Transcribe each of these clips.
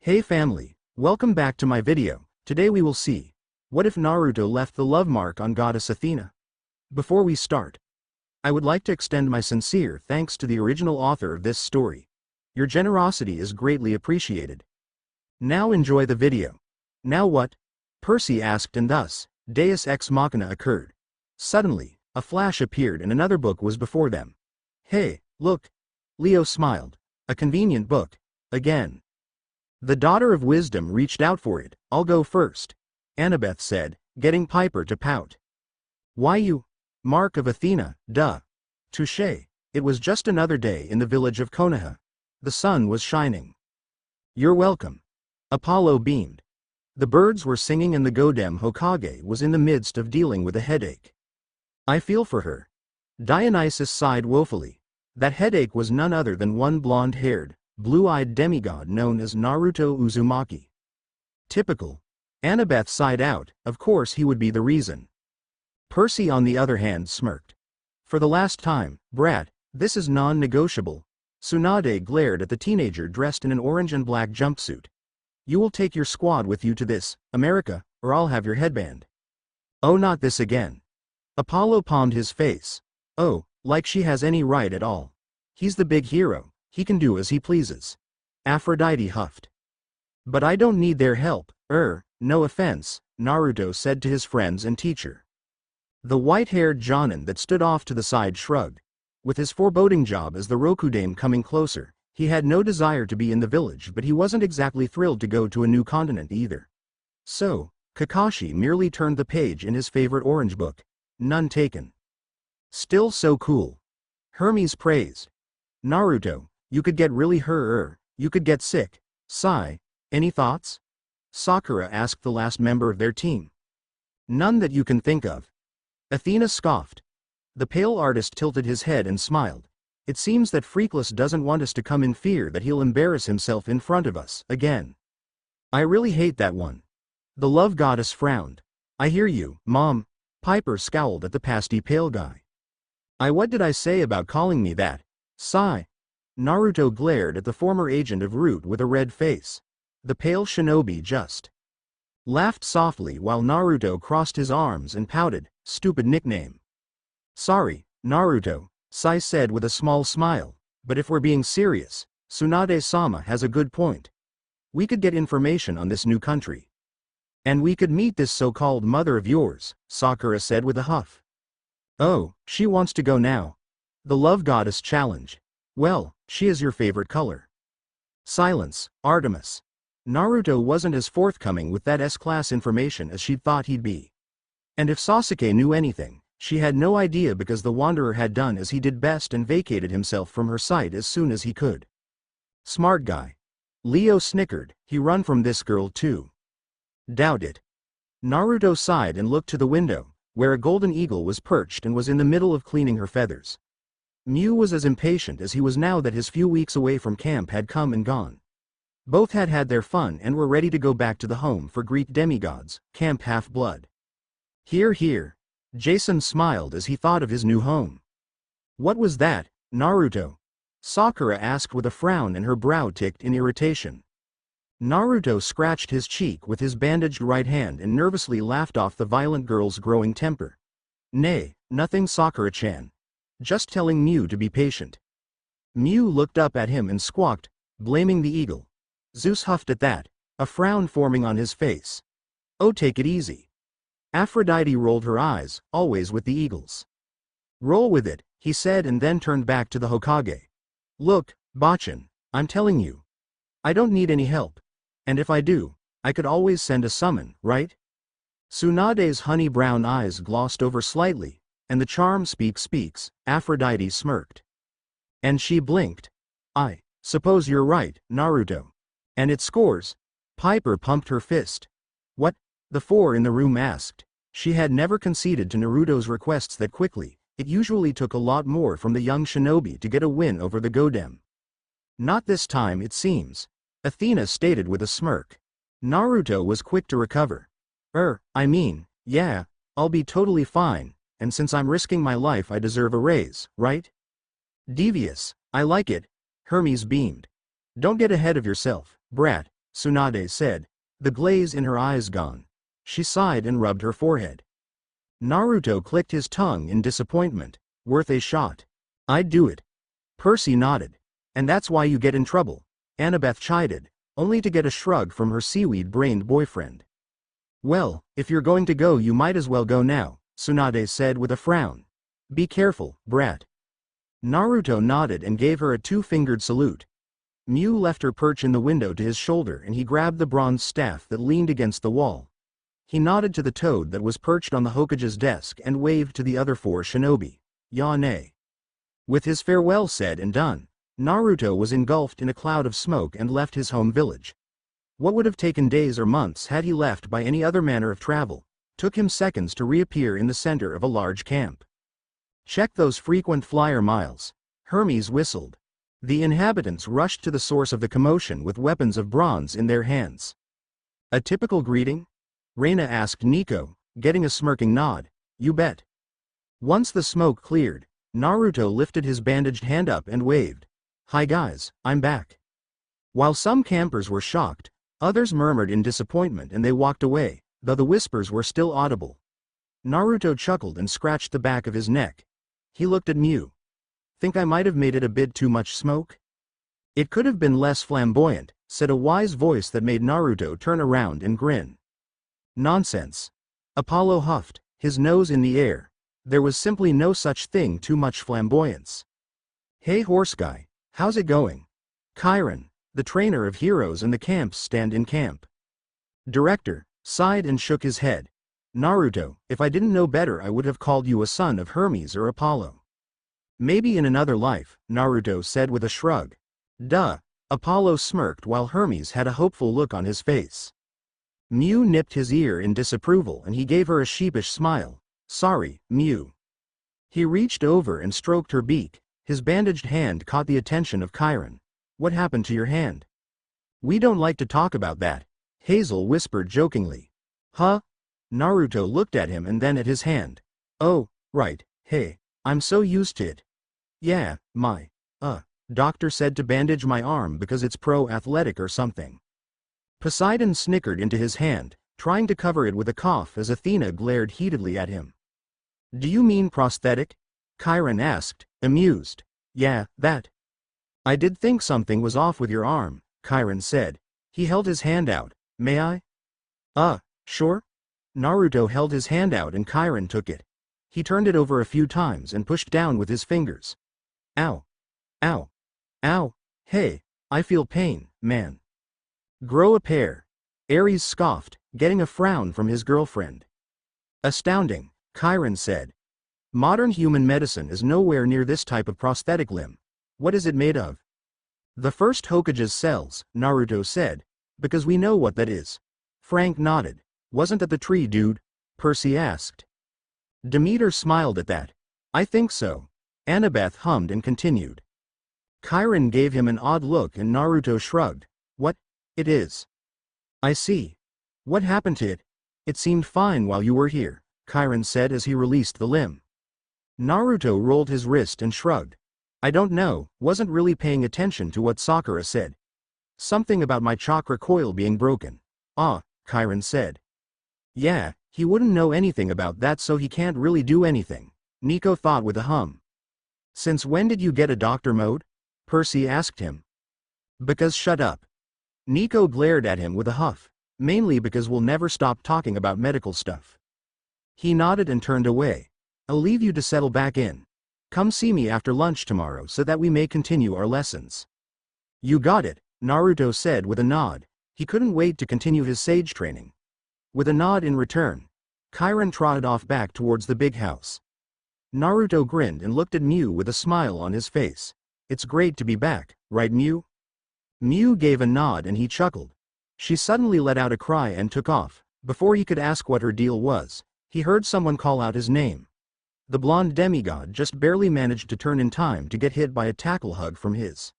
Hey family, welcome back to my video. Today we will see, what if Naruto left the love mark on Goddess Athena? Before we start, I would like to extend my sincere thanks to the original author of this story. Your generosity is greatly appreciated. Now enjoy the video. Now what? Percy asked, and thus, Deus Ex Machina occurred. Suddenly, a flash appeared and another book was before them. Hey, look! Leo smiled. A convenient book. Again. The daughter of wisdom reached out for it. I'll go first, Annabeth said, getting Piper to pout. Why you? Mark of Athena, duh. Touché. It was just another day in the village of Konoha. The sun was shining. You're welcome. Apollo beamed. The birds were singing and the Godem Hokage was in the midst of dealing with a headache. I feel for her. Dionysus sighed woefully. That headache was none other than one blonde-haired, blue-eyed demigod known as Naruto Uzumaki. Typical. Annabeth sighed out. Of course he would be the reason. Percy on the other hand smirked. For the last time, brat, this is non-negotiable. Tsunade glared at the teenager dressed in an orange and black jumpsuit. You will take your squad with you to this, America, or I'll have your headband. Oh, not this again. Apollo palmed his face. Oh, like she has any right at all. He's the big hero. He can do as he pleases. Aphrodite huffed. But I don't need their help, no offense, Naruto said to his friends and teacher. The white-haired Jonin that stood off to the side shrugged. With his foreboding job as the Rokudame coming closer, he had no desire to be in the village, but he wasn't exactly thrilled to go to a new continent either. So, Kakashi merely turned the page in his favorite orange book. None taken. Still so cool. Hermes praised. Naruto, you could get really you could get sick. Sigh. Any thoughts? Sakura asked the last member of their team. None that you can think of. Athena scoffed. The pale artist tilted his head and smiled. It seems that Freakless doesn't want us to come in fear that he'll embarrass himself in front of us again. I really hate that one. The love goddess frowned. I hear you, Mom. Piper scowled at the pasty pale guy. What did I say about calling me that? Sigh. Naruto glared at the former agent of Root with a red face. The pale shinobi just laughed softly while Naruto crossed his arms and pouted, stupid nickname. Sorry, Naruto, Sai said with a small smile, but if we're being serious, Tsunade-sama has a good point. We could get information on this new country. And we could meet this so-called mother of yours, Sakura said with a huff. Oh, she wants to go now. The love goddess challenged. Well, she is your favorite color. Silence, Artemis. Naruto wasn't as forthcoming with that S-class information as she'd thought he'd be. And if Sasuke knew anything, she had no idea, because the Wanderer had done as he did best and vacated himself from her sight as soon as he could. Smart guy. Leo snickered. He run from this girl too. Doubt it. Naruto sighed and looked to the window, where a golden eagle was perched and was in the middle of cleaning her feathers. Mew was as impatient as he was now that his few weeks away from camp had come and gone. Both had had their fun and were ready to go back to the home for Greek demigods, Camp Half-Blood. Hear, hear. Jason smiled as he thought of his new home. What was that, Naruto? Sakura asked with a frown and her brow ticked in irritation. Naruto scratched his cheek with his bandaged right hand and nervously laughed off the violent girl's growing temper. Nay, nothing, Sakura-chan. Just telling Mew to be patient. Mew looked up at him and squawked, blaming the eagle. Zeus huffed at that, a frown forming on his face. Oh, take it easy. Aphrodite rolled her eyes, always with the eagles. Roll with it, he said, and then turned back to the Hokage. Look, Bachan, I'm telling you. I don't need any help. And if I do, I could always send a summon, right? Tsunade's honey brown eyes glossed over slightly, and the charm speaks, Aphrodite smirked. And she blinked. I suppose you're right, Naruto. And it scores. Piper pumped her fist. What? The four in the room asked. She had never conceded to Naruto's requests that quickly. It usually took a lot more from the young shinobi to get a win over the Godem. Not this time, it seems, Athena stated with a smirk. Naruto was quick to recover. Yeah, I'll be totally fine, and since I'm risking my life I deserve a raise, right? Devious, I like it, Hermes beamed. Don't get ahead of yourself, brat. Tsunade said, the glaze in her eyes gone. She sighed and rubbed her forehead. Naruto clicked his tongue in disappointment. Worth a shot. I'd do it. Percy nodded. And that's why you get in trouble, Annabeth chided, only to get a shrug from her seaweed-brained boyfriend. Well, if you're going to go you might as well go now, Tsunade said with a frown. Be careful, brat. Naruto nodded and gave her a two-fingered salute. Mew left her perch in the window to his shoulder and he grabbed the bronze staff that leaned against the wall. He nodded to the toad that was perched on the Hokage's desk and waved to the other four shinobi. Ya-ne. With his farewell said and done, Naruto was engulfed in a cloud of smoke and left his home village. What would have taken days or months had he left by any other manner of travel, took him seconds to reappear in the center of a large camp. Check those frequent flyer miles, Hermes whistled. The inhabitants rushed to the source of the commotion with weapons of bronze in their hands. A typical greeting? Reina asked Nico, getting a smirking nod. You bet. Once the smoke cleared, Naruto lifted his bandaged hand up and waved. Hi guys, I'm back. While some campers were shocked, others murmured in disappointment and they walked away, though the whispers were still audible. Naruto chuckled and scratched the back of his neck. He looked at Mew. Think I might have made it a bit too much smoke? It could have been less flamboyant, said a wise voice that made Naruto turn around and grin. Nonsense. Apollo huffed, his nose in the air. There was simply no such thing too much flamboyance. Hey horse guy, how's it going? Chiron, the trainer of heroes and the camp's stand-in camp. Director, sighed and shook his head. Naruto, if I didn't know better I would have called you a son of Hermes or Apollo. Maybe in another life, Naruto said with a shrug. Duh, Apollo smirked while Hermes had a hopeful look on his face. Mew nipped his ear in disapproval and he gave her a sheepish smile. Sorry, Mew. He reached over and stroked her beak. His bandaged hand caught the attention of Chiron. What happened to your hand? We don't like to talk about that, Hazel whispered jokingly. Huh? Naruto looked at him and then at his hand. Oh, right, hey, I'm so used to it. Yeah, my, doctor said to bandage my arm because it's pro-athletic or something. Poseidon snickered into his hand, trying to cover it with a cough as Athena glared heatedly at him. Do you mean prosthetic? Chiron asked, amused. Yeah, that. I did think something was off with your arm, Chiron said. He held his hand out. May I? Sure? Naruto held his hand out and Chiron took it. He turned it over a few times and pushed down with his fingers. Ow. Ow. Ow. Hey, I feel pain, man. Grow a pair. Ares scoffed, getting a frown from his girlfriend. Astounding, Chiron said. Modern human medicine is nowhere near this type of prosthetic limb. What is it made of? The first Hokage's cells, Naruto said, because we know what that is. Frank nodded. Wasn't that the tree, dude? Percy asked. Demeter smiled at that. I think so. Annabeth hummed and continued. Chiron gave him an odd look and Naruto shrugged. What? It is. I see. What happened to it? It seemed fine while you were here, Chiron said as he released the limb. Naruto rolled his wrist and shrugged. I don't know, wasn't really paying attention to what Sakura said. Something about my chakra coil being broken. Chiron said. Yeah, he wouldn't know anything about that so he can't really do anything, Nico thought with a hum. Since when did you get a doctor mode? Percy asked him. Because shut up. Nico glared at him with a huff, mainly because we'll never stop talking about medical stuff. He nodded and turned away. I'll leave you to settle back in. Come see me after lunch tomorrow so that we may continue our lessons. You got it, Naruto said with a nod. He couldn't wait to continue his sage training. With a nod in return, Chiron trotted off back towards the big house. Naruto grinned and looked at Mew with a smile on his face. It's great to be back, right Mew? Mew gave a nod and he chuckled. She suddenly let out a cry and took off. Before he could ask what her deal was, he heard someone call out his name. The blonde demigod just barely managed to turn in time to get hit by a tackle hug from his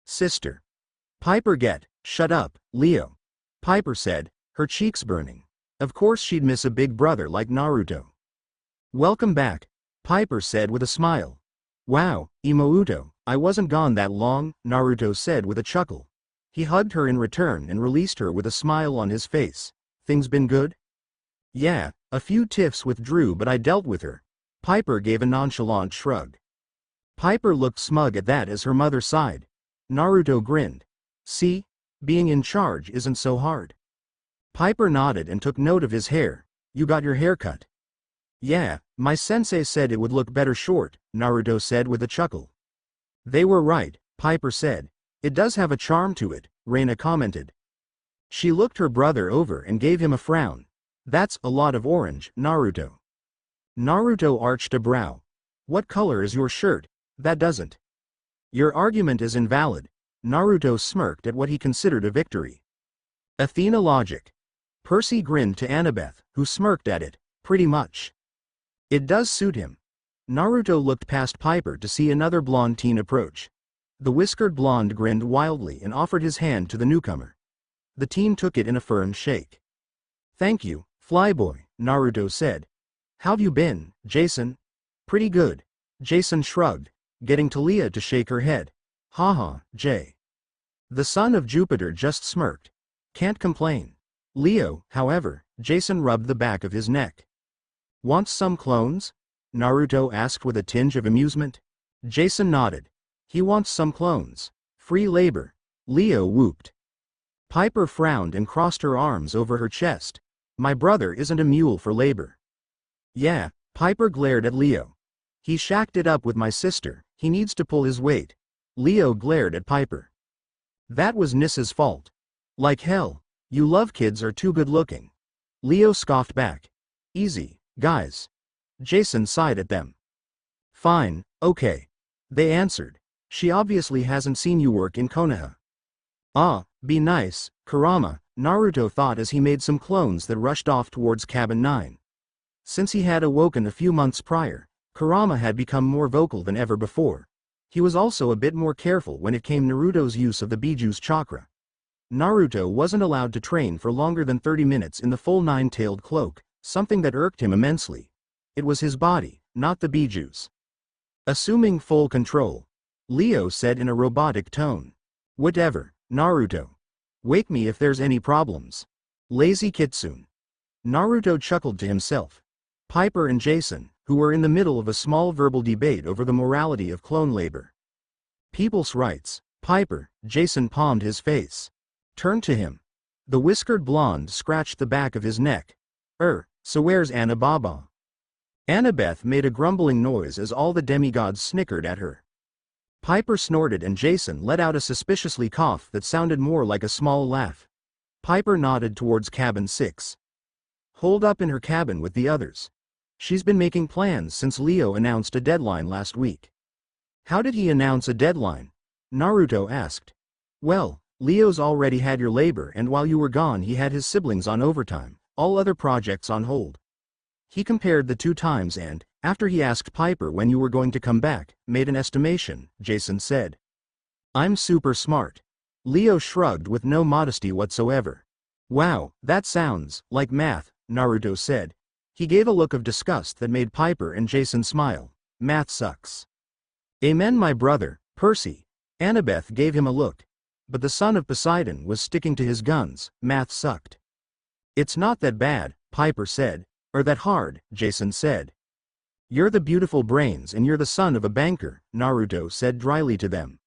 sister. Piper shut up, Leo. Piper said, her cheeks burning. Of course she'd miss a big brother like Naruto. Welcome back, Piper said with a smile. Wow, Imouto, I wasn't gone that long, Naruto said with a chuckle. He hugged her in return and released her with a smile on his face. Things been good? Yeah, a few tiffs with Drew, but I dealt with her. Piper gave a nonchalant shrug. Piper looked smug at that as her mother sighed. Naruto grinned. See? Being in charge isn't so hard. Piper nodded and took note of his hair. You got your hair cut? Yeah, my sensei said it would look better short, Naruto said with a chuckle. They were right, Piper said. It does have a charm to it, Reina commented. She looked her brother over and gave him a frown. That's a lot of orange, Naruto. Naruto arched a brow. What color is your shirt? That doesn't. Your argument is invalid. Naruto smirked at what he considered a victory. Athena logic. Percy grinned to Annabeth, who smirked at it. Pretty much. It does suit him. Naruto looked past Piper to see another blonde teen approach. The whiskered blonde grinned wildly and offered his hand to the newcomer. The teen took it in a firm shake. Thank you, Flyboy, Naruto said. How've you been, Jason? Pretty good. Jason shrugged, getting Talia to shake her head. Haha, Jay. The son of Jupiter just smirked. Can't complain. Leo, however, Jason rubbed the back of his neck. Wants some clones? Naruto asked with a tinge of amusement. Jason nodded. He wants some clones. Free labor. Leo whooped. Piper frowned and crossed her arms over her chest. My brother isn't a mule for labor. Yeah, Piper glared at Leo. He shacked it up with my sister, he needs to pull his weight. Leo glared at Piper. That was Nissa's fault. Like hell, you love kids are too good looking. Leo scoffed back. Easy, guys. Jason sighed at them. Fine, okay. They answered. She obviously hasn't seen you work in Konoha. Ah, be nice, Kurama, Naruto thought as he made some clones that rushed off towards Cabin 9. Since he had awoken a few months prior, Kurama had become more vocal than ever before. He was also a bit more careful when it came Naruto's use of the Biju's chakra. Naruto wasn't allowed to train for longer than 30 minutes in the full nine-tailed cloak, something that irked him immensely. It was his body, not the Biju's. Assuming full control, Leo said in a robotic tone. Whatever, Naruto. Wake me if there's any problems. Lazy kitsune. Naruto chuckled to himself. Piper and Jason, who were in the middle of a small verbal debate over the morality of clone labor. People's rights, Piper, Jason palmed his face. Turned to him. The whiskered blonde scratched the back of his neck. So where's Annababa? Annabeth made a grumbling noise as all the demigods snickered at her. Piper snorted and Jason let out a suspiciously cough that sounded more like a small laugh. Piper nodded towards cabin 6. Holed up in her cabin with the others. She's been making plans since Leo announced a deadline last week. How did he announce a deadline? Naruto asked. Well, Leo's already had your labor and while you were gone he had his siblings on overtime, all other projects on hold. He compared the 2 times and, after he asked Piper when you were going to come back, made an estimation, Jason said. I'm super smart. Leo shrugged with no modesty whatsoever. Wow, that sounds like math, Naruto said. He gave a look of disgust that made Piper and Jason smile. Math sucks. Amen my brother, Percy. Annabeth gave him a look. But the son of Poseidon was sticking to his guns, math sucked. It's not that bad, Piper said. Or that hard, Jason said. You're the beautiful brains and you're the son of a banker, Naruto said dryly to them.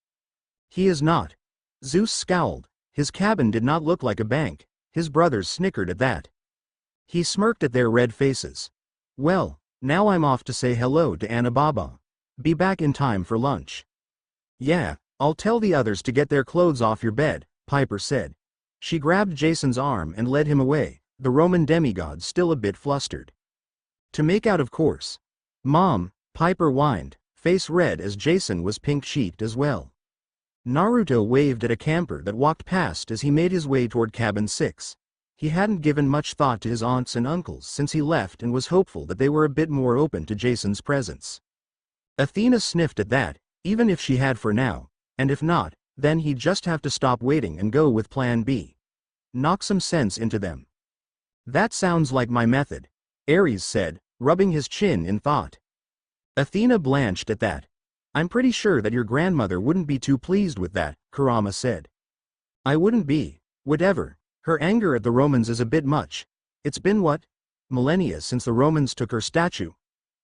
He is not. Zeus scowled. His cabin did not look like a bank. His brothers snickered at that. He smirked at their red faces. Well, now I'm off to say hello to Annababa. Be back in time for lunch. Yeah, I'll tell the others to get their clothes off your bed, Piper said. She grabbed Jason's arm and led him away, the Roman demigod still a bit flustered. To make out of course. Mom, Piper whined, face red as Jason was pink-cheeked as well. Naruto waved at a camper that walked past as he made his way toward cabin 6. He hadn't given much thought to his aunts and uncles since he left and was hopeful that they were a bit more open to Jason's presence. Athena sniffed at that, even if she had for now, and if not, then he'd just have to stop waiting and go with plan B. Knock some sense into them. That sounds like my method, Ares said, rubbing his chin in thought. Athena blanched at that. I'm pretty sure that your grandmother wouldn't be too pleased with that, Kurama said. I wouldn't be. Whatever. Her anger at the Romans is a bit much. It's been what? Millennia since the Romans took her statue.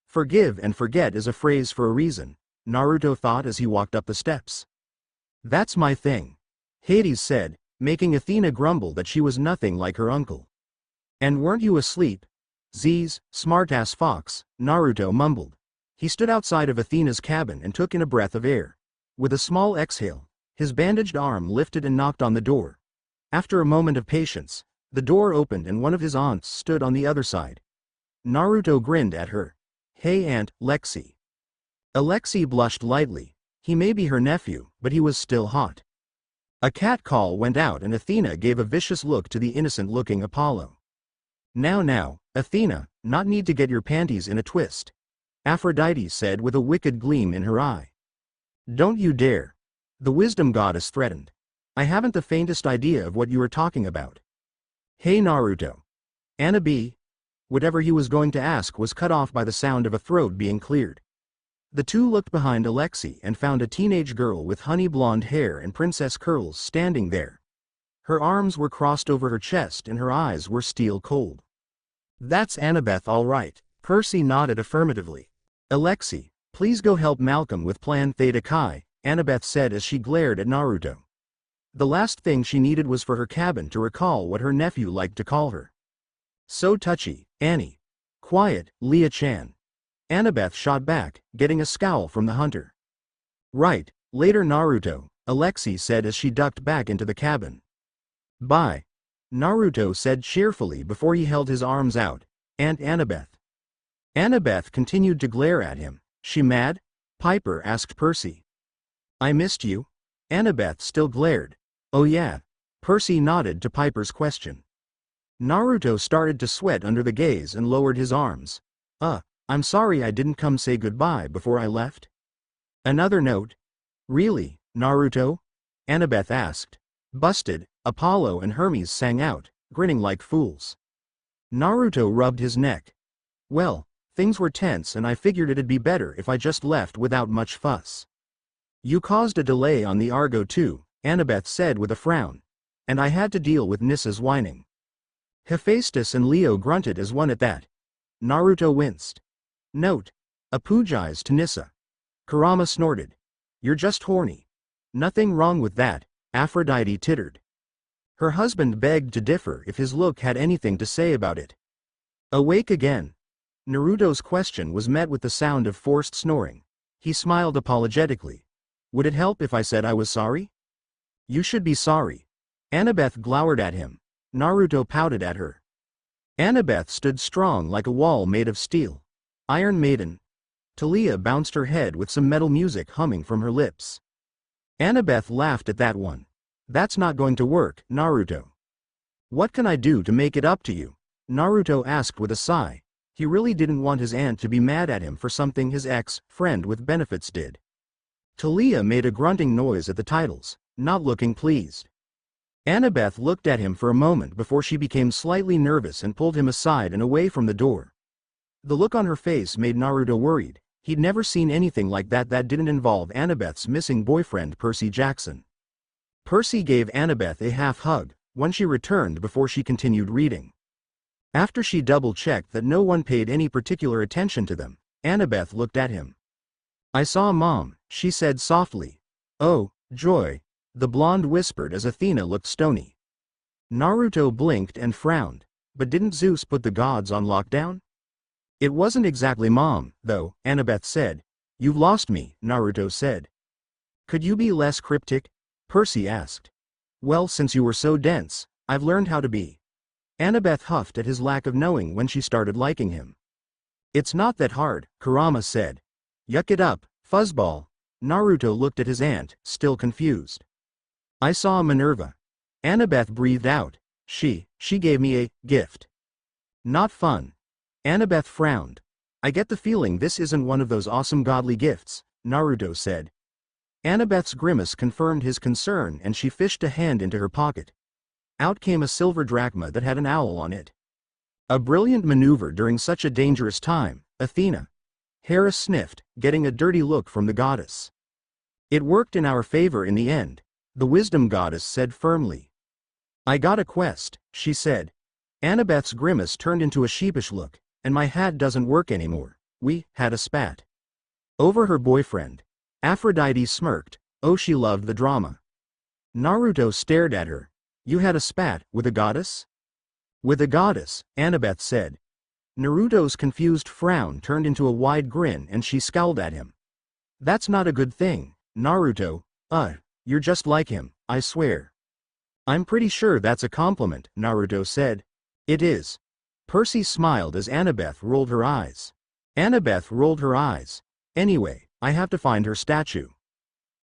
Forgive and forget is a phrase for a reason, Naruto thought as he walked up the steps. That's my thing. Hades said, making Athena grumble that she was nothing like her uncle. And weren't you asleep? Z's, smartass fox, Naruto mumbled. He stood outside of Athena's cabin and took in a breath of air. With a small exhale, his bandaged arm lifted and knocked on the door. After a moment of patience, the door opened and one of his aunts stood on the other side. Naruto grinned at her. Hey Aunt, Lexi. Alexi blushed lightly. He may be her nephew, but he was still hot. A cat call went out and Athena gave a vicious look to the innocent-looking Apollo. Now, Athena, not need to get your panties in a twist, Aphrodite said with a wicked gleam in her eye. Don't you dare. The wisdom goddess threatened. I haven't the faintest idea of what you are talking about. Hey Naruto. Anna B. Whatever he was going to ask was cut off by the sound of a throat being cleared. The two looked behind Alexi and found a teenage girl with honey blonde hair and princess curls standing there. Her arms were crossed over her chest and her eyes were steel cold. That's Annabeth all right, Percy nodded affirmatively. Alexi, please go help Malcolm with Plan Theta Chi, Annabeth said as she glared at Naruto. The last thing she needed was for her cabin to recall what her nephew liked to call her. So touchy, Annie. Quiet, Leah-chan. Annabeth shot back, getting a scowl from the hunter. Right, later Naruto, Alexi said as she ducked back into the cabin. Bye. Naruto said cheerfully before he held his arms out. Aunt Annabeth. Annabeth continued to glare at him. She mad? Piper asked Percy. I missed you. Annabeth still glared. Oh yeah. Percy nodded to Piper's question. Naruto started to sweat under the gaze and lowered his arms. I'm sorry I didn't come say goodbye before I left. Another note? Really, Naruto? Annabeth asked. Busted, Apollo and Hermes sang out, grinning like fools. Naruto rubbed his neck. Well, things were tense and I figured it'd be better if I just left without much fuss. You caused a delay on the Argo too, Annabeth said with a frown. And I had to deal with Nissa's whining. Hephaestus and Leo grunted as one at that. Naruto winced. Note. Apologize to Nissa. Kurama snorted. You're just horny. Nothing wrong with that, Aphrodite tittered. Her husband begged to differ if his look had anything to say about it. Awake again? Naruto's question was met with the sound of forced snoring. He smiled apologetically. Would it help if I said I was sorry? You should be sorry. Annabeth glowered at him. Naruto pouted at her. Annabeth stood strong like a wall made of steel. Iron Maiden. Talia bounced her head with some metal music humming from her lips. Annabeth laughed at that one. That's not going to work, Naruto. What can I do to make it up to you? Naruto asked with a sigh. He really didn't want his aunt to be mad at him for something his ex-friend with benefits did. Talia made a grunting noise at the titles, not looking pleased. Annabeth looked at him for a moment before she became slightly nervous and pulled him aside and away from the door. The look on her face made Naruto worried. He'd never seen anything like that didn't involve Annabeth's missing boyfriend Percy Jackson. Percy gave Annabeth a half hug, one she returned before she continued reading. After she double-checked that no one paid any particular attention to them, Annabeth looked at him. I saw Mom, she said softly. Oh, joy, the blonde whispered as Athena looked stony. Naruto blinked and frowned, but didn't Zeus put the gods on lockdown? It wasn't exactly Mom, though, Annabeth said. You've lost me, Naruto said. Could you be less cryptic? Percy asked. Well, since you were so dense, I've learned how to be. Annabeth huffed at his lack of knowing when she started liking him. It's not that hard, Kurama said. Yuck it up, fuzzball. Naruto looked at his aunt, still confused. I saw Minerva. Annabeth breathed out. She gave me a gift. Not fun. Annabeth frowned. I get the feeling this isn't one of those awesome godly gifts, Naruto said. Annabeth's grimace confirmed his concern and she fished a hand into her pocket. Out came a silver drachma that had an owl on it. A brilliant maneuver during such a dangerous time, Athena. Hera sniffed, getting a dirty look from the goddess. It worked in our favor in the end, The wisdom goddess said firmly. I got a quest, she said. Annabeth's grimace turned into a sheepish look, and my hat doesn't work anymore. We had a spat. Over her boyfriend. Aphrodite smirked. Oh, she loved the drama. Naruto stared at her. You had a spat with a goddess? With a goddess, Annabeth said. Naruto's confused frown turned into a wide grin and she scowled at him. That's not a good thing, Naruto. You're just like him, I swear. I'm pretty sure that's a compliment, Naruto said. It is. Percy smiled as Annabeth rolled her eyes. Annabeth rolled her eyes. Anyway, I have to find her statue.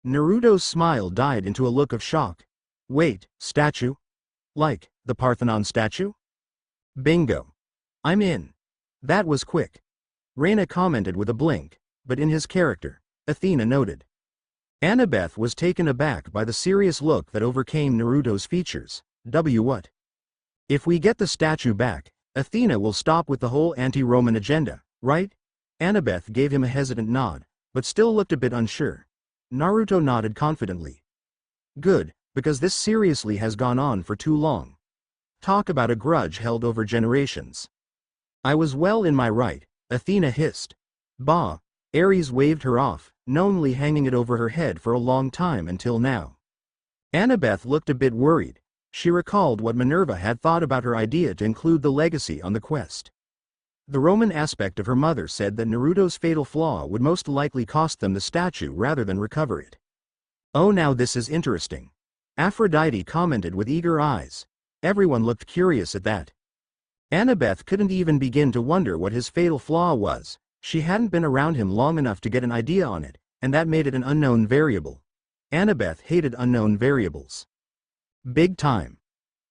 Naruto's smile died into a look of shock. Wait, statue? Like, the Parthenon statue? Bingo. I'm in. That was quick. Reina commented with a blink, but in his character, Athena noted. Annabeth was taken aback by the serious look that overcame Naruto's features. What? If we get the statue back, Athena will stop with the whole anti-Roman agenda, right? Annabeth gave him a hesitant nod, but still looked a bit unsure. Naruto nodded confidently. Good, because this seriously has gone on for too long. Talk about a grudge held over generations. I was well in my right, Athena hissed. Bah, Ares waved her off, knowingly hanging it over her head for a long time until now. Annabeth looked a bit worried. She recalled what Minerva had thought about her idea to include the legacy on the quest. The Roman aspect of her mother said that Naruto's fatal flaw would most likely cost them the statue rather than recover it. Oh, now this is interesting. Aphrodite commented with eager eyes. Everyone looked curious at that. Annabeth couldn't even begin to wonder what his fatal flaw was. She hadn't been around him long enough to get an idea on it, and that made it an unknown variable. Annabeth hated unknown variables. Big time.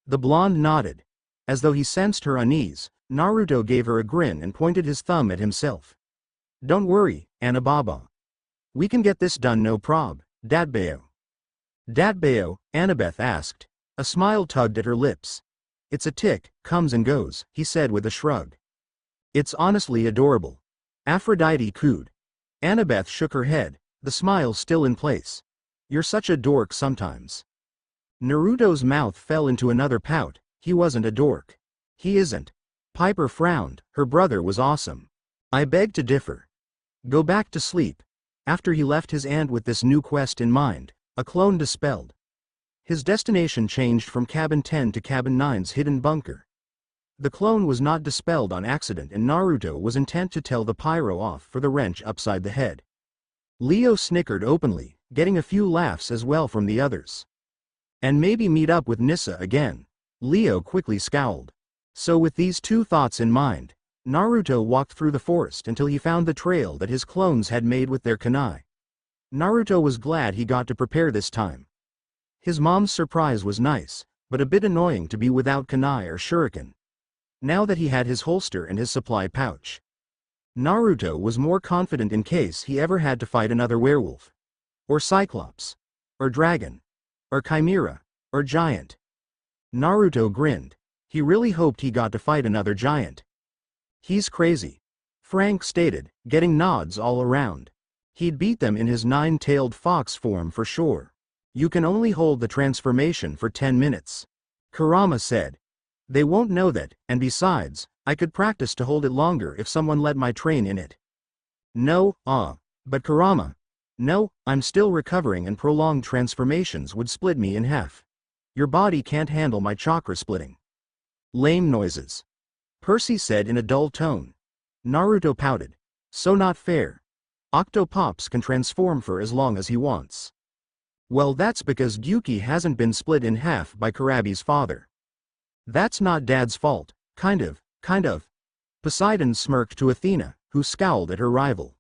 The blonde nodded. As though he sensed her unease, Naruto gave her a grin and pointed his thumb at himself. Don't worry, Annababa. We can get this done no prob, Datbeo. Datbeo, Annabeth asked. A smile tugged at her lips. It's a tick, comes and goes, he said with a shrug. It's honestly adorable. Aphrodite cooed. Annabeth shook her head, the smile still in place. You're such a dork sometimes. Naruto's mouth fell into another pout. He wasn't a dork. He isn't. Piper frowned. Her brother was awesome. I beg to differ. Go back to sleep. After he left his aunt with this new quest in mind, a clone dispelled. His destination changed from Cabin 10 to Cabin 9's hidden bunker. The clone was not dispelled on accident and Naruto was intent to tell the pyro off for the wrench upside the head. Leo snickered openly, getting a few laughs as well from the others. And maybe meet up with Nissa again. Leo quickly scowled. So with these two thoughts in mind, Naruto walked through the forest until he found the trail that his clones had made with their kunai. Naruto was glad he got to prepare this time. His mom's surprise was nice, but a bit annoying to be without kunai or shuriken. Now that he had his holster and his supply pouch, Naruto was more confident in case he ever had to fight another werewolf. Or cyclops. Or dragon. Or chimera. Or giant. Naruto grinned. He really hoped he got to fight another giant. He's crazy. Frank stated, getting nods all around. He'd beat them in his nine-tailed fox form for sure. You can only hold the transformation for 10 minutes. Kurama said. They won't know that, and besides, I could practice to hold it longer if someone let my train in it. No, but Kurama. No, I'm still recovering and prolonged transformations would split me in half. Your body can't handle my chakra splitting. Lame noises. Percy said in a dull tone. Naruto pouted. So not fair. Octopops can transform for as long as he wants. Well, that's because Gyuki hasn't been split in half by Kurabi's father. That's not Dad's fault, kind of. Poseidon smirked to Athena, who scowled at her rival.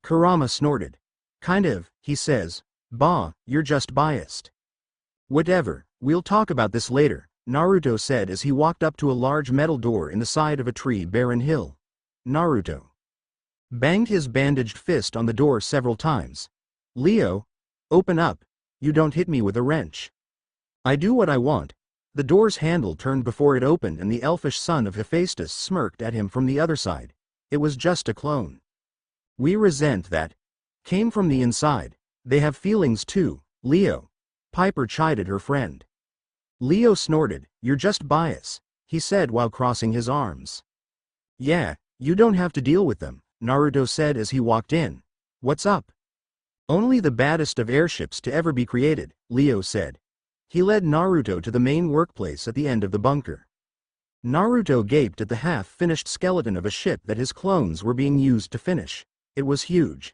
Kurama snorted. Kind of, he says. Bah, you're just biased. Whatever, we'll talk about this later, Naruto said as he walked up to a large metal door in the side of a tree-barren hill. Naruto banged his bandaged fist on the door several times. Leo, open up. You don't hit me with a wrench. I do what I want. The door's handle turned before it opened and the elfish son of Hephaestus smirked at him from the other side. It was just a clone. We resent that. Came from the inside. They have feelings too, Leo. Piper chided her friend. Leo snorted, "You're just bias," he said while crossing his arms. "Yeah, you don't have to deal with them," Naruto said as he walked in. "What's up?" "Only the baddest of airships to ever be created," Leo said. He led Naruto to the main workplace at the end of the bunker. Naruto gaped at the half-finished skeleton of a ship that his clones were being used to finish. It was huge.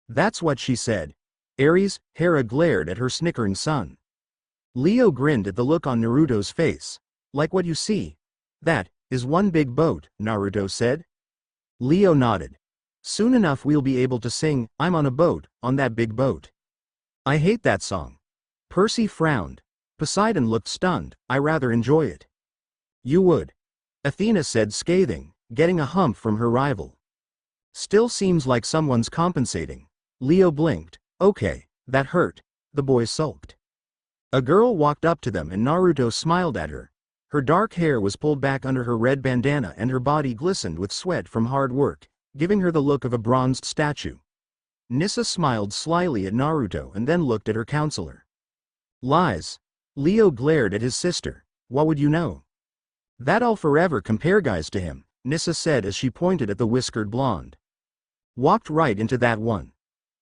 "That's what she said." Ares, Hera glared at her snickering son. Leo grinned at the look on Naruto's face. "Like what you see? That is one big boat," Naruto said. Leo nodded. "Soon enough we'll be able to sing, 'I'm on a boat, on that big boat.'" "I hate that song." Percy frowned. Poseidon looked stunned. "I rather enjoy it." "You would," Athena said scathing, getting a hump from her rival. "Still seems like someone's compensating." Leo blinked. "Okay, that hurt." The boy sulked. A girl walked up to them and Naruto smiled at her. Her dark hair was pulled back under her red bandana and her body glistened with sweat from hard work, giving her the look of a bronzed statue. Nissa smiled slyly at Naruto and then looked at her counselor. "Lies." Leo glared at his sister. "What would you know?" "That I'll forever compare guys to him," Nissa said as she pointed at the whiskered blonde. "Walked right into that one."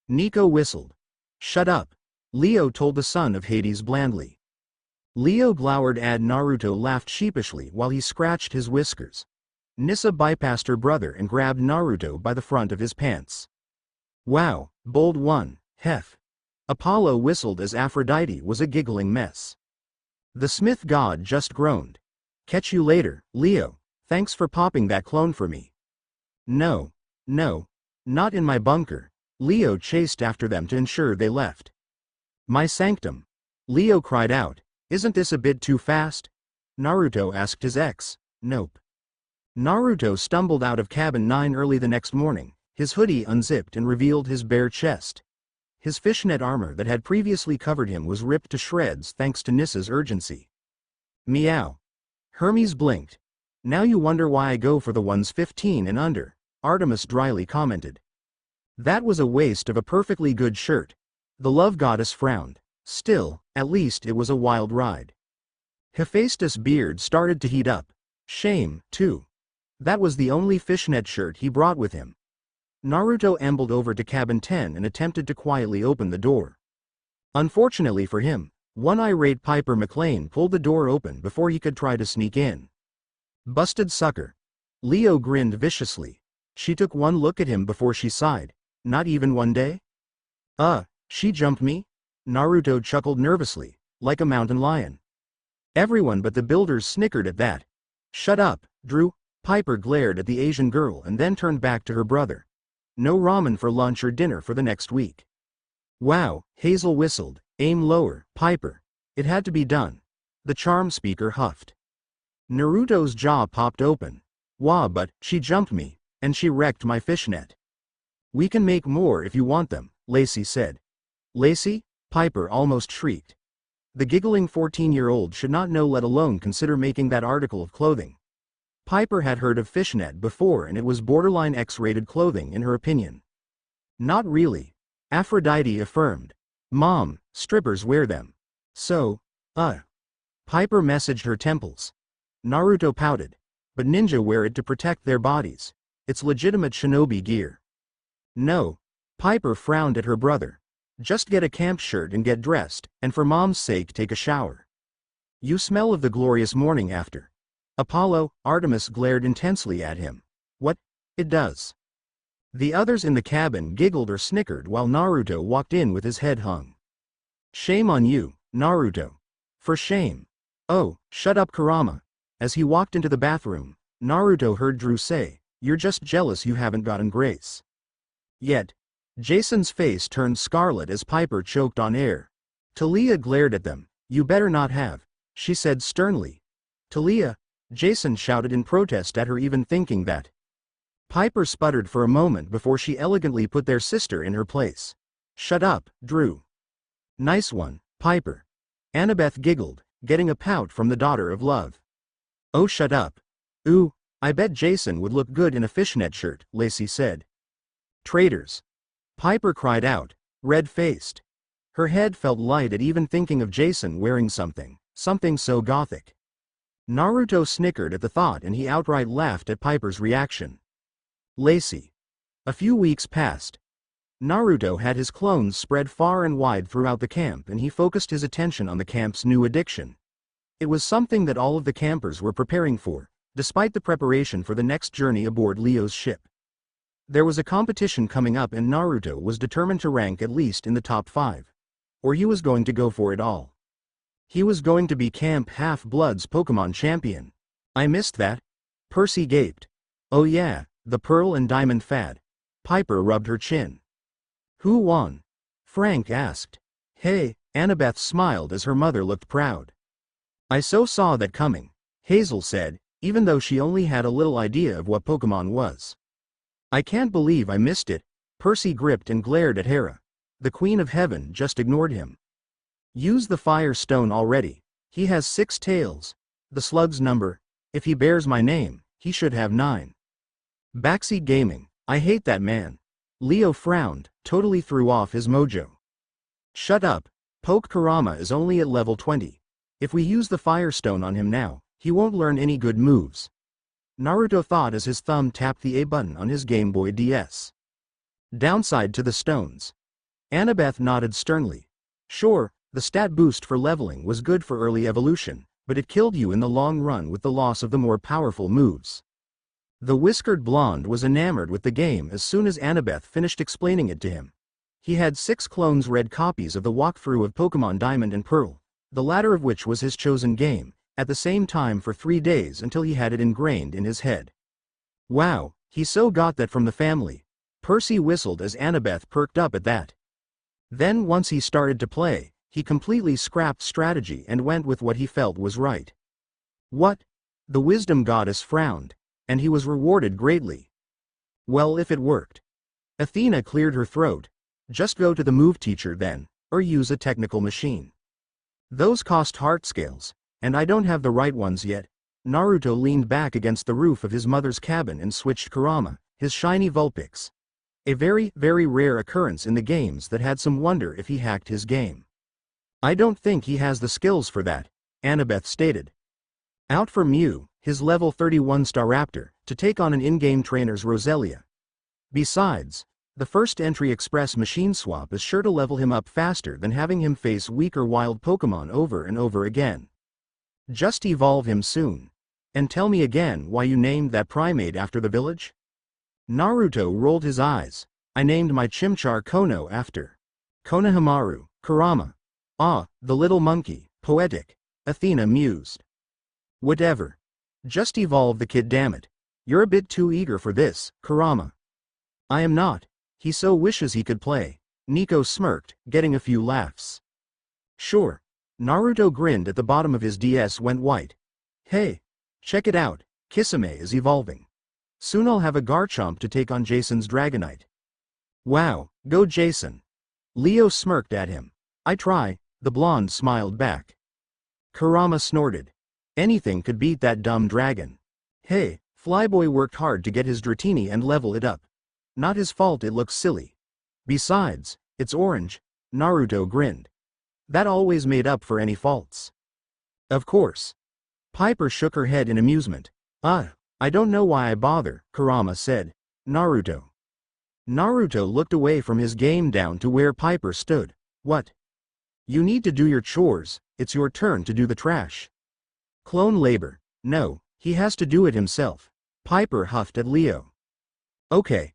Nico whistled. "Shut up," Leo told the son of Hades blandly. Leo glowered at Naruto laughed sheepishly while he scratched his whiskers. Nissa bypassed her brother and grabbed Naruto by the front of his pants. "Wow, bold one, hef." Apollo whistled as Aphrodite was a giggling mess. The Smith god just groaned. "Catch you later, Leo, thanks for popping that clone for me." No, not in my bunker." Leo chased after them to ensure they left. "My sanctum!" Leo cried out. "Isn't this a bit too fast?" Naruto asked his ex. "Nope." Naruto stumbled out of cabin 9 early the next morning, his hoodie unzipped and revealed his bare chest. His fishnet armor that had previously covered him was ripped to shreds thanks to Nissa's urgency. "Meow." Hermes blinked. "Now you wonder why I go for the ones 15 and under," Artemis dryly commented. "That was a waste of a perfectly good shirt." The love goddess frowned. Still, at least it was a wild ride. Hephaestus' beard started to heat up. Shame, too. That was the only fishnet shirt he brought with him. Naruto ambled over to cabin 10 and attempted to quietly open the door. Unfortunately for him, one irate Piper McLean pulled the door open before he could try to sneak in. "Busted sucker." Leo grinned viciously. She took one look at him before she sighed. "Not even one day?" She jumped me?" Naruto chuckled nervously, like a mountain lion. Everyone but the builders snickered at that. "Shut up, Drew." Piper glared at the Asian girl and then turned back to her brother. "No ramen for lunch or dinner for the next week." "Wow," Hazel whistled. "Aim lower, Piper." It had to be done. The charm speaker huffed. Naruto's jaw popped open. "Wah, but she jumped me, and she wrecked my fishnet." "We can make more if you want them," Lacey said. "Lacey?" Piper almost shrieked. The giggling 14-year-old should not know, let alone consider making that article of clothing. Piper had heard of fishnet before and it was borderline X-rated clothing in her opinion. "Not really," Aphrodite affirmed. "Mom, strippers wear them." So, Piper messaged her temples. Naruto pouted. "But ninja wear it to protect their bodies. It's legitimate shinobi gear." "No." Piper frowned at her brother. "Just get a camp shirt and get dressed, and for mom's sake take a shower. You smell of the glorious morning after." Apollo, Artemis glared intensely at him. "What? It does." The others in the cabin giggled or snickered while Naruto walked in with his head hung. "Shame on you, Naruto. For shame." "Oh, shut up, Kurama." As he walked into the bathroom, Naruto heard Drew say, "You're just jealous you haven't gotten Grace yet." Jason's face turned scarlet as Piper choked on air. Talia glared at them. "You better not have," she said sternly. "Talia," Jason shouted in protest at her even thinking that. Piper sputtered for a moment before she elegantly put their sister in her place. "Shut up, Drew." "Nice one, Piper." Annabeth giggled, getting a pout from the daughter of love. "Oh, shut up." "Ooh, I bet Jason would look good in a fishnet shirt," Lacey said. "Traitors." Piper cried out, red-faced. Her head felt light at even thinking of Jason wearing something so gothic. Naruto snickered at the thought and he outright laughed at Piper's reaction. Lacey. A few weeks passed. Naruto had his clones spread far and wide throughout the camp and he focused his attention on the camp's new addiction. It was something that all of the campers were preparing for, despite the preparation for the next journey aboard Leo's ship. There was a competition coming up and Naruto was determined to rank at least in the top 5. Or he was going to go for it all. He was going to be Camp Half-Blood's Pokemon champion. I missed that. Percy gaped. Oh yeah, the Pearl and Diamond fad. Piper rubbed her chin. Who won? Frank asked. Hey, Annabeth smiled as her mother looked proud. I so saw that coming, Hazel said, even though she only had a little idea of what Pokemon was. I can't believe I missed it. Percy gripped and glared at Hera. The Queen of Heaven just ignored him. Use the Fire Stone already. He has 6 tails. The slug's number. If he bears my name, he should have 9. Backseat Gaming. I hate that man. Leo frowned, totally threw off his mojo. Shut up. Poke Kurama is only at level 20. If we use the Fire Stone on him now, he won't learn any good moves. Naruto thought as his thumb tapped the A button on his Game Boy DS. Downside to the stones. Annabeth nodded sternly. Sure, the stat boost for leveling was good for early evolution, but it killed you in the long run with the loss of the more powerful moves. The whiskered blonde was enamored with the game as soon as Annabeth finished explaining it to him. He had 6 clones read copies of the walkthrough of Pokemon Diamond and Pearl, the latter of which was his chosen game, at the same time for 3 days until he had it ingrained in his head. Wow, he so got that from the family. Percy whistled as Annabeth perked up at that. Then once he started to play, he completely scrapped strategy and went with what he felt was right. What? The wisdom goddess frowned, and he was rewarded greatly. Well, if it worked. Athena cleared her throat. Just go to the move teacher then, or use a technical machine. Those cost heart scales, and I don't have the right ones yet. Naruto leaned back against the roof of his mother's cabin and switched Kurama, his shiny Vulpix. A very, very rare occurrence in the games that had some wonder if he hacked his game. I don't think he has the skills for that, Annabeth stated. Out for Mew, his level 31 Staraptor, to take on an in-game trainer's Roselia. Besides, the first entry express machine swap is sure to level him up faster than having him face weaker wild Pokemon over and over again. Just evolve him soon. And tell me again why you named that primate after the village? Naruto rolled his eyes. I named my Chimchar Kono after Konohamaru, Kurama. Ah, the little monkey, poetic, Athena mused. Whatever. Just evolve the kid, dammit. You're a bit too eager for this, Kurama. I am not. He so wishes he could play. Nico smirked, getting a few laughs. Sure. Naruto grinned at the bottom of his DS went white. Hey. Check it out, Kisame is evolving. Soon I'll have a Garchomp to take on Jason's Dragonite. Wow, go Jason. Leo smirked at him. I try, the blonde smiled back. Kurama snorted. Anything could beat that dumb dragon. Hey, Flyboy worked hard to get his Dratini and level it up. Not his fault it looks silly. Besides, it's orange. Naruto grinned. That always made up for any faults. Of course. Piper shook her head in amusement. I don't know why I bother, Kurama said. Naruto. Naruto looked away from his game down to where Piper stood. What? You need to do your chores, it's your turn to do the trash. Clone labor. No, he has to do it himself. Piper huffed at Leo. Okay.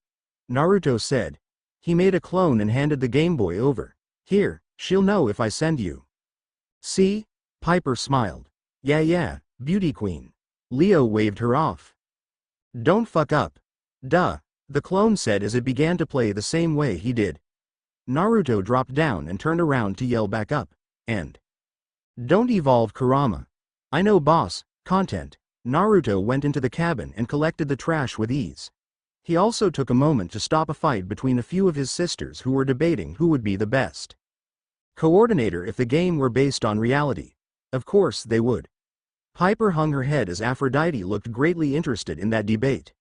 Naruto said. He made a clone and handed the Game Boy over. Here, she'll know if I send you. See? Piper smiled. Yeah, beauty queen. Leo waved her off. Don't fuck up. Duh, the clone said as it began to play the same way he did. Naruto dropped down and turned around to yell back up, and don't evolve Kurama. I know boss, content. Naruto went into the cabin and collected the trash with ease. He also took a moment to stop a fight between a few of his sisters who were debating who would be the best coordinator if the game were based on reality. Of course they would. Piper hung her head as Aphrodite looked greatly interested in that debate.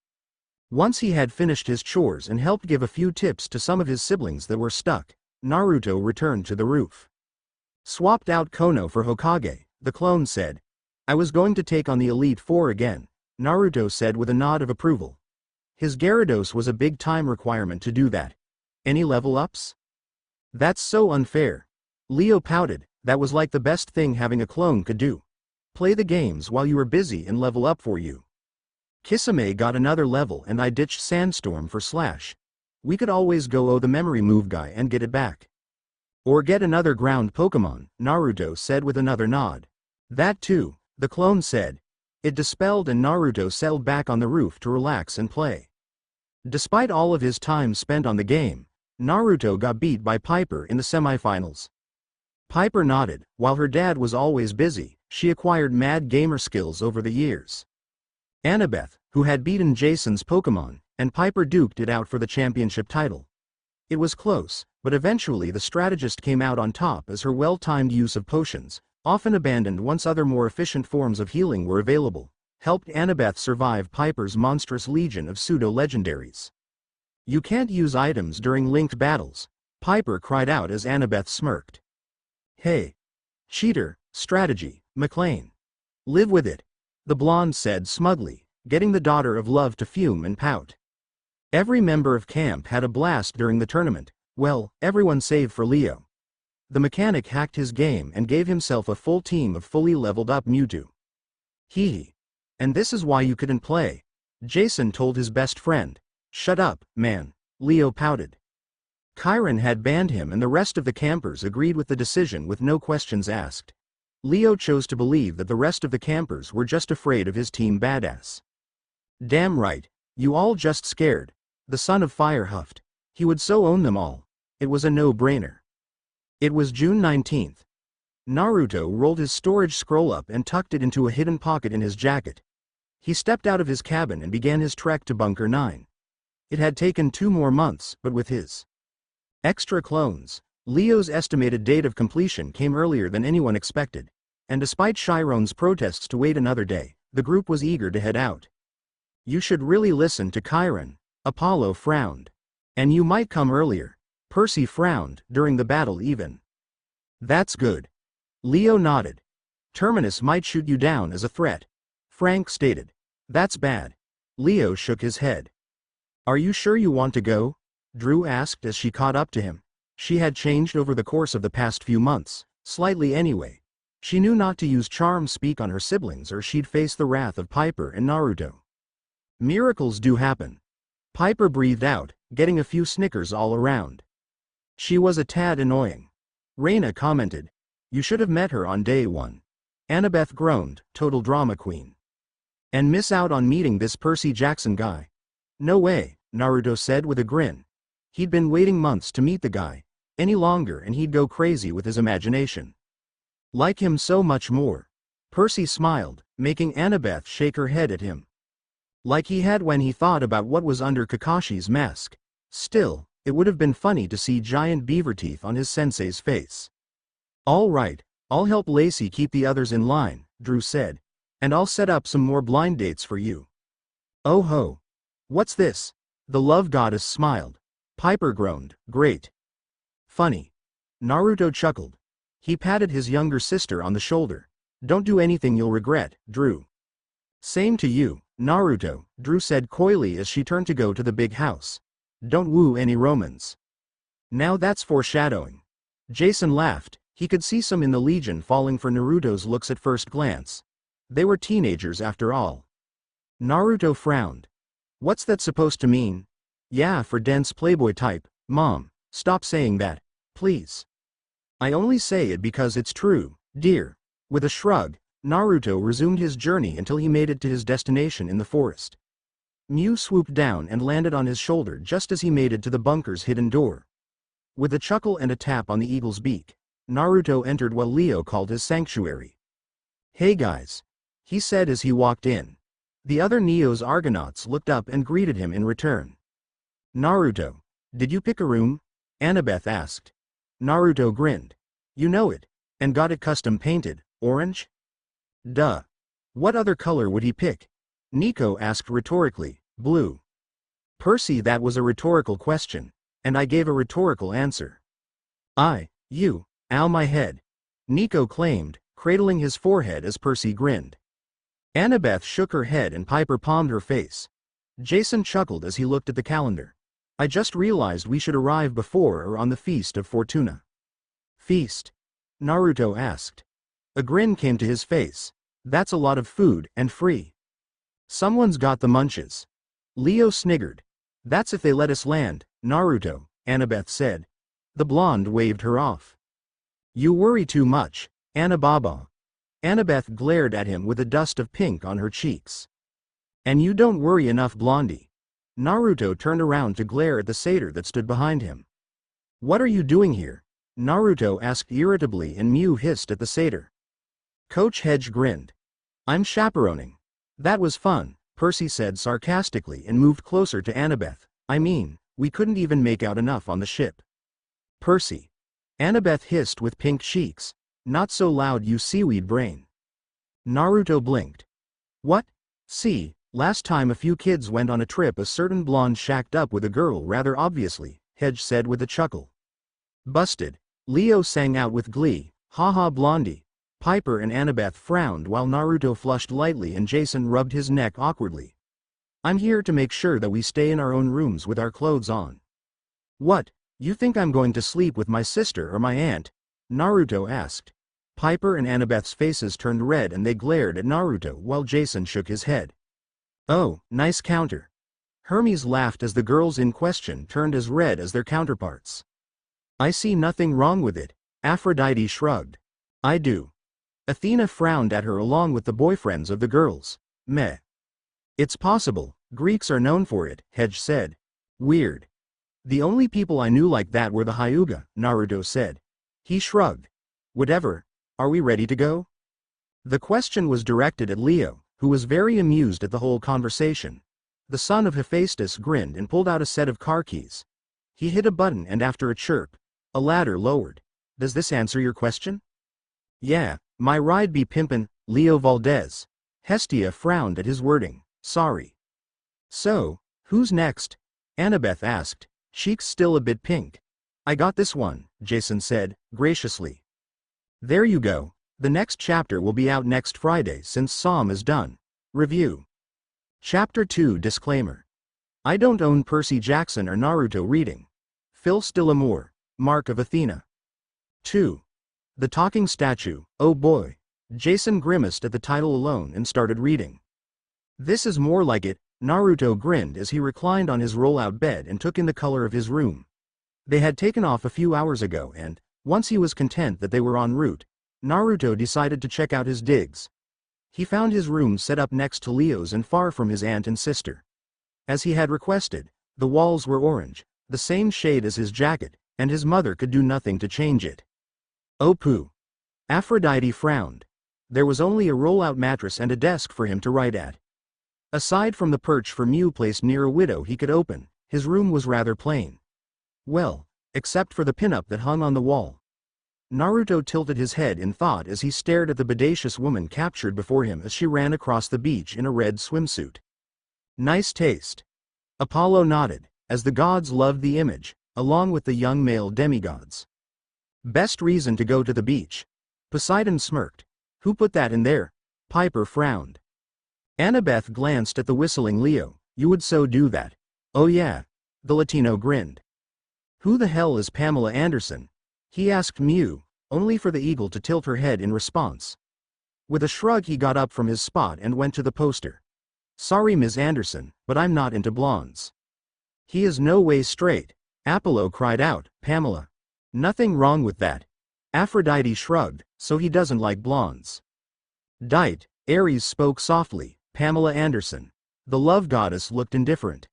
Once he had finished his chores and helped give a few tips to some of his siblings that were stuck, Naruto returned to the roof. Swapped out Kono for Hokage, the clone said. I was going to take on the Elite Four again, Naruto said with a nod of approval. His Gyarados was a big time requirement to do that. Any level ups? That's so unfair. Leo pouted, that was like the best thing having a clone could do. Play the games while you were busy and level up for you. Kisame got another level and I ditched Sandstorm for Slash. We could always go the memory move guy and get it back. Or get another ground Pokemon, Naruto said with another nod. That too, the clone said. It dispelled and Naruto settled back on the roof to relax and play. Despite all of his time spent on the game, Naruto got beat by Piper in the semifinals. Piper nodded. While her dad was always busy, she acquired mad gamer skills over the years. Annabeth, who had beaten Jason's Pokemon, and Piper duked it out for the championship title. It was close, but eventually the strategist came out on top as her well-timed use of potions, often abandoned once other more efficient forms of healing were available, helped Annabeth survive Piper's monstrous legion of pseudo-legendaries. You can't use items during linked battles, Piper cried out as Annabeth smirked. Hey! Cheater, strategy, McLean. Live with it, the blonde said smugly, getting the daughter of love to fume and pout. Every member of camp had a blast during the tournament, well, everyone save for Leo. The mechanic hacked his game and gave himself a full team of fully leveled up Mewtwo. Hee. And this is why you couldn't play, Jason told his best friend. Shut up, man, Leo pouted. Chiron had banned him and the rest of the campers agreed with the decision with no questions asked. Leo chose to believe that the rest of the campers were just afraid of his team badass. Damn right, you all just scared, the son of fire huffed. He would so own them all. It was a no-brainer. It was June 19th. Naruto rolled his storage scroll up and tucked it into a hidden pocket in his jacket. He stepped out of his cabin and began his trek to Bunker 9. It had taken 2 more months, but with his extra clones, Leo's estimated date of completion came earlier than anyone expected, and despite Chiron's protests to wait another day, the group was eager to head out. You should really listen to Chiron, Apollo frowned. And you might come earlier, Percy frowned, during the battle even. That's good. Leo nodded. Terminus might shoot you down as a threat, Frank stated. That's bad. Leo shook his head. Are you sure you want to go? Drew asked as she caught up to him. She had changed over the course of the past few months, slightly anyway. She knew not to use charm speak on her siblings or she'd face the wrath of Piper and Naruto. Miracles do happen. Piper breathed out, getting a few snickers all around. She was a tad annoying. Reina commented. You should have met her on day 1. Annabeth groaned, total drama queen. And miss out on meeting this Percy Jackson guy. No way, Naruto said with a grin. He'd been waiting months to meet the guy. Any longer and he'd go crazy with his imagination. Like him so much more. Percy smiled, making Annabeth shake her head at him. Like he had when he thought about what was under Kakashi's mask. Still, it would have been funny to see giant beaver teeth on his sensei's face. All right, I'll help Lacey keep the others in line, Drew said. And I'll set up some more blind dates for you. Oh ho. What's this? The love goddess smiled. Piper groaned, great. Funny. Naruto chuckled. He patted his younger sister on the shoulder. Don't do anything you'll regret, Drew. Same to you, Naruto, Drew said coyly as she turned to go to the big house. Don't woo any Romans. Now that's foreshadowing. Jason laughed. He could see some in the Legion falling for Naruto's looks at first glance. They were teenagers after all. Naruto frowned. What's that supposed to mean? Yeah, for dense playboy type. Mom, stop saying that, please. I only say it because it's true, dear. With a shrug, Naruto resumed his journey until he made it to his destination in the forest. Mew swooped down and landed on his shoulder just as he made it to the bunker's hidden door. With a chuckle and a tap on the eagle's beak, Naruto entered what Leo called his sanctuary. Hey guys, he said as he walked in. The other Neo's Argonauts looked up and greeted him in return. Naruto, did you pick a room? Annabeth asked. Naruto grinned. You know it, and got it custom painted, orange? Duh. What other color would he pick? Nico asked rhetorically. Blue. Percy, that was a rhetorical question, and I gave a rhetorical answer. Ow my head. Nico claimed, cradling his forehead as Percy grinned. Annabeth shook her head and Piper palmed her face. Jason chuckled as he looked at the calendar. I just realized we should arrive before or on the Feast of Fortuna. Feast? Naruto asked. A grin came to his face. That's a lot of food, and free. Someone's got the munches. Leo sniggered. That's if they let us land, Naruto, Annabeth said. The blonde waved her off. You worry too much, Annababa. Annabeth glared at him with a dust of pink on her cheeks. And you don't worry enough, Blondie. Naruto turned around to glare at the satyr that stood behind him. What are you doing here? Naruto asked irritably and Mew hissed at the satyr. Coach Hedge grinned. I'm chaperoning. That was fun, Percy said sarcastically and moved closer to Annabeth. I mean, we couldn't even make out enough on the ship. Percy. Annabeth hissed with pink cheeks. Not so loud, you seaweed brain. Naruto blinked. What? See, last time a few kids went on a trip a certain blonde shacked up with a girl rather obviously, Hedge said with a chuckle. Busted. Leo sang out with glee, haha Blondie. Piper and Annabeth frowned while Naruto flushed lightly and Jason rubbed his neck awkwardly. I'm here to make sure that we stay in our own rooms with our clothes on. What, you think I'm going to sleep with my sister or my aunt? Naruto asked. Piper and Annabeth's faces turned red and they glared at Naruto while Jason shook his head. Oh, nice counter. Hermes laughed as the girls in question turned as red as their counterparts. I see nothing wrong with it, Aphrodite shrugged. I do. Athena frowned at her along with the boyfriends of the girls. Meh. It's possible, Greeks are known for it, Hedge said. Weird. The only people I knew like that were the Hyuga, Naruto said. He shrugged. Whatever, are we ready to go? The question was directed at Leo, who was very amused at the whole conversation. The son of Hephaestus grinned and pulled out a set of car keys. He hit a button and after a chirp, a ladder lowered. Does this answer your question? Yeah, my ride be pimpin', Leo Valdez. Hestia frowned at his wording. Sorry. So, who's next? Annabeth asked, cheeks still a bit pink. I got this one, Jason said, graciously. There you go. The next chapter will be out next Friday since Psalm is done. Review. Chapter 2 Disclaimer. I don't own Percy Jackson or Naruto reading. Phil Stillamour, Mark of Athena. 2. The Talking Statue, oh boy. Jason grimaced at the title alone and started reading. This is more like it, Naruto grinned as he reclined on his roll-out bed and took in the color of his room. They had taken off a few hours ago and, once he was content that they were en route, Naruto decided to check out his digs. He found his room set up next to Leo's and far from his aunt and sister. As he had requested, the walls were orange, the same shade as his jacket, and his mother could do nothing to change it. Oh pooh. Aphrodite frowned. There was only a roll-out mattress and a desk for him to write at. Aside from the perch for Mew placed near a window he could open, his room was rather plain. Well, except for the pinup that hung on the wall. Naruto tilted his head in thought as he stared at the bodacious woman captured before him as she ran across the beach in a red swimsuit. Nice taste. Apollo nodded, as the gods loved the image, along with the young male demigods. Best reason to go to the beach. Poseidon smirked. Who put that in there? Piper frowned. Annabeth glanced at the whistling Leo. You would so do that. Oh yeah. The Latino grinned. Who the hell is Pamela Anderson? He asked Mew, only for the eagle to tilt her head in response. With a shrug he got up from his spot and went to the poster. Sorry Ms. Anderson, but I'm not into blondes. He is no way straight. Apollo cried out, Pamela. Nothing wrong with that. Aphrodite shrugged, so he doesn't like blondes. Dite, Ares spoke softly, Pamela Anderson. The love goddess looked indifferent.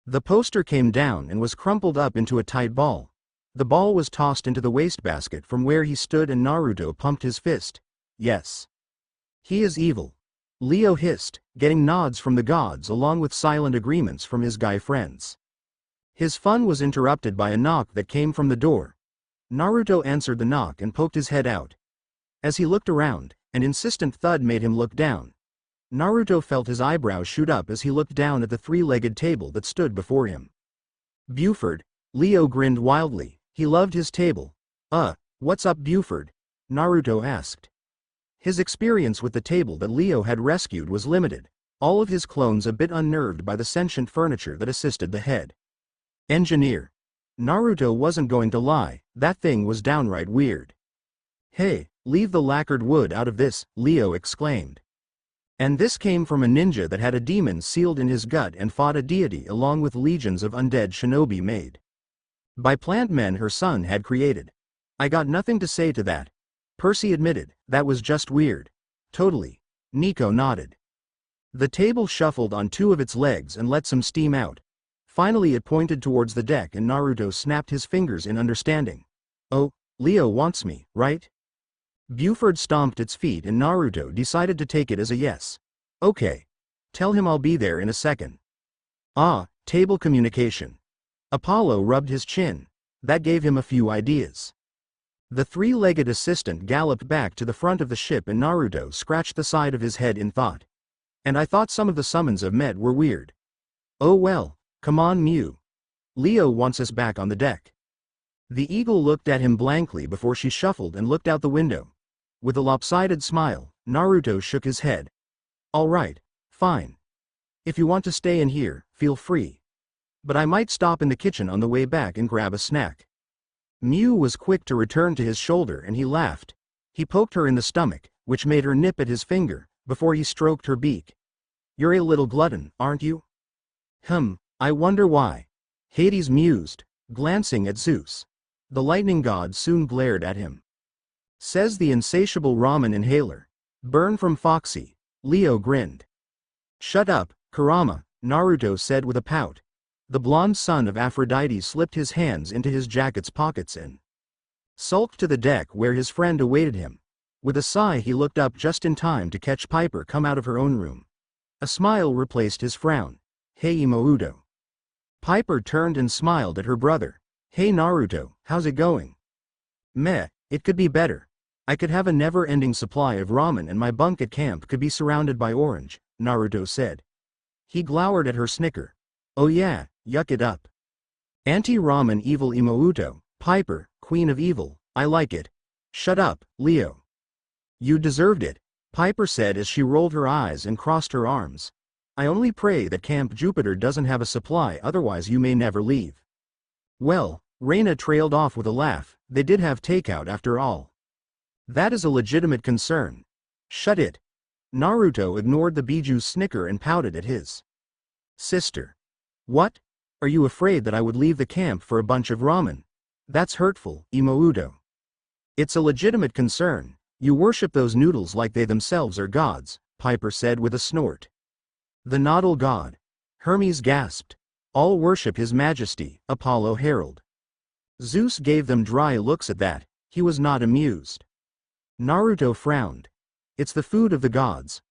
The poster came down and was crumpled up into a tight ball. The ball was tossed into the wastebasket from where he stood and Naruto pumped his fist. Yes. He is evil. Leo hissed, getting nods from the gods along with silent agreements from his guy friends. His fun was interrupted by a knock that came from the door. Naruto answered the knock and poked his head out. As he looked around, an insistent thud made him look down. Naruto felt his eyebrows shoot up as he looked down at the three-legged table that stood before him. Buford, Leo grinned wildly. He loved his table, What's up, Buford? Naruto asked. His experience with the table that Leo had rescued was limited, all of his clones a bit unnerved by the sentient furniture that assisted the head engineer. Naruto wasn't going to lie, that thing was downright weird. Hey, leave the lacquered wood out of this, Leo exclaimed. And this came from a ninja that had a demon sealed in his gut and fought a deity along with legions of undead shinobi made by plant men her son had created. I got nothing to say to that. Percy admitted, that was just weird. Totally. Nico nodded. The table shuffled on two of its legs and let some steam out. Finally it pointed towards the deck and Naruto snapped his fingers in understanding. Oh, Leo wants me, right? Buford stomped its feet and Naruto decided to take it as a yes. Okay. Tell him I'll be there in a second. Table communication. Apollo rubbed his chin. That gave him a few ideas. The three-legged assistant galloped back to the front of the ship and Naruto scratched the side of his head in thought. And I thought some of the summons I've met were weird. Oh well, come on Mew. Leo wants us back on the deck. The eagle looked at him blankly before she shuffled and looked out the window. With a lopsided smile, Naruto shook his head. All right, fine. If you want to stay in here, feel free. But I might stop in the kitchen on the way back and grab a snack. Mew was quick to return to his shoulder and he laughed. He poked her in the stomach, which made her nip at his finger, before he stroked her beak. You're a little glutton, aren't you? I wonder why. Hades mused, glancing at Zeus. The lightning god soon glared at him. Says the insatiable ramen inhaler. Burn from Foxy. Leo grinned. Shut up, Kurama, Naruto said with a pout. The blonde son of Aphrodite slipped his hands into his jacket's pockets and sulked to the deck where his friend awaited him. With a sigh he looked up just in time to catch Piper come out of her own room. A smile replaced his frown. Hey Imouto. Piper turned and smiled at her brother. Hey Naruto, how's it going? Meh, it could be better. I could have a never-ending supply of ramen and my bunk at camp could be surrounded by orange, Naruto said. He glowered at her snicker. Oh yeah, yuck it up. Anti-ramen evil Imouto, Piper, queen of evil, I like it. Shut up, Leo. You deserved it, Piper said as she rolled her eyes and crossed her arms. I only pray that Camp Jupiter doesn't have a supply, otherwise you may never leave. Well, Reina trailed off with a laugh, they did have takeout after all. That is a legitimate concern. Shut it. Naruto ignored the Biju's snicker and pouted at his sister. What? Are you afraid that I would leave the camp for a bunch of ramen? That's hurtful, Imouto. It's a legitimate concern. You worship those noodles like they themselves are gods, Piper said with a snort. The noodle god. Hermes gasped. All worship his majesty, Apollo herald. Zeus gave them dry looks at that. He was not amused. Naruto frowned. It's the food of the gods.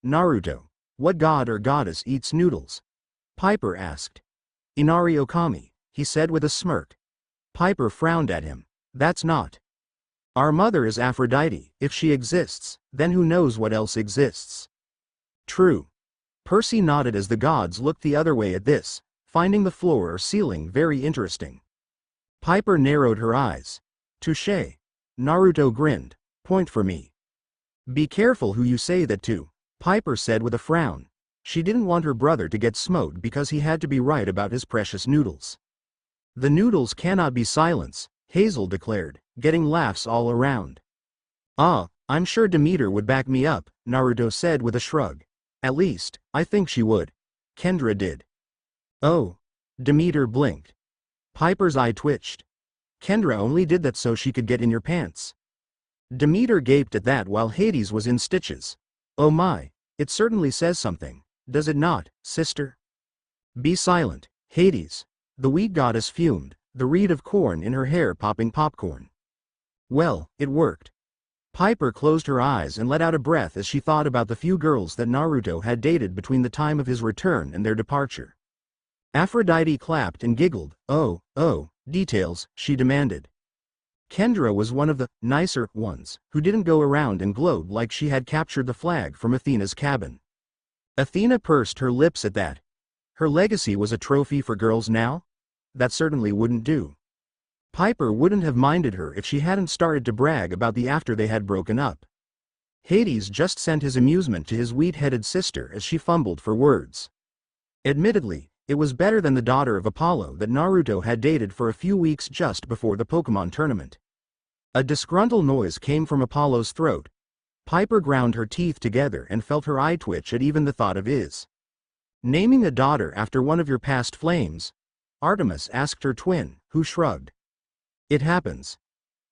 Naruto. What god or goddess eats noodles? Piper asked. Inari Okami, he said with a smirk. Piper frowned at him. That's not. Our mother is Aphrodite. If she exists, then who knows what else exists? True. Percy nodded as the gods looked the other way at this, finding the floor or ceiling very interesting. Piper narrowed her eyes. Touché. Naruto grinned. Point for me. Be careful who you say that to, Piper said with a frown. She didn't want her brother to get smote because he had to be right about his precious noodles. The noodles cannot be silenced, Hazel declared, getting laughs all around. I'm sure Demeter would back me up, Naruto said with a shrug. At least, I think she would. Kendra did. Oh. Demeter blinked. Piper's eye twitched. Kendra only did that so she could get in your pants. Demeter gaped at that while Hades was in stitches. Oh my, it certainly says something, does it not, sister? Be silent, Hades. The wheat goddess fumed, the reed of corn in her hair popping popcorn. Well, it worked. Piper closed her eyes and let out a breath as she thought about the few girls that Naruto had dated between the time of his return and their departure. Aphrodite clapped and giggled. Oh, details, she demanded. Kendra was one of the nicer ones who didn't go around and gloat like she had captured the flag from Athena's cabin. Athena pursed her lips at that. Her legacy was a trophy for girls now? That certainly wouldn't do. Piper wouldn't have minded her if she hadn't started to brag about the after they had broken up. Hades just sent his amusement to his wheat-headed sister as she fumbled for words. Admittedly, it was better than the daughter of Apollo that Naruto had dated for a few weeks just before the Pokemon tournament. A disgruntled noise came from Apollo's throat. Piper ground her teeth together and felt her eye twitch at even the thought of his. Naming a daughter after one of your past flames? Artemis asked her twin, who shrugged. It happens.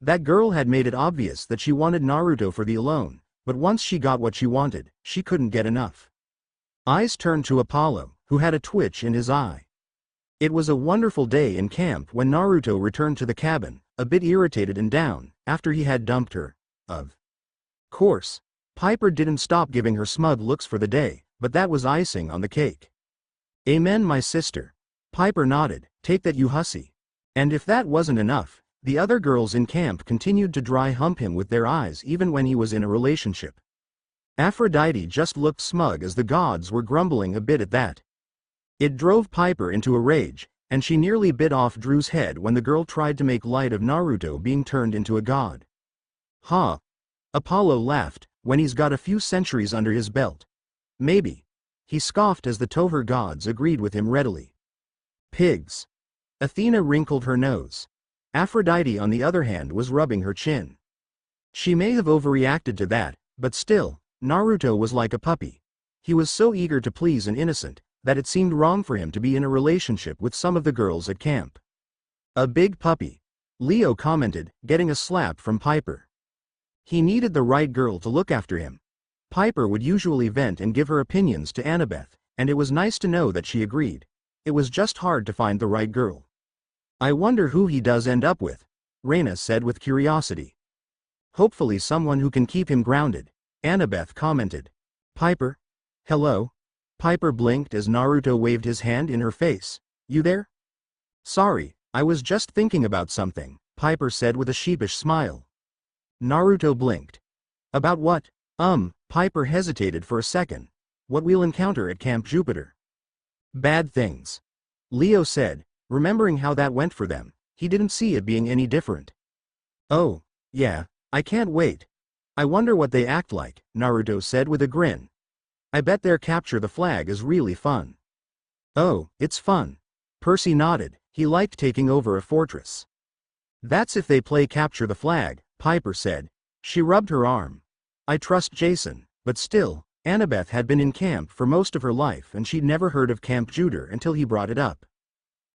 That girl had made it obvious that she wanted Naruto for the alone, but once she got what she wanted, she couldn't get enough. Eyes turned to Apollo, who had a twitch in his eye. It was a wonderful day in camp when Naruto returned to the cabin, a bit irritated and down, after he had dumped her. Of course, Piper didn't stop giving her smug looks for the day, but that was icing on the cake. Amen, my sister. Piper nodded, take that, you hussy. And if that wasn't enough, the other girls in camp continued to dry hump him with their eyes even when he was in a relationship. Aphrodite just looked smug as the gods were grumbling a bit at that. It drove Piper into a rage, and she nearly bit off Drew's head when the girl tried to make light of Naruto being turned into a god. Ha! Apollo laughed, when he's got a few centuries under his belt. Maybe. He scoffed as the Toher gods agreed with him readily. Pigs. Athena wrinkled her nose. Aphrodite on the other hand was rubbing her chin. She may have overreacted to that, but still, Naruto was like a puppy. He was so eager to please an innocent, that it seemed wrong for him to be in a relationship with some of the girls at camp. A big puppy. Leo commented, getting a slap from Piper. He needed the right girl to look after him. Piper would usually vent and give her opinions to Annabeth, and it was nice to know that she agreed. It was just hard to find the right girl. I wonder who he does end up with, Reina said with curiosity. Hopefully someone who can keep him grounded, Annabeth commented. Piper? Hello? Piper blinked as Naruto waved his hand in her face. You there? Sorry, I was just thinking about something, Piper said with a sheepish smile. Naruto blinked. About what? Piper hesitated for a second. What we'll encounter at Camp Jupiter. Bad things. Leo said, remembering how that went for them. He didn't see it being any different. Oh, yeah, I can't wait. I wonder what they act like, Naruto said with a grin. I bet their capture the flag is really fun. Oh, it's fun. Percy nodded, he liked taking over a fortress. That's if they play capture the flag, Piper said. She rubbed her arm. I trust Jason, but still, Annabeth had been in camp for most of her life and she'd never heard of Camp Jupiter until he brought it up.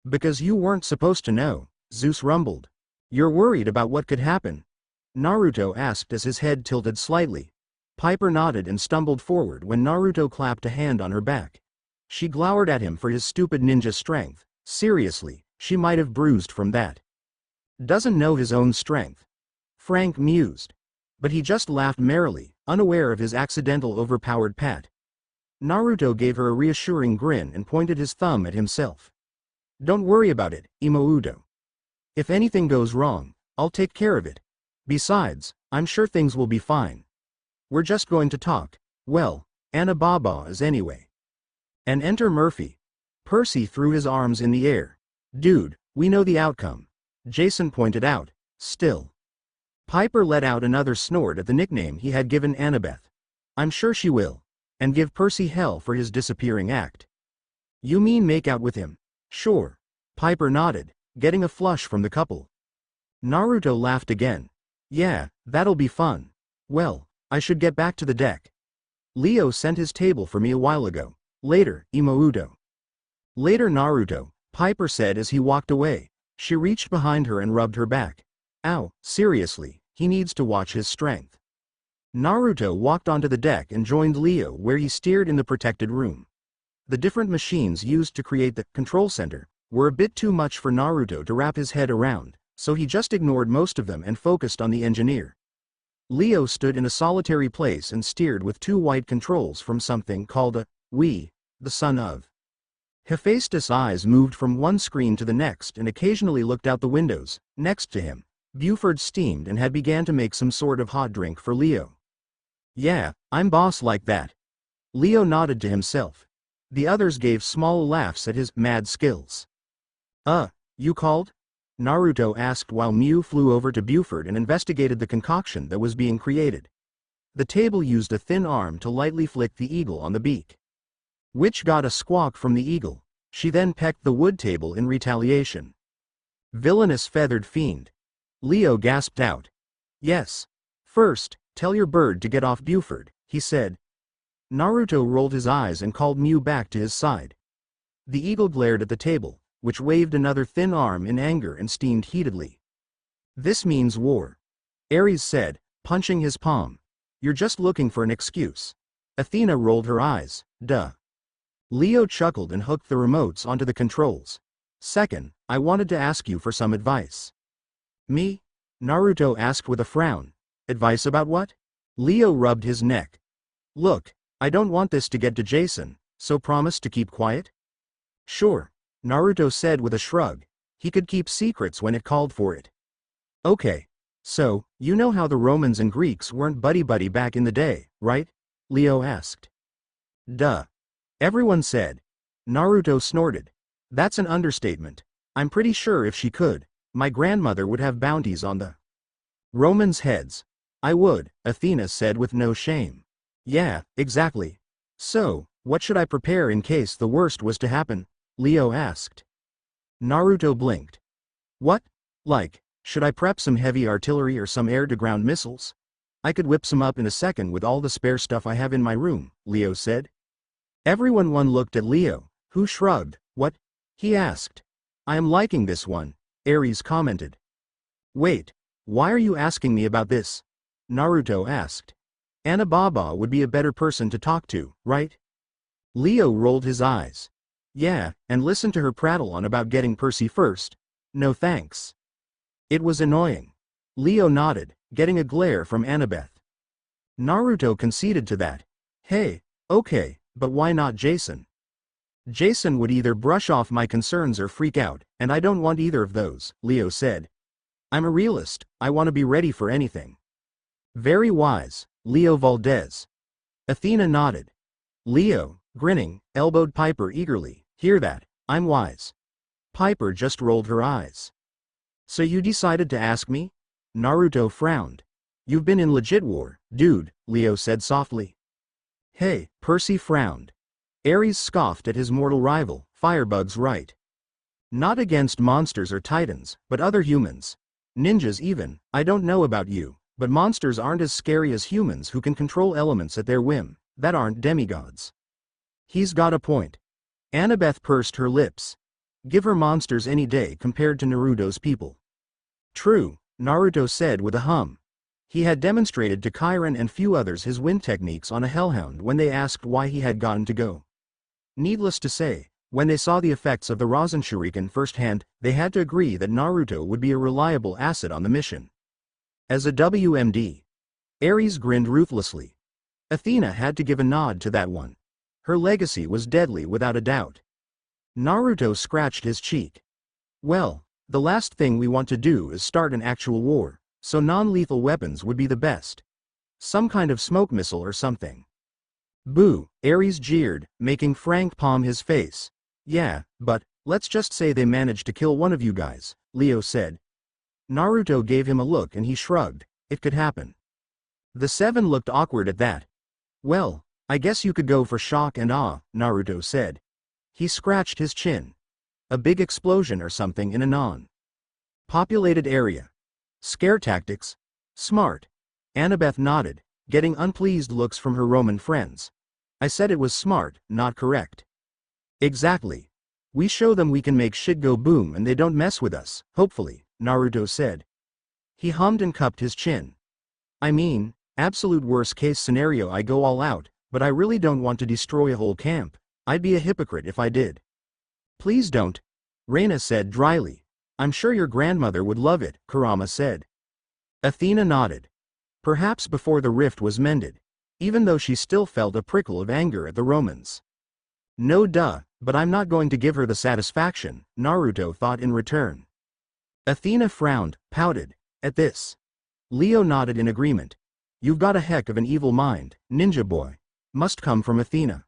Because you weren't supposed to know, Zeus rumbled. You're worried about what could happen? Naruto asked as his head tilted slightly. Piper nodded and stumbled forward when Naruto clapped a hand on her back. She glowered at him for his stupid ninja strength. Seriously, she might have bruised from that. Doesn't know his own strength. Frank mused. But he just laughed merrily, unaware of his accidental overpowered pat. Naruto gave her a reassuring grin and pointed his thumb at himself. Don't worry about it, Imoudo. If anything goes wrong, I'll take care of it. Besides, I'm sure things will be fine. We're just going to talk. Well, Anababa anyway. And enter Murphy. Percy threw his arms in the air. Dude, we know the outcome. Jason pointed out. Still. Piper let out another snort at the nickname he had given Annabeth. I'm sure she will. And give Percy hell for his disappearing act. You mean make out with him? Sure. Piper nodded, getting a flush from the couple. Naruto laughed again. Yeah, that'll be fun. Well, I should get back to the deck. Leo sent his table for me a while ago. Later, Imoudo. Later, Naruto, Piper said as he walked away. She reached behind her and rubbed her back. Ow, seriously, he needs to watch his strength. Naruto walked onto the deck and joined Leo where he steered in the protected room. The different machines used to create the control center were a bit too much for Naruto to wrap his head around, so he just ignored most of them and focused on the engineer. Leo stood in a solitary place and steered with two white controls from something called a Wii, the son of. Hephaestus' eyes moved from one screen to the next and occasionally looked out the windows. Next to him, Buford steamed and had began to make some sort of hot drink for Leo. Yeah, I'm boss like that. Leo nodded to himself. The others gave small laughs at his mad skills. You called? Naruto asked while Mew flew over to Buford and investigated the concoction that was being created. The table used a thin arm to lightly flick the eagle on the beak, which got a squawk from the eagle. She then pecked the wood table in retaliation. Villainous feathered fiend. Leo gasped out. Yes. First, tell your bird to get off Buford, he said. Naruto rolled his eyes and called Mew back to his side. The eagle glared at the table, which waved another thin arm in anger and steamed heatedly. This means war, Ares said, punching his palm. You're just looking for an excuse. Athena rolled her eyes. Duh. Leo chuckled and hooked the remotes onto the controls. Second, I wanted to ask you for some advice. Me? Naruto asked with a frown. Advice about what? Leo rubbed his neck. Look, I don't want this to get to Jason, so promise to keep quiet? Sure, Naruto said with a shrug. He could keep secrets when it called for it. Okay. So, you know how the Romans and Greeks weren't buddy-buddy back in the day, right? Leo asked. Duh. Everyone said. Naruto snorted. That's an understatement. I'm pretty sure if she could, my grandmother would have bounties on the Romans' heads. I would, Athena said with no shame. Yeah, exactly. So, what should I prepare in case the worst was to happen? Leo asked. Naruto blinked. What? Like, should I prep some heavy artillery or some air-to-ground missiles? I could whip some up in a second with all the spare stuff I have in my room, Leo said. Everyone looked at Leo, who shrugged. What? He asked. I am liking this one, Ares commented. Wait, why are you asking me about this? Naruto asked. Anababa would be a better person to talk to, right? Leo rolled his eyes. Yeah, and listen to her prattle on about getting Percy first. No thanks. It was annoying. Leo nodded, getting a glare from Annabeth. Naruto conceded to that. Hey, okay, but why not Jason? Jason would either brush off my concerns or freak out, and I don't want either of those, Leo said. I'm a realist, I want to be ready for anything. Very wise, Leo Valdez. Athena nodded. Leo, grinning, elbowed Piper eagerly. Hear that, I'm wise. Piper just rolled her eyes. So you decided to ask me? Naruto frowned. You've been in legit war, dude, Leo said softly. Hey, Percy frowned. Ares scoffed at his mortal rival, Firebug's right. Not against monsters or titans, but other humans. Ninjas even. I don't know about you, but monsters aren't as scary as humans who can control elements at their whim, that aren't demigods. He's got a point. Annabeth pursed her lips. Give her monsters any day compared to Naruto's people. True, Naruto said with a hum. He had demonstrated to Chiron and few others his wind techniques on a hellhound when they asked why he had gotten to go. Needless to say, when they saw the effects of the Rasen Shuriken firsthand, they had to agree that Naruto would be a reliable asset on the mission. As a WMD, Ares grinned ruthlessly. Athena had to give a nod to that one. Her legacy was deadly without a doubt. Naruto scratched his cheek. Well, the last thing we want to do is start an actual war, so non-lethal weapons would be the best. Some kind of smoke missile or something. Boo, Ares jeered, making Frank palm his face. Yeah, but, let's just say they managed to kill one of you guys, Leo said. Naruto gave him a look and he shrugged. It could happen. The seven looked awkward at that. Well, I guess you could go for shock and awe, Naruto said. He scratched his chin. A big explosion or something in a non-populated area. Scare tactics? Smart. Annabeth nodded, getting unpleased looks from her Roman friends. I said it was smart, not correct. Exactly. We show them we can make shit go boom and they don't mess with us, hopefully, Naruto said. He hummed and cupped his chin. I mean, absolute worst case scenario I go all out, but I really don't want to destroy a whole camp. I'd be a hypocrite if I did. Please don't, Reina said dryly. I'm sure your grandmother would love it, Kurama said. Athena nodded. Perhaps before the rift was mended, even though she still felt a prickle of anger at the Romans. No duh, but I'm not going to give her the satisfaction, Naruto thought in return. Athena frowned, pouted. At this, Leo nodded in agreement. You've got a heck of an evil mind, ninja boy. Must come from Athena.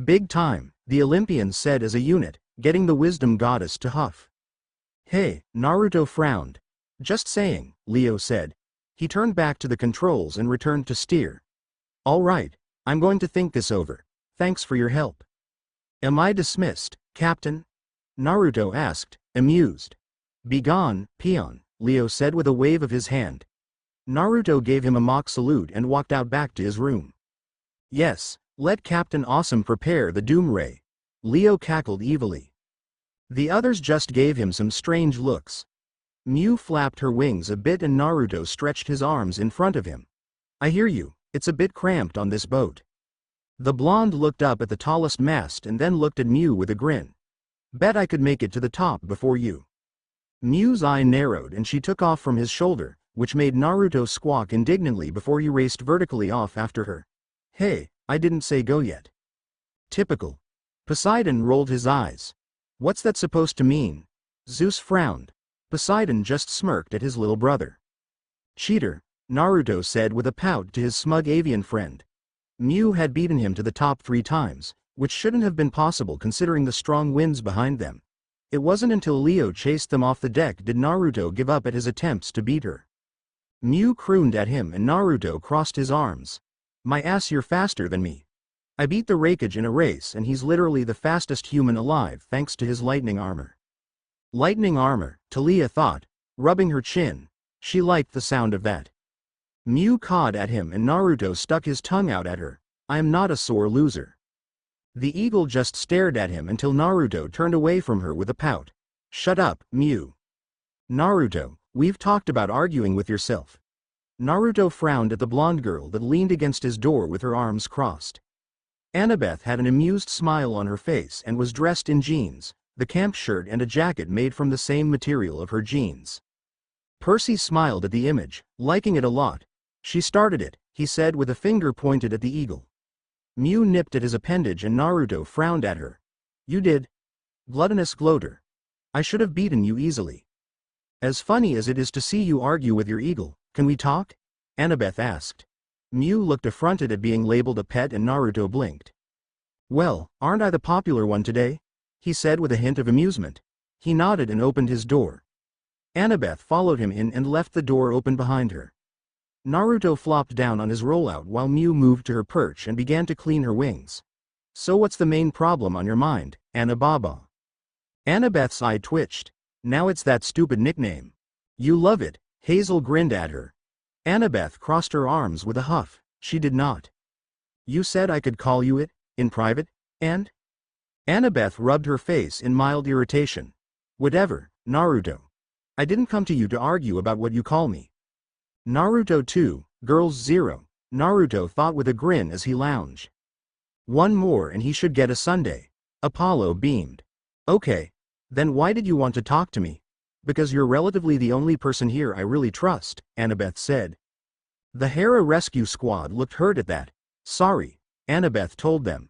Big time, the Olympians said as a unit, getting the wisdom goddess to huff. Hey, Naruto frowned. Just saying, Leo said. He turned back to the controls and returned to steer. All right, I'm going to think this over. Thanks for your help. Am I dismissed, Captain? Naruto asked, amused. Begone, peon, Leo said with a wave of his hand. Naruto gave him a mock salute and walked out back to his room. Yes, let Captain Awesome prepare the Doom Ray. Leo cackled evilly. The others just gave him some strange looks. Mew flapped her wings a bit and Naruto stretched his arms in front of him. I hear you, it's a bit cramped on this boat. The blonde looked up at the tallest mast and then looked at Mew with a grin. Bet I could make it to the top before you. Mew's eye narrowed and she took off from his shoulder, which made Naruto squawk indignantly before he raced vertically off after her. Hey, I didn't say go yet. Typical. Poseidon rolled his eyes. What's that supposed to mean? Zeus frowned. Poseidon just smirked at his little brother. Cheater, Naruto said with a pout to his smug avian friend. Mew had beaten him to the top 3 times, which shouldn't have been possible considering the strong winds behind them. It wasn't until Leo chased them off the deck did Naruto give up at his attempts to beat her. Mew crooned at him and Naruto crossed his arms. My ass, you're faster than me. I beat the Raikage in a race and he's literally the fastest human alive thanks to his lightning armor. Lightning armor, Talia thought, rubbing her chin. She liked the sound of that. Mew cawed at him and Naruto stuck his tongue out at her. I am not a sore loser. The eagle just stared at him until Naruto turned away from her with a pout. Shut up, Mew. Naruto, we've talked about arguing with yourself. Naruto frowned at the blonde girl that leaned against his door with her arms crossed. Annabeth had an amused smile on her face and was dressed in jeans, the camp shirt and a jacket made from the same material of her jeans. Percy smiled at the image, liking it a lot. She started it, he said with a finger pointed at the eagle. Mew nipped at his appendage and Naruto frowned at her. You did? Gluttonous gloater. I should have beaten you easily. As funny as it is to see you argue with your eagle, can we talk? Annabeth asked. Mew looked affronted at being labeled a pet and Naruto blinked. Well, aren't I the popular one today? He said with a hint of amusement. He nodded and opened his door. Annabeth followed him in and left the door open behind her. Naruto flopped down on his rollout while Mew moved to her perch and began to clean her wings. So what's the main problem on your mind, Annababa? Annabeth's eye twitched. Now it's that stupid nickname. You love it, Hazel grinned at her. Annabeth crossed her arms with a huff. She did not. You said I could call you it, in private, and? Annabeth rubbed her face in mild irritation. Whatever, Naruto. I didn't come to you to argue about what you call me. Naruto 2, Girls 0, Naruto thought with a grin as he lounged. One more and he should get a sundae. Apollo beamed. Okay. Then why did you want to talk to me? Because you're relatively the only person here I really trust, Annabeth said. The Hera rescue squad looked hurt at that. Sorry, Annabeth told them.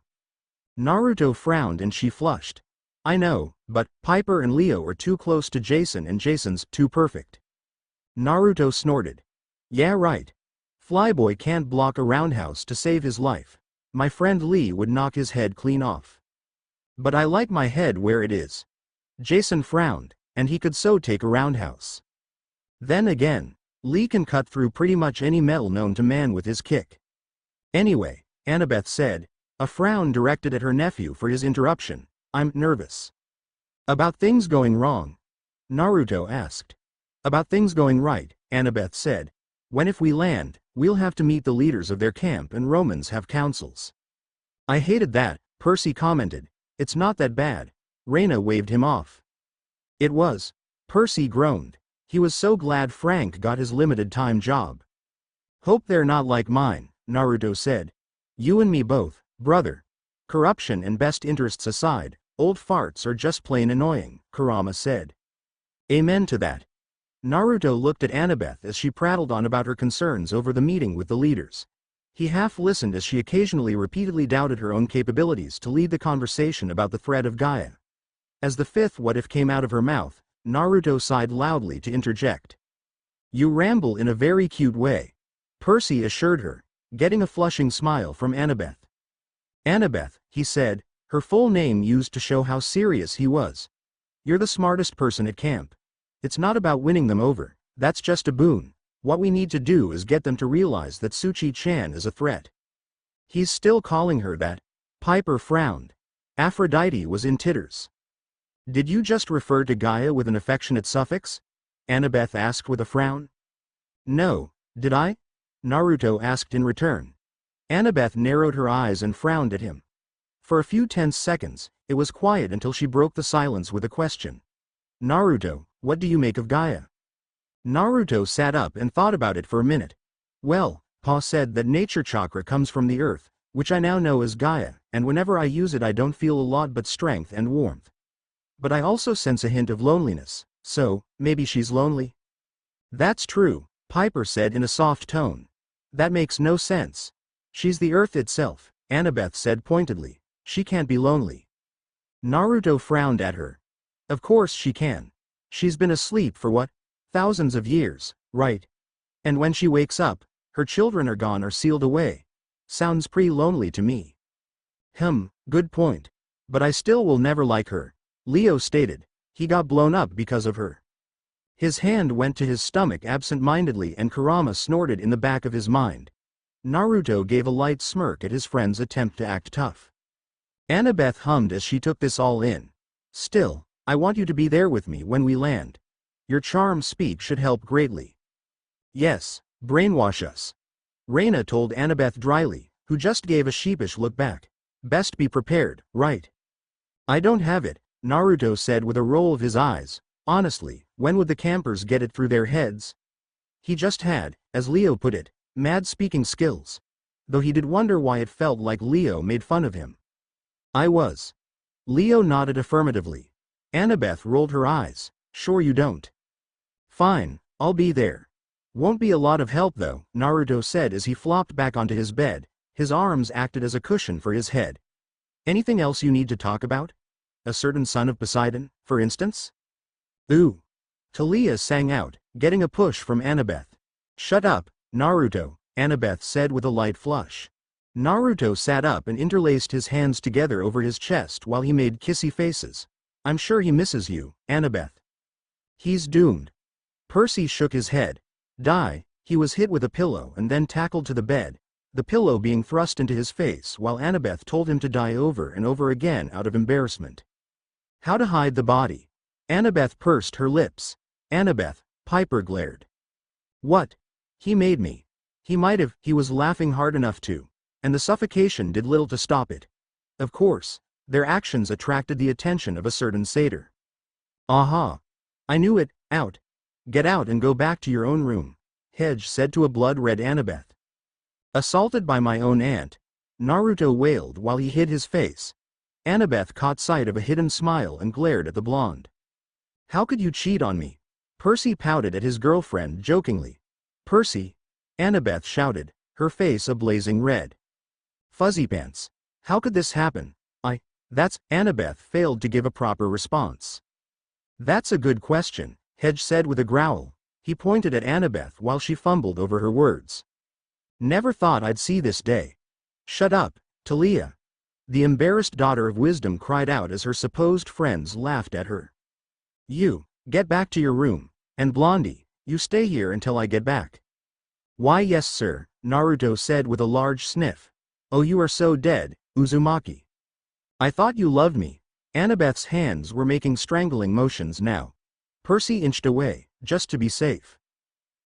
Naruto frowned and she flushed. I know, but Piper and Leo are too close to Jason and Jason's too perfect. Naruto snorted. Yeah, right. Flyboy can't block a roundhouse to save his life. My friend Lee would knock his head clean off. But I like my head where it is. Jason frowned, and he could so take a roundhouse. Then again, Lee can cut through pretty much any metal known to man with his kick. Anyway, Annabeth said, a frown directed at her nephew for his interruption. I'm nervous. About things going wrong? Naruto asked. About things going right, Annabeth said. When if we land, we'll have to meet the leaders of their camp and Romans have councils. I hated that, Percy commented. It's not that bad. Reina waved him off. It was. Percy groaned. He was so glad Frank got his limited time job. Hope they're not like mine, Naruto said. You and me both, brother. Corruption and best interests aside, old farts are just plain annoying, Kurama said. Amen to that. Naruto looked at Annabeth as she prattled on about her concerns over the meeting with the leaders. He half listened as she occasionally repeatedly doubted her own capabilities to lead the conversation about the threat of Gaia. As the fifth what if came out of her mouth, Naruto sighed loudly to interject. You ramble in a very cute way, Percy assured her, getting a flushing smile from Annabeth. Annabeth, he said, her full name used to show how serious he was. You're the smartest person at camp. It's not about winning them over, that's just a boon. What we need to do is get them to realize that Suchi-chan is a threat. He's still calling her that. Piper frowned. Aphrodite was in titters. Did you just refer to Gaia with an affectionate suffix? Annabeth asked with a frown. No, did I? Naruto asked in return. Annabeth narrowed her eyes and frowned at him. For a few tense seconds, it was quiet until she broke the silence with a question. Naruto, what do you make of Gaia? Naruto sat up and thought about it for a minute. Well, Pa said that nature chakra comes from the earth, which I now know as Gaia, and whenever I use it I don't feel a lot but strength and warmth. But I also sense a hint of loneliness, so, maybe she's lonely? That's true, Piper said in a soft tone. That makes no sense. She's the earth itself, Annabeth said pointedly. She can't be lonely. Naruto frowned at her. Of course she can. She's been asleep for what? Thousands of years, right? And when she wakes up, her children are gone or sealed away. Sounds pretty lonely to me. Good point. But I still will never like her, Leo stated. He got blown up because of her. His hand went to his stomach absent-mindedly and Kurama snorted in the back of his mind. Naruto gave a light smirk at his friend's attempt to act tough. Annabeth hummed as she took this all in. Still, I want you to be there with me when we land. Your charm speak should help greatly. Yes, brainwash us. Reina told Annabeth dryly, who just gave a sheepish look back. Best be prepared, right? I don't have it, Naruto said with a roll of his eyes. Honestly, when would the campers get it through their heads? He just had, as Leo put it, mad speaking skills. Though he did wonder why it felt like Leo made fun of him. I was. Leo nodded affirmatively. Annabeth rolled her eyes. Sure you don't. Fine, I'll be there. Won't be a lot of help though, Naruto said as he flopped back onto his bed. His arms acted as a cushion for his head. Anything else you need to talk about? A certain son of Poseidon, for instance? Ooh. Talia sang out, getting a push from Annabeth. Shut up, Naruto, Annabeth said with a light flush. Naruto sat up and interlaced his hands together over his chest while he made kissy faces. I'm sure he misses you, Annabeth. He's doomed. Percy shook his head. He was hit with a pillow and then tackled to the bed, the pillow being thrust into his face while Annabeth told him to die over and over again out of embarrassment. How to hide the body? Annabeth pursed her lips. Annabeth, Piper glared. What? He made me. He might have, he was laughing hard enough to. And the suffocation did little to stop it. Of course, their actions attracted the attention of a certain satyr. Aha. I knew it, out. Get out and go back to your own room, Hedge said to a blood-red Annabeth. Assaulted by my own aunt, Naruto wailed while he hid his face. Annabeth caught sight of a hidden smile and glared at the blonde. How could you cheat on me? Percy pouted at his girlfriend jokingly. Percy? Annabeth shouted, her face a blazing red. Fuzzy pants. How could this happen? Annabeth failed to give a proper response. That's a good question, Hedge said with a growl. He pointed at Annabeth while she fumbled over her words. Never thought I'd see this day. Shut up, Talia. The embarrassed daughter of wisdom cried out as her supposed friends laughed at her. You, get back to your room, and Blondie, you stay here until I get back. Why yes sir, Naruto said with a large sniff. Oh you are so dead, Uzumaki. I thought you loved me. Annabeth's hands were making strangling motions now. Percy inched away, just to be safe.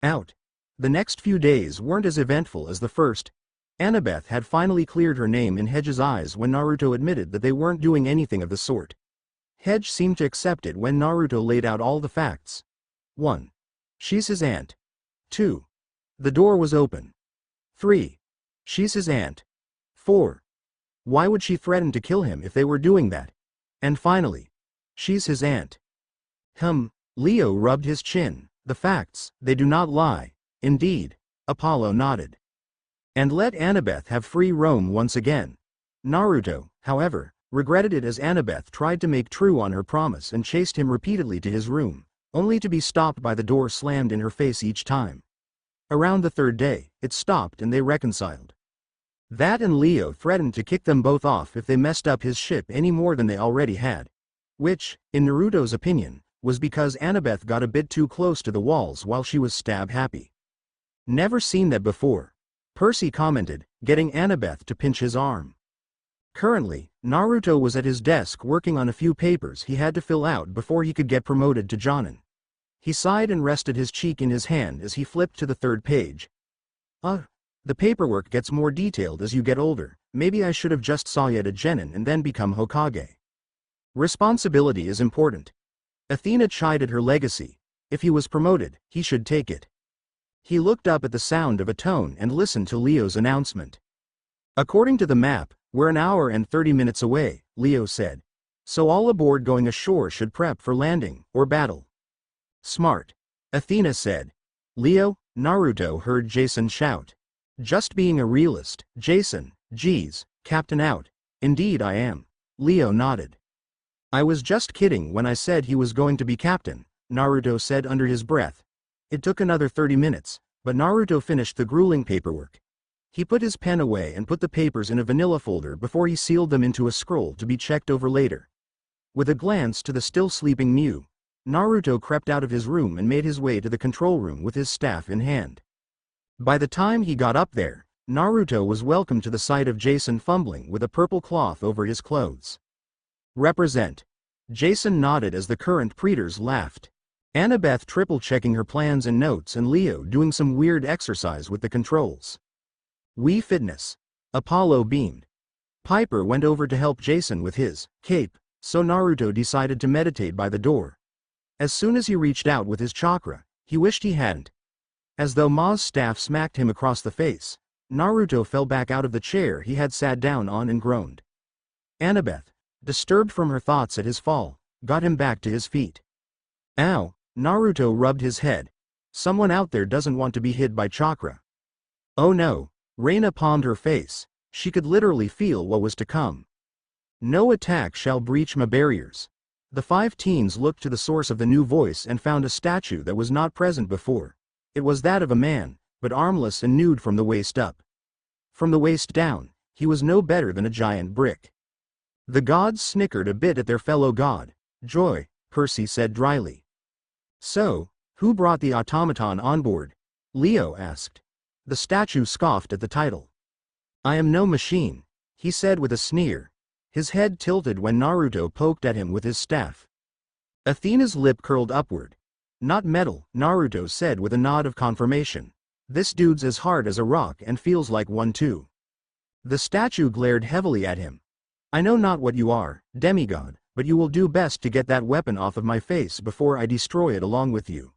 Out. The next few days weren't as eventful as the first. Annabeth had finally cleared her name in Hedge's eyes when Naruto admitted that they weren't doing anything of the sort. Hedge seemed to accept it when Naruto laid out all the facts. 1. She's his aunt. 2. The door was open. 3. She's his aunt. 4. Why would she threaten to kill him if they were doing that? And finally, she's his aunt. Leo rubbed his chin. The facts, they do not lie. Indeed, Apollo nodded. And let Annabeth have free roam once again. Naruto, however, regretted it as Annabeth tried to make true on her promise and chased him repeatedly to his room, only to be stopped by the door slammed in her face each time. Around the third day, it stopped and they reconciled. That and Leo threatened to kick them both off if they messed up his ship any more than they already had. Which, in Naruto's opinion, was because Annabeth got a bit too close to the walls while she was stab happy. Never seen that before, Percy commented, getting Annabeth to pinch his arm. Currently, Naruto was at his desk working on a few papers he had to fill out before he could get promoted to Jonin. He sighed and rested his cheek in his hand as he flipped to the third page. The paperwork gets more detailed as you get older. Maybe I should have just saw you at a genin and then become Hokage. Responsibility is important. Athena chided her legacy. If he was promoted, he should take it. He looked up at the sound of a tone and listened to Leo's announcement. According to the map, we're an hour and 30 minutes away, Leo said. So all aboard going ashore should prep for landing, or battle. Smart. Athena said. Leo, Naruto heard Jason shout. Just being a realist, Jason, geez, Captain out. Indeed I am. Leo nodded. I was just kidding when I said he was going to be captain, Naruto said under his breath. It took another 30 minutes, but Naruto finished the grueling paperwork. He put his pen away and put the papers in a vanilla folder before he sealed them into a scroll to be checked over later. With a glance to the still sleeping Mew, Naruto crept out of his room and made his way to the control room with his staff in hand. By the time he got up there, Naruto was welcomed to the sight of Jason fumbling with a purple cloth over his clothes. Represent. Jason nodded as the current praetors laughed. Annabeth triple-checking her plans and notes and Leo doing some weird exercise with the controls. Wii Fitness. Apollo beamed. Piper went over to help Jason with his cape, so Naruto decided to meditate by the door. As soon as he reached out with his chakra, he wished he hadn't. As though Ma's staff smacked him across the face, Naruto fell back out of the chair he had sat down on and groaned. Annabeth, disturbed from her thoughts at his fall, got him back to his feet. Ow, Naruto rubbed his head. Someone out there doesn't want to be hit by chakra. Oh no, Reina palmed her face. She could literally feel what was to come. No attack shall breach my barriers. The 5 teens looked to the source of the new voice and found a statue that was not present before. It was that of a man, but armless and nude from the waist up. From the waist down, he was no better than a giant brick. The gods snickered a bit at their fellow god. Joy, Percy said dryly. So, who brought the automaton on board? Leo asked. The statue scoffed at the title. I am no machine, he said with a sneer. His head tilted when Naruto poked at him with his staff. Athena's lip curled upward. Not metal, Naruto said with a nod of confirmation. This dude's as hard as a rock and feels like one too. The statue glared heavily at him. I know not what you are, demigod, but you will do best to get that weapon off of my face before I destroy it along with you.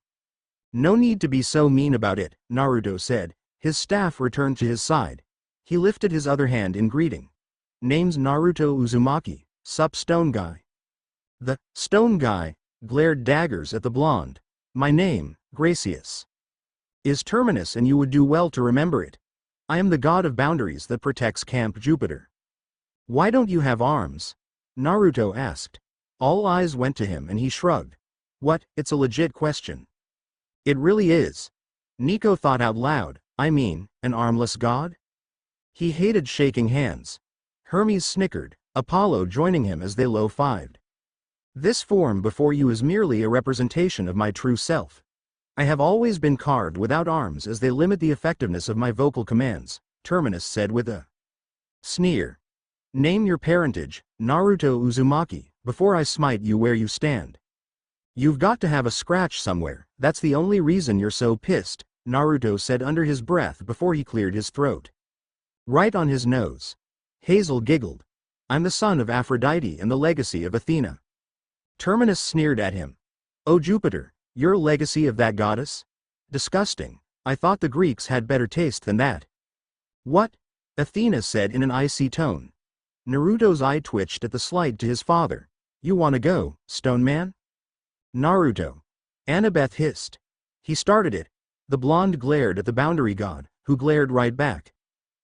No need to be so mean about it, Naruto said. His staff returned to his side. He lifted his other hand in greeting. Name's Naruto Uzumaki, sup stone guy. The stone guy glared daggers at the blonde. My name, Gracious, is Terminus and you would do well to remember it. I am the god of boundaries that protects Camp Jupiter. Why don't you have arms? Naruto asked. All eyes went to him and he shrugged. What, it's a legit question. It really is. Nico thought out loud, I mean, an armless god? He hated shaking hands. Hermes snickered, Apollo joining him as they low-fived. This form before you is merely a representation of my true self. I have always been carved without arms as they limit the effectiveness of my vocal commands, Terminus said with a sneer. Name your parentage, Naruto Uzumaki, before I smite you where you stand. You've got to have a scratch somewhere, that's the only reason you're so pissed, Naruto said under his breath before he cleared his throat. Right on his nose. Hazel giggled. I'm the son of Aphrodite and the legacy of Athena. Terminus sneered at him. Oh Jupiter, you're a legacy of that goddess? Disgusting. I thought the Greeks had better taste than that. What? Athena said in an icy tone. Naruto's eye twitched at the slight to his father. You wanna go, Stone Man? Naruto. Annabeth hissed. He started it. The blonde glared at the boundary god, who glared right back.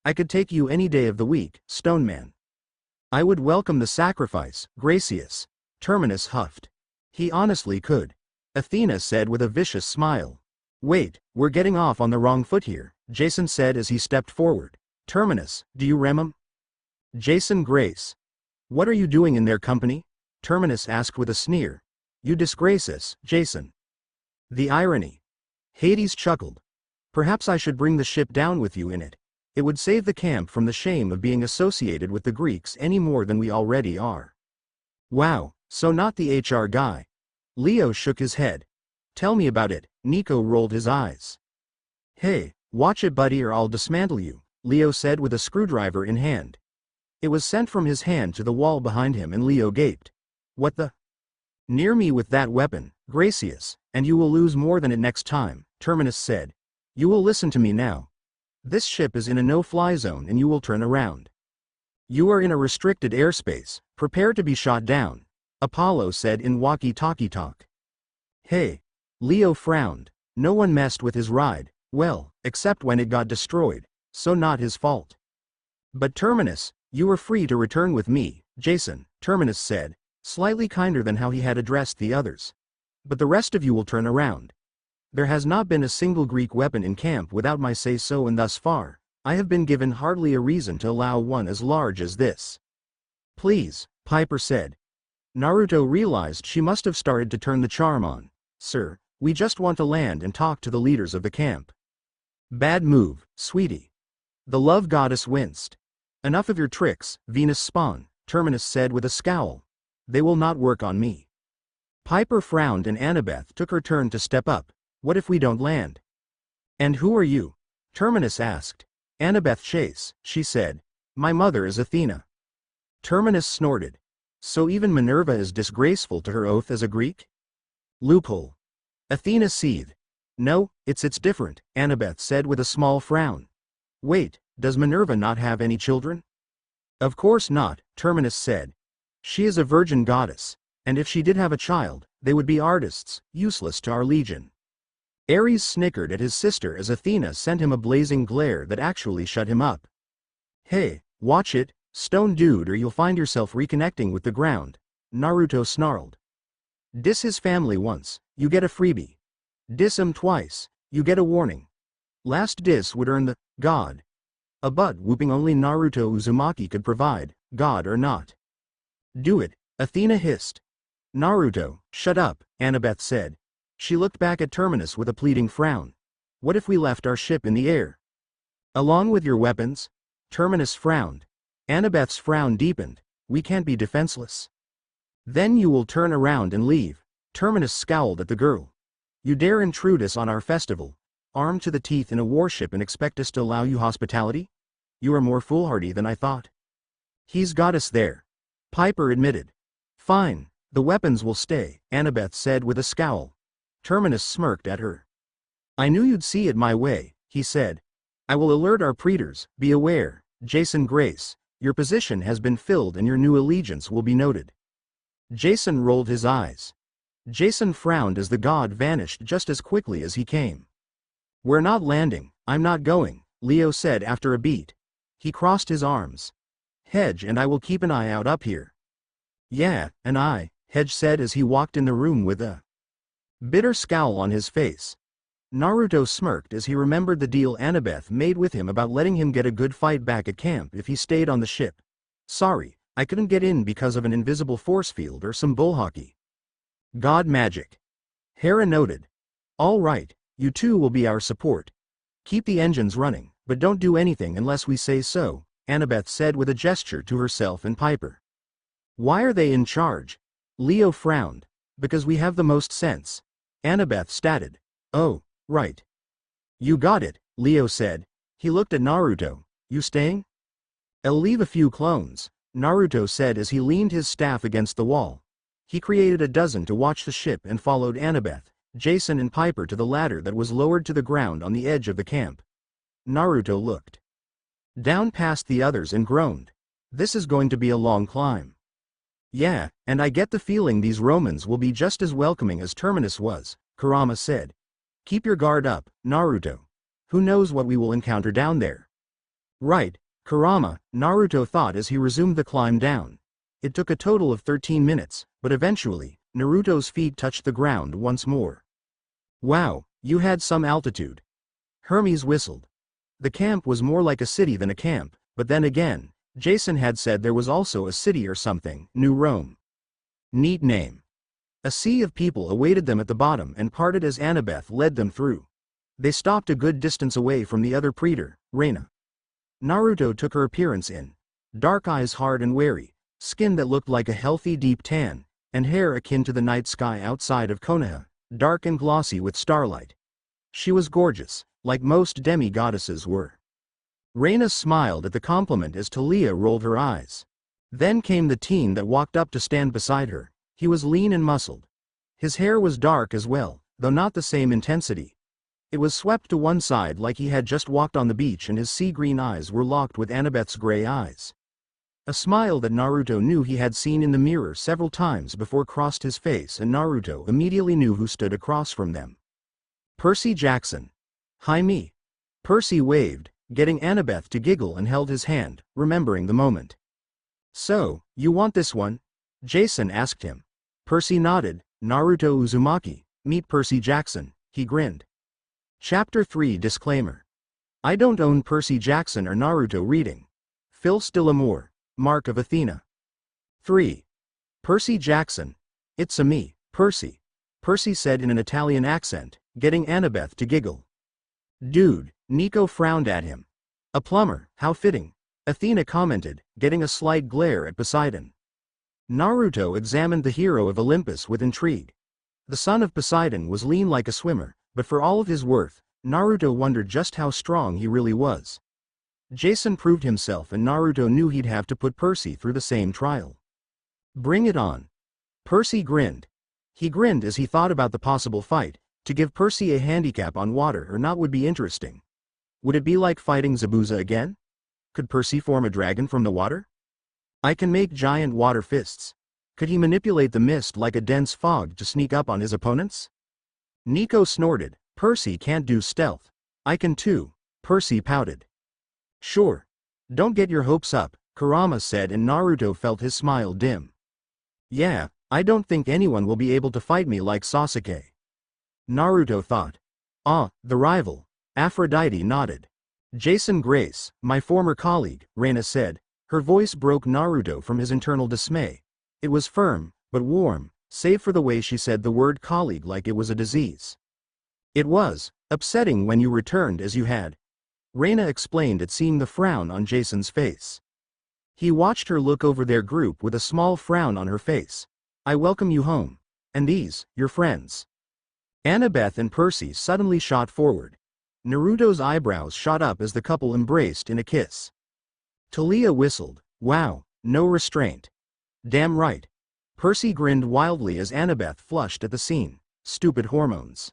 I could take you any day of the week, Stone Man. I would welcome the sacrifice, Gracious. Terminus huffed. He honestly could. Athena said with a vicious smile. Wait, we're getting off on the wrong foot here, Jason said as he stepped forward. Terminus, do you rem him? Jason Grace. What are you doing in their company? Terminus asked with a sneer. You disgrace us, Jason. The irony. Hades chuckled. Perhaps I should bring the ship down with you in it. It would save the camp from the shame of being associated with the Greeks any more than we already are. Wow, so not the HR guy. Leo shook his head. Tell me about it. Nico rolled his eyes. Hey, watch it buddy or I'll dismantle you, Leo said with a screwdriver in hand. It was sent from his hand to the wall behind him and Leo gaped. What the? Near me with that weapon, Gracious, and you will lose more than it next time, Terminus said. You will listen to me now. This ship is in a no-fly zone and you will turn around. You are in a restricted airspace, prepare to be shot down, Apollo said in walkie-talkie talk. Hey. Leo frowned. No one messed with his ride, well, except when it got destroyed, so not his fault. But Terminus, you are free to return with me, Jason, Terminus said, slightly kinder than how he had addressed the others. But the rest of you will turn around. There has not been a single Greek weapon in camp without my say-so and thus far, I have been given hardly a reason to allow one as large as this. Please, Piper said. Naruto realized she must have started to turn the charm on. Sir, we just want to land and talk to the leaders of the camp. Bad move, sweetie. The love goddess winced. Enough of your tricks, Venus spawn, Terminus said with a scowl. They will not work on me. Piper frowned and Annabeth took her turn to step up. What if we don't land? And who are you? Terminus asked. Annabeth Chase, she said. My mother is Athena. Terminus snorted. So even Minerva is disgraceful to her oath as a Greek? Loophole. Athena seethed. No, it's different, Annabeth said with a small frown. Wait, does Minerva not have any children? Of course not, Terminus said. She is a virgin goddess, and if she did have a child, they would be artists, useless to our legion. Ares snickered at his sister as Athena sent him a blazing glare that actually shut him up. Hey, watch it, stone dude or you'll find yourself reconnecting with the ground, Naruto snarled. Diss his family once, you get a freebie. Diss him twice, you get a warning. Last diss would earn the God. A butt whooping only Naruto Uzumaki could provide, God or not. Do it, Athena hissed. Naruto, shut up, Annabeth said. She looked back at Terminus with a pleading frown. What if we left our ship in the air? Along with your weapons? Terminus frowned. Annabeth's frown deepened. We can't be defenseless. Then you will turn around and leave. Terminus scowled at the girl. You dare intrude us on our festival, armed to the teeth in a warship and expect us to allow you hospitality? You are more foolhardy than I thought. He's got us there. Piper admitted. Fine, the weapons will stay, Annabeth said with a scowl. Terminus smirked at her. I knew you'd see it my way, he said. I will alert our praetors, be aware, Jason Grace, your position has been filled and your new allegiance will be noted. Jason rolled his eyes. Jason frowned as the god vanished just as quickly as he came. We're not landing, I'm not going, Leo said after a beat. He crossed his arms. Hedge and I will keep an eye out up here. Yeah, and I, Hedge said as he walked in the room with a bitter scowl on his face. Naruto smirked as he remembered the deal Annabeth made with him about letting him get a good fight back at camp if he stayed on the ship. Sorry, I couldn't get in because of an invisible force field or some bullhockey. God magic. Hera noted. All right, you two will be our support. Keep the engines running, but don't do anything unless we say so, Annabeth said with a gesture to herself and Piper. Why are they in charge? Leo frowned. Because we have the most sense. Annabeth stated. Oh, right. You got it, Leo said. He looked at Naruto. You staying? I'll leave a few clones, Naruto said as he leaned his staff against the wall. He created a dozen to watch the ship and followed Annabeth, Jason and Piper to the ladder that was lowered to the ground on the edge of the camp. Naruto looked down past the others and groaned. This is going to be a long climb. Yeah, and I get the feeling these Romans will be just as welcoming as Terminus was, Kurama said. Keep your guard up, Naruto. Who knows what we will encounter down there? Right, Kurama, Naruto thought as he resumed the climb down. It took a total of 13 minutes, but eventually, Naruto's feet touched the ground once more. Wow, you had some altitude. Hermes whistled. The camp was more like a city than a camp, but then again, Jason had said there was also a city or something, New Rome. Neat name. A sea of people awaited them at the bottom and parted as Annabeth led them through. They stopped a good distance away from the other praetor, Reina. Naruto took her appearance in. Dark eyes hard and wary, skin that looked like a healthy deep tan, and hair akin to the night sky outside of Konoha, dark and glossy with starlight. She was gorgeous, like most demi-goddesses were. Reina smiled at the compliment as Talia rolled her eyes. Then came the teen that walked up to stand beside her. He was lean and muscled. His hair was dark as well, though not the same intensity. It was swept to one side like he had just walked on the beach, and his sea-green eyes were locked with Annabeth's gray eyes. A smile that Naruto knew he had seen in the mirror several times before crossed his face, and Naruto immediately knew who stood across from them. Percy Jackson. Hi me. Percy waved, getting Annabeth to giggle, and held his hand, remembering the moment. So, you want this one? Jason asked him. Percy nodded. Naruto Uzumaki, meet Percy Jackson, he grinned. Chapter 3 Disclaimer. I don't own Percy Jackson or Naruto reading. Phil Stillamour, Mark of Athena. 3. Percy Jackson. It's a me, Percy. Percy said in an Italian accent, getting Annabeth to giggle. Dude, Nico frowned at him. A plumber, how fitting, Athena commented, getting a slight glare at Poseidon. Naruto examined the hero of Olympus with intrigue. The son of Poseidon was lean like a swimmer, but for all of his worth, Naruto wondered just how strong he really was. Jason proved himself, and Naruto knew he'd have to put Percy through the same trial. Bring it on. Percy grinned. He grinned as he thought about the possible fight. To give Percy a handicap on water or not would be interesting. Would it be like fighting Zabuza again? Could Percy form a dragon from the water? I can make giant water fists. Could he manipulate the mist like a dense fog to sneak up on his opponents? Nico snorted. Percy can't do stealth. I can too. Percy pouted. Sure. Don't get your hopes up, Kurama said, and Naruto felt his smile dim. Yeah, I don't think anyone will be able to fight me like Sasuke. Naruto thought. Ah, the rival. Aphrodite nodded. Jason Grace, my former colleague, Reina said. Her voice broke Naruto from his internal dismay. It was firm, but warm, save for the way she said the word colleague like it was a disease. It was upsetting when you returned as you had. Reina explained at seeing the frown on Jason's face. He watched her look over their group with a small frown on her face. I welcome you home. And these, your friends. Annabeth and Percy suddenly shot forward. Naruto's eyebrows shot up as the couple embraced in a kiss. Talia whistled. Wow, no restraint. Damn right. Percy grinned wildly as Annabeth flushed at the scene. Stupid hormones.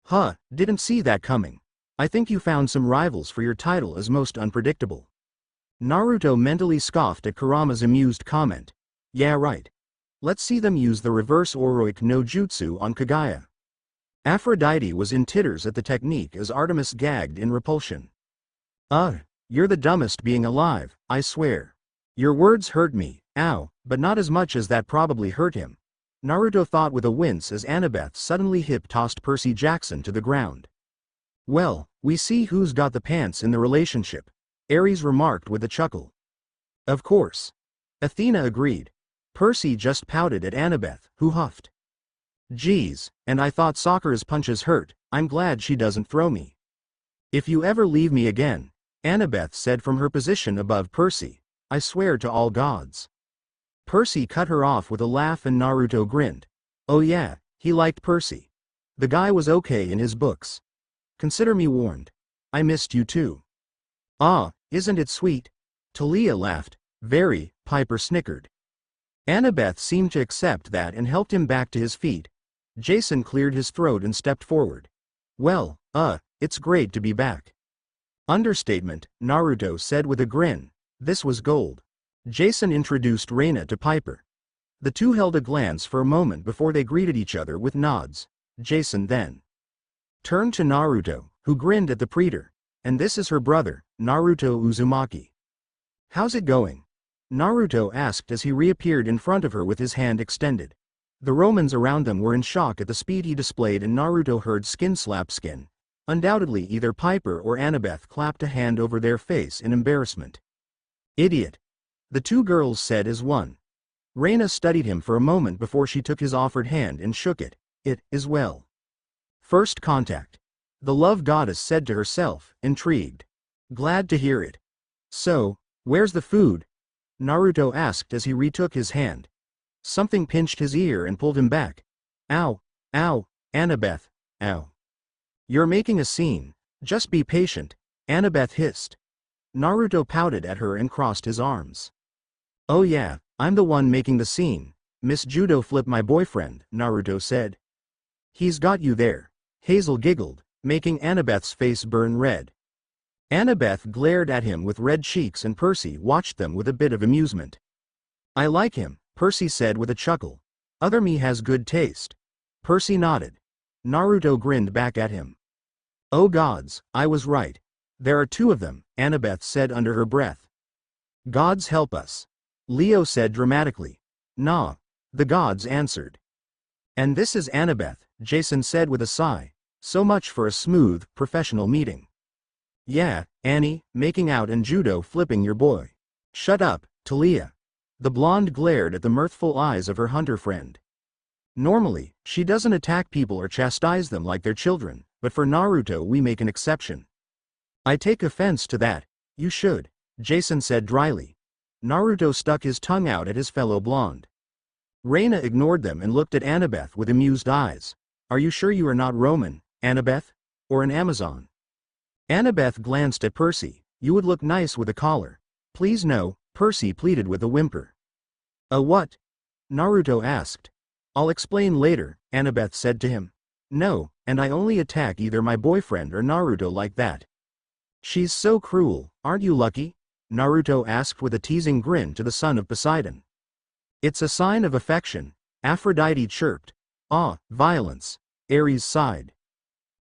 Huh, didn't see that coming. I think you found some rivals for your title as most unpredictable. Naruto mentally scoffed at Kurama's amused comment. Yeah right. Let's see them use the reverse Oroic no Jutsu on Kagaya. Aphrodite was in titters at the technique as Artemis gagged in repulsion. You're the dumbest being alive, I swear. Your words hurt me, ow, but not as much as that probably hurt him. Naruto thought with a wince as Annabeth suddenly hip-tossed Percy Jackson to the ground. Well, we see who's got the pants in the relationship, Ares remarked with a chuckle. Of course. Athena agreed. Percy just pouted at Annabeth, who huffed. Geez, and I thought Sakura's punches hurt. I'm glad she doesn't throw me. If you ever leave me again, Annabeth said from her position above Percy, I swear to all gods. Percy cut her off with a laugh and Naruto grinned. Oh yeah, he liked Percy. The guy was okay in his books. Consider me warned. I missed you too. Ah, isn't it sweet? Talia laughed. Very, Piper snickered. Annabeth seemed to accept that and helped him back to his feet. Jason cleared his throat and stepped forward. Well, it's great to be back. Understatement, Naruto said with a grin. This was gold. Jason introduced Reina to Piper. The two held a glance for a moment before they greeted each other with nods. Jason then turned to Naruto, who grinned at the praetor. And this is her brother, Naruto Uzumaki. How's it going? Naruto asked as he reappeared in front of her with his hand extended. The Romans around them were in shock at the speed he displayed, and Naruto heard skin slap skin. Undoubtedly either Piper or Annabeth clapped a hand over their face in embarrassment. Idiot. The two girls said as one. Reina studied him for a moment before she took his offered hand and shook it. It is well. First contact. The love goddess said to herself, intrigued. Glad to hear it. So, where's the food? Naruto asked as he retook his hand. Something pinched his ear and pulled him back. Ow, ow, Annabeth, ow. You're making a scene. Just be patient, Annabeth hissed. Naruto pouted at her and crossed his arms. Oh yeah, I'm the one making the scene. Miss Judo flipped my boyfriend, Naruto said. He's got you there. Hazel giggled, making Annabeth's face burn red. Annabeth glared at him with red cheeks and Percy watched them with a bit of amusement. I like him, Percy said with a chuckle. Other me has good taste. Percy nodded. Naruto grinned back at him. Oh gods, I was right. There are two of them, Annabeth said under her breath. Gods help us. Leo said dramatically. Nah. The gods answered. And this is Annabeth, Jason said with a sigh. So much for a smooth, professional meeting. Yeah, Annie, making out and judo flipping your boy. Shut up, Talia. The blonde glared at the mirthful eyes of her hunter friend. Normally, she doesn't attack people or chastise them like their children, but for Naruto we make an exception. I take offense to that. You should, Jason said dryly. Naruto stuck his tongue out at his fellow blonde. Reina ignored them and looked at Annabeth with amused eyes. Are you sure you are not Roman, Annabeth? Or an Amazon? Annabeth glanced at Percy. You would look nice with a collar. Please no, Percy pleaded with a whimper. A what? Naruto asked. I'll explain later, Annabeth said to him. No, and I only attack either my boyfriend or Naruto like that. She's so cruel, aren't you lucky? Naruto asked with a teasing grin to the son of Poseidon. It's a sign of affection, Aphrodite chirped. Ah, violence, Ares sighed.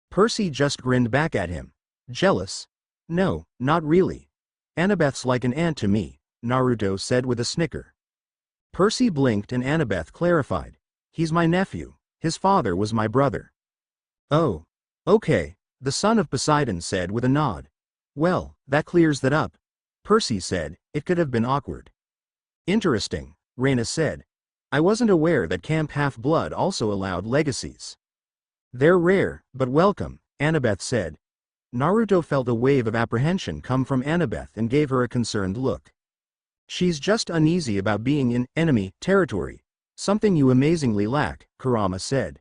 Percy just grinned back at him. Jealous? No, not really. Annabeth's like an aunt to me, Naruto said with a snicker. Percy blinked and Annabeth clarified. He's my nephew, his father was my brother. Oh. Okay, the son of Poseidon said with a nod. Well, that clears that up. Percy said, it could have been awkward. Interesting, Reina said. I wasn't aware that Camp Half-Blood also allowed legacies. They're rare, but welcome, Annabeth said. Naruto felt a wave of apprehension come from Annabeth and gave her a concerned look. She's just uneasy about being in enemy territory, something you amazingly lack, Kurama said.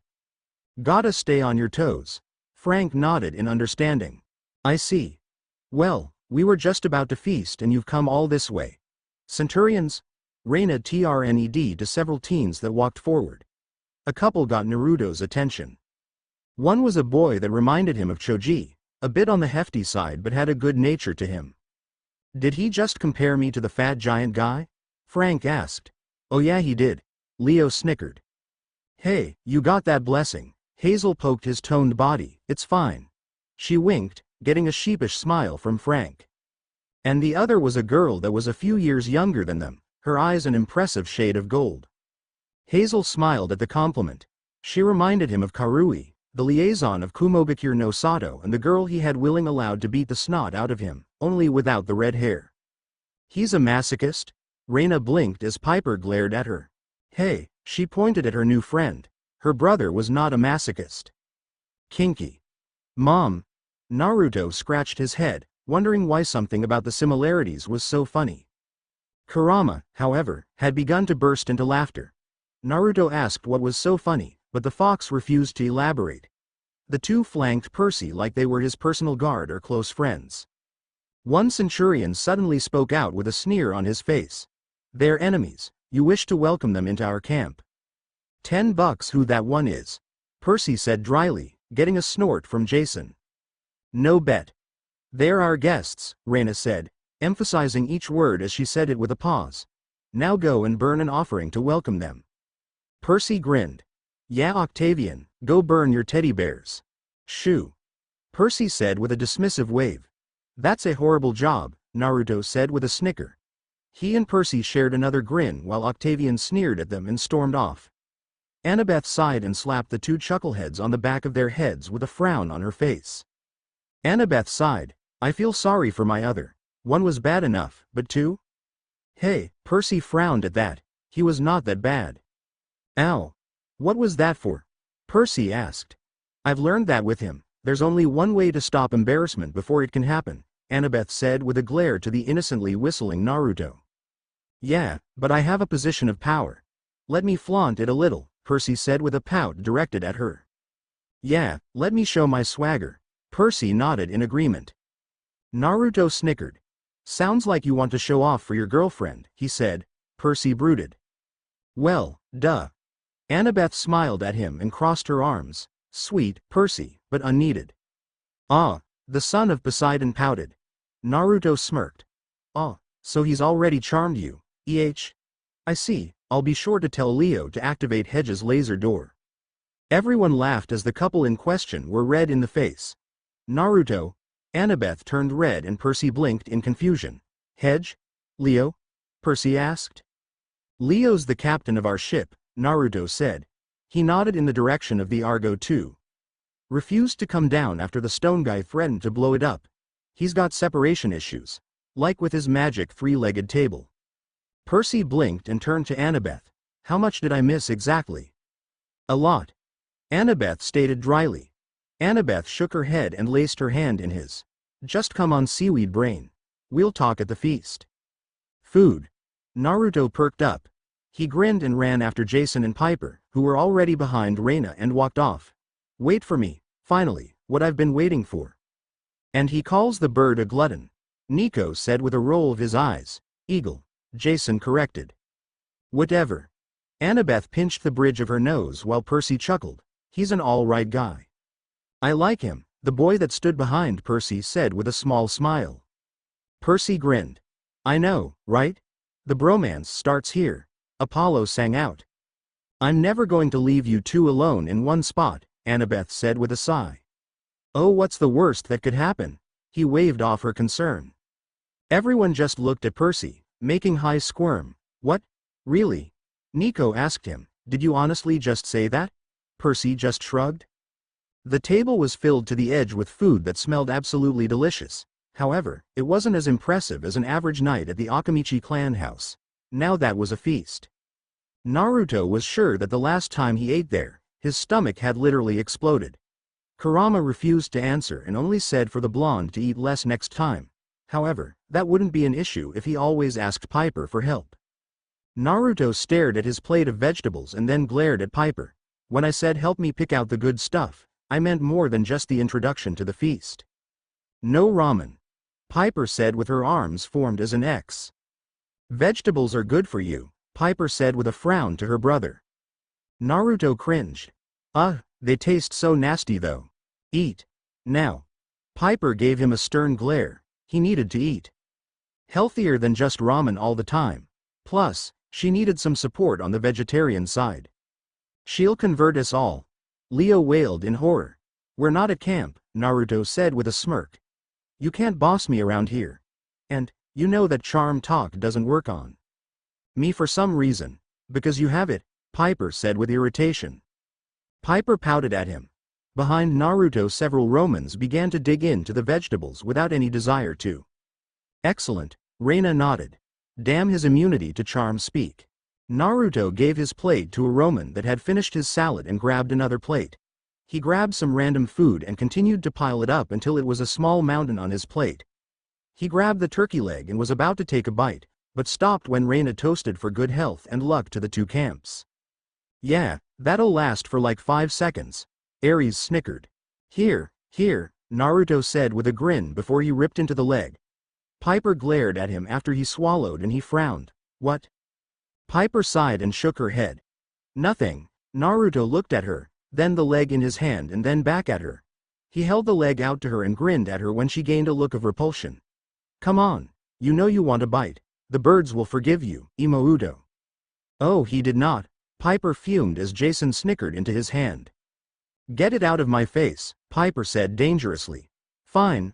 Gotta stay on your toes. Frank nodded in understanding. I see. Well, we were just about to feast and you've come all this way. Centurions? Reina turned to several teens that walked forward. A couple got Naruto's attention. One was a boy that reminded him of Choji, a bit on the hefty side but had a good nature to him. Did he just compare me to the fat giant guy? Frank asked. Oh yeah he did. Leo snickered. Hey, you got that blessing. Hazel poked his toned body. It's fine. She winked, getting a sheepish smile from Frank. And the other was a girl that was a few years younger than them, her eyes an impressive shade of gold. Hazel smiled at the compliment. She reminded him of Karui, the liaison of Kumogakure no Sato and the girl he had willing allowed to beat the snot out of him, only without the red hair. He's a masochist? Reina blinked as Piper glared at her. Hey, she pointed at her new friend. Her brother was not a masochist. Kinky. Mom. Naruto scratched his head, wondering why something about the similarities was so funny. Kurama, however, had begun to burst into laughter. Naruto asked what was so funny, but the fox refused to elaborate. The two flanked Percy like they were his personal guard or close friends. One centurion suddenly spoke out with a sneer on his face. They're enemies, you wish to welcome them into our camp. $10 who that one is. Percy said dryly, getting a snort from Jason. No bet. They're our guests, Reina said, emphasizing each word as she said it with a pause. Now go and burn an offering to welcome them. Percy grinned. Yeah Octavian, go burn your teddy bears. Shoo. Percy said with a dismissive wave. That's a horrible job, Naruto said with a snicker. He and Percy shared another grin while Octavian sneered at them and stormed off. Annabeth sighed and slapped the two chuckleheads on the back of their heads with a frown on her face. Annabeth sighed. I feel sorry for my other. One was bad enough, but two? Hey, Percy frowned at that. He was not that bad. Ow. What was that for? Percy asked. I've learned that with him. There's only one way to stop embarrassment before it can happen, Annabeth said with a glare to the innocently whistling Naruto. Yeah, but I have a position of power. Let me flaunt it a little, Percy said with a pout directed at her. Yeah, let me show my swagger. Percy nodded in agreement. Naruto snickered. Sounds like you want to show off for your girlfriend, he said. Percy brooded. Well, duh. Annabeth smiled at him and crossed her arms. Sweet, Percy, but unneeded. Ah, the son of Poseidon pouted. Naruto smirked. Ah, so he's already charmed you, I see, I'll be sure to tell Leo to activate Hedge's laser door. Everyone laughed as the couple in question were red in the face. Naruto. Annabeth turned red and Percy blinked in confusion. Hedge? Leo? Percy asked. Leo's the captain of our ship, Naruto said. He nodded in the direction of the Argo 2. Refused to come down after the stone guy threatened to blow it up. He's got separation issues. Like with his magic three-legged table. Percy blinked and turned to Annabeth. How much did I miss exactly? A lot. Annabeth stated dryly. Annabeth shook her head and laced her hand in his. Just come on, seaweed brain. We'll talk at the feast. Food. Naruto perked up. He grinned and ran after Jason and Piper, who were already behind Reina, and walked off. Wait for me, finally, what I've been waiting for. And he calls the bird a glutton. Nico said with a roll of his eyes. Eagle, Jason corrected. Whatever. Annabeth pinched the bridge of her nose while Percy chuckled. He's an all-right guy. I like him, the boy that stood behind Percy said with a small smile. Percy grinned. I know, right? The bromance starts here. Apollo sang out. I'm never going to leave you two alone in one spot, Annabeth said with a sigh. Oh, what's the worst that could happen? He waved off her concern. Everyone just looked at Percy, making High squirm. What? Really? Nico asked him. Did you honestly just say that? Percy just shrugged. The table was filled to the edge with food that smelled absolutely delicious. However, it wasn't as impressive as an average night at the Akamichi clan house. Now that was a feast. Naruto was sure that the last time he ate there, his stomach had literally exploded. Kurama refused to answer and only said for the blonde to eat less next time. However, that wouldn't be an issue if he always asked Piper for help. Naruto stared at his plate of vegetables and then glared at Piper. When I said help me pick out the good stuff, I meant more than just the introduction to the feast. No ramen. Piper said with her arms formed as an X. Vegetables are good for you, Piper said with a frown to her brother. Naruto cringed. They taste so nasty though. Eat. Now. Piper gave him a stern glare. He needed to eat. Healthier than just ramen all the time. Plus, she needed some support on the vegetarian side. She'll convert us all. Leo wailed in horror. We're not at camp, Naruto said with a smirk. You can't boss me around here. And, you know that charm talk doesn't work on me for some reason. Because you have it, Piper said with irritation. Piper pouted at him. Behind Naruto, several Romans began to dig into the vegetables without any desire to. Excellent, Reina nodded. Damn his immunity to charm speak. Naruto gave his plate to a Roman that had finished his salad and grabbed another plate. He grabbed some random food and continued to pile it up until it was a small mountain on his plate. He grabbed the turkey leg and was about to take a bite, but stopped when Reina toasted for good health and luck to the two camps. Yeah, that'll last for like 5 seconds. Ares snickered. Here, Naruto said with a grin before he ripped into the leg. Piper glared at him after he swallowed and he frowned. What? Piper sighed and shook her head. Nothing. Naruto looked at her, then the leg in his hand and then back at her. He held the leg out to her and grinned at her when she gained a look of repulsion. Come on, you know you want a bite. The birds will forgive you, Imouto. Oh, he did not. Piper fumed as Jason snickered into his hand. Get it out of my face, Piper said dangerously. Fine,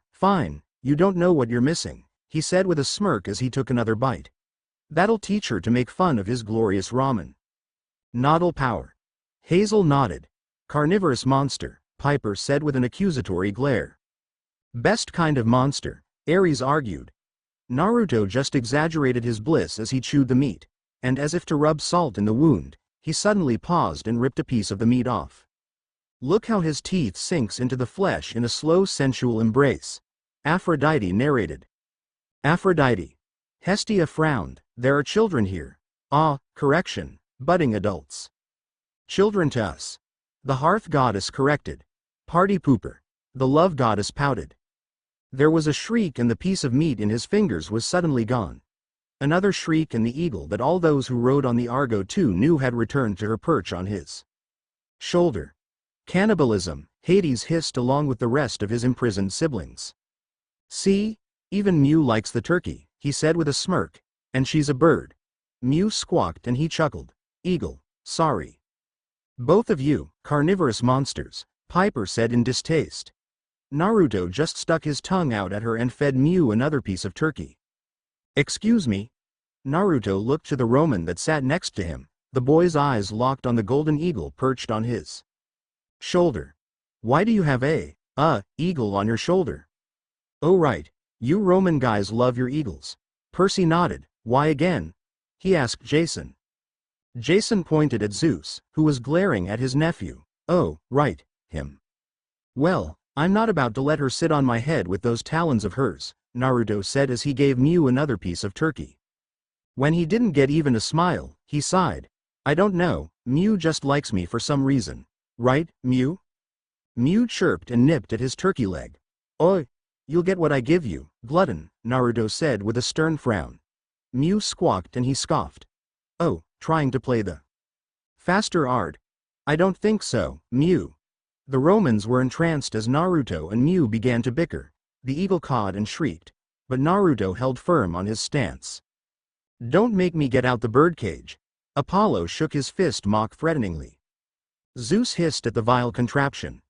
you don't know what you're missing, he said with a smirk as he took another bite. That'll teach her to make fun of his glorious ramen. Noddle power. Hazel nodded. Carnivorous monster, Piper said with an accusatory glare. Best kind of monster, Ares argued. Naruto just exaggerated his bliss as he chewed the meat. and as if to rub salt in the wound, he suddenly paused and ripped a piece of the meat off. Look how his teeth sinks into the flesh in a slow sensual embrace. Aphrodite narrated. Aphrodite. Hestia frowned. There are children here. Ah, correction, budding adults. Children to us. The hearth goddess corrected. Party pooper. The love goddess pouted. There was a shriek and the piece of meat in his fingers was suddenly gone. Another shriek and the eagle that all those who rode on the Argo too knew had returned to her perch on his shoulder. Cannibalism, Hades hissed along with the rest of his imprisoned siblings. See? Even Mew likes the turkey, he said with a smirk. And she's a bird. Mew squawked and he chuckled. Eagle, sorry. Both of you, carnivorous monsters, Piper said in distaste. Naruto just stuck his tongue out at her and fed Mew another piece of turkey. Excuse me? Naruto looked to the Roman that sat next to him. The boy's eyes locked on the golden eagle perched on his shoulder. Why do you have a eagle on your shoulder? Oh right, you Roman guys love your eagles. Percy nodded. Why again? He asked Jason. Jason pointed at Zeus, who was glaring at his nephew. Oh, right, him. Well, I'm not about to let her sit on my head with those talons of hers, Naruto said as he gave Mew another piece of turkey. When he didn't get even a smile, he sighed. I don't know, Mew just likes me for some reason. Right, Mew? Mew chirped and nipped at his turkey leg. Oi, you'll get what I give you, glutton, Naruto said with a stern frown. Mew squawked and he scoffed. Oh, trying to play the faster art? I don't think so, Mew. The Romans were entranced as Naruto and Mew began to bicker. The eagle cawed and shrieked, but Naruto held firm on his stance. Don't make me get out the birdcage. Apollo shook his fist mock-threateningly. Zeus hissed at the vile contraption.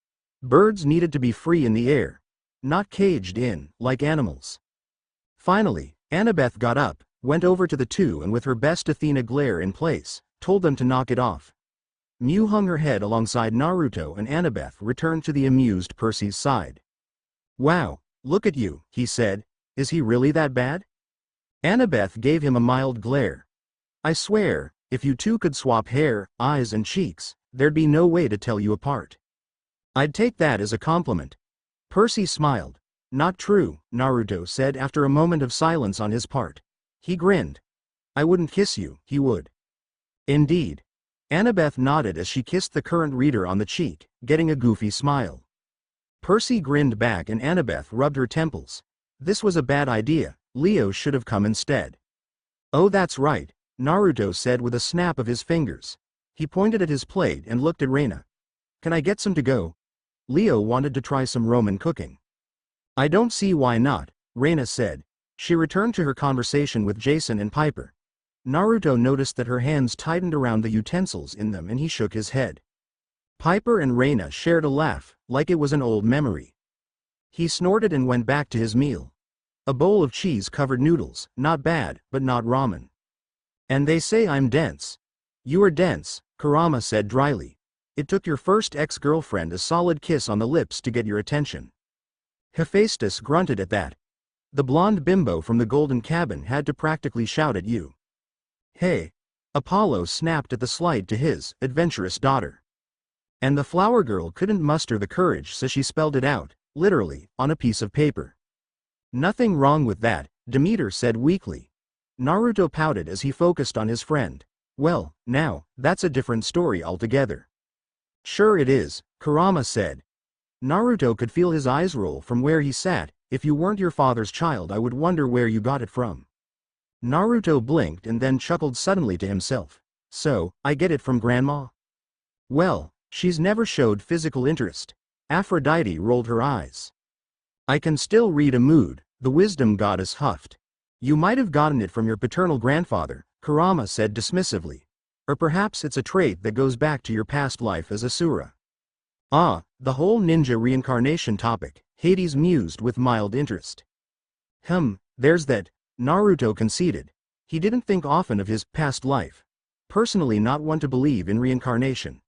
Birds needed to be free in the air, not caged in, like animals. Finally, Annabeth got up, went over to the two and with her best Athena glare in place, told them to knock it off. Mew hung her head alongside Naruto and Annabeth returned to the amused Percy's side. Wow, look at you, he said. Is he really that bad? Annabeth gave him a mild glare. I swear, if you two could swap hair, eyes and cheeks, there'd be no way to tell you apart. I'd take that as a compliment. Percy smiled. Not true, Naruto said after a moment of silence on his part. He grinned. I wouldn't kiss you, he would. Indeed. Annabeth nodded as she kissed the current reader on the cheek, getting a goofy smile. Percy grinned back and Annabeth rubbed her temples. This was a bad idea, Leo should have come instead. Oh that's right, Naruto said with a snap of his fingers. He pointed at his plate and looked at Reina. Can I get some to go? Leo wanted to try some Roman cooking. I don't see why not, Reina said. She returned to her conversation with Jason and Piper. Naruto noticed that her hands tightened around the utensils in them and he shook his head. Piper and Reina shared a laugh, like it was an old memory. He snorted and went back to his meal. A bowl of cheese-covered noodles, not bad, but not ramen. And they say I'm dense. You are dense, Kurama said dryly. It took your first ex-girlfriend a solid kiss on the lips to get your attention. Hephaestus grunted at that. The blonde bimbo from the golden cabin had to practically shout at you. Hey! Apollo snapped at the slight to his adventurous daughter. And the flower girl couldn't muster the courage so she spelled it out, literally, on a piece of paper. Nothing wrong with that, Demeter said weakly. Naruto pouted as he focused on his friend. Well, now, that's a different story altogether. Sure it is, Kurama said. Naruto could feel his eyes roll from where he sat. If you weren't your father's child I would wonder where you got it from. Naruto blinked and then chuckled suddenly to himself. So, I get it from Grandma? Well, she's never showed physical interest. Aphrodite rolled her eyes. I can still read a mood, the wisdom goddess huffed. You might have gotten it from your paternal grandfather, Kurama said dismissively. Or perhaps it's a trait that goes back to your past life as Asura. Ah, the whole ninja reincarnation topic, Hades mused with mild interest. There's that, Naruto conceded. He didn't think often of his past life. Personally not one to believe in reincarnation.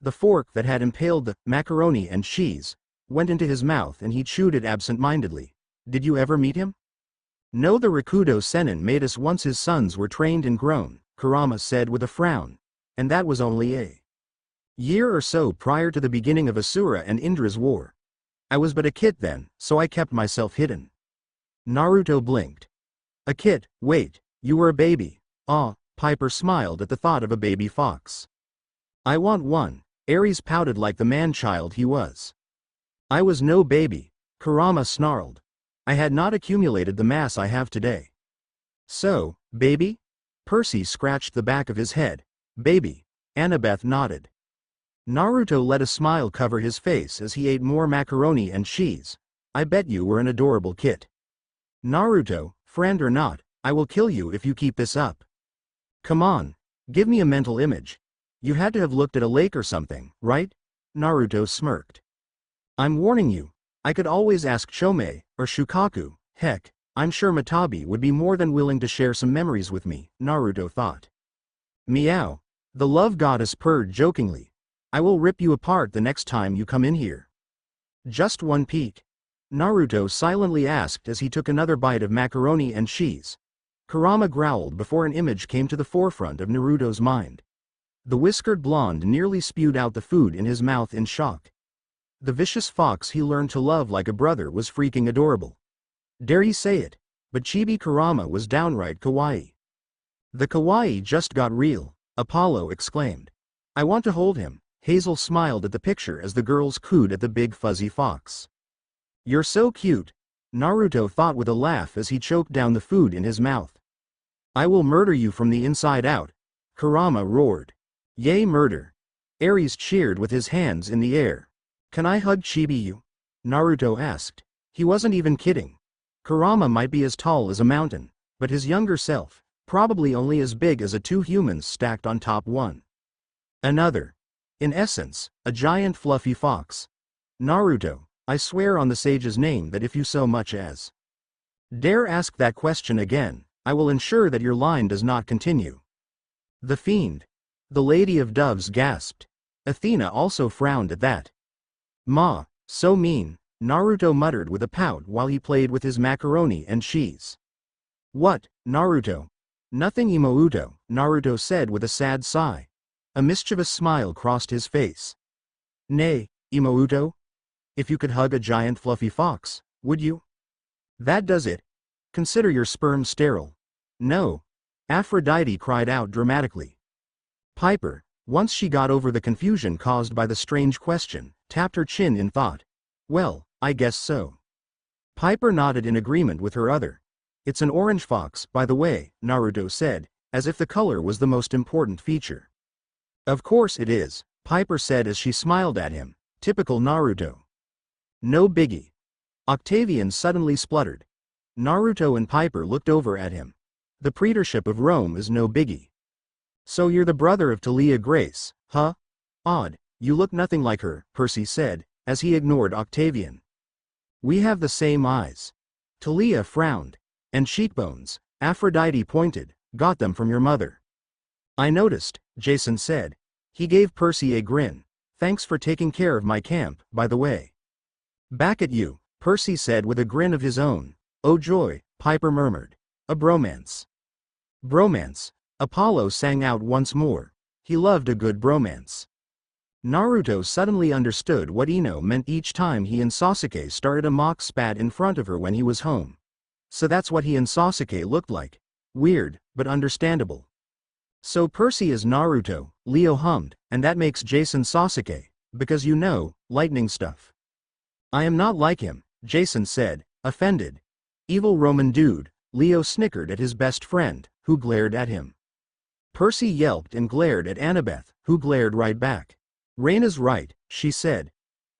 The fork that had impaled the macaroni and cheese went into his mouth and he chewed it absent-mindedly. Did you ever meet him? No, the Rakudo Sennin made us once his sons were trained and grown, Kurama said with a frown. And that was only a year or so prior to the beginning of Asura and Indra's war. I was but a kid then, so I kept myself hidden. Naruto blinked. A kid, wait, you were a baby. Ah, Piper smiled at the thought of a baby fox. I want one, Ares pouted like the man-child he was. I was no baby, Kurama snarled. I had not accumulated the mass I have today. So, baby? Percy scratched the back of his head. Baby. Annabeth nodded. Naruto let a smile cover his face as he ate more macaroni and cheese. I bet you were an adorable kid. Naruto, friend or not, I will kill you if you keep this up. Come on, give me a mental image. You had to have looked at a lake or something, right? Naruto smirked. I'm warning you, I could always ask Chomei, or Shukaku, heck, I'm sure Matabi would be more than willing to share some memories with me, Naruto thought. Meow, the love goddess purred jokingly. I will rip you apart the next time you come in here. Just one peek? Naruto silently asked as he took another bite of macaroni and cheese. Kurama growled before an image came to the forefront of Naruto's mind. The whiskered blonde nearly spewed out the food in his mouth in shock. The vicious fox he learned to love like a brother was freaking adorable. Dare he say it, but Chibi Kurama was downright kawaii. The kawaii just got real, Apollo exclaimed. I want to hold him. Hazel smiled at the picture as the girls cooed at the big fuzzy fox. You're so cute, Naruto thought with a laugh as he choked down the food in his mouth. I will murder you from the inside out, Kurama roared. Yay murder. Ares cheered with his hands in the air. Can I hug Chibi-you? Naruto asked. He wasn't even kidding. Kurama might be as tall as a mountain, but his younger self, probably only as big as two humans stacked on top one another. In essence, a giant fluffy fox. Naruto, I swear on the sage's name that if you so much as dare ask that question again, I will ensure that your line does not continue. The fiend. The Lady of Doves gasped. Athena also frowned at that. Ma, so mean, Naruto muttered with a pout while he played with his macaroni and cheese. What, Naruto? Nothing Imouto, Naruto said with a sad sigh. A mischievous smile crossed his face. Nay, Imouto? If you could hug a giant fluffy fox, would you? That does it. Consider your sperm sterile. No. Aphrodite cried out dramatically. Piper, once she got over the confusion caused by the strange question, tapped her chin in thought. Well, I guess so. Piper nodded in agreement with her other. It's an orange fox, by the way, Naruto said, as if the color was the most important feature. Of course it is, Piper said as she smiled at him. Typical Naruto. No biggie. Octavian suddenly spluttered. Naruto and Piper looked over at him. The praetorship of Rome is no biggie. So you're the brother of Talia Grace, huh? Odd, you look nothing like her, Percy said, as he ignored Octavian. We have the same eyes. Talia frowned. And cheekbones, Aphrodite pointed, got them from your mother. I noticed, Jason said. He gave Percy a grin. Thanks for taking care of my camp, by the way. Back at you, Percy said with a grin of his own. Oh joy, Piper murmured. A bromance. Bromance, Apollo sang out once more. He loved a good bromance. Naruto suddenly understood what Ino meant each time he and Sasuke started a mock spat in front of her when he was home. So that's what he and Sasuke looked like. Weird, but understandable. So Percy is Naruto, Leo hummed, and that makes Jason Sasuke, because you know, lightning stuff. I am not like him, Jason said, offended. Evil Roman dude, Leo snickered at his best friend, who glared at him. Percy yelped and glared at Annabeth, who glared right back. Reina's right, she said.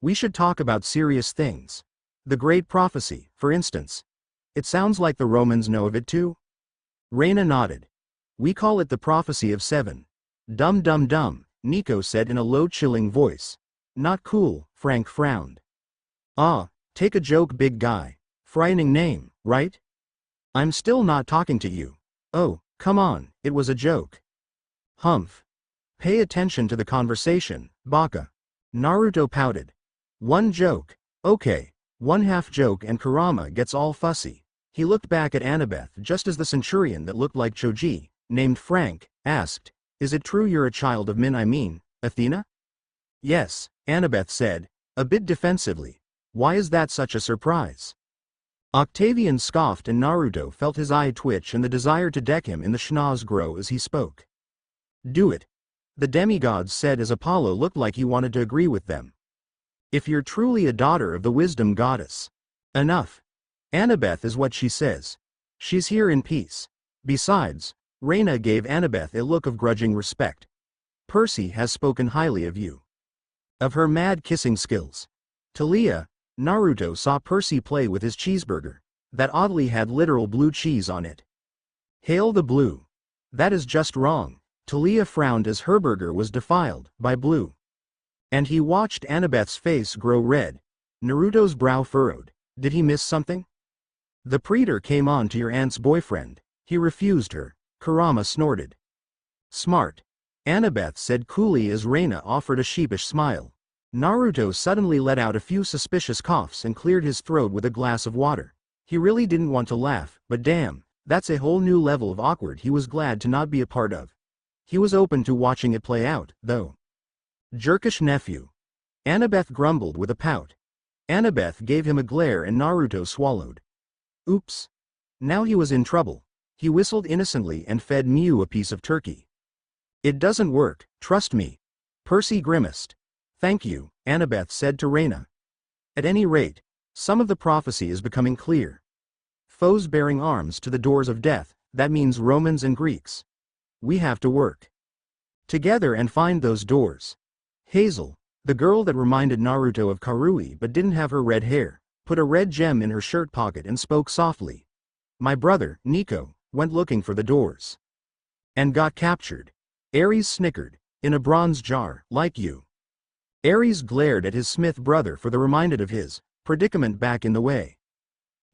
We should talk about serious things. The great prophecy, for instance. It sounds like the Romans know of it too? Reina nodded. We call it the prophecy of 7. Dum dum dum, Nico said in a low chilling voice. Not cool, Frank frowned. Ah, take a joke big guy. Frightening name, right? I'm still not talking to you. Oh, come on, it was a joke. Humph. Pay attention to the conversation, Baka. Naruto pouted. One joke. Okay, one half joke and Kurama gets all fussy. He looked back at Annabeth just as the centurion that looked like Choji, named Frank, asked, "Is it true you're a child of Min, Athena?" "Yes," Annabeth said, a bit defensively. "Why is that such a surprise?" Octavian scoffed and Naruto felt his eye twitch and the desire to deck him in the schnoz grow as he spoke. "Do it," the demigods said as Apollo looked like he wanted to agree with them. "If you're truly a daughter of the wisdom goddess." "Enough. Annabeth is what she says. She's here in peace. Besides," Reina gave Annabeth a look of grudging respect. "Percy has spoken highly of you. Of her mad kissing skills." Talia, Naruto saw Percy play with his cheeseburger. That oddly had literal blue cheese on it. Hail the blue. That is just wrong. Talia frowned as her burger was defiled by blue. And he watched Annabeth's face grow red. Naruto's brow furrowed. Did he miss something? "The praetor came on to your aunt's boyfriend. He refused her," Kurama snorted. "Smart," Annabeth said coolly as Reina offered a sheepish smile. Naruto suddenly let out a few suspicious coughs and cleared his throat with a glass of water. He really didn't want to laugh, but damn, that's a whole new level of awkward he was glad to not be a part of. He was open to watching it play out, though. "Jerkish nephew." Annabeth grumbled with a pout. Annabeth gave him a glare and Naruto swallowed. Oops. Now he was in trouble. He whistled innocently and fed Mew a piece of turkey. "It doesn't work, trust me." Percy grimaced. "Thank you," Annabeth said to Reina. "At any rate, some of the prophecy is becoming clear. Foes bearing arms to the doors of death, that means Romans and Greeks. We have to work together and find those doors." Hazel, the girl that reminded Naruto of Karui but didn't have her red hair, put a red gem in her shirt pocket and spoke softly. "My brother, Nico, went looking for the doors. And got captured." Ares snickered. "In a bronze jar, like you." Ares glared at his Smith brother for the reminded of his predicament back in the way.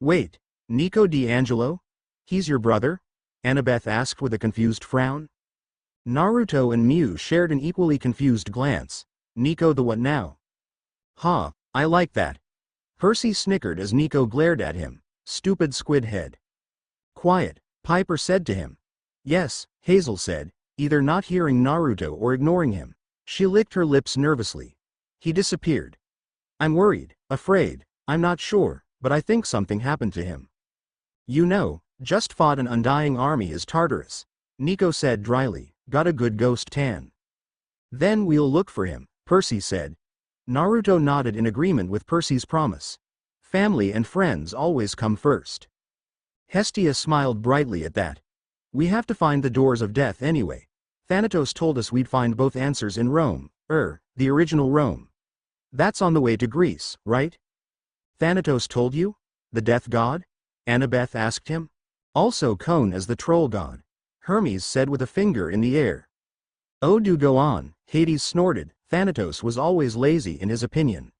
"Wait, Nico D'Angelo? He's your brother?" Annabeth asked with a confused frown. Naruto and Mew shared an equally confused glance. "Nico the what now?" "Huh, I like that." Percy snickered as Nico glared at him. "Stupid squid head." "Quiet," Piper said to him. "Yes," Hazel said, either not hearing Naruto or ignoring him. She licked her lips nervously. "He disappeared. I'm worried, afraid, I'm not sure, but I think something happened to him." "You know, just fought an undying army as Tartarus," Nico said dryly. "Got a good ghost tan." "Then we'll look for him," Percy said. Naruto nodded in agreement with Percy's promise. Family and friends always come first. Hestia smiled brightly at that. "We have to find the doors of death anyway. Thanatos told us we'd find both answers in Rome, the original Rome. That's on the way to Greece, right?" "Thanatos told you? The death god?" Annabeth asked him. "Also known as the troll god," Hermes said with a finger in the air. "Oh, do go on," Hades snorted. Thanatos was always lazy in his opinion.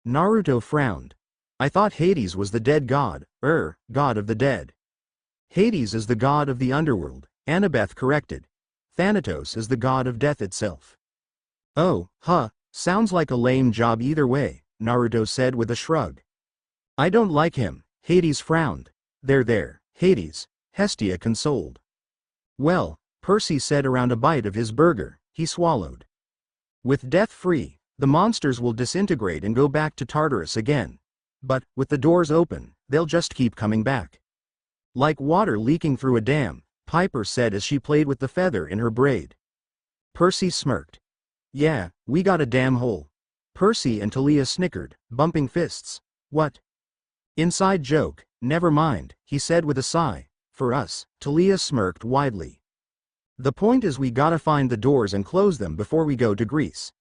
Naruto frowned. "I thought Hades was the dead god, god of the dead." "Hades is the god of the underworld," Annabeth corrected. "Thanatos is the god of death itself." "Oh, sounds like a lame job either way," Naruto said with a shrug. "I don't like him," Hades frowned. There, Hades," Hestia consoled. "Well," Percy said around a bite of his burger, he swallowed. "With death free, the monsters will disintegrate and go back to Tartarus again. But, with the doors open, they'll just keep coming back. Like water leaking through a dam," Piper said as she played with the feather in her braid. Percy smirked. "Yeah, we got a damn hole." Percy and Talia snickered, bumping fists. "What?" "Inside joke, never mind," he said with a sigh. "For us," Talia smirked widely. "The point is we gotta find the doors and close them before we go to Greece.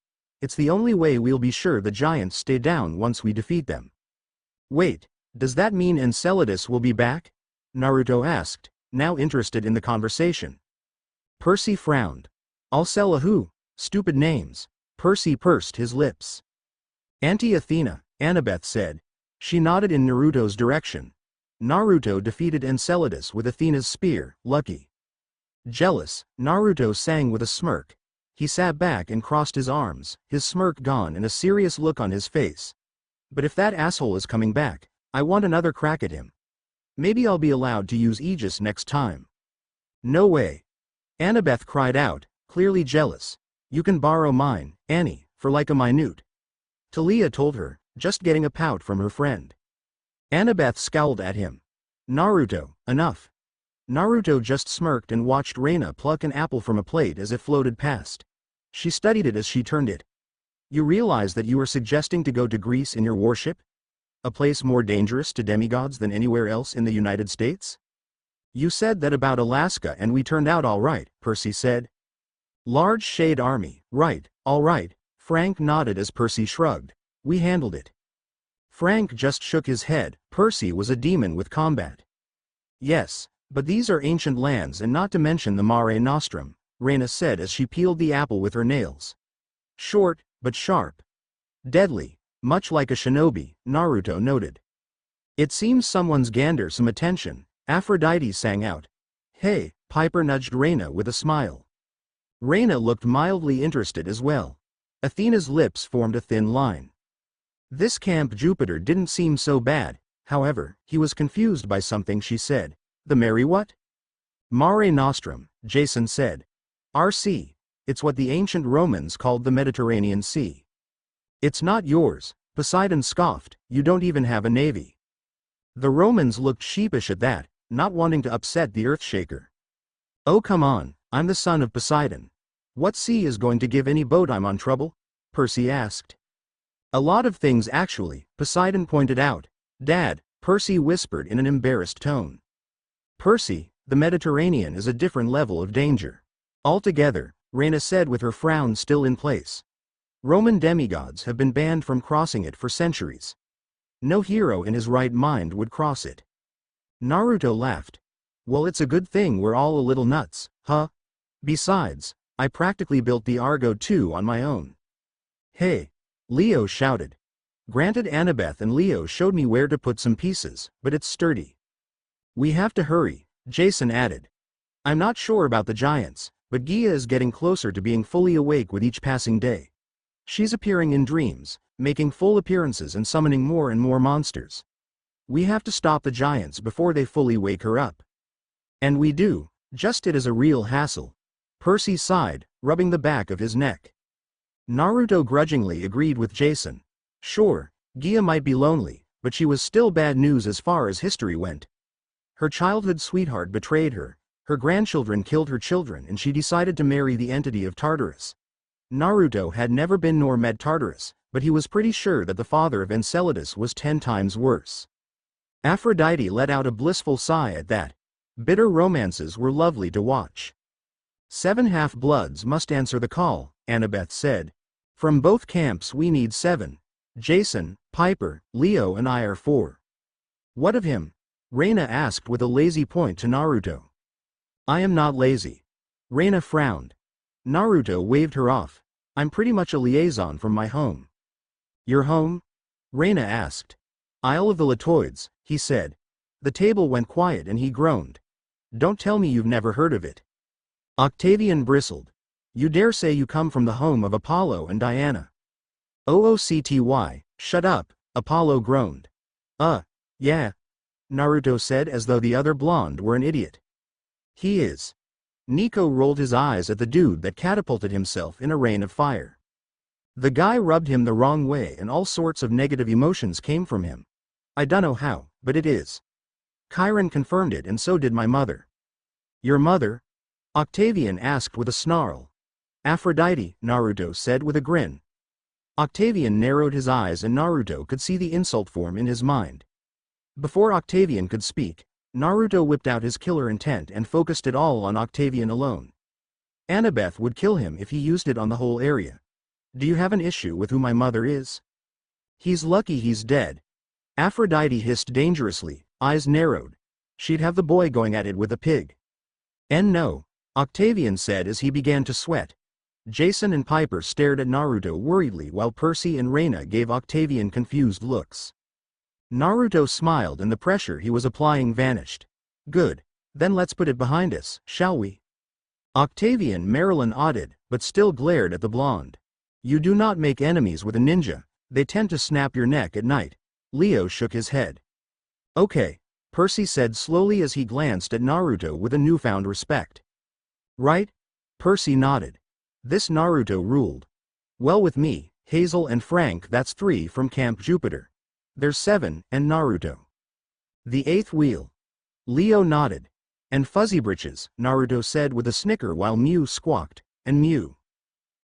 It's the only way we'll be sure the giants stay down once we defeat them." "Wait, does that mean Enceladus will be back?" Naruto asked, now interested in the conversation. Percy frowned. "I'll sell a who? Stupid names." Percy pursed his lips. "Auntie Athena," Annabeth said. She nodded in Naruto's direction. Naruto defeated Enceladus with Athena's spear, lucky. Jealous, Naruto sang with a smirk. He sat back and crossed his arms, his smirk gone and a serious look on his face. "But if that asshole is coming back, I want another crack at him. Maybe I'll be allowed to use Aegis next time." "No way." Annabeth cried out, clearly jealous. You can borrow mine, Annie, for like a minute. Talia told her, just getting a pout from her friend. Annabeth scowled at him. Naruto, enough. Naruto just smirked and watched Reina pluck an apple from a plate as it floated past. She studied it as she turned it. You realize that you are suggesting to go to Greece in your warship? A place more dangerous to demigods than anywhere else in the United States? You said that about Alaska and we turned out all right, Percy said. Large shade army, right, all right, Frank nodded as Percy shrugged. We handled it. Frank just shook his head. Percy was a demon with combat. Yes, but these are ancient lands and not to mention the Mare Nostrum, Reina said as she peeled the apple with her nails. Short, but sharp. Deadly, much like a shinobi, Naruto noted. It seems someone's gander some attention, Aphrodite sang out. Hey, Piper nudged Reina with a smile. Reina looked mildly interested as well. Athena's lips formed a thin line. This Camp Jupiter didn't seem so bad, however, he was confused by something she said. The Mary what? Mare Nostrum, Jason said. RC. It's what the ancient Romans called the Mediterranean Sea. It's not yours, Poseidon scoffed, you don't even have a navy. The Romans looked sheepish at that, not wanting to upset the Earthshaker. Oh come on, I'm the son of Poseidon. What sea is going to give any boat I'm on trouble? Percy asked. A lot of things actually, Poseidon pointed out. Dad, Percy whispered in an embarrassed tone. Percy, the Mediterranean is a different level of danger. Altogether, Reina said with her frown still in place. Roman demigods have been banned from crossing it for centuries. No hero in his right mind would cross it. Naruto laughed. Well, it's a good thing we're all a little nuts, huh? Besides, I practically built the Argo 2 on my own. Hey! Leo shouted. Granted, Annabeth and Leo showed me where to put some pieces, but it's sturdy. We have to hurry, Jason added. I'm not sure about the giants, but Gia is getting closer to being fully awake with each passing day. She's appearing in dreams, making full appearances and summoning more and more monsters. We have to stop the giants before they fully wake her up. And we do, just it is a real hassle. Percy sighed, rubbing the back of his neck. Naruto grudgingly agreed with Jason. Sure, Gia might be lonely, but she was still bad news as far as history went. Her childhood sweetheart betrayed her, her grandchildren killed her children and she decided to marry the entity of Tartarus. Naruto had never been nor met Tartarus, but he was pretty sure that the father of Enceladus was 10 times worse. Aphrodite let out a blissful sigh at that. Bitter romances were lovely to watch. 7 half-bloods must answer the call, Annabeth said. From both camps we need 7. Jason, Piper, Leo and I are 4. What of him? Reina asked with a lazy point to Naruto. I am not lazy. Reina frowned. Naruto waved her off. I'm pretty much a liaison from my home. Your home? Reina asked. Isle of the Latoids, he said. The table went quiet and he groaned. Don't tell me you've never heard of it. Octavian bristled. You dare say you come from the home of Apollo and Diana? OOCTY, shut up, Apollo groaned. Yeah. Naruto said as though the other blonde were an idiot. He is. Nico rolled his eyes at the dude that catapulted himself in a rain of fire. The guy rubbed him the wrong way and all sorts of negative emotions came from him. I dunno how, but it is. Chiron confirmed it and so did my mother. Your mother? Octavian asked with a snarl. Aphrodite, Naruto said with a grin. Octavian narrowed his eyes and Naruto could see the insult form in his mind. Before Octavian could speak, Naruto whipped out his killer intent and focused it all on Octavian alone. Annabeth would kill him if he used it on the whole area. Do you have an issue with who my mother is? He's lucky he's dead. Aphrodite hissed dangerously, eyes narrowed. She'd have the boy going at it with a pig. And no, Octavian said as he began to sweat. Jason and Piper stared at Naruto worriedly while Percy and Reina gave Octavian confused looks. Naruto smiled and the pressure he was applying vanished. Good, then let's put it behind us, shall we? Octavian Marilyn nodded, but still glared at the blonde. You do not make enemies with a ninja, they tend to snap your neck at night. Leo shook his head. Okay, Percy said slowly as he glanced at Naruto with a newfound respect. Right? Percy nodded. This Naruto ruled. Well with me, Hazel and Frank, that's 3 from Camp Jupiter. There's 7, and Naruto. The 8th wheel. Leo nodded. And Fuzzy Britches, Naruto said with a snicker while Mew squawked, and Mew.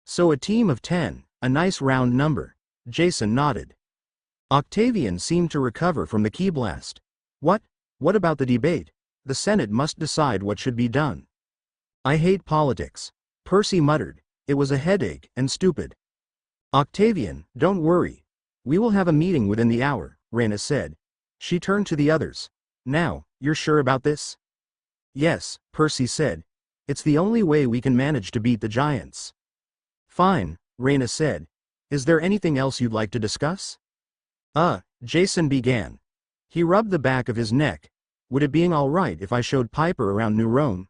So a team of 10, a nice round number. Jason nodded. Octavian seemed to recover from the key blast. What? What about the debate? The Senate must decide what should be done. I hate politics. Percy muttered. It was a headache and stupid. Octavian, don't worry. We will have a meeting within the hour, Reyna said. She turned to the others. Now, you're sure about this? Yes, Percy said. It's the only way we can manage to beat the giants. Fine, Reyna said. Is there anything else you'd like to discuss? Jason began. He rubbed the back of his neck. Would it be all right if I showed Piper around New Rome?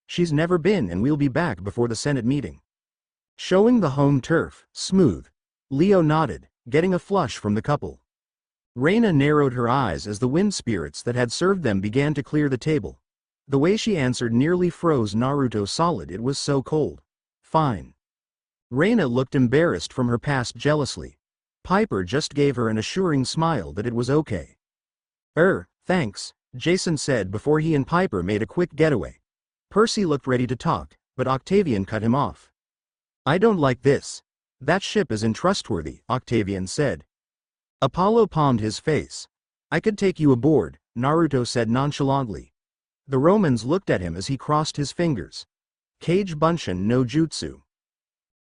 She's never been and we'll be back before the Senate meeting. Showing the home turf, smooth. Leo nodded, getting a flush from the couple. Reyna narrowed her eyes as the wind spirits that had served them began to clear the table. The way she answered nearly froze Naruto solid, it was so cold. Fine. Reyna looked embarrassed from her past jealously. Piper just gave her an assuring smile that it was okay. Thanks, Jason said before he and Piper made a quick getaway. Percy looked ready to talk, but Octavian cut him off. I don't like this. That ship is untrustworthy, Octavian said. Apollo palmed his face. I could take you aboard, Naruto said nonchalantly. The Romans looked at him as he crossed his fingers. Kage Bunshin no Jutsu.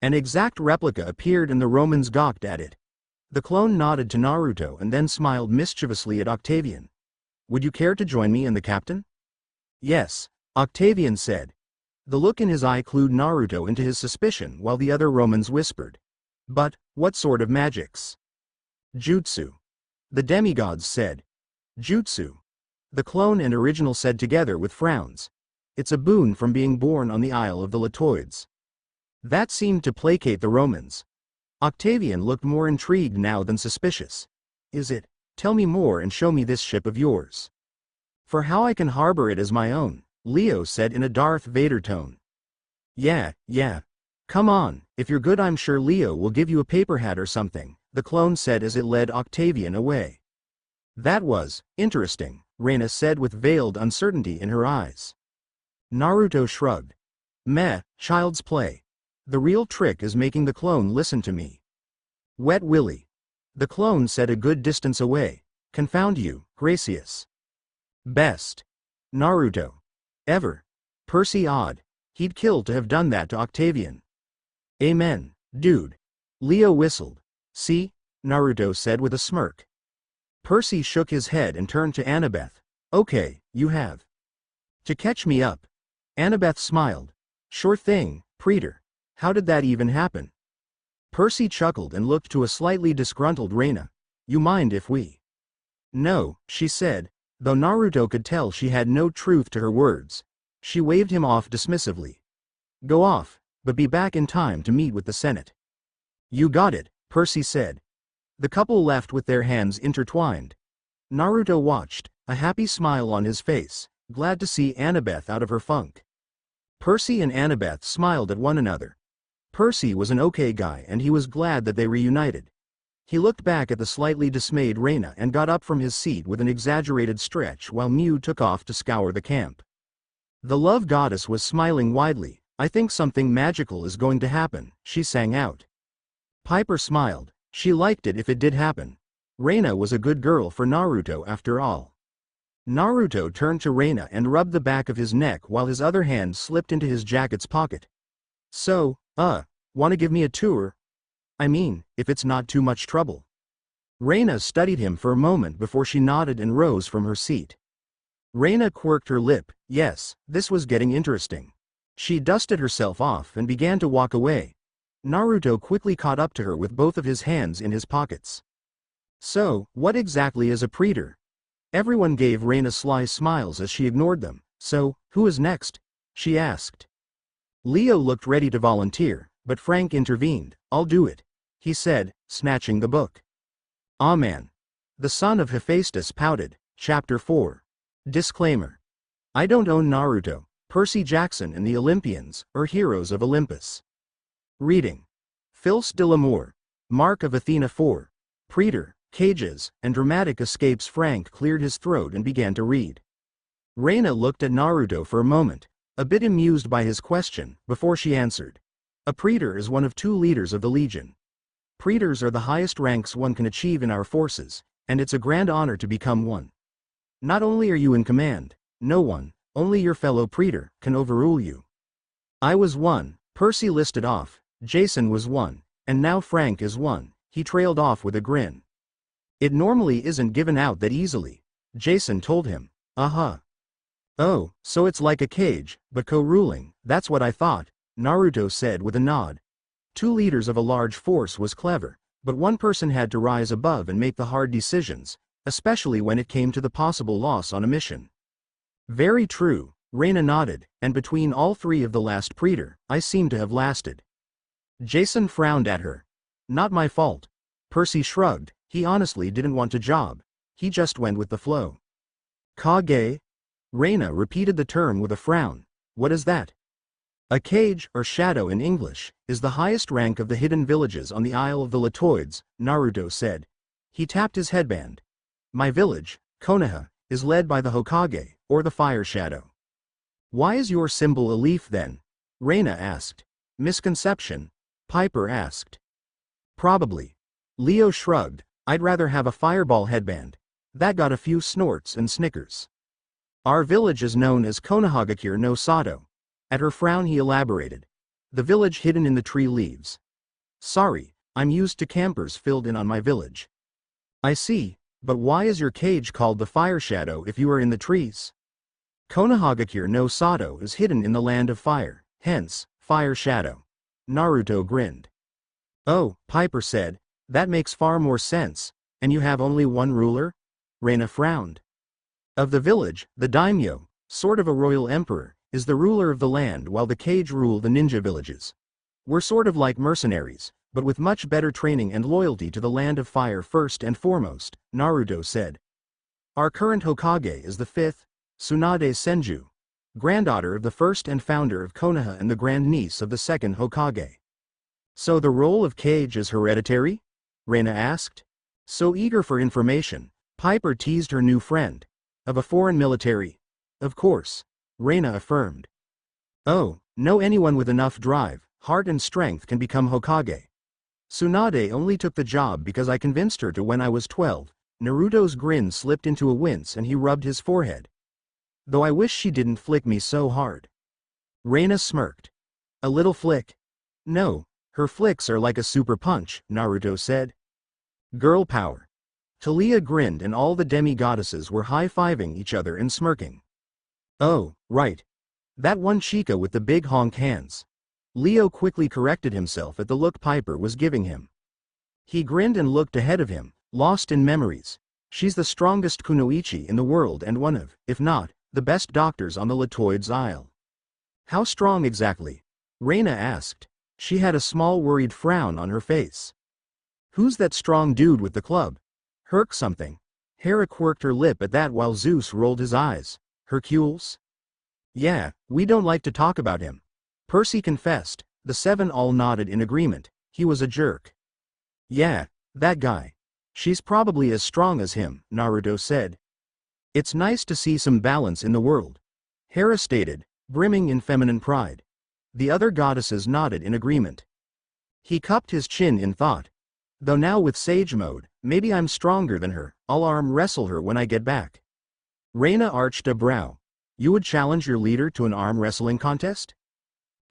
An exact replica appeared and the Romans gawked at it. The clone nodded to Naruto and then smiled mischievously at Octavian. Would you care to join me and the captain? Yes, Octavian said. The look in his eye clued Naruto into his suspicion while the other Romans whispered. But, what sort of magics? Jutsu. The demigods said. Jutsu. The clone and original said together with frowns. It's a boon from being born on the Isle of the Latoids. That seemed to placate the Romans. Octavian looked more intrigued now than suspicious. Is it? Tell me more and show me this ship of yours. For how I can harbor it as my own, Leo said in a Darth Vader tone. Yeah. Come on, if you're good I'm sure Leo will give you a paper hat or something, the clone said as it led Octavian away. That was interesting, Reyna said with veiled uncertainty in her eyes. Naruto shrugged. Meh, child's play. The real trick is making the clone listen to me. Wet Willy. The clone said a good distance away. Confound you, Gracious. Best. Naruto. Ever. Percy odd. He'd kill to have done that to Octavian. Amen, dude. Leo whistled. See? Naruto said with a smirk. Percy shook his head and turned to Annabeth. Okay, you have to catch me up. Annabeth smiled. Sure thing, Preetor. How did that even happen? Percy chuckled and looked to a slightly disgruntled Reyna. You mind if we? No, she said, though Naruto could tell she had no truth to her words. She waved him off dismissively. Go off, but be back in time to meet with the Senate. You got it, Percy said. The couple left with their hands intertwined. Naruto watched, a happy smile on his face, glad to see Annabeth out of her funk. Percy and Annabeth smiled at one another. Percy was an okay guy and he was glad that they reunited. He looked back at the slightly dismayed Reyna and got up from his seat with an exaggerated stretch while Mew took off to scour the camp. The love goddess was smiling widely. I think something magical is going to happen, she sang out. Piper smiled. She liked it if it did happen. Reyna was a good girl for Naruto after all. Naruto turned to Reyna and rubbed the back of his neck while his other hand slipped into his jacket's pocket. So, wanna give me a tour? I mean, if it's not too much trouble. Reyna studied him for a moment before she nodded and rose from her seat. Reyna quirked her lip. Yes, this was getting interesting. She dusted herself off and began to walk away. Naruto quickly caught up to her with both of his hands in his pockets. So, what exactly is a Preetor? Everyone gave Reyna sly smiles as she ignored them. So, who is next? She asked. Leo looked ready to volunteer, but Frank intervened. I'll do it, he said, snatching the book. Ah man. The son of Hephaestus pouted. Chapter 4. Disclaimer. I don't own Naruto, Percy Jackson and the Olympians, or Heroes of Olympus. Reading. Fils de l'amour. Mark of Athena 4. Praetor, cages, and dramatic escapes. Frank cleared his throat and began to read. Reina looked at Naruto for a moment, a bit amused by his question, before she answered. A praetor is one of 2 leaders of the legion. Praetors are the highest ranks one can achieve in our forces, and it's a grand honor to become one. Not only are you in command, no one, only your fellow praetor, can overrule you. I was one, Percy listed off, Jason was one, and now Frank is one, he trailed off with a grin. It normally isn't given out that easily, Jason told him. Oh, so it's like a cage, but co-ruling, that's what I thought, Naruto said with a nod. 2 leaders of a large force was clever, but one person had to rise above and make the hard decisions, especially when it came to the possible loss on a mission. Very true, Reina nodded, and between all 3 of the last praetor, I seem to have lasted. Jason frowned at her. Not my fault. Percy shrugged, he honestly didn't want a job, he just went with the flow. Kage? Reina repeated the term with a frown. What is that? A cage, or shadow in English, is the highest rank of the hidden villages on the Isle of the Latoids, Naruto said. He tapped his headband. My village, Konoha, is led by the Hokage, or the fire shadow. Why is your symbol a leaf then? Reina asked. Misconception? Piper asked. Probably. Leo shrugged. I'd rather have a fireball headband. That got a few snorts and snickers. Our village is known as Konohagakure no Sato. At her frown he elaborated. The village hidden in the tree leaves. Sorry, I'm used to campers filled in on my village. I see, but why is your cage called the fire shadow if you are in the trees? Konohagakure no Sato is hidden in the land of fire, hence, fire shadow. Naruto grinned. Oh, Piper said, that makes far more sense, and you have only one ruler? Reina frowned. Of the village, the daimyo, sort of a royal emperor, is the ruler of the land while the cage rule the ninja villages. We're sort of like mercenaries, but with much better training and loyalty to the land of fire first and foremost, Naruto said. Our current Hokage is the 5th, Tsunade Senju, granddaughter of the first and founder of Konoha and the grandniece of the 2nd Hokage. So the role of cage is hereditary? Reina asked. So eager for information, Piper teased her new friend. Of a foreign military? Of course. Reina affirmed. Oh, no, anyone with enough drive, heart and strength can become Hokage. Tsunade only took the job because I convinced her to when I was 12. Naruto's grin slipped into a wince and he rubbed his forehead. Though I wish she didn't flick me so hard. Reina smirked. A little flick? No, her flicks are like a super punch, Naruto said. Girl power. Talia grinned and all the demi-goddesses were high-fiving each other and smirking. Oh, right. That one chica with the big honk hands. Leo quickly corrected himself at the look Piper was giving him. He grinned and looked ahead of him, lost in memories. She's the strongest kunoichi in the world and one of, if not, the best doctors on the Latoids Isle. How strong exactly? Reina asked. She had a small worried frown on her face. Who's that strong dude with the club? Herc something. Hera quirked her lip at that while Zeus rolled his eyes. Hercules? Yeah, we don't like to talk about him. Percy confessed. The 7 all nodded in agreement. He was a jerk. Yeah, that guy. She's probably as strong as him, Naruto said. It's nice to see some balance in the world. Hera stated, brimming in feminine pride. The other goddesses nodded in agreement. He cupped his chin in thought. Though now with Sage Mode, maybe I'm stronger than her, I'll arm wrestle her when I get back. Reina arched a brow. You would challenge your leader to an arm wrestling contest?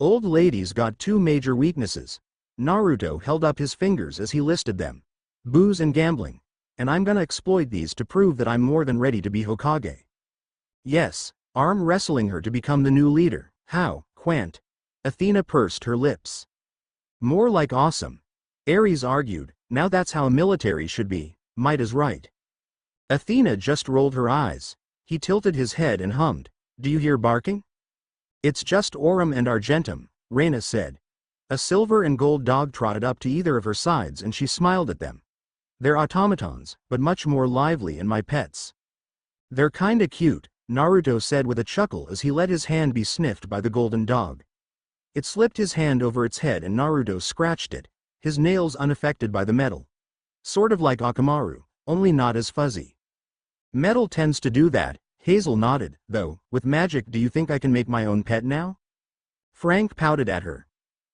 Old lady's got 2 major weaknesses. Naruto held up his fingers as he listed them. Booze and gambling. And I'm gonna exploit these to prove that I'm more than ready to be Hokage. Yes, arm wrestling her to become the new leader. How, Quant? Athena pursed her lips. More like awesome. Ares argued, now that's how a military should be, might is right. Athena just rolled her eyes. He tilted his head and hummed. Do you hear barking? It's just Aurum and Argentum, Reina said. A silver and gold dog trotted up to either of her sides and she smiled at them. They're automatons, but much more lively and my pets. They're kinda cute, Naruto said with a chuckle as he let his hand be sniffed by the golden dog. It slipped his hand over its head and Naruto scratched it, his nails unaffected by the metal. Sort of like Akamaru, only not as fuzzy. Metal tends to do that, Hazel nodded, though, with magic do you think I can make my own pet now? Frank pouted at her.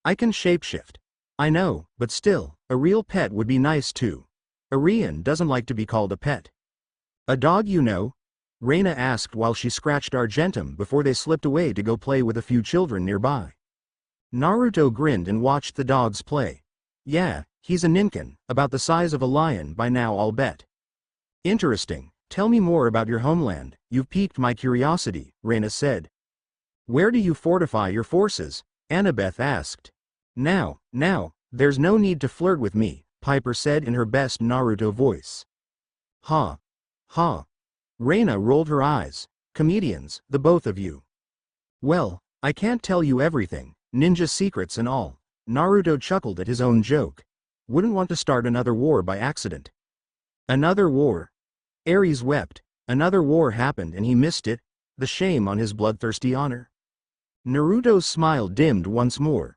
I can shapeshift. I know, but still, a real pet would be nice too. Arian doesn't like to be called a pet. A dog you know? Reina asked while she scratched Argentum before they slipped away to go play with a few children nearby. Naruto grinned and watched the dogs play. Yeah, he's a ninkin, about the size of a lion by now I'll bet. Interesting, tell me more about your homeland, you've piqued my curiosity, Reina said. Where do you fortify your forces? Annabeth asked. Now, there's no need to flirt with me, Piper said in her best Naruto voice. Ha. Reina rolled her eyes. Comedians, the both of you. Well, I can't tell you everything, ninja secrets and all. Naruto chuckled at his own joke. Wouldn't want to start another war by accident. Another war? Ares wept. Another war happened and he missed it? The shame on his bloodthirsty honor. Naruto's smile dimmed once more.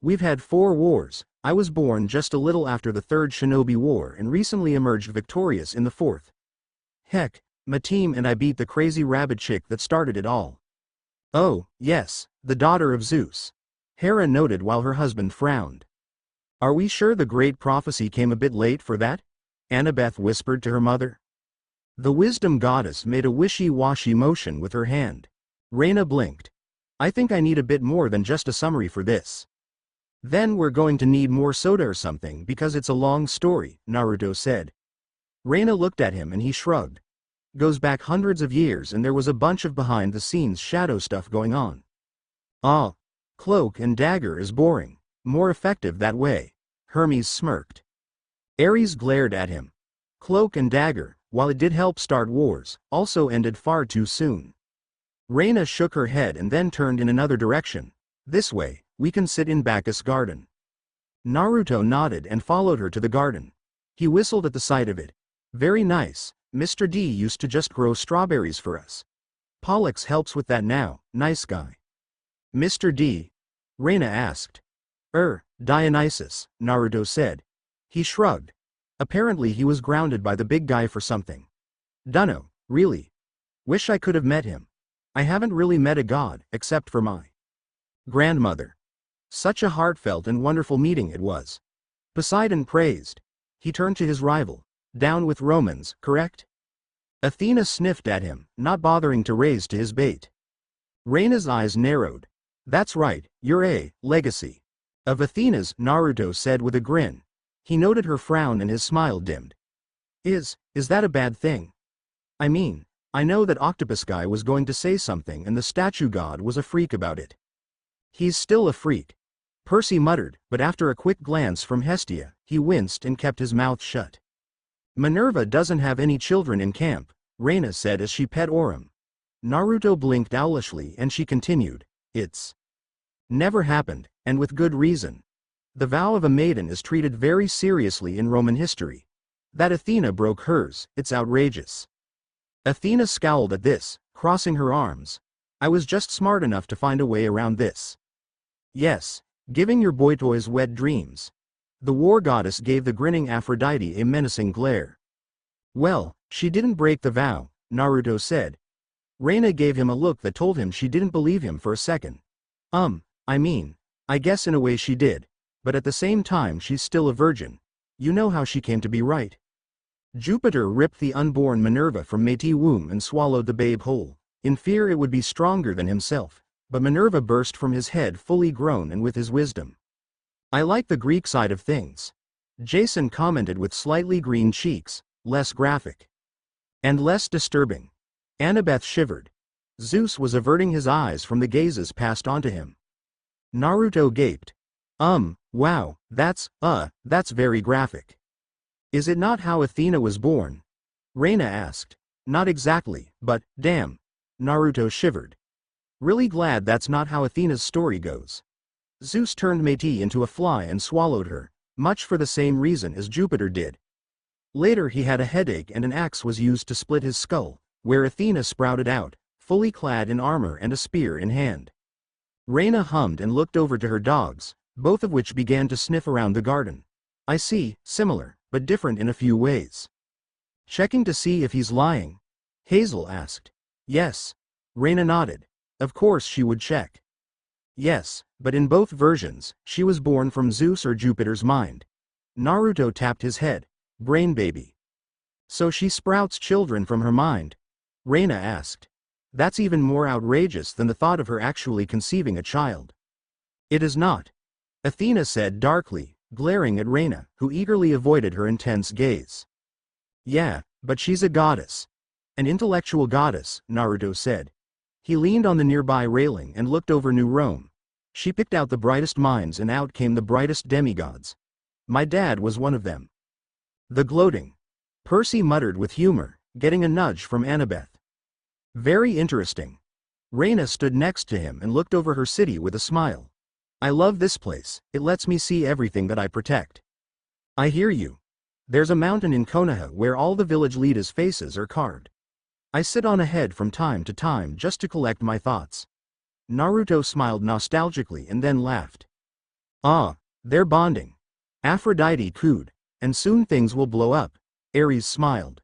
We've had 4 wars. I was born just a little after the 3rd Shinobi War and recently emerged victorious in the 4th. Heck, my team and I beat the crazy rabbit chick that started it all. Oh, yes, the daughter of Zeus. Hera noted while her husband frowned. Are we sure the great prophecy came a bit late for that? Annabeth whispered to her mother. The wisdom goddess made a wishy-washy motion with her hand. Reina blinked. I think I need a bit more than just a summary for this. Then we're going to need more soda or something because it's a long story, Naruto said. Reina looked at him and he shrugged. Goes back hundreds of years and there was a bunch of behind-the-scenes shadow stuff going on. Ah, cloak and dagger is boring. More effective that way. Hermes smirked. Ares glared at him. Cloak and dagger, while it did help start wars, also ended far too soon. Reina shook her head and then turned in another direction. This way, we can sit in Bacchus' garden. Naruto nodded and followed her to the garden. He whistled at the sight of it. Very nice, Mr. D used to just grow strawberries for us. Pollux helps with that now, nice guy. Mr. D? Reina asked. Dionysus, Naruto said. He shrugged. Apparently he was grounded by the big guy for something. Dunno, really. Wish I could have met him. I haven't really met a god, except for my grandmother. Such a heartfelt and wonderful meeting it was. Poseidon praised. He turned to his rival. Down with Romans, correct? Athena sniffed at him, not bothering to raise to his bait. Reina's eyes narrowed. That's right, you're a legacy of Athena's, Naruto said with a grin. He noted her frown and his smile dimmed. Is that a bad thing? I mean, I know that Octopus Guy was going to say something and the statue god was a freak about it. He's still a freak. Percy muttered, but after a quick glance from Hestia, he winced and kept his mouth shut. Minerva doesn't have any children in camp, Reina said as she pet Orem. Naruto blinked owlishly and she continued, it's never happened, and with good reason. The vow of a maiden is treated very seriously in Roman history. That Athena broke hers, it's outrageous. Athena scowled at this, crossing her arms. I was just smart enough to find a way around this. Yes, giving your boy toys wet dreams. The war goddess gave the grinning Aphrodite a menacing glare. Well, she didn't break the vow, Naruto said. Reina gave him a look that told him she didn't believe him for a second. I guess in a way she did. But at the same time she's still a virgin. You know how she came to be, right? Jupiter ripped the unborn Minerva from Métis' womb and swallowed the babe whole, in fear it would be stronger than himself, but Minerva burst from his head fully grown and with his wisdom. I like the Greek side of things. Jason commented with slightly green cheeks, less graphic. And less disturbing. Annabeth shivered. Zeus was averting his eyes from the gazes passed onto him. Naruto gaped. Wow, that's very graphic. Is it not how Athena was born? Reina asked. Not exactly, but, damn. Naruto shivered. Really glad that's not how Athena's story goes. Zeus turned Métis into a fly and swallowed her, much for the same reason as Jupiter did. Later he had a headache and an axe was used to split his skull, where Athena sprouted out, fully clad in armor and a spear in hand. Reina hummed and looked over to her dogs, both of which began to sniff around the garden. I see, similar, but different in a few ways. Checking to see if he's lying? Hazel asked. Yes. Reina nodded. Of course she would check. Yes, but in both versions, she was born from Zeus or Jupiter's mind. Naruto tapped his head. Brain baby. So she sprouts children from her mind? Reina asked. That's even more outrageous than the thought of her actually conceiving a child. It is not. Athena said darkly, glaring at Reina, who eagerly avoided her intense gaze. Yeah, but she's a goddess. An intellectual goddess, Naruto said. He leaned on the nearby railing and looked over New Rome. She picked out the brightest minds and out came the brightest demigods. My dad was one of them. The gloating. Percy muttered with humor, getting a nudge from Annabeth. Very interesting. Reina stood next to him and looked over her city with a smile. I love this place, it lets me see everything that I protect. I hear you. There's a mountain in Konoha where all the village leaders' faces are carved. I sit on a head from time to time just to collect my thoughts. Naruto smiled nostalgically and then laughed. Ah, they're bonding. Aphrodite cooed, and soon things will blow up. Ares smiled.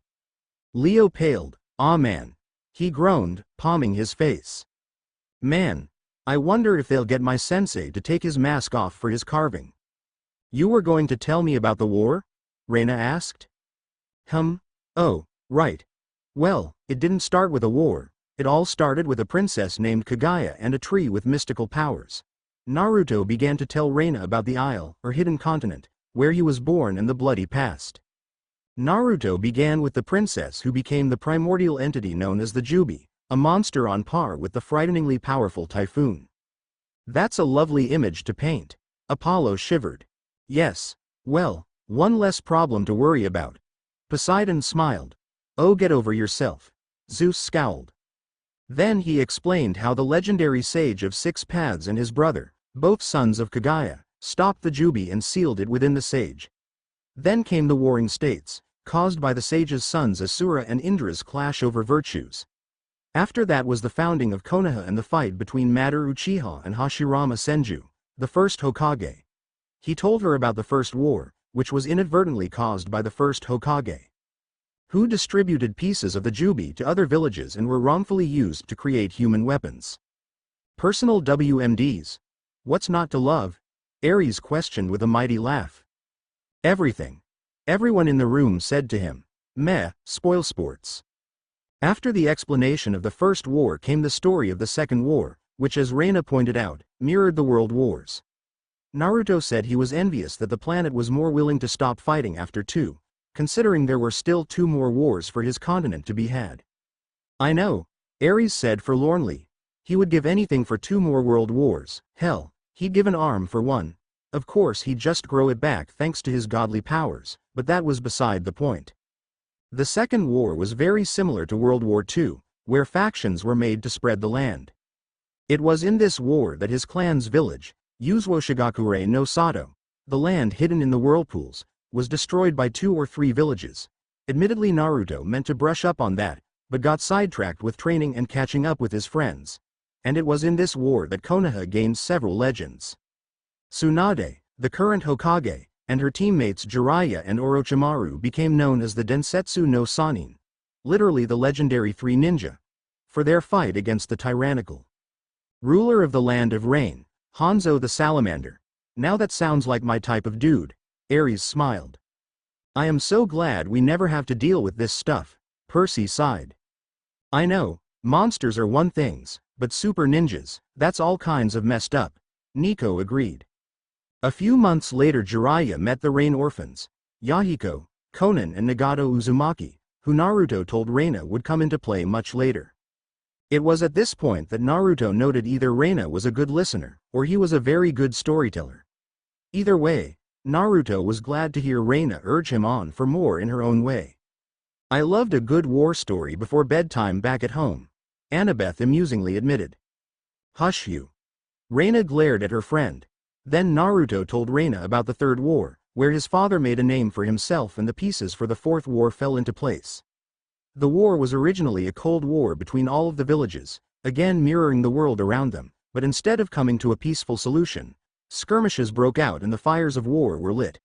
Leo paled. Ah man. He groaned, palming his face. Man, I wonder if they'll get my sensei to take his mask off for his carving. You were going to tell me about the war? Reina asked. Oh, right. Well, it didn't start with a war, it all started with a princess named Kaguya and a tree with mystical powers. Naruto began to tell Reina about the Isle, or hidden continent, where he was born and the bloody past. Naruto began with the princess who became the primordial entity known as the Jubi, a monster on par with the frighteningly powerful typhoon. That's a lovely image to paint. Apollo shivered. Yes, well, one less problem to worry about. Poseidon smiled. Oh, get over yourself. Zeus scowled. Then he explained how the legendary sage of 6 paths and his brother, both sons of Kaguya, stopped the Jubi and sealed it within the sage. Then came the warring states, caused by the sage's sons Asura and Indra's clash over virtues. After that was the founding of Konoha and the fight between Madara Uchiha and Hashirama Senju, the first Hokage. He told her about the first war, which was inadvertently caused by the first Hokage, who distributed pieces of the Jubi to other villages and were wrongfully used to create human weapons. Personal WMDs. What's not to love? Ares questioned with a mighty laugh. Everything. Everyone in the room said to him, meh, spoil sports. After the explanation of the first war came the story of the second war, which as Reina pointed out, mirrored the world wars. Naruto said he was envious that the planet was more willing to stop fighting after 2, considering there were still 2 more wars for his continent to be had. I know, Ares said forlornly. He would give anything for 2 more world wars, hell, he'd give an arm for one. Of course he'd just grow it back thanks to his godly powers, but that was beside the point. The second war was very similar to World War II, where factions were made to spread the land. It was in this war that his clan's village, Yuzuo Shigakure no Sato, the land hidden in the whirlpools, was destroyed by 2 or 3 villages. Admittedly Naruto meant to brush up on that, but got sidetracked with training and catching up with his friends. And it was in this war that Konoha gained several legends. Tsunade, the current Hokage, and her teammates Jiraiya and Orochimaru became known as the Densetsu no Sannin, literally the legendary 3 ninja, for their fight against the tyrannical ruler of the land of rain, Hanzo the Salamander. Now that sounds like my type of dude, Ares smiled. I am so glad we never have to deal with this stuff, Percy sighed. I know, monsters are one things, but super ninjas, that's all kinds of messed up, Nico agreed. A few months later Jiraiya met the Rain Orphans, Yahiko, Konan and Nagato Uzumaki, who Naruto told Reina would come into play much later. It was at this point that Naruto noted either Reina was a good listener, or he was a very good storyteller. Either way, Naruto was glad to hear Reina urge him on for more in her own way. I loved a good war story before bedtime back at home, Annabeth amusingly admitted. Hush you. Reina glared at her friend. Then Naruto told Reina about the Third War, where his father made a name for himself and the pieces for the Fourth War fell into place. The war was originally a cold war between all of the villages, again mirroring the world around them, but instead of coming to a peaceful solution, skirmishes broke out and the fires of war were lit.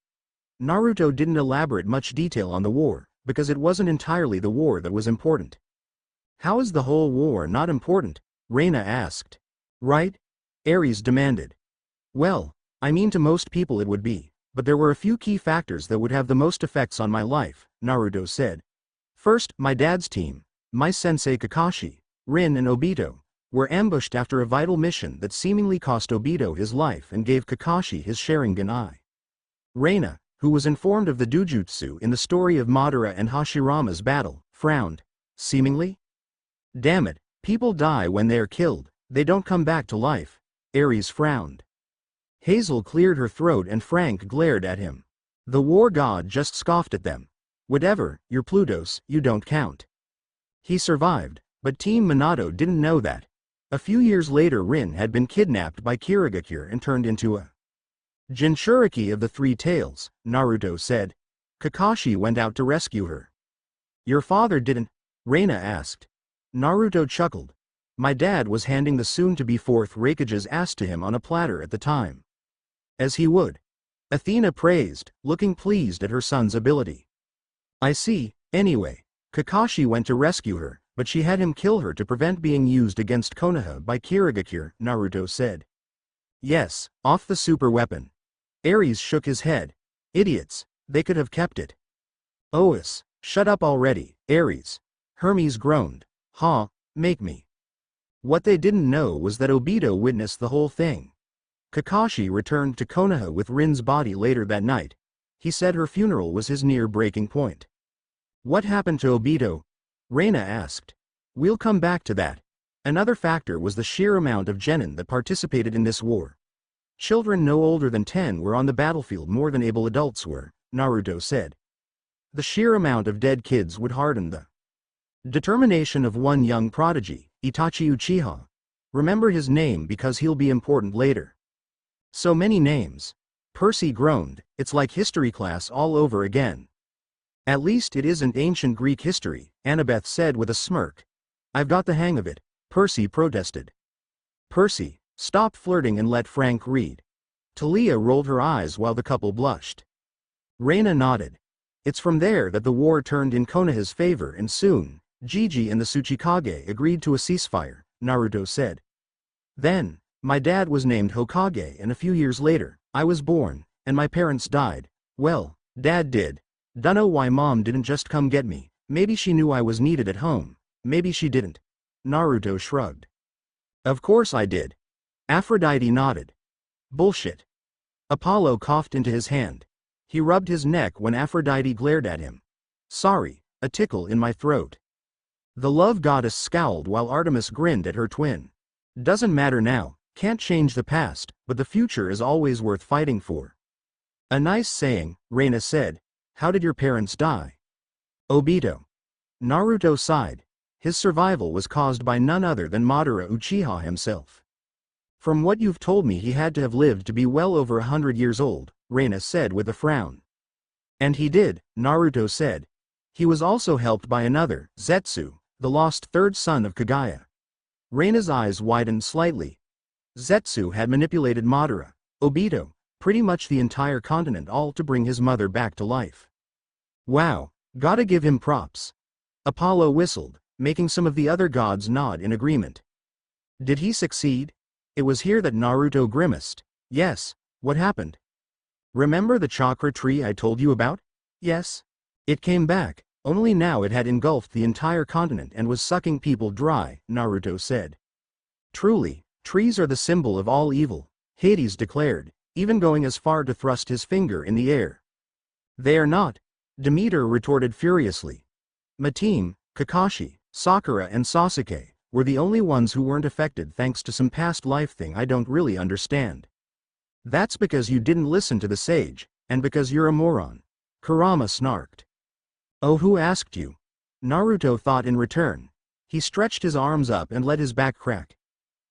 Naruto didn't elaborate much detail on the war, because it wasn't entirely the war that was important. How is the whole war not important? Reina asked. Right? Ares demanded. Well, I mean to most people it would be, but there were a few key factors that would have the most effects on my life, Naruto said. First, my dad's team, my sensei Kakashi, Rin and Obito, were ambushed after a vital mission that seemingly cost Obito his life and gave Kakashi his Sharingan eye. Reina, who was informed of the Dujutsu in the story of Madara and Hashirama's battle, frowned. Seemingly? Damn it, people die when they are killed, they don't come back to life. Ares frowned. Hazel cleared her throat and Frank glared at him. The war god just scoffed at them. Whatever, you're Plutos, you don't count. He survived, but Team Minato didn't know that. A few years later Rin had been kidnapped by Kirigakure and turned into a Jinchuriki of the Three Tails, Naruto said. Kakashi went out to rescue her. Your father didn't? Reina asked. Naruto chuckled. My dad was handing the soon-to-be fourth Raikage's ass to him on a platter at the time. As he would. Athena praised, looking pleased at her son's ability. I see. Anyway, Kakashi went to rescue her, but she had him kill her to prevent being used against Konoha by Kirigakure, Naruto said. Yes, off the super weapon. Ares shook his head. Idiots, they could have kept it. Ois, shut up already, Ares. Hermes groaned. Huh, make me. What they didn't know was that Obito witnessed the whole thing. Kakashi returned to Konoha with Rin's body later that night. He said her funeral was his near breaking point. What happened to Obito? Reina asked. We'll come back to that. Another factor was the sheer amount of genin that participated in this war. Children no older than 10 were on the battlefield more than able adults were, Naruto said. The sheer amount of dead kids would harden the determination of one young prodigy, Itachi Uchiha. Remember his name because he'll be important later. So many names. Percy groaned, it's like history class all over again. At least it isn't ancient Greek history, Annabeth said with a smirk. I've got the hang of it, Percy protested. Percy, stop flirting and let Frank read. Talia rolled her eyes while the couple blushed. Reina nodded. It's from there that the war turned in Konoha's favor and soon, Gigi and the Tsuchikage agreed to a ceasefire, Naruto said. Then, my dad was named Hokage and a few years later, I was born, and my parents died. Well, Dad did. Dunno why Mom didn't just come get me, maybe she knew I was needed at home, maybe she didn't. Naruto shrugged. Of course I did. Aphrodite nodded. Bullshit. Apollo coughed into his hand. He rubbed his neck when Aphrodite glared at him. Sorry, a tickle in my throat. The love goddess scowled while Artemis grinned at her twin. Doesn't matter now, can't change the past, but the future is always worth fighting for. A nice saying, Reina said. How did your parents die? Obito. Naruto sighed. His survival was caused by none other than Madara Uchiha himself. From what you've told me he had to have lived to be well over 100 years old, Reina said with a frown. And he did, Naruto said. He was also helped by another, Zetsu, the lost third son of Kagaya. Reina's eyes widened slightly. Zetsu had manipulated Madara, Obito, pretty much the entire continent all to bring his mother back to life. Wow, gotta give him props. Apollo whistled, making some of the other gods nod in agreement. Did he succeed? It was here that Naruto grimaced. Yes, what happened? Remember the chakra tree I told you about? Yes. It came back, only now it had engulfed the entire continent and was sucking people dry, Naruto said. Truly, trees are the symbol of all evil, Hades declared, even going as far to thrust his finger in the air. They are not, Demeter retorted furiously. Mateam, Kakashi, Sakura and Sasuke were the only ones who weren't affected thanks to some past life thing I don't really understand. That's because you didn't listen to the sage, and because you're a moron. Kurama snarked. Oh, who asked you? Naruto thought in return. He stretched his arms up and let his back crack.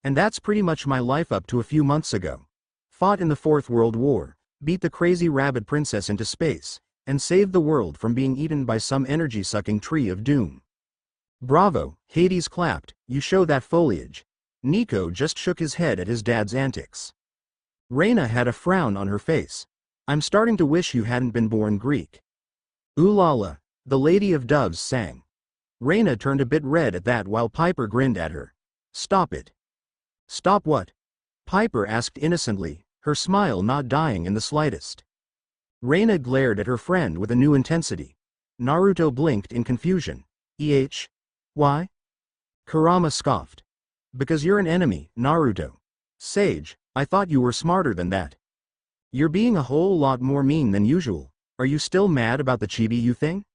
And that's pretty much my life up to a few months ago. Fought in the Fourth World War, beat the crazy rabbit princess into space, and saved the world from being eaten by some energy-sucking tree of doom. Bravo, Hades clapped, you show that foliage. Nico just shook his head at his dad's antics. Reyna had a frown on her face. I'm starting to wish you hadn't been born Greek. Ooh la la, the Lady of Doves sang. Reyna turned a bit red at that while Piper grinned at her. Stop it. Stop what? Piper asked innocently, her smile not dying in the slightest. Reyna glared at her friend with a new intensity. Naruto blinked in confusion. Why? Kurama scoffed. Because you're an enemy, Naruto. Sage, I thought you were smarter than that. You're being a whole lot more mean than usual. Are you still mad about the Chibi-U thing?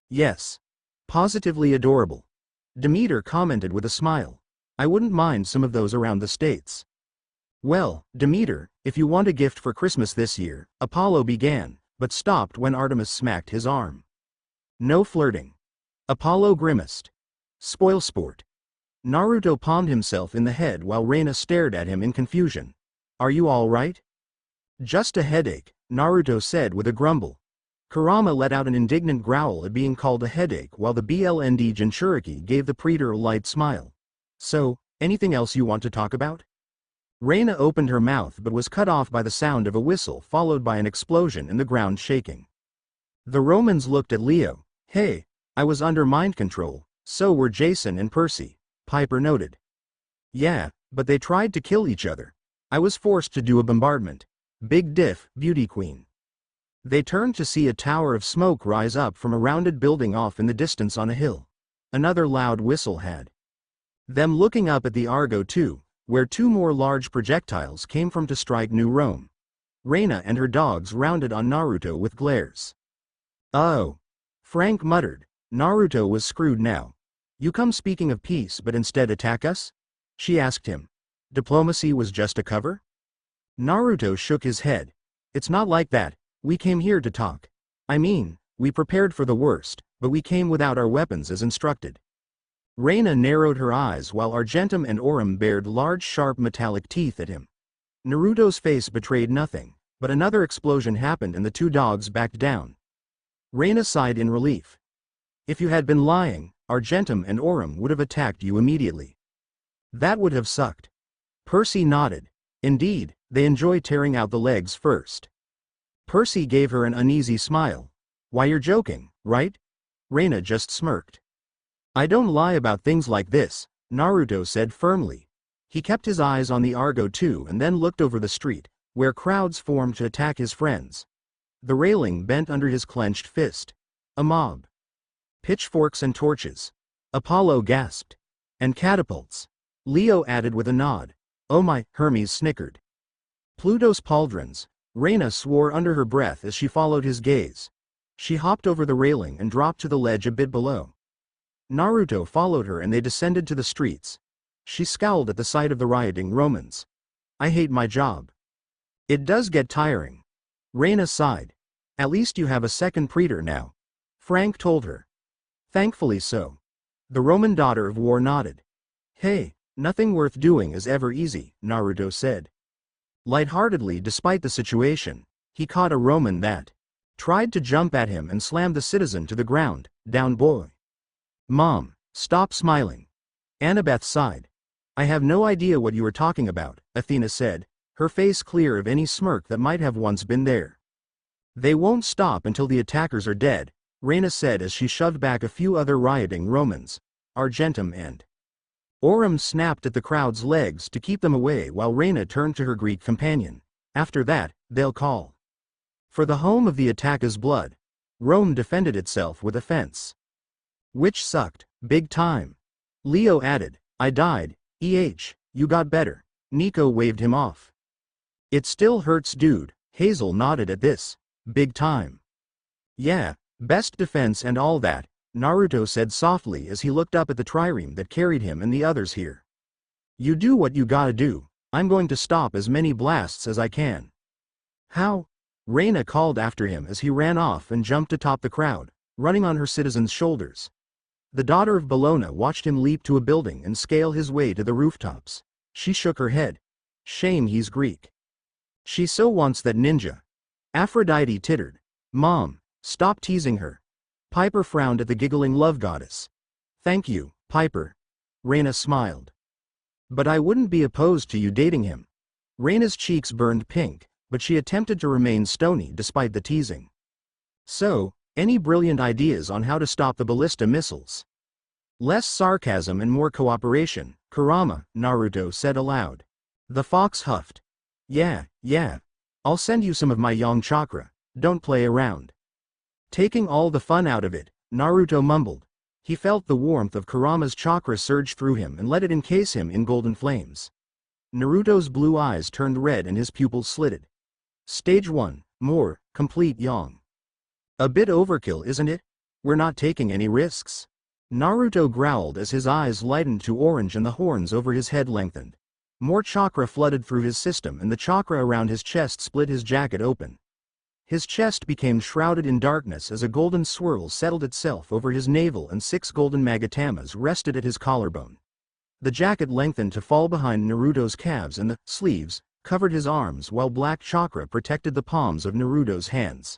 Yes. Positively adorable. Demeter commented with a smile. I wouldn't mind some of those around the states. Well, Demeter, if you want a gift for Christmas this year, Apollo began, but stopped when Artemis smacked his arm. No flirting. Apollo grimaced. Spoil sport. Naruto palmed himself in the head while Reyna stared at him in confusion. Are you all right? Just a headache, Naruto said with a grumble. Kurama let out an indignant growl at being called a headache while the BLND Jinchuriki gave the praetor a light smile. So, anything else you want to talk about? Reyna opened her mouth but was cut off by the sound of a whistle followed by an explosion and the ground shaking. The Romans looked at Leo. Hey, I was under mind control, so were Jason and Percy, Piper noted. Yeah, but they tried to kill each other. I was forced to do a bombardment. Big diff, beauty queen. They turned to see a tower of smoke rise up from a rounded building off in the distance on a hill. Another loud whistle had them looking up at the Argo too, where two more large projectiles came from to strike New Rome. Reyna and her dogs rounded on Naruto with glares. Oh. Frank muttered. Naruto was screwed now. You come speaking of peace but instead attack us? She asked him. Diplomacy was just a cover? Naruto shook his head. It's not like that, we came here to talk. I mean, we prepared for the worst, but we came without our weapons as instructed. Reyna narrowed her eyes while Argentum and Aurum bared large sharp metallic teeth at him. Naruto's face betrayed nothing, but another explosion happened and the two dogs backed down. Reyna sighed in relief. If you had been lying, Argentum and Aurum would have attacked you immediately. That would have sucked. Percy nodded. Indeed, they enjoy tearing out the legs first. Percy gave her an uneasy smile. Why, you're joking, right? Reyna just smirked. I don't lie about things like this, Naruto said firmly. He kept his eyes on the Argo too and then looked over the street, where crowds formed to attack his friends. The railing bent under his clenched fist. A mob. Pitchforks and torches. Apollo gasped. And catapults. Leo added with a nod. Oh my, Hermes snickered. Pluto's pauldrons. Reyna swore under her breath as she followed his gaze. She hopped over the railing and dropped to the ledge a bit below. Naruto followed her and they descended to the streets. She scowled at the sight of the rioting Romans. I hate my job. It does get tiring. Reyna sighed. At least you have a second praetor now. Frank told her. Thankfully so. The Roman daughter of war nodded. Hey, nothing worth doing is ever easy, Naruto said. Lightheartedly despite the situation, he caught a Roman that tried to jump at him and slammed the citizen to the ground. Down boy. Mom, stop smiling. Annabeth sighed. I have no idea what you are talking about, Athena said, her face clear of any smirk that might have once been there. They won't stop until the attackers are dead, Reyna said as she shoved back a few other rioting Romans. Argentum and Aurum snapped at the crowd's legs to keep them away while Reyna turned to her Greek companion. After that, they'll call for the home of the attacker's blood. Rome defended itself with a fence. Which sucked, big time. Leo added, I died, you got better. Nico waved him off. It still hurts dude, Hazel nodded at this. Big time. Yeah, best defense and all that, Naruto said softly as he looked up at the trireme that carried him and the others here. You do what you gotta do, I'm going to stop as many blasts as I can. How? Reyna called after him as he ran off and jumped atop the crowd, running on her citizens' shoulders. The daughter of Bologna watched him leap to a building and scale his way to the rooftops. She shook her head. Shame he's Greek. She so wants that ninja. Aphrodite tittered. Mom, stop teasing her. Piper frowned at the giggling love goddess. Thank you, Piper. Reina smiled. But I wouldn't be opposed to you dating him. Reina's cheeks burned pink, but she attempted to remain stony despite the teasing. So, any brilliant ideas on how to stop the ballista missiles? Less sarcasm and more cooperation, Kurama, Naruto said aloud. The fox huffed. Yeah. I'll send you some of my yang chakra, don't play around. Taking all the fun out of it, Naruto mumbled. He felt the warmth of Kurama's chakra surge through him and let it encase him in golden flames. Naruto's blue eyes turned red and his pupils slitted. Stage 1, more, complete yang. A bit overkill, isn't it? We're not taking any risks. Naruto growled as his eyes lightened to orange and the horns over his head lengthened. More chakra flooded through his system and the chakra around his chest split his jacket open. His chest became shrouded in darkness as a golden swirl settled itself over his navel and 6 golden magatamas rested at his collarbone. The jacket lengthened to fall behind Naruto's calves and the sleeves covered his arms while black chakra protected the palms of Naruto's hands.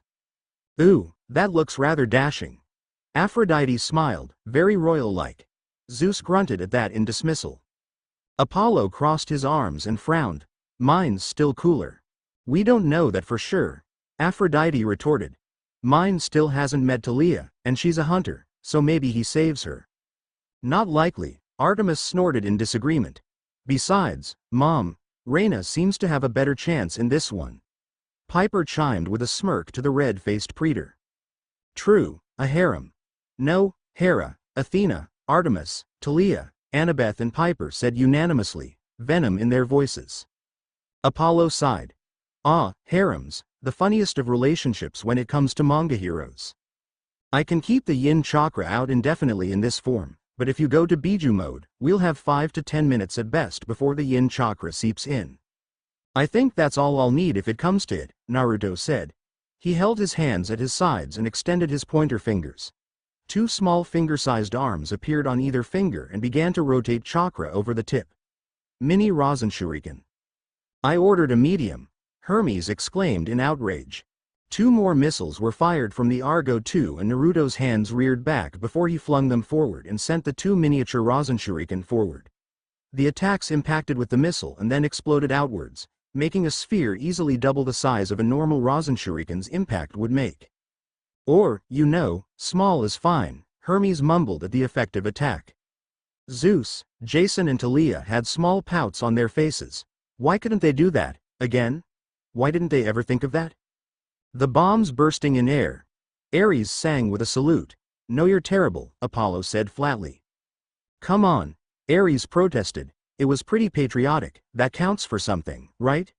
Ooh, that looks rather dashing. Aphrodite smiled, very royal-like. Zeus grunted at that in dismissal. Apollo crossed his arms and frowned. Mine's still cooler. We don't know that for sure, Aphrodite retorted. Mine still hasn't met Talia, and she's a hunter, so maybe he saves her. Not likely, Artemis snorted in disagreement. Besides, Mom, Reina seems to have a better chance in this one. Piper chimed with a smirk to the red-faced praetor. True, a harem. No, Hera, Athena, Artemis, Talia, Annabeth and Piper said unanimously, venom in their voices. Apollo sighed. Ah, harems, the funniest of relationships when it comes to manga heroes. I can keep the yin chakra out indefinitely in this form, but if you go to Biju mode, we'll have 5 to 10 minutes at best before the yin chakra seeps in. I think that's all I'll need if it comes to it, Naruto said. He held his hands at his sides and extended his pointer fingers. 2 small finger-sized arms appeared on either finger and began to rotate chakra over the tip. Mini Rasenshuriken. I ordered a medium, Hermes exclaimed in outrage. 2 more missiles were fired from the Argo 2 and Naruto's hands reared back before he flung them forward and sent the 2 miniature Rasenshuriken forward. The attacks impacted with the missile and then exploded outwards, making a sphere easily double the size of a normal Rasenshuriken's impact would make. Or, small is fine, Hermes mumbled at the effective attack. Zeus, Jason and Talia had small pouts on their faces. Why couldn't they do that, again? Why didn't they ever think of that? The bombs bursting in air. Ares sang with a salute. No, you're terrible, Apollo said flatly. Come on, Ares protested. It was pretty patriotic, that counts for something, right?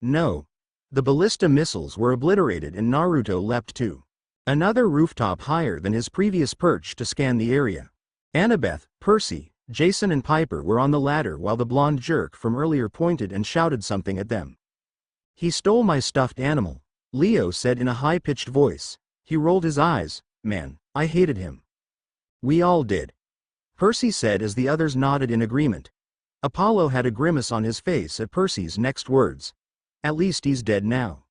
No. The ballista missiles were obliterated and Naruto leapt to another rooftop higher than his previous perch to scan the area. Annabeth, Percy, Jason and Piper were on the ladder while the blonde jerk from earlier pointed and shouted something at them. He stole my stuffed animal, Leo said in a high-pitched voice. He rolled his eyes. Man, I hated him. We all did. Percy said as the others nodded in agreement. Apollo had a grimace on his face at Percy's next words. At least he's dead now.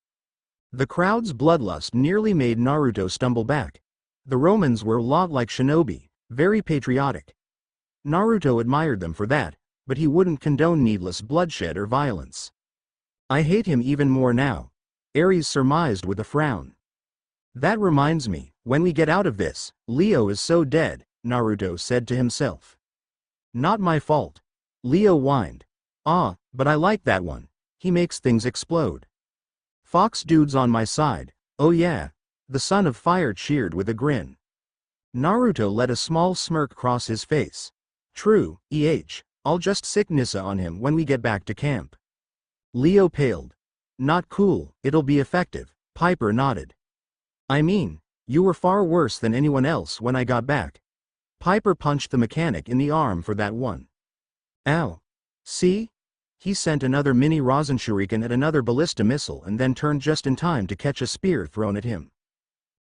The crowd's bloodlust nearly made Naruto stumble back. The Romans were a lot like shinobi, very patriotic. Naruto admired them for that, but he wouldn't condone needless bloodshed or violence. I hate him even more now, Ares surmised with a frown. That reminds me, when we get out of this, Leo is so dead, Naruto said to himself. Not my fault. Leo whined. Ah, but I like that one. He makes things explode. Fox dude's on my side. Oh yeah. The son of fire cheered with a grin. Naruto let a small smirk cross his face. True, I'll just sick Nissa on him when we get back to camp. Leo paled. Not cool, it'll be effective, Piper nodded. I mean, you were far worse than anyone else when I got back. Piper punched the mechanic in the arm for that one. Ow. See? He sent another mini Rasenshuriken at another ballista missile and then turned just in time to catch a spear thrown at him.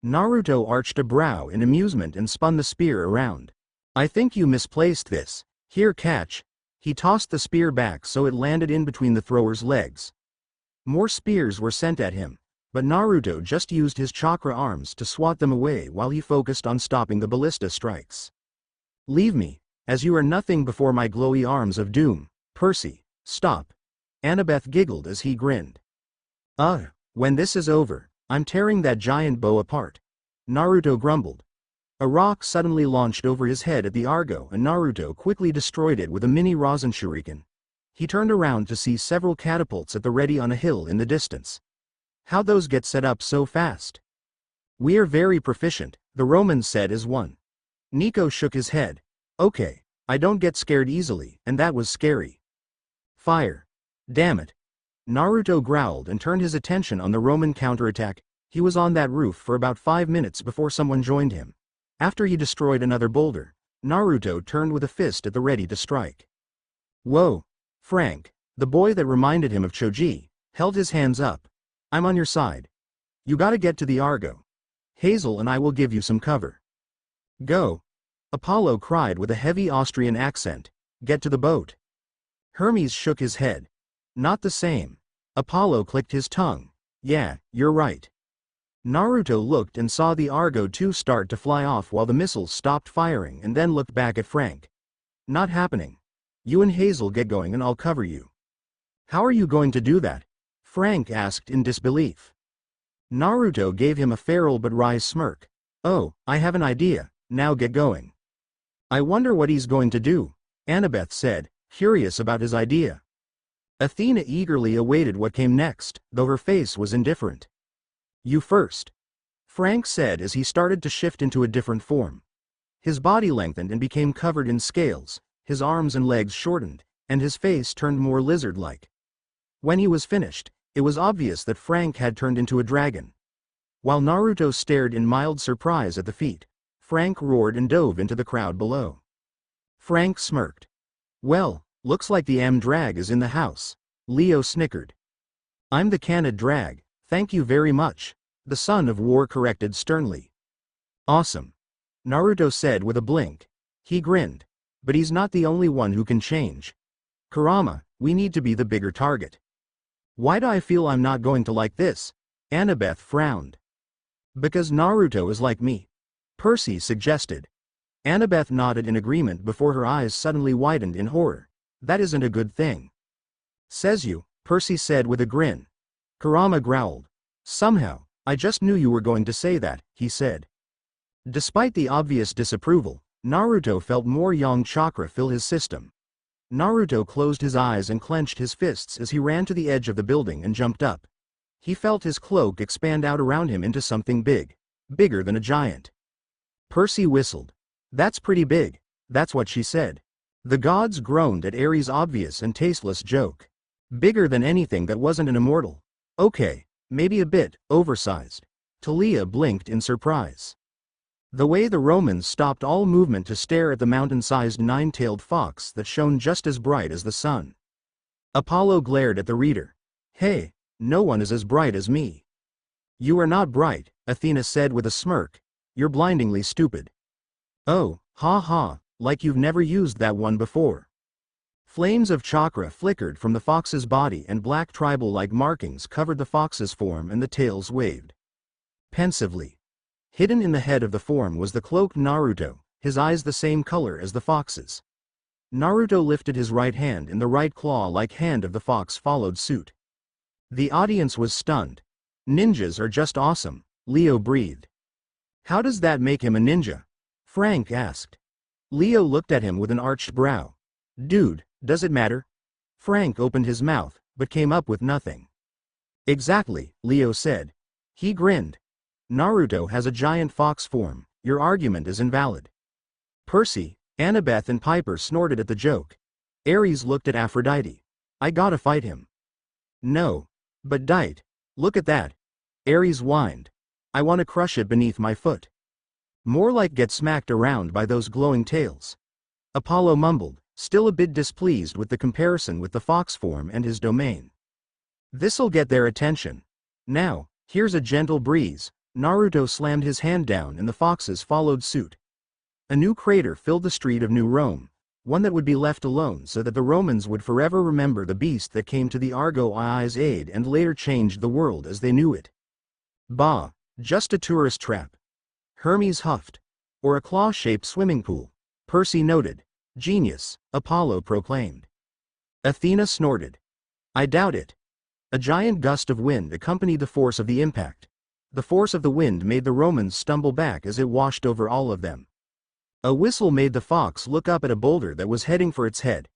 Naruto arched a brow in amusement and spun the spear around. I think you misplaced this. Here, catch. He tossed the spear back so it landed in between the thrower's legs. More spears were sent at him, but Naruto just used his chakra arms to swat them away while he focused on stopping the ballista strikes. Leave me, as you are nothing before my glowy arms of doom. Percy, stop. Annabeth giggled as he grinned. When this is over, I'm tearing that giant bow apart. Naruto grumbled. A rock suddenly launched over his head at the Argo and Naruto quickly destroyed it with a mini Rasen shuriken. He turned around to see several catapults at the ready on a hill in the distance. How'd those get set up so fast? We are very proficient, the Romans said as one. Nico shook his head. Okay, I don't get scared easily, and that was scary. Fire. Damn it. Naruto growled and turned his attention on the Roman counterattack. He was on that roof for about 5 minutes before someone joined him. After he destroyed another boulder, Naruto turned with a fist at the ready to strike. Whoa. Frank, the boy that reminded him of Choji, held his hands up. I'm on your side. You gotta get to the Argo. Hazel and I will give you some cover. Go. Apollo cried with a heavy Austrian accent. Get to the boat. Hermes shook his head. Not the same. Apollo clicked his tongue. Yeah, you're right. Naruto looked and saw the Argo 2 start to fly off while the missiles stopped firing and then looked back at Frank. Not happening. You and Hazel get going and I'll cover you. How are you going to do that? Frank asked in disbelief. Naruto gave him a feral but wry smirk. Oh, I have an idea, now get going. I wonder what he's going to do, Annabeth said, curious about his idea. Athena eagerly awaited what came next, though her face was indifferent. You first. Frank said as he started to shift into a different form. His body lengthened and became covered in scales, his arms and legs shortened, and his face turned more lizard-like. When he was finished, it was obvious that Frank had turned into a dragon. While Naruto stared in mild surprise at the feat, Frank roared and dove into the crowd below. Frank smirked. Well, looks like the drag is in the house. Leo snickered. I'm the Canid drag, thank you very much, the son of war corrected sternly. Awesome. Naruto said with a blink. He grinned. But he's not the only one who can change. Kurama, we need to be the bigger target. Why do I feel I'm not going to like this? Annabeth frowned. Because Naruto is like me. Percy suggested. Annabeth nodded in agreement before her eyes suddenly widened in horror. That isn't a good thing. Says you, Percy said with a grin. Kurama growled. Somehow, I just knew you were going to say that, he said. Despite the obvious disapproval, Naruto felt more yang chakra fill his system. Naruto closed his eyes and clenched his fists as he ran to the edge of the building and jumped up. He felt his cloak expand out around him into something big. Bigger than a giant. Percy whistled. That's pretty big, that's what she said. The gods groaned at Ares' obvious and tasteless joke. Bigger than anything that wasn't an immortal. Okay, maybe a bit oversized. Talia blinked in surprise. The way the Romans stopped all movement to stare at the mountain-sized nine-tailed fox that shone just as bright as the sun. Apollo glared at the reader. Hey, no one is as bright as me. You are not bright, Athena said with a smirk. You're blindingly stupid. Oh, ha ha, like you've never used that one before. Flames of chakra flickered from the fox's body and black tribal-like markings covered the fox's form and the tails waved. Pensively. Hidden in the head of the form was the cloaked Naruto, his eyes the same color as the fox's. Naruto lifted his right hand and the right claw-like hand of the fox followed suit. The audience was stunned. Ninjas are just awesome, Leo breathed. How does that make him a ninja? Frank asked. Leo looked at him with an arched brow. Dude, does it matter? Frank opened his mouth, but came up with nothing. Exactly, Leo said. He grinned. Naruto has a giant fox form, your argument is invalid. Percy, Annabeth and Piper snorted at the joke. Ares looked at Aphrodite. I gotta fight him. No. But Dite, look at that. Ares whined. I wanna crush it beneath my foot. More like get smacked around by those glowing tails. Apollo mumbled, still a bit displeased with the comparison with the fox form and his domain. This'll get their attention. Now, here's a gentle breeze. Naruto slammed his hand down and the foxes followed suit. A new crater filled the street of New Rome, one that would be left alone so that the Romans would forever remember the beast that came to the Argo-I's aid and later changed the world as they knew it. Bah, just a tourist trap. Hermes huffed. Or a claw-shaped swimming pool. Percy noted. Genius, Apollo proclaimed. Athena snorted. I doubt it. A giant gust of wind accompanied the force of the impact. The force of the wind made the Romans stumble back as it washed over all of them. A whistle made the fox look up at a boulder that was heading for its head.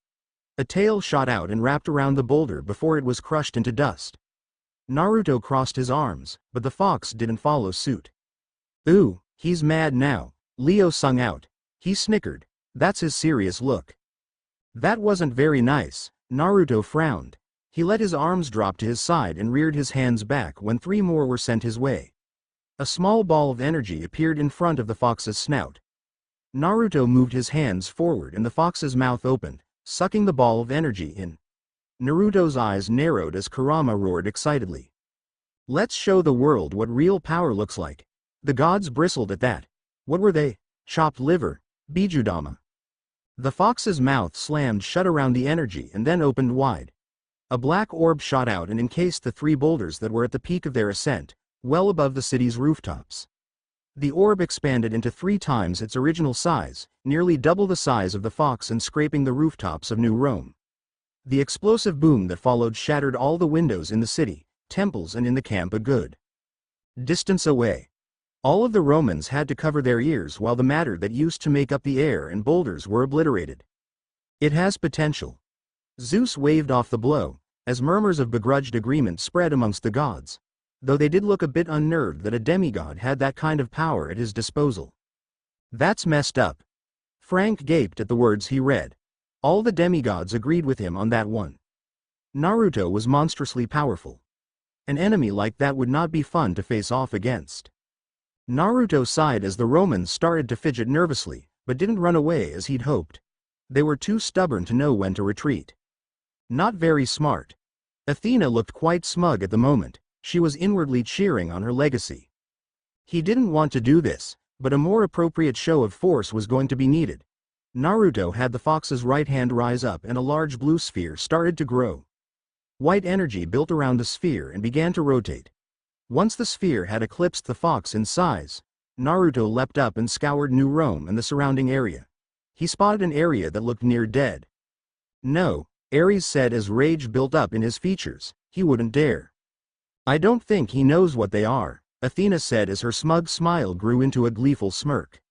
A tail shot out and wrapped around the boulder before it was crushed into dust. Naruto crossed his arms, but the fox didn't follow suit. Ooh, he's mad now, Leo sung out. He snickered. That's his serious look. That wasn't very nice, Naruto frowned. He let his arms drop to his side and reared his hands back when 3 more were sent his way. A small ball of energy appeared in front of the fox's snout. Naruto moved his hands forward and the fox's mouth opened, sucking the ball of energy in. Naruto's eyes narrowed as Kurama roared excitedly. Let's show the world what real power looks like. The gods bristled at that. What were they? Chopped liver, Bijudama. The fox's mouth slammed shut around the energy and then opened wide. A black orb shot out and encased the 3 boulders that were at the peak of their ascent, well above the city's rooftops. The orb expanded into 3 times its original size, nearly double the size of the fox and scraping the rooftops of New Rome. The explosive boom that followed shattered all the windows in the city, temples and in the camp a good distance away. All of the Romans had to cover their ears while the matter that used to make up the air and boulders were obliterated. It has potential. Zeus waved off the blow, as murmurs of begrudged agreement spread amongst the gods, though they did look a bit unnerved that a demigod had that kind of power at his disposal. That's messed up. Frank gaped at the words he read. All the demigods agreed with him on that one. Naruto was monstrously powerful. An enemy like that would not be fun to face off against. Naruto sighed as the Romans started to fidget nervously, but didn't run away as he'd hoped. They were too stubborn to know when to retreat. Not very smart. Athena looked quite smug at the moment. She was inwardly cheering on her legacy. He didn't want to do this, but a more appropriate show of force was going to be needed. Naruto had the fox's right hand rise up and a large blue sphere started to grow. White energy built around the sphere and began to rotate. Once the sphere had eclipsed the fox in size, Naruto leapt up and scoured New Rome and the surrounding area. He spotted an area that looked near dead. No, Ares said as rage built up in his features, he wouldn't dare. I don't think he knows what they are, Athena said as her smug smile grew into a gleeful smirk.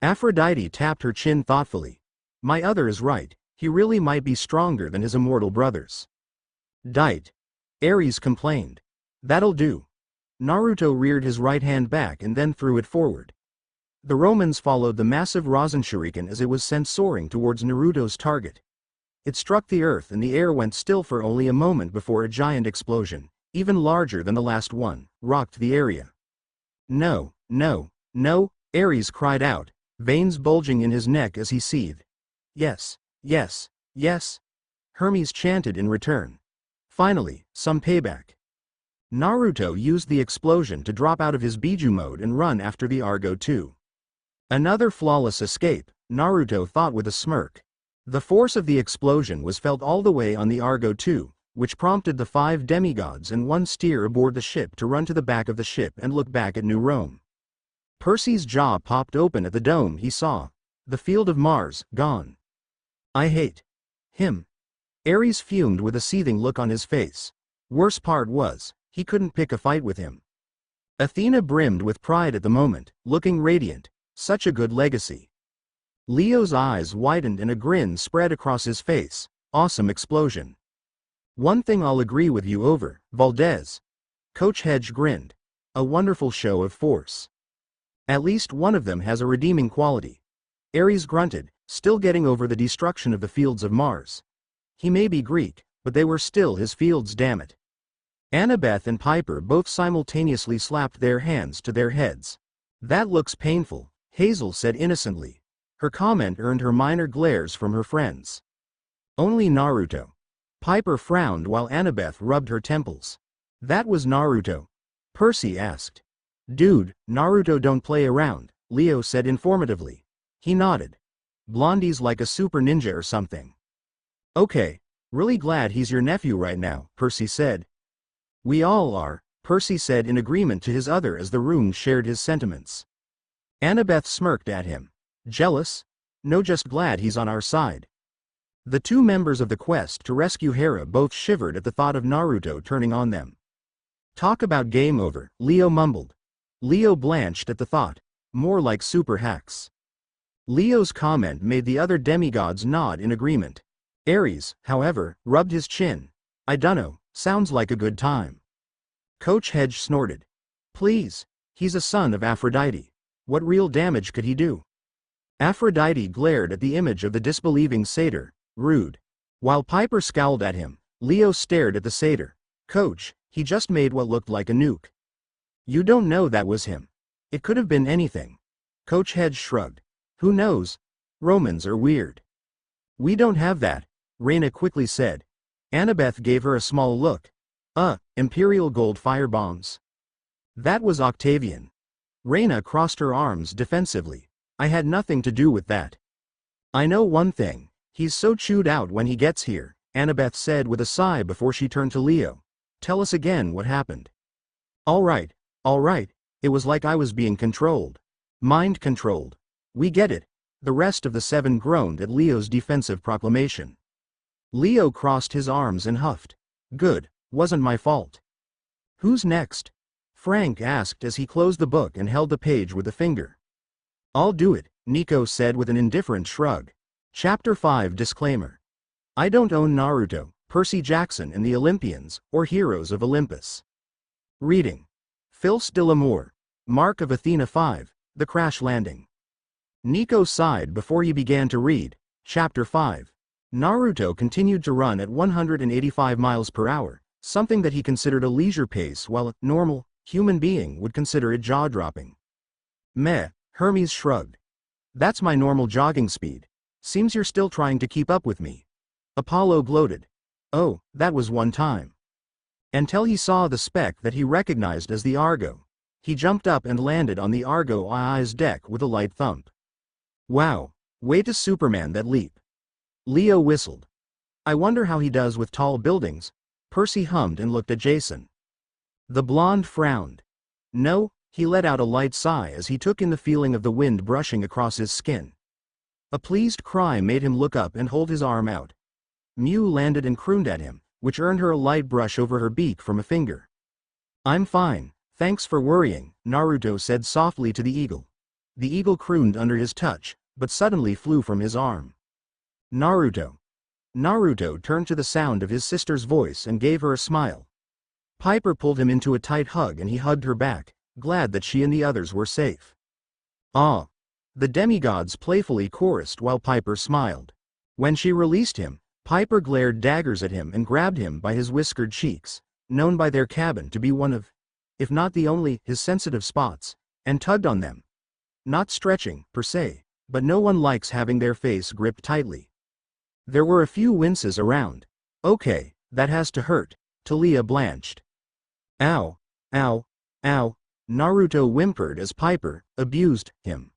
Aphrodite tapped her chin thoughtfully. My other is right, he really might be stronger than his immortal brothers. Dite. Ares complained. That'll do. Naruto reared his right hand back and then threw it forward. The Romans followed the massive Rasen Shuriken as it was sent soaring towards Naruto's target. It struck the earth and the air went still for only a moment before a giant explosion, even larger than the last one, rocked the area. No, no, no, Ares cried out, veins bulging in his neck as he seethed. Yes, yes, yes. Hermes chanted in return. Finally, some payback. Naruto used the explosion to drop out of his Biju mode and run after the Argo 2. Another flawless escape, Naruto thought with a smirk. The force of the explosion was felt all the way on the Argo 2, which prompted the 5 demigods and 1 steer aboard the ship to run to the back of the ship and look back at New Rome. Percy's jaw popped open at the dome he saw. The field of Mars, gone. I hate him. Ares fumed with a seething look on his face. Worst part was, he couldn't pick a fight with him. Athena brimmed with pride at the moment, looking radiant. Such a good legacy. Leo's eyes widened and a grin spread across his face. Awesome explosion. One thing I'll agree with you over, Valdez. Coach Hedge grinned. A wonderful show of force. At least one of them has a redeeming quality. Ares grunted, still getting over the destruction of the fields of Mars. He may be Greek, but they were still his fields, damn it. Annabeth and Piper both simultaneously slapped their hands to their heads. That looks painful, Hazel said innocently. Her comment earned her minor glares from her friends. Only Naruto. Piper frowned while Annabeth rubbed her temples. That was Naruto? Percy asked. Dude, Naruto don't play around, Leo said informatively. He nodded. Blondie's like a super ninja or something. Okay, really glad he's your nephew right now, Percy said. We all are, Percy said in agreement to his other as the room shared his sentiments. Annabeth smirked at him. Jealous? No, just glad he's on our side. The two members of the quest to rescue Hera both shivered at the thought of Naruto turning on them. Talk about game over, Leo mumbled. Leo blanched at the thought. More like super hacks. Leo's comment made the other demigods nod in agreement. Ares, however, rubbed his chin. I dunno, sounds like a good time. Coach Hedge snorted. Please, he's a son of Aphrodite. What real damage could he do? Aphrodite glared at the image of the disbelieving satyr, rude. While Piper scowled at him, Leo stared at the satyr. Coach, he just made what looked like a nuke. You don't know that was him. It could have been anything. Coach Hedge shrugged. Who knows? Romans are weird. We don't have that, Reyna quickly said. Annabeth gave her a small look. Imperial gold firebombs. That was Octavian. Reyna crossed her arms defensively. I had nothing to do with that. I know one thing, he's so chewed out when he gets here, Annabeth said with a sigh before she turned to Leo. Tell us again what happened. All right, it was like I was being controlled. Mind controlled. We get it. The rest of the seven groaned at Leo's defensive proclamation. Leo crossed his arms and huffed. Good, wasn't my fault. Who's next? Frank asked as he closed the book and held the page with a finger. I'll do it, Nico said with an indifferent shrug. Chapter 5 Disclaimer. I don't own Naruto, Percy Jackson and the Olympians, or Heroes of Olympus. Reading. Fils de l'amour. Mark of Athena 5, The Crash Landing. Nico sighed before he began to read. Chapter 5. Naruto continued to run at 185 miles per hour, something that he considered a leisure pace while a normal, human being would consider it jaw-dropping. Meh, Hermes shrugged. That's my normal jogging speed. Seems you're still trying to keep up with me. Apollo gloated. Oh, that was one time. Until he saw the speck that he recognized as the Argo. He jumped up and landed on the Argo II's deck with a light thump. Wow, way to Superman that leap. Leo whistled. I wonder how he does with tall buildings. Percy hummed and looked at Jason. The blonde frowned. No, he let out a light sigh as he took in the feeling of the wind brushing across his skin. A pleased cry made him look up and hold his arm out. Mew landed and crooned at him, which earned her a light brush over her beak from a finger. I'm fine, thanks for worrying, Naruto said softly to the eagle. The eagle crooned under his touch, but suddenly flew from his arm. Naruto. Naruto turned to the sound of his sister's voice and gave her a smile. Piper pulled him into a tight hug and he hugged her back, glad that she and the others were safe. Ah! The demigods playfully chorused while Piper smiled. When she released him, Piper glared daggers at him and grabbed him by his whiskered cheeks, known by their cabin to be one of, if not the only, his sensitive spots, and tugged on them. Not stretching, per se, but no one likes having their face gripped tightly. There were a few winces around. Okay, that has to hurt. Talia blanched. Ow, ow, ow, Naruto whimpered as Piper abused him.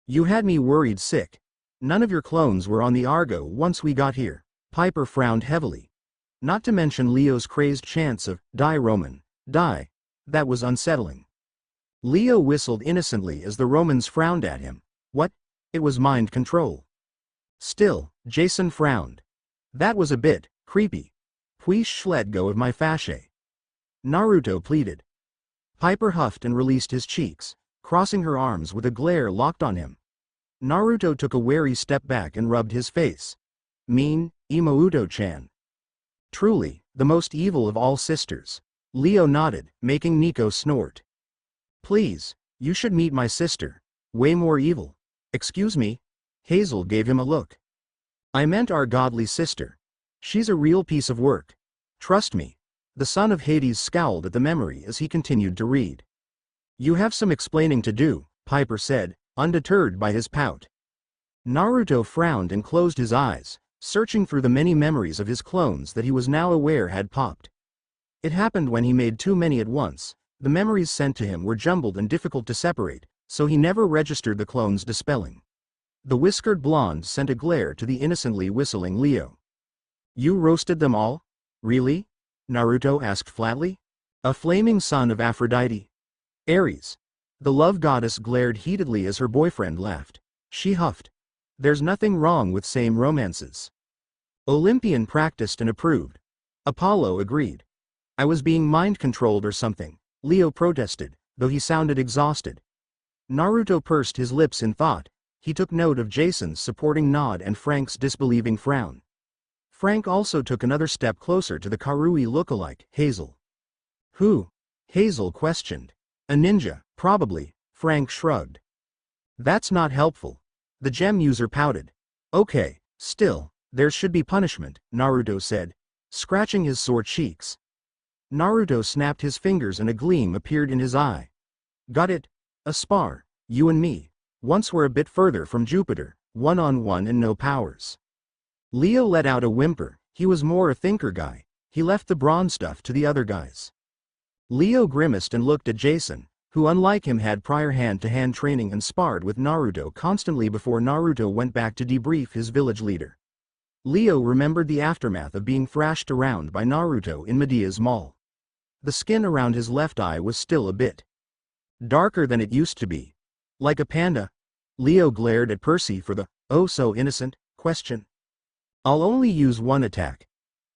You had me worried sick. None of your clones were on the Argo once we got here. Piper frowned heavily. Not to mention Leo's crazed chants of, die Roman, die. That was unsettling. Leo whistled innocently as the Romans frowned at him. What? It was mind control. Still, Jason frowned. That was a bit creepy. Please let go of my fasce. Naruto pleaded. Piper huffed and released his cheeks, crossing her arms with a glare locked on him. Naruto took a wary step back and rubbed his face. Mean, Imouto-chan. Truly, the most evil of all sisters. Leo nodded, making Nico snort. Please, you should meet my sister. Way more evil. Excuse me? Hazel gave him a look. I meant our godly sister. She's a real piece of work. Trust me. The son of Hades scowled at the memory as he continued to read. You have some explaining to do, Piper said, undeterred by his pout. Naruto frowned and closed his eyes, searching through the many memories of his clones that he was now aware had popped. It happened when he made too many at once. The memories sent to him were jumbled and difficult to separate, so he never registered the clones' dispelling. The whiskered blonde sent a glare to the innocently whistling Leo. You roasted them all? Really? Naruto asked flatly. A flaming son of Aphrodite? Ares. The love goddess glared heatedly as her boyfriend laughed. She huffed. There's nothing wrong with same romances. Olympian practiced and approved. Apollo agreed. I was being mind-controlled or something, Leo protested, though he sounded exhausted. Naruto pursed his lips in thought. He took note of Jason's supporting nod and Frank's disbelieving frown. Frank also took another step closer to the Karui lookalike, Hazel. Who? Hazel questioned. A ninja, probably, Frank shrugged. That's not helpful. The gem user pouted. Okay, still, there should be punishment, Naruto said, scratching his sore cheeks. Naruto snapped his fingers and a gleam appeared in his eye. Got it? A spar, you and me. Once we're a bit further from Jupiter, one-on-one and no powers. Leo let out a whimper. He was more a thinker guy. He left the brawn stuff to the other guys. Leo grimaced and looked at Jason, who unlike him had prior hand-to-hand training and sparred with Naruto constantly before Naruto went back to debrief his village leader. Leo remembered the aftermath of being thrashed around by Naruto in Medea's mall. The skin around his left eye was still a bit darker than it used to be. Like a panda? Leo glared at Percy for the, oh so innocent, question. I'll only use one attack,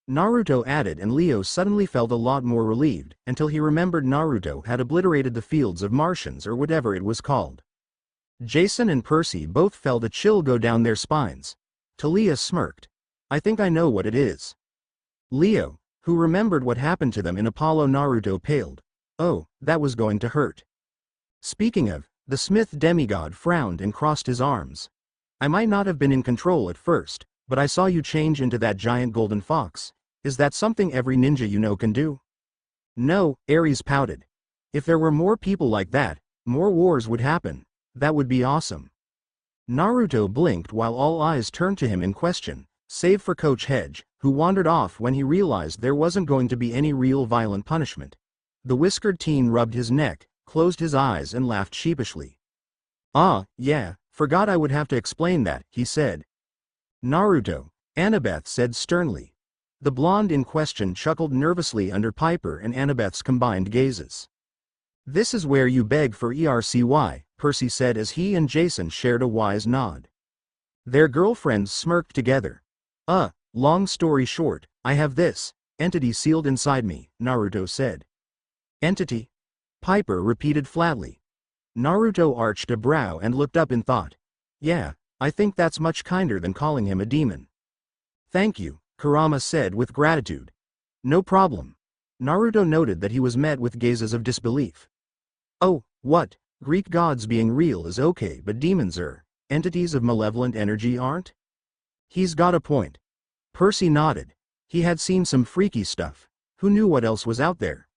Naruto added, and Leo suddenly felt a lot more relieved, until he remembered Naruto had obliterated the fields of Martians or whatever it was called. Jason and Percy both felt a chill go down their spines. Talia smirked. I think I know what it is. Leo, who remembered what happened to them in Apollo, Naruto paled. Oh, that was going to hurt. Speaking of, the Smith demigod frowned and crossed his arms. I might not have been in control at first, but I saw you change into that giant golden fox. Is that something every ninja you know can do? No, Ares pouted. If there were more people like that, more wars would happen. That would be awesome. Naruto blinked while all eyes turned to him in question, save for Coach Hedge, who wandered off when he realized there wasn't going to be any real violent punishment. The whiskered teen rubbed his neck, closed his eyes and laughed sheepishly. Ah, yeah, forgot I would have to explain that, he said. Naruto, Annabeth said sternly. The blonde in question chuckled nervously under Piper and Annabeth's combined gazes. This is where you beg for ERCY, Percy said as he and Jason shared a wise nod. Their girlfriends smirked together. Long story short, I have this entity sealed inside me, Naruto said. Entity? Piper repeated flatly. Naruto arched a brow and looked up in thought. Yeah, I think that's much kinder than calling him a demon. Thank you, Kurama said with gratitude. No problem. Naruto noted that he was met with gazes of disbelief. Oh, what? Greek gods being real is okay, but demons are entities of malevolent energy aren't? He's got a point. Percy nodded. He had seen some freaky stuff. Who knew what else was out there?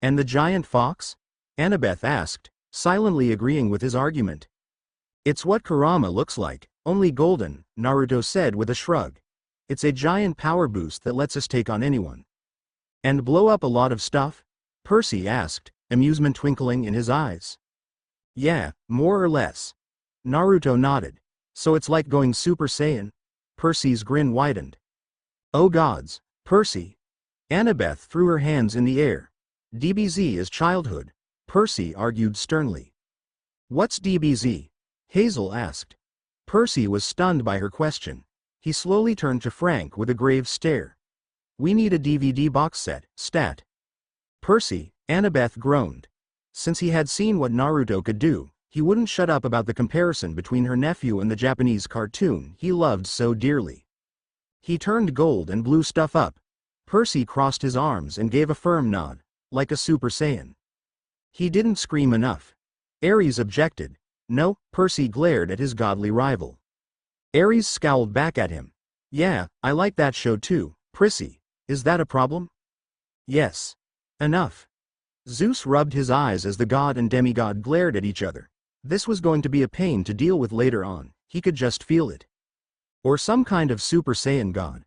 And the giant fox? Annabeth asked, silently agreeing with his argument. It's what Kurama looks like, only golden, Naruto said with a shrug. It's a giant power boost that lets us take on anyone. And blow up a lot of stuff? Percy asked, amusement twinkling in his eyes. Yeah, more or less. Naruto nodded. So it's like going Super Saiyan? Percy's grin widened. Oh gods, Percy. Annabeth threw her hands in the air. DBZ is childhood, Percy argued sternly. What's DBZ? Hazel asked. Percy was stunned by her question. He slowly turned to Frank with a grave stare. We need a DVD box set, stat. Percy, Annabeth groaned. Since he had seen what Naruto could do, he wouldn't shut up about the comparison between her nephew and the Japanese cartoon he loved so dearly. He turned gold and blew stuff up. Percy crossed his arms and gave a firm nod, like a Super Saiyan. He didn't scream enough. Ares objected. No, Percy glared at his godly rival. Ares scowled back at him. Yeah, I like that show too, Prissy. Is that a problem? Yes. Enough. Zeus rubbed his eyes as the god and demigod glared at each other. This was going to be a pain to deal with later on, he could just feel it. Or some kind of Super Saiyan god.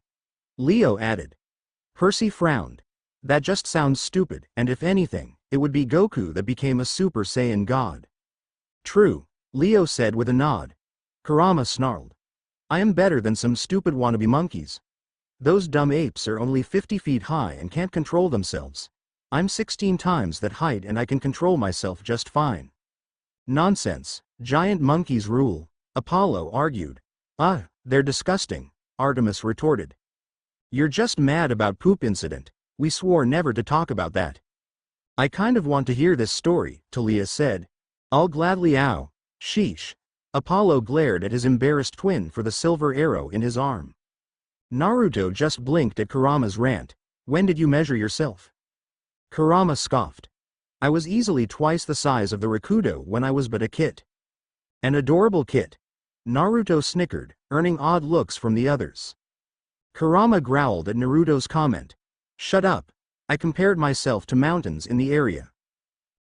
Leo added. Percy frowned. That just sounds stupid, and if anything, it would be Goku that became a Super Saiyan god. True, Leo said with a nod. Kurama snarled. I am better than some stupid wannabe monkeys. Those dumb apes are only 50 feet high and can't control themselves. I'm 16 times that height and I can control myself just fine. Nonsense, giant monkeys rule, Apollo argued. They're disgusting, Artemis retorted. You're just mad about poop incident. We swore never to talk about that. I kind of want to hear this story, Talia said. I'll gladly ow. Sheesh. Apollo glared at his embarrassed twin for the silver arrow in his arm. Naruto just blinked at Kurama's rant. When did you measure yourself? Kurama scoffed. I was easily twice the size of the Rakudo when I was but a kit. An adorable kit. Naruto snickered, earning odd looks from the others. Kurama growled at Naruto's comment. Shut up. I compared myself to mountains in the area.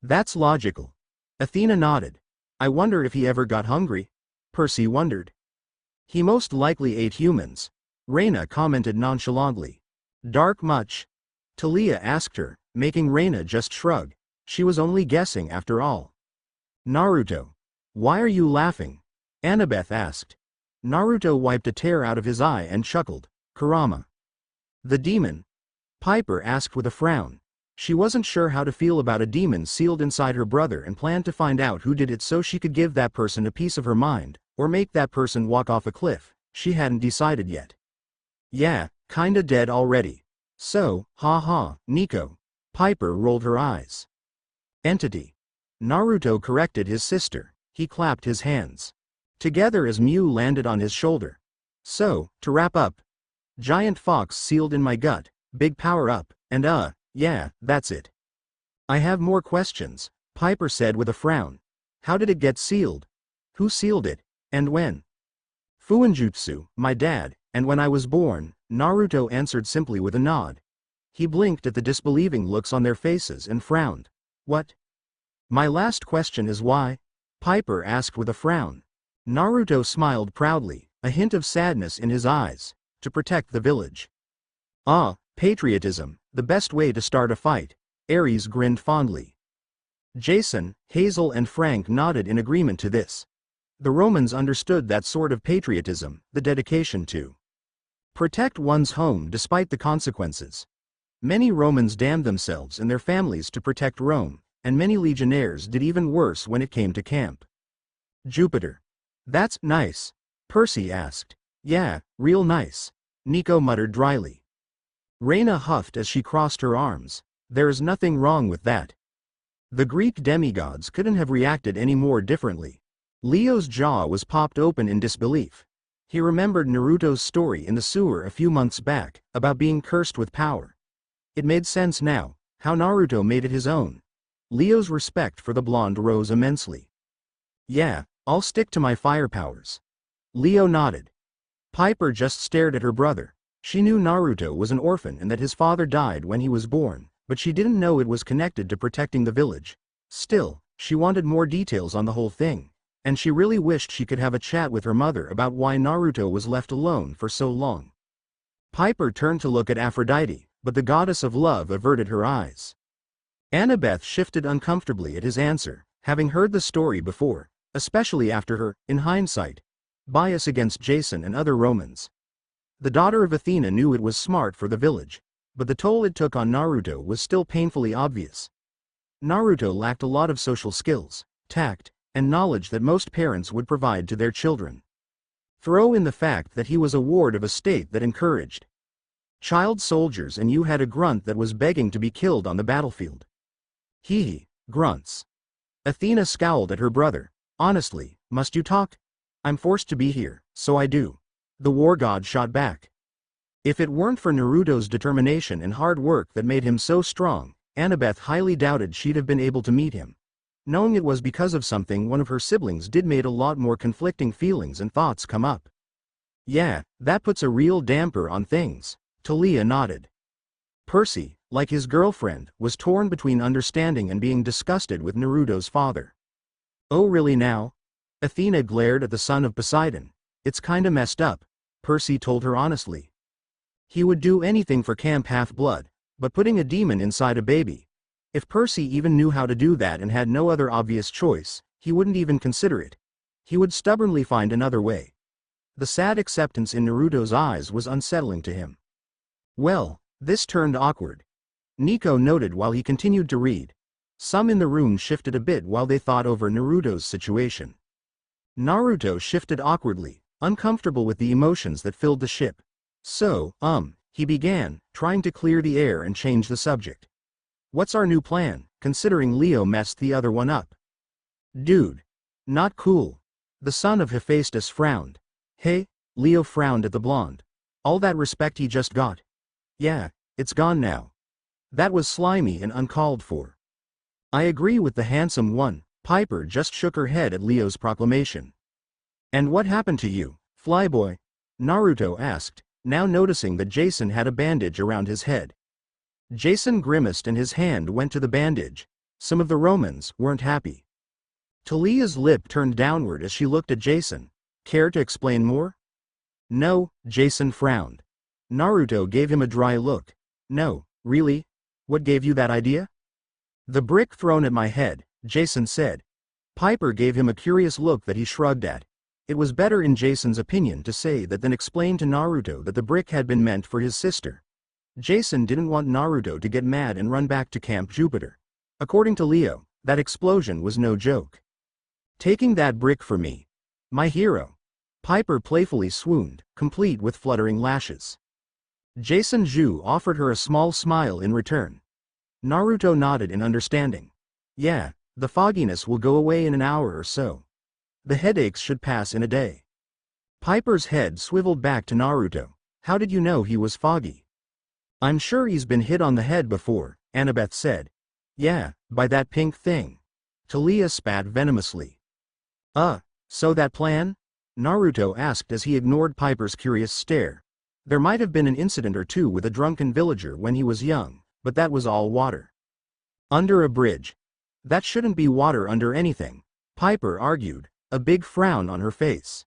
That's logical. Athena nodded. I wonder if he ever got hungry? Percy wondered. He most likely ate humans. Reina commented nonchalantly. Dark much? Talia asked her, making Reina just shrug. She was only guessing after all. Naruto. Why are you laughing? Annabeth asked. Naruto wiped a tear out of his eye and chuckled. Kurama. The demon? Piper asked with a frown. She wasn't sure how to feel about a demon sealed inside her brother and planned to find out who did it so she could give that person a piece of her mind, or make that person walk off a cliff. She hadn't decided yet. Yeah, kinda dead already. So, ha, Nico. Piper rolled her eyes. Entity. Naruto corrected his sister. He clapped his hands together as Mew landed on his shoulder. So, to wrap up. Giant fox sealed in my gut, big power up, and yeah, that's it. I have more questions, Piper said with a frown. How did it get sealed? Who sealed it, and when? Fuinjutsu, my dad, and when I was born, Naruto answered simply with a nod. He blinked at the disbelieving looks on their faces and frowned. What? My last question is why? Piper asked with a frown. Naruto smiled proudly, a hint of sadness in his eyes. To protect the village. Patriotism, the best way to start a fight. Ares grinned fondly. Jason, Hazel and Frank nodded in agreement to this. The Romans understood that sort of patriotism, the dedication to protect one's home despite the consequences. Many Romans damned themselves and their families to protect Rome, and many legionnaires did even worse when it came to camp. Jupiter. That's nice. Percy asked. Yeah, real nice. Nico muttered dryly. Reina huffed as she crossed her arms. There is nothing wrong with that. The Greek demigods couldn't have reacted any more differently. Leo's jaw was popped open in disbelief. He remembered Naruto's story in the sewer a few months back, about being cursed with power. It made sense now, how Naruto made it his own. Leo's respect for the blonde rose immensely. Yeah, I'll stick to my fire powers. Leo nodded. Piper just stared at her brother. She knew Naruto was an orphan and that his father died when he was born, but she didn't know it was connected to protecting the village. Still, she wanted more details on the whole thing, and she really wished she could have a chat with her mother about why Naruto was left alone for so long. Piper turned to look at Aphrodite, but the goddess of love averted her eyes. Annabeth shifted uncomfortably at his answer, having heard the story before, especially after her, in hindsight, bias against Jason and other Romans. The daughter of Athena knew it was smart for the village, but the toll it took on Naruto was still painfully obvious. Naruto lacked a lot of social skills, tact, and knowledge that most parents would provide to their children. Throw in the fact that he was a ward of a state that encouraged child soldiers and you had a grunt that was begging to be killed on the battlefield. Hee, grunts. Athena scowled at her brother. Honestly, must you talk? I'm forced to be here, so I do. The war god shot back. If it weren't for Naruto's determination and hard work that made him so strong, Annabeth highly doubted she'd have been able to meet him. Knowing it was because of something one of her siblings did made a lot more conflicting feelings and thoughts come up. Yeah, that puts a real damper on things. Talia nodded. Percy, like his girlfriend, was torn between understanding and being disgusted with Naruto's father. Oh really now? Athena glared at the son of Poseidon. It's kinda messed up, Percy told her honestly. He would do anything for Camp Half-Blood, but putting a demon inside a baby. If Percy even knew how to do that and had no other obvious choice, he wouldn't even consider it. He would stubbornly find another way. The sad acceptance in Naruto's eyes was unsettling to him. Well, this turned awkward. Nico noted while he continued to read. Some in the room shifted a bit while they thought over Naruto's situation. Naruto shifted awkwardly, uncomfortable with the emotions that filled the ship. So, he began, trying to clear the air and change the subject. What's our new plan, considering Leo messed the other one up? Dude. Not cool. The son of Hephaestus frowned. Hey, Leo frowned at the blonde. All that respect he just got. Yeah, it's gone now. That was slimy and uncalled for. I agree with the handsome one. Piper just shook her head at Leo's proclamation. And what happened to you, flyboy? Naruto asked, now noticing that Jason had a bandage around his head. Jason grimaced and his hand went to the bandage. Some of the Romans weren't happy. Talia's lip turned downward as she looked at Jason. Care to explain more? No, Jason frowned. Naruto gave him a dry look. No, really? What gave you that idea? The brick thrown at my head, Jason said. Piper gave him a curious look that he shrugged at. It was better in Jason's opinion to say that than explain to Naruto that the brick had been meant for his sister. Jason didn't want Naruto to get mad and run back to Camp Jupiter. According to Leo, that explosion was no joke. Taking that brick for me. My hero. Piper playfully swooned, complete with fluttering lashes. Jason Ju offered her a small smile in return. Naruto nodded in understanding. Yeah, the fogginess will go away in an hour or so. The headaches should pass in a day. Piper's head swiveled back to Naruto. How did you know he was foggy? I'm sure he's been hit on the head before, Annabeth said. Yeah, by that pink thing. Talia spat venomously. So that plan? Naruto asked as he ignored Piper's curious stare. There might have been an incident or two with a drunken villager when he was young, but that was all water. Under a bridge. That shouldn't be water under anything, Piper argued, a big frown on her face.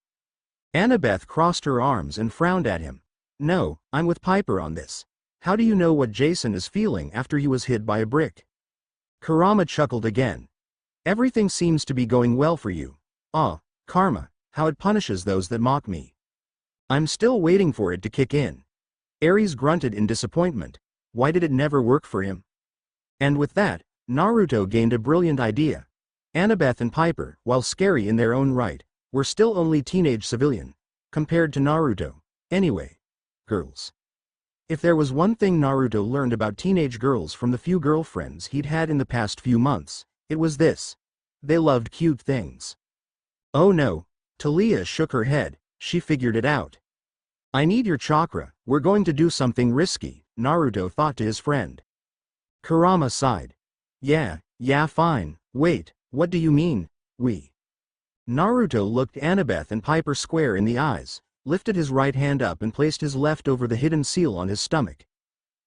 Annabeth crossed her arms and frowned at him. No, I'm with Piper on this. How do you know what Jason is feeling after he was hit by a brick? Kurama chuckled again. Everything seems to be going well for you. Karma, how it punishes those that mock me. I'm still waiting for it to kick in. Ares grunted in disappointment. Why did it never work for him? And with that, Naruto gained a brilliant idea. Annabeth and Piper, while scary in their own right, were still only teenage civilian, compared to Naruto. Anyway, girls. If there was one thing Naruto learned about teenage girls from the few girlfriends he'd had in the past few months, it was this. They loved cute things. Oh no, Talia shook her head, she figured it out. I need your chakra, we're going to do something risky, Naruto thought to his friend. Kurama sighed. Yeah, fine, wait, what do you mean, we? Naruto looked Annabeth and Piper square in the eyes, lifted his right hand up and placed his left over the hidden seal on his stomach.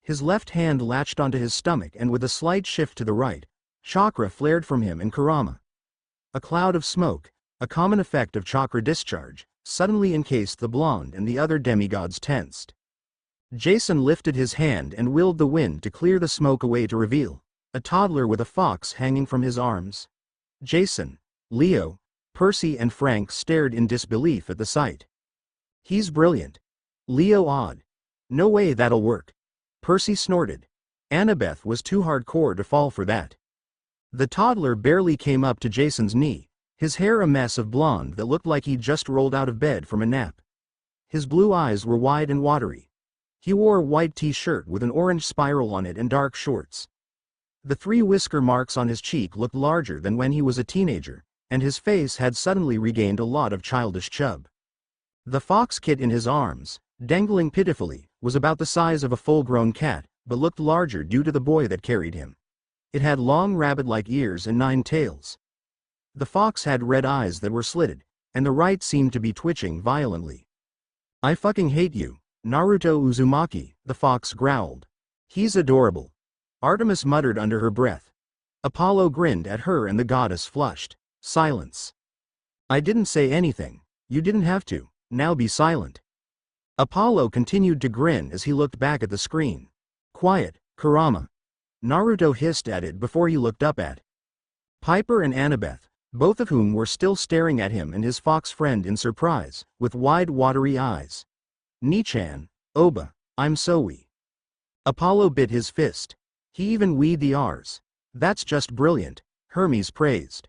His left hand latched onto his stomach and with a slight shift to the right, chakra flared from him and Kurama. A cloud of smoke, a common effect of chakra discharge, suddenly encased the blonde and the other demigods tensed. Jason lifted his hand and willed the wind to clear the smoke away to reveal a toddler with a fox hanging from his arms. Jason, Leo, Percy and Frank stared in disbelief at the sight. He's brilliant. Leo awed. No way that'll work. Percy snorted. Annabeth was too hardcore to fall for that. The toddler barely came up to Jason's knee, his hair a mess of blonde that looked like he'd just rolled out of bed from a nap. His blue eyes were wide and watery. He wore a white t-shirt with an orange spiral on it and dark shorts. The 3 whisker marks on his cheek looked larger than when he was a teenager, and his face had suddenly regained a lot of childish chub. The fox kit in his arms, dangling pitifully, was about the size of a full-grown cat, but looked larger due to the boy that carried him. It had long rabbit-like ears and 9 tails. The fox had red eyes that were slitted, and the right seemed to be twitching violently. I fucking hate you, Naruto Uzumaki, the fox growled. He's adorable. Artemis muttered under her breath. Apollo grinned at her and the goddess flushed. Silence. I didn't say anything. You didn't have to. Now be silent. Apollo continued to grin as he looked back at the screen. Quiet, Kurama. Naruto hissed at it before he looked up at Piper and Annabeth, both of whom were still staring at him and his fox friend in surprise, with wide watery eyes. Nichan, Oba, I'm so we. Apollo bit his fist. He even weed the R's. That's just brilliant, Hermes praised.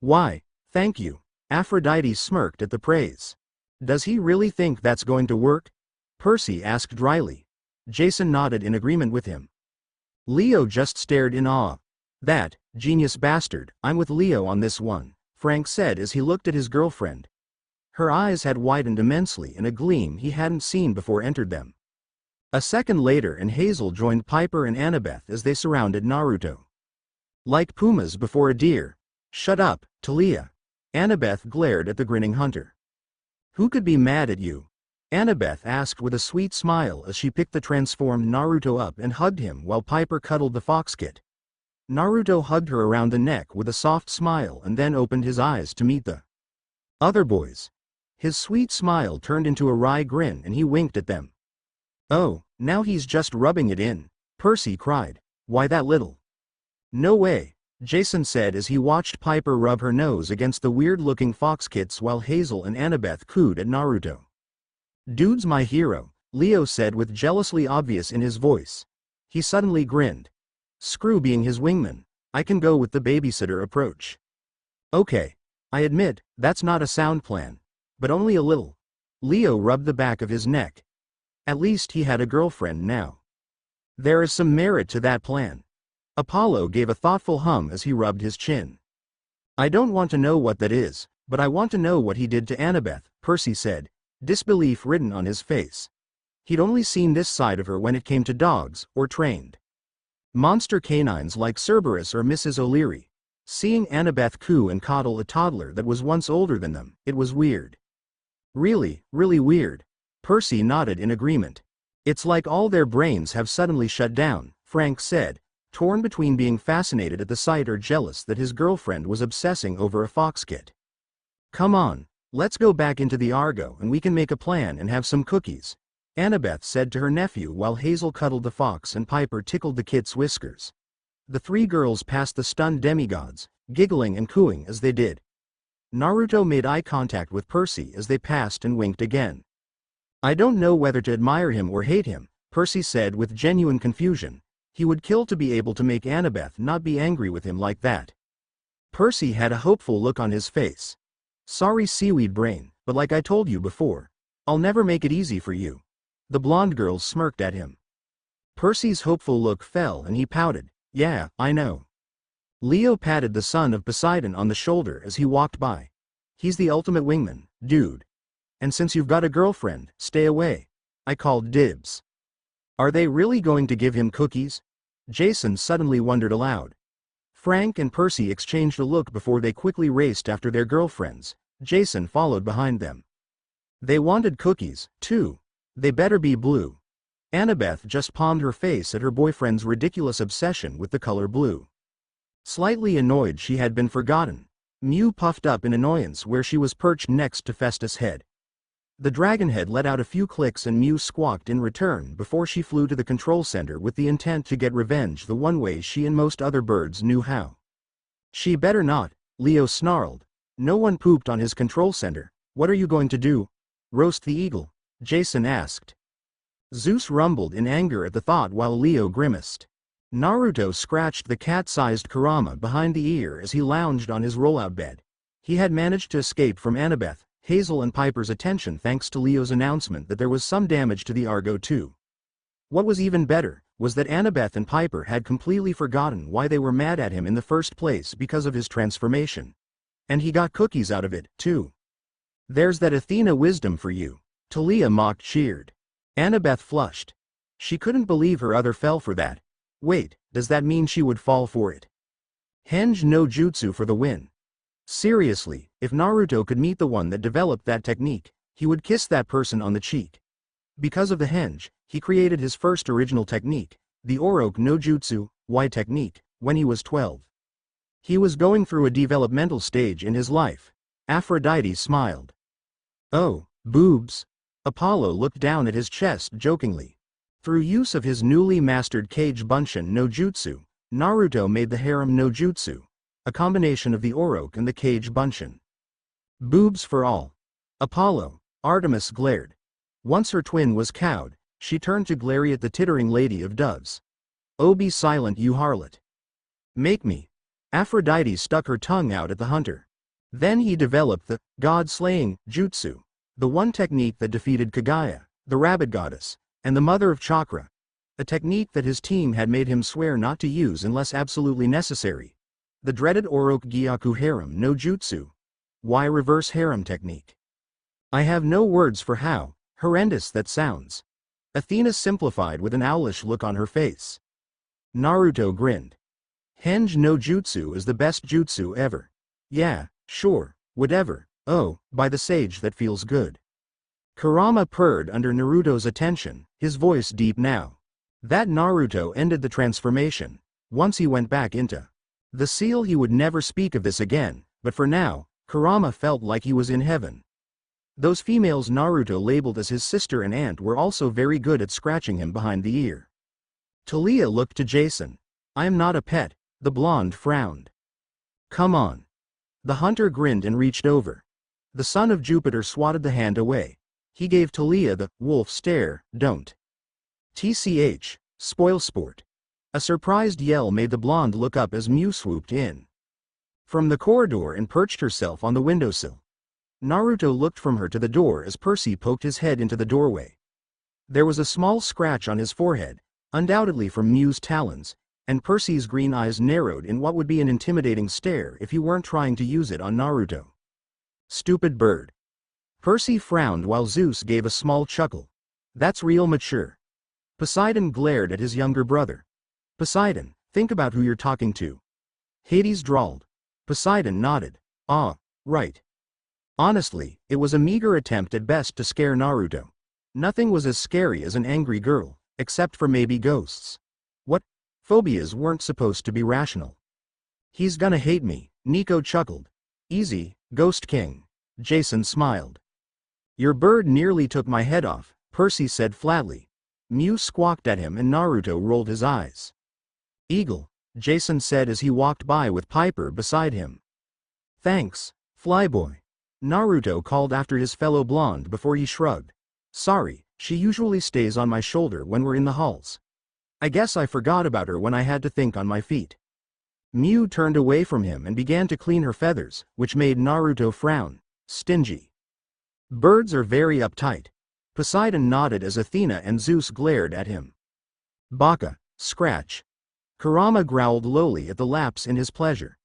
Why, thank you. Aphrodite smirked at the praise. Does he really think that's going to work? Percy asked dryly. Jason nodded in agreement with him. Leo just stared in awe. That genius bastard, I'm with Leo on this one, Frank said as he looked at his girlfriend. Her eyes had widened immensely and a gleam he hadn't seen before entered them. A second later and Hazel joined Piper and Annabeth as they surrounded Naruto. Like pumas before a deer. Shut up, Talia. Annabeth glared at the grinning hunter. Who could be mad at you? Annabeth asked with a sweet smile as she picked the transformed Naruto up and hugged him while Piper cuddled the fox kit. Naruto hugged her around the neck with a soft smile and then opened his eyes to meet the other boys. His sweet smile turned into a wry grin and he winked at them. Oh, now he's just rubbing it in, Percy cried. Why that little? No way, Jason said as he watched Piper rub her nose against the weird-looking fox kits while Hazel and Annabeth cooed at Naruto. Dude's my hero, Leo said with jealously obvious in his voice. He suddenly grinned. Screw being his wingman, I can go with the babysitter approach. Okay, I admit, that's not a sound plan. But only a little. Leo rubbed the back of his neck. At least he had a girlfriend now. There is some merit to that plan. Apollo gave a thoughtful hum as he rubbed his chin. I don't want to know what that is, but I want to know what he did to Annabeth, Percy said, disbelief written on his face. He'd only seen this side of her when it came to dogs, or trained monster canines like Cerberus or Mrs. O'Leary. Seeing Annabeth coo and coddle a toddler that was once older than them, it was weird. Really, really weird. Percy nodded in agreement. It's like all their brains have suddenly shut down, Frank said, torn between being fascinated at the sight or jealous that his girlfriend was obsessing over a fox kit. Come on, let's go back into the Argo and we can make a plan and have some cookies, Annabeth said to her nephew while Hazel cuddled the fox and Piper tickled the kit's whiskers. The three girls passed the stunned demigods, giggling and cooing as they did. Naruto made eye contact with Percy as they passed and winked again. I don't know whether to admire him or hate him, Percy said with genuine confusion. He would kill to be able to make Annabeth not be angry with him like that. Percy had a hopeful look on his face. Sorry seaweed brain, but like I told you before, I'll never make it easy for you. The blonde girls smirked at him. Percy's hopeful look fell and he pouted. Yeah, I know. Leo patted the son of Poseidon on the shoulder as he walked by. He's the ultimate wingman, dude. And since you've got a girlfriend, stay away. I called dibs. Are they really going to give him cookies? Jason suddenly wondered aloud. Frank and Percy exchanged a look before they quickly raced after their girlfriends. Jason followed behind them. They wanted cookies, too. They better be blue. Annabeth just palmed her face at her boyfriend's ridiculous obsession with the color blue. Slightly annoyed she had been forgotten, Mew puffed up in annoyance where she was perched next to Festus' head. The dragonhead let out a few clicks and Mew squawked in return before she flew to the control center with the intent to get revenge the one way she and most other birds knew how. She better not, Leo snarled. No one pooped on his control center. What are you going to do? Roast the eagle? Jason asked. Zeus rumbled in anger at the thought while Leo grimaced. Naruto scratched the cat-sized Kurama behind the ear as he lounged on his rollout bed. He had managed to escape from Annabeth, Hazel and Piper's attention thanks to Leo's announcement that there was some damage to the Argo too. What was even better was that Annabeth and Piper had completely forgotten why they were mad at him in the first place because of his transformation. And he got cookies out of it, too. There's that Athena wisdom for you, Talia mocked cheered. Annabeth flushed. She couldn't believe her other fell for that. Wait, does that mean she would fall for it? Henge no jutsu for the win. Seriously, if Naruto could meet the one that developed that technique, he would kiss that person on the cheek. Because of the henge, he created his first original technique, the Oroku no Jutsu, Y technique, when he was 12. He was going through a developmental stage in his life. Aphrodite smiled. Oh, boobs. Apollo looked down at his chest jokingly. Through use of his newly mastered Kage Bunshin no Jutsu, Naruto made the harem no Jutsu, a combination of the Oroku and the Kage Bunshin. Boobs for all. Apollo, Artemis glared. Once her twin was cowed, she turned to glare at the tittering lady of doves. Oh, be silent, you harlot. Make me. Aphrodite stuck her tongue out at the hunter. Then he developed the god-slaying jutsu, The one technique that defeated Kagaya, the rabbit goddess, and the mother of chakra. A technique that his team had made him swear not to use unless absolutely necessary. The dreaded Oroku Gyaku harem no jutsu. Why reverse harem technique? I have no words for how horrendous that sounds. Athena simplified with an owlish look on her face. Naruto grinned. Henge no jutsu is the best jutsu ever. Yeah, sure, whatever. Oh, by the sage that feels good. Kurama purred under Naruto's attention, his voice deep now. That Naruto ended the transformation. Once he went back into the seal, he would never speak of this again, but for now, Kurama felt like he was in heaven. Those females Naruto labeled as his sister and aunt were also very good at scratching him behind the ear. Talia looked to Jason. I am not a pet, the blonde frowned. Come on. The hunter grinned and reached over. The son of Jupiter swatted the hand away. He gave Talia the wolf stare, don't. TCH, spoil sport. A surprised yell made the blonde look up as Mew swooped in from the corridor and perched herself on the windowsill. Naruto looked from her to the door as Percy poked his head into the doorway. There was a small scratch on his forehead, undoubtedly from Mew's talons, and Percy's green eyes narrowed in what would be an intimidating stare if he weren't trying to use it on Naruto. Stupid bird. Percy frowned while Zeus gave a small chuckle. That's real mature. Poseidon glared at his younger brother. Poseidon, think about who you're talking to. Hades drawled. Poseidon nodded. Ah, right. Honestly, it was a meager attempt at best to scare Naruto. Nothing was as scary as an angry girl, except for maybe ghosts. What? Phobias weren't supposed to be rational. He's gonna hate me, Nico chuckled. Easy, Ghost King. Jason smiled. Your bird nearly took my head off, Percy said flatly. Mew squawked at him and Naruto rolled his eyes. Eagle, Jason said as he walked by with Piper beside him. Thanks, Flyboy. Naruto called after his fellow blonde before he shrugged. Sorry, she usually stays on my shoulder when we're in the halls. I guess I forgot about her when I had to think on my feet. Mew turned away from him and began to clean her feathers, which made Naruto frown. Stingy. Birds are very uptight. Poseidon nodded as Athena and Zeus glared at him. Baka, scratch. Kurama growled lowly at the lapse in his pleasure.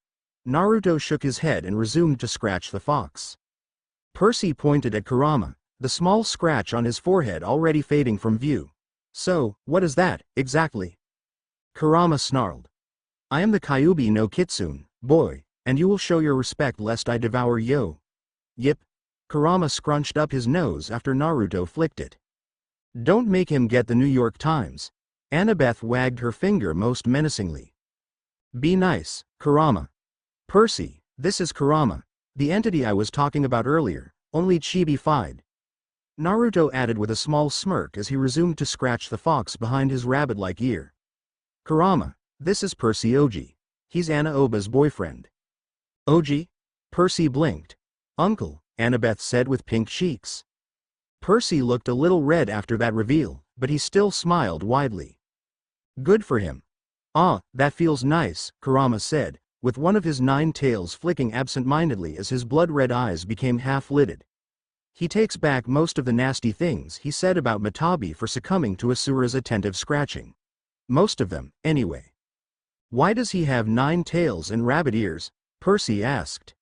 Naruto shook his head and resumed to scratch the fox. Percy pointed at Kurama, the small scratch on his forehead already fading from view. So, what is that, exactly? Kurama snarled. I am the Kyuubi no Kitsune, boy, and you will show your respect lest I devour yo. Yip. Kurama scrunched up his nose after Naruto flicked it. Don't make him get the New York Times. Annabeth wagged her finger most menacingly. Be nice, Kurama. Percy, this is Kurama, the entity I was talking about earlier, only chibi-fied. Naruto added with a small smirk as he resumed to scratch the fox behind his rabbit-like ear. Kurama, this is Percy Oji. He's Anna Oba's boyfriend. Oji? Percy blinked. Uncle, Annabeth said with pink cheeks. Percy looked a little red after that reveal, but he still smiled widely. Good for him. Ah, that feels nice, Kurama said, with one of his 9 tails flicking absent-mindedly as his blood-red eyes became half-lidded. He takes back most of the nasty things he said about Matabi for succumbing to Asura's attentive scratching. Most of them, anyway. Why does he have 9 tails and rabbit ears? Percy asked.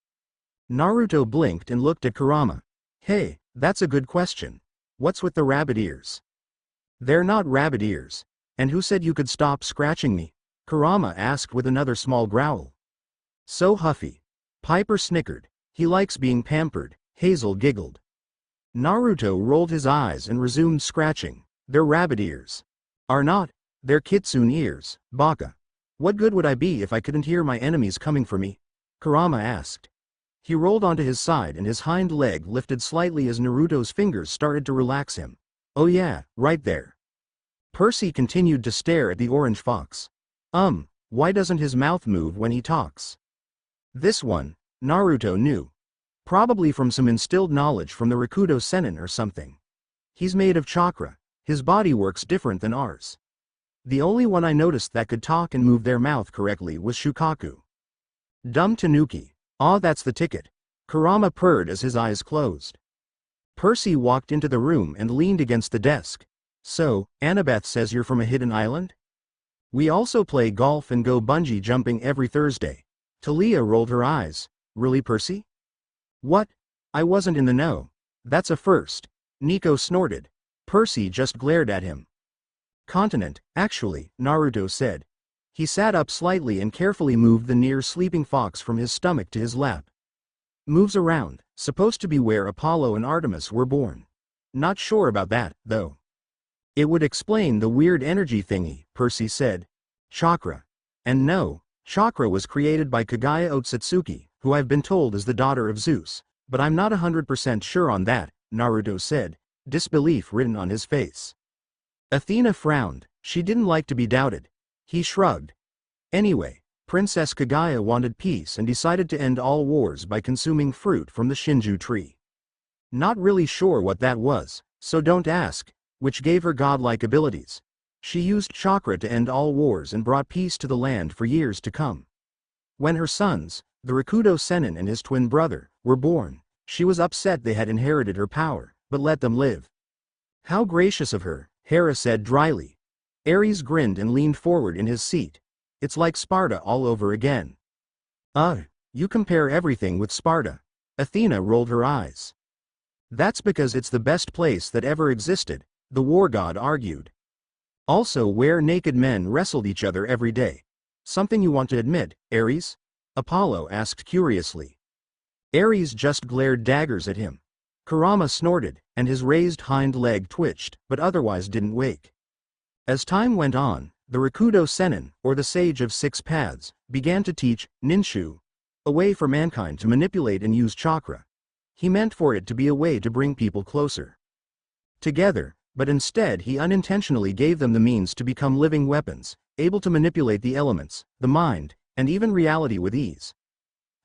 Naruto blinked and looked at Kurama. Hey, that's a good question. What's with the rabbit ears? They're not rabbit ears. And who said you could stop scratching me? Kurama asked with another small growl. So huffy. Piper snickered. He likes being pampered, Hazel giggled. Naruto rolled his eyes and resumed scratching. They're rabbit ears. Are not. They're kitsune ears, Baka. What good would I be if I couldn't hear my enemies coming for me? Kurama asked. He rolled onto his side and his hind leg lifted slightly as Naruto's fingers started to relax him. Oh yeah, right there. Percy continued to stare at the orange fox. Why doesn't his mouth move when he talks? This one, Naruto knew. Probably from some instilled knowledge from the Rakudo Sennin or something. He's made of chakra. His body works different than ours. The only one I noticed that could talk and move their mouth correctly was Shukaku. Dumb Tanuki. Ah, that's the ticket. Kurama purred as his eyes closed. Percy walked into the room and leaned against the desk. So, Annabeth says you're from a hidden island? We also play golf and go bungee jumping every Thursday. Talia rolled her eyes. Really, Percy? What? I wasn't in the know. That's a first. Nico snorted. Percy just glared at him. Continent, actually, Naruto said. He sat up slightly and carefully moved the near-sleeping fox from his stomach to his lap. Moves around, supposed to be where Apollo and Artemis were born. Not sure about that, though. It would explain the weird energy thingy, Percy said. Chakra. And no, chakra was created by Kagaya Otsutsuki, who I've been told is the daughter of Zeus, but I'm not 100% sure on that, Naruto said, disbelief written on his face. Athena frowned. She didn't like to be doubted. He shrugged. Anyway, Princess Kagaya wanted peace and decided to end all wars by consuming fruit from the Shinju tree. Not really sure what that was, so don't ask, which gave her godlike abilities. She used chakra to end all wars and brought peace to the land for years to come. When her sons, the Rakudo Sennin and his twin brother, were born, she was upset they had inherited her power, but let them live. How gracious of her, Hera said dryly. Ares grinned and leaned forward in his seat. It's like Sparta all over again. You compare everything with Sparta. Athena rolled her eyes. That's because it's the best place that ever existed, the war god argued. Also where naked men wrestled each other every day. Something you want to admit, Ares? Apollo asked curiously. Ares just glared daggers at him. Kurama snorted, and his raised hind leg twitched, but otherwise didn't wake. As time went on, the Rakudo Sennin, or the Sage of Six Paths, began to teach Ninshu, a way for mankind to manipulate and use chakra. He meant for it to be a way to bring people closer together, but instead he unintentionally gave them the means to become living weapons, able to manipulate the elements, the mind, and even reality with ease.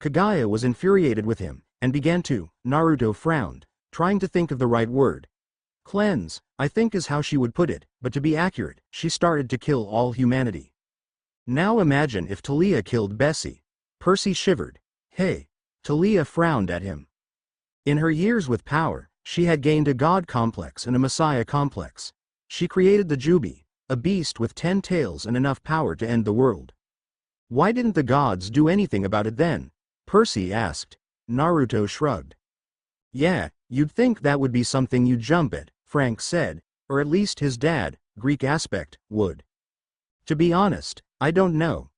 Kagaya was infuriated with him, and began to. Naruto frowned, trying to think of the right word. Cleanse, I think is how she would put it, but to be accurate, she started to kill all humanity. Now imagine if Talia killed Bessie. Percy shivered. Hey. Talia frowned at him. In her years with power, she had gained a god complex and a messiah complex. She created the Jubi, a beast with 10 tails and enough power to end the world. Why didn't the gods do anything about it then? Percy asked. Naruto shrugged. Yeah, you'd think that would be something you'd jump at, Frank said, or at least his dad, Greek aspect, would. To be honest, I don't know.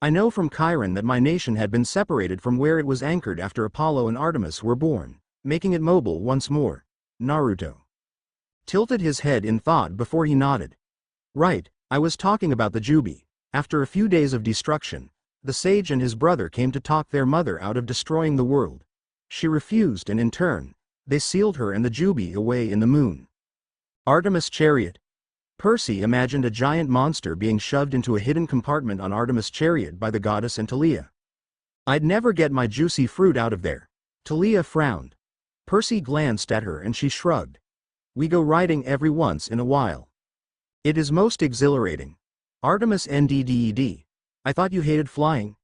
I know from Chiron that my nation had been separated from where it was anchored after Apollo and Artemis were born, making it mobile once more. Naruto tilted his head in thought before he nodded. Right, I was talking about the Jubi. After a few days of destruction, the sage and his brother came to talk their mother out of destroying the world. She refused and in turn, they sealed her and the Jubi away in the moon. Artemis' chariot. Percy imagined a giant monster being shoved into a hidden compartment on Artemis' chariot by the goddess and Talia. I'd never get my juicy fruit out of there. Talia frowned. Percy glanced at her and she shrugged. We go riding every once in a while. It is most exhilarating. Artemis NDDED. I thought you hated flying?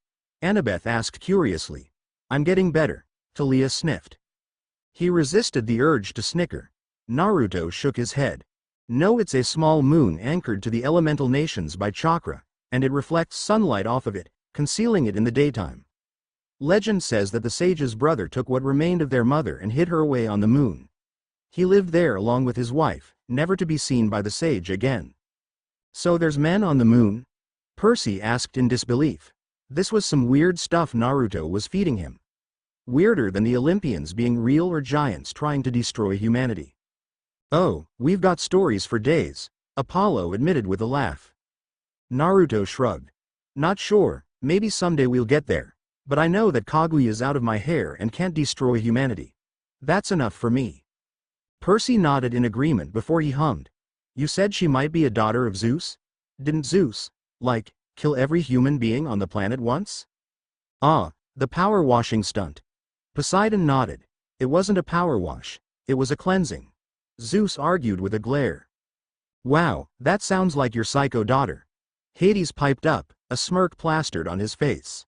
Annabeth asked curiously. I'm getting better. Talia sniffed. He resisted the urge to snicker. Naruto shook his head. No, it's a small moon anchored to the elemental nations by chakra, and it reflects sunlight off of it, concealing it in the daytime. Legend says that the sage's brother took what remained of their mother and hid her away on the moon. He lived there along with his wife, never to be seen by the sage again. So there's men on the moon? Percy asked in disbelief. This was some weird stuff Naruto was feeding him. Weirder than the Olympians being real or giants trying to destroy humanity. Oh, we've got stories for days, Apollo admitted with a laugh. Naruto shrugged. Not sure, maybe someday we'll get there, but I know that Kaguya's out of my hair and can't destroy humanity. That's enough for me. Percy nodded in agreement before he hummed. You said she might be a daughter of Zeus? Didn't Zeus, kill every human being on the planet once? Ah, the power washing stunt. Poseidon nodded. It wasn't a power wash, it was a cleansing. Zeus argued with a glare. Wow, that sounds like your psycho daughter. Hades piped up, a smirk plastered on his face.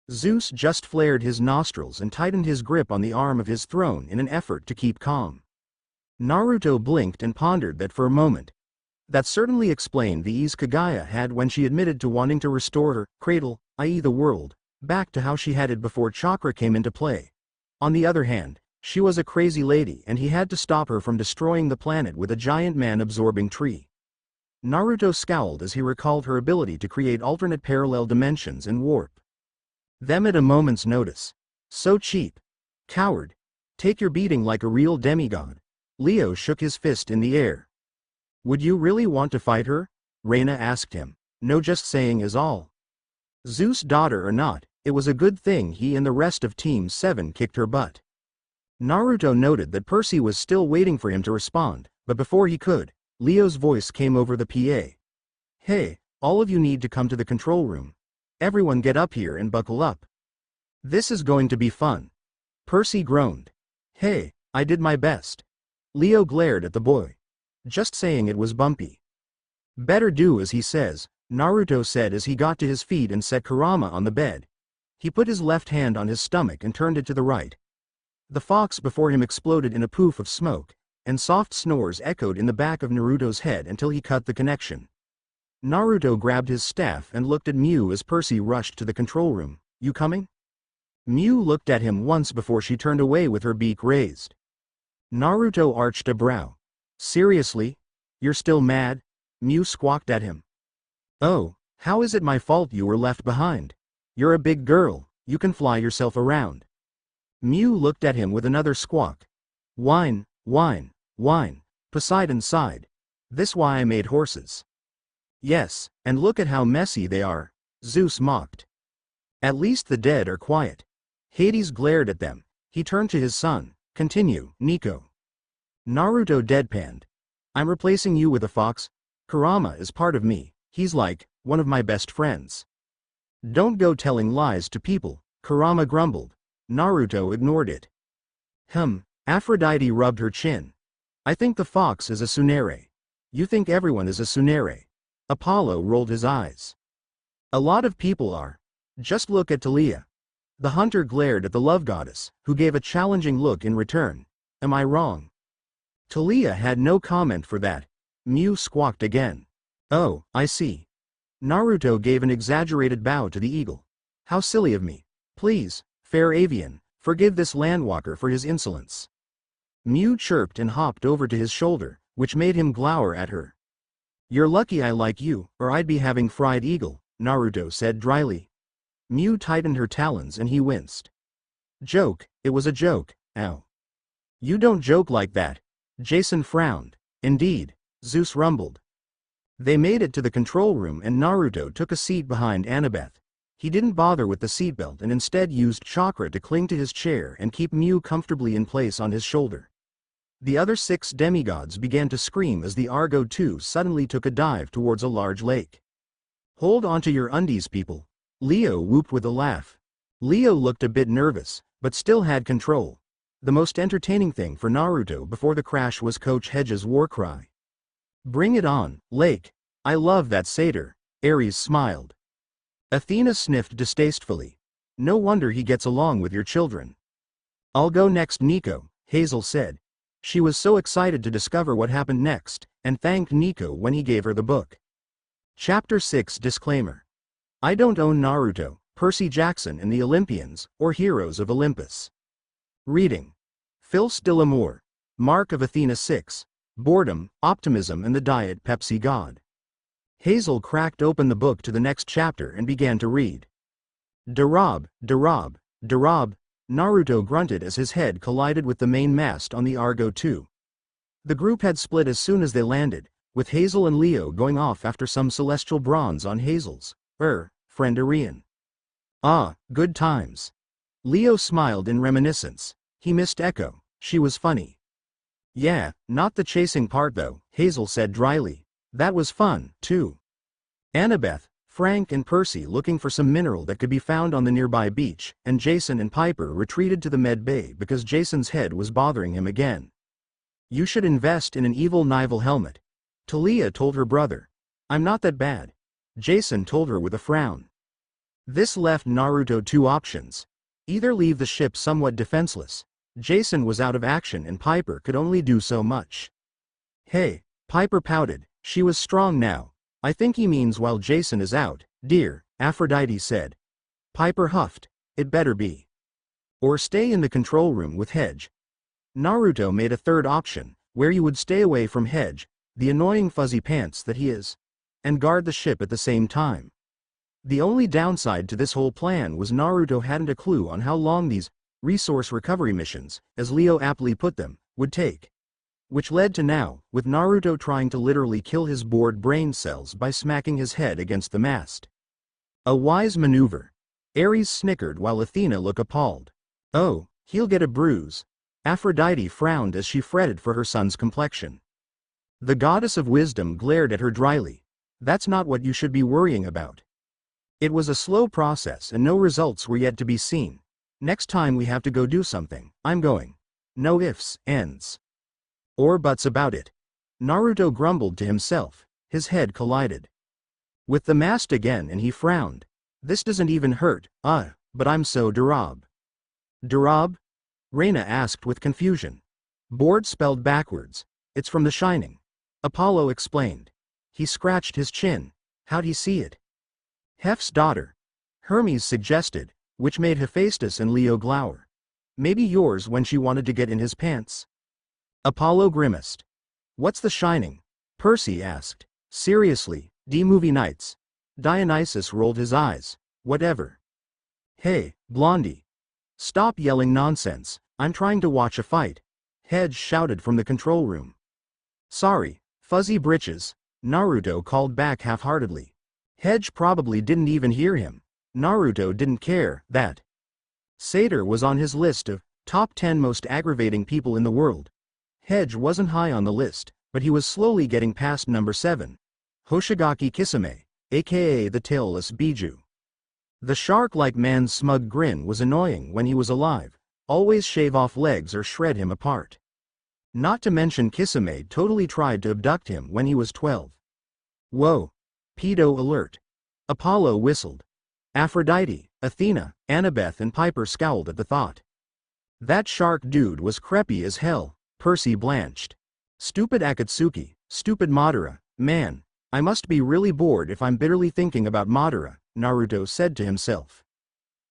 Zeus just flared his nostrils and tightened his grip on the arm of his throne in an effort to keep calm. Naruto blinked and pondered that for a moment. That certainly explained the ease Kagaya had when she admitted to wanting to restore her cradle, i.e. the world, back to how she had it before chakra came into play. On the other hand, she was a crazy lady and he had to stop her from destroying the planet with a giant man-absorbing tree. Naruto scowled as he recalled her ability to create alternate parallel dimensions and warp them at a moment's notice. So cheap. Coward. Take your beating like a real demigod. Leo shook his fist in the air. Would you really want to fight her? Reina asked him. No, just saying is all. Zeus' daughter or not, it was a good thing he and the rest of Team 7 kicked her butt. Naruto noted that Percy was still waiting for him to respond, but before he could, Leo's voice came over the PA. Hey, all of you need to come to the control room. Everyone get up here and buckle up. This is going to be fun. Percy groaned. Hey, I did my best. Leo glared at the boy. Just saying it was bumpy. Better do as he says, Naruto said as he got to his feet and set Kurama on the bed. He put his left hand on his stomach and turned it to the right. The fox before him exploded in a poof of smoke, and soft snores echoed in the back of Naruto's head until he cut the connection. Naruto grabbed his staff and looked at Mew as Percy rushed to the control room. You coming? Mew looked at him once before she turned away with her beak raised. Naruto arched a brow. Seriously? You're still mad? Mew squawked at him. Oh, how is it my fault you were left behind? You're a big girl, you can fly yourself around. Mew looked at him with another squawk. Whine, whine, whine. Poseidon sighed. This why I made horses. Yes, and look at how messy they are, Zeus mocked. At least the dead are quiet. Hades glared at them. He turned to his son. Continue, Nico. Naruto deadpanned. I'm replacing you with a fox. Kurama is part of me, he's like, one of my best friends. Don't go telling lies to people, Kurama grumbled. Naruto ignored it. Aphrodite rubbed her chin. I think the fox is a tsundere. You think everyone is a tsundere. Apollo rolled his eyes. A lot of people are. Just look at Talia. The hunter glared at the love goddess, who gave a challenging look in return. Am I wrong? Talia had no comment for that. Mew squawked again. Oh, I see. Naruto gave an exaggerated bow to the eagle. How silly of me. Please, fair avian, forgive this landwalker for his insolence. Mew chirped and hopped over to his shoulder, which made him glower at her. You're lucky I like you, or I'd be having fried eagle, Naruto said dryly. Mew tightened her talons and he winced. Joke, it was a joke, ow. You don't joke like that. Jason frowned. Indeed, Zeus rumbled. They made it to the control room and Naruto took a seat behind Annabeth. He didn't bother with the seatbelt and instead used chakra to cling to his chair and keep Mew comfortably in place on his shoulder. The other 6 demigods began to scream as the Argo 2 suddenly took a dive towards a large lake. Hold on to your undies, people. Leo whooped with a laugh. Leo looked a bit nervous, but still had control. The most entertaining thing for Naruto before the crash was Coach Hedge's war cry. Bring it on, Lake. I love that satyr. Ares smiled. Athena sniffed distastefully. No wonder he gets along with your children. I'll go next, Nico, Hazel said. She was so excited to discover what happened next, and thanked Nico when he gave her the book. Chapter 6 Disclaimer. I don't own Naruto, Percy Jackson and the Olympians, or Heroes of Olympus. Reading. Phil Stillamour. Mark of Athena 6. Boredom, Optimism and the Diet Pepsi God. Hazel cracked open the book to the next chapter and began to read. Darab, Darab, Darab, Naruto grunted as his head collided with the main mast on the Argo 2. The group had split as soon as they landed, with Hazel and Leo going off after some celestial bronze on Hazel's friend Arian. Ah, good times. Leo smiled in reminiscence. He missed Echo, she was funny. Yeah, not the chasing part though, Hazel said dryly. That was fun, too. Annabeth, Frank and Percy looking for some mineral that could be found on the nearby beach, and Jason and Piper retreated to the med bay because Jason's head was bothering him again. You should invest in an evil Nival helmet. Talia told her brother. I'm not that bad. Jason told her with a frown. This left Naruto 2 options. Either leave the ship somewhat defenseless, Jason was out of action and Piper could only do so much. Hey, Piper pouted, she was strong now. I think he means while Jason is out, dear, Aphrodite said. Piper huffed, it better be. Or stay in the control room with Hedge. Naruto made a third option, where you would stay away from Hedge, the annoying fuzzy pants that he is, and guard the ship at the same time. The only downside to this whole plan was Naruto hadn't a clue on how long these resource recovery missions, as Leo aptly put them, would take. Which led to now, with Naruto trying to literally kill his bored brain cells by smacking his head against the mast. A wise maneuver. Ares snickered while Athena looked appalled. Oh, he'll get a bruise. Aphrodite frowned as she fretted for her son's complexion. The goddess of wisdom glared at her dryly. That's not what you should be worrying about. It was a slow process and no results were yet to be seen. Next time we have to go do something, I'm going. No ifs, ands, or buts about it. Naruto grumbled to himself, his head collided with the mast again and he frowned. This doesn't even hurt, but I'm so Durab. Durab? Reina asked with confusion. Bored spelled backwards. It's from The Shining. Apollo explained. He scratched his chin. How'd he see it? Hef's daughter. Hermes suggested, which made Hephaestus and Leo glower. Maybe yours when she wanted to get in his pants. Apollo grimaced. What's The Shining? Percy asked. Seriously, D-movie nights. Dionysus rolled his eyes. Whatever. Hey, Blondie. Stop yelling nonsense, I'm trying to watch a fight. Hedge shouted from the control room. Sorry, fuzzy britches, Naruto called back half-heartedly. Hedge probably didn't even hear him. Naruto didn't care that Sator was on his list of top 10 most aggravating people in the world. Hedge wasn't high on the list, but he was slowly getting past number 7. Hoshigaki Kisame, aka the tailless Biju. The shark-like man's smug grin was annoying when he was alive, always shave off legs or shred him apart. Not to mention Kisame totally tried to abduct him when he was 12. Whoa. Pedo alert. Apollo whistled. Aphrodite, Athena, Annabeth and Piper scowled at the thought. That shark dude was creepy as hell, Percy blanched. Stupid Akatsuki, stupid Madara, man, I must be really bored if I'm bitterly thinking about Madara, Naruto said to himself.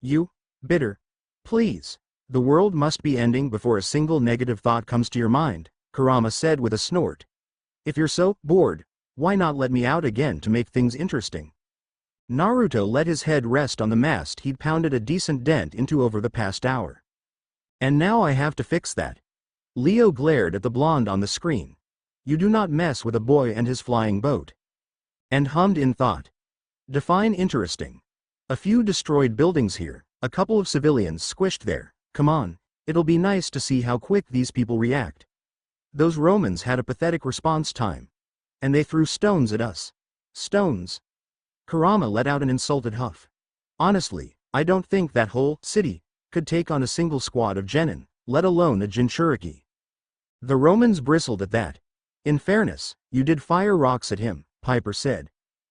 You, bitter? Please. The world must be ending before a single negative thought comes to your mind, Kurama said with a snort. If you're so bored, why not let me out again to make things interesting? Naruto let his head rest on the mast he'd pounded a decent dent into over the past hour. And now I have to fix that. Leo glared at the blonde on the screen. You do not mess with a boy and his flying boat. And hummed in thought. Define interesting. A few destroyed buildings here, a couple of civilians squished there. Come on, it'll be nice to see how quick these people react. Those Romans had a pathetic response time. And they threw stones at us. Stones? Kurama let out an insulted huff. Honestly, I don't think that whole city could take on a single squad of genin, let alone a Jinchuriki. The Romans bristled at that. In fairness, you did fire rocks at him, Piper said.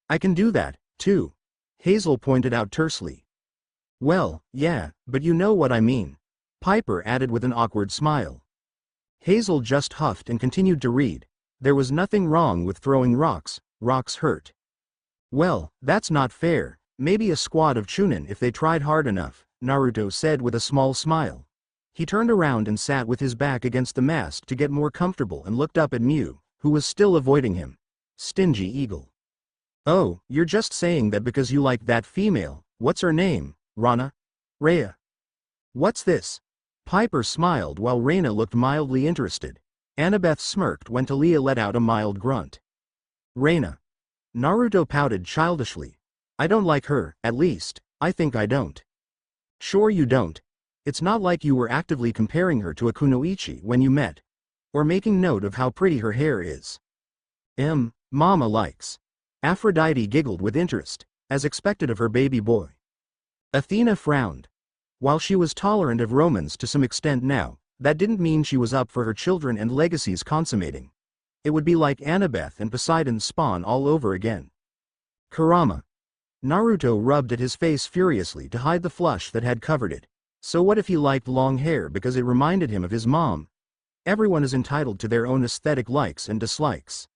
I can do that, too. Hazel pointed out tersely. Well, yeah, but you know what I mean. Piper added with an awkward smile. Hazel just huffed and continued to read. There was nothing wrong with throwing rocks, rocks hurt. Well, that's not fair, maybe a squad of Chunin if they tried hard enough, Naruto said with a small smile. He turned around and sat with his back against the mast to get more comfortable and looked up at Mew, who was still avoiding him. Stingy eagle. Oh, you're just saying that because you like that female, what's her name, Rana? Rhea. What's this? Piper smiled while Reina looked mildly interested. Annabeth smirked when Talia let out a mild grunt. Reina. Naruto pouted childishly. I don't like her, at least, I think I don't. Sure you don't. It's not like you were actively comparing her to a kunoichi when you met. Or making note of how pretty her hair is. Mama likes. Aphrodite giggled with interest, as expected of her baby boy. Athena frowned. While she was tolerant of Romans to some extent now, that didn't mean she was up for her children and legacies consummating. It would be like Annabeth and Poseidon's spawn all over again. Kurama. Naruto rubbed at his face furiously to hide the flush that had covered it. So what if he liked long hair because it reminded him of his mom? Everyone is entitled to their own aesthetic likes and dislikes.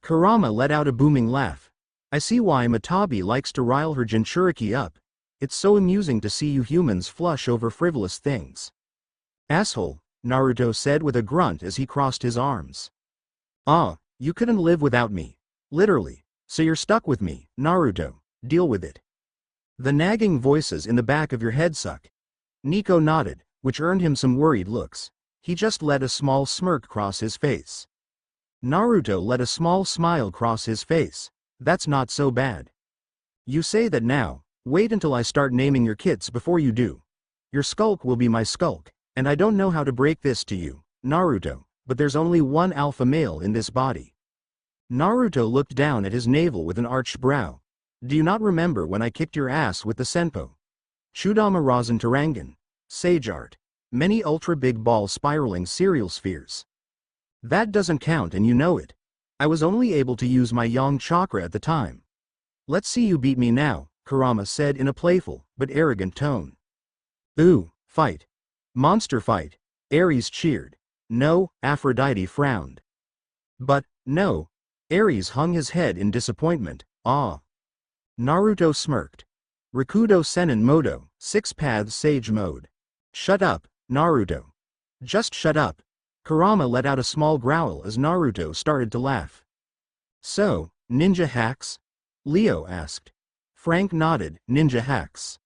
Kurama let out a booming laugh. I see why Matabi likes to rile her Jinchuriki up. It's so amusing to see you humans flush over frivolous things. Asshole, Naruto said with a grunt as he crossed his arms. Ah, you couldn't live without me. Literally. So you're stuck with me, Naruto. Deal with it. The nagging voices in the back of your head suck. Nico nodded, which earned him some worried looks. He just let a small smirk cross his face. Naruto let a small smile cross his face. That's not so bad. You say that now. Wait until I start naming your kits before you do. Your skulk will be my skulk, and I don't know how to break this to you, Naruto, but there's only one alpha male in this body. Naruto looked down at his navel with an arched brow. Do you not remember when I kicked your ass with the senpo? Chudama Rasen Tarangan. Sage art. Many ultra big ball spiraling cereal spheres. That doesn't count and you know it. I was only able to use my yang chakra at the time. Let's see you beat me now, Kurama said in a playful, but arrogant tone. Ooh, fight. Monster fight. Ares cheered. No, Aphrodite frowned. But, no. Ares hung his head in disappointment. Ah. Naruto smirked. Rikudo Senin Modo, 6 Paths Sage Mode. Shut up, Naruto. Just shut up. Kurama let out a small growl as Naruto started to laugh. So, ninja hacks? Leo asked. Frank nodded, ninja hacks.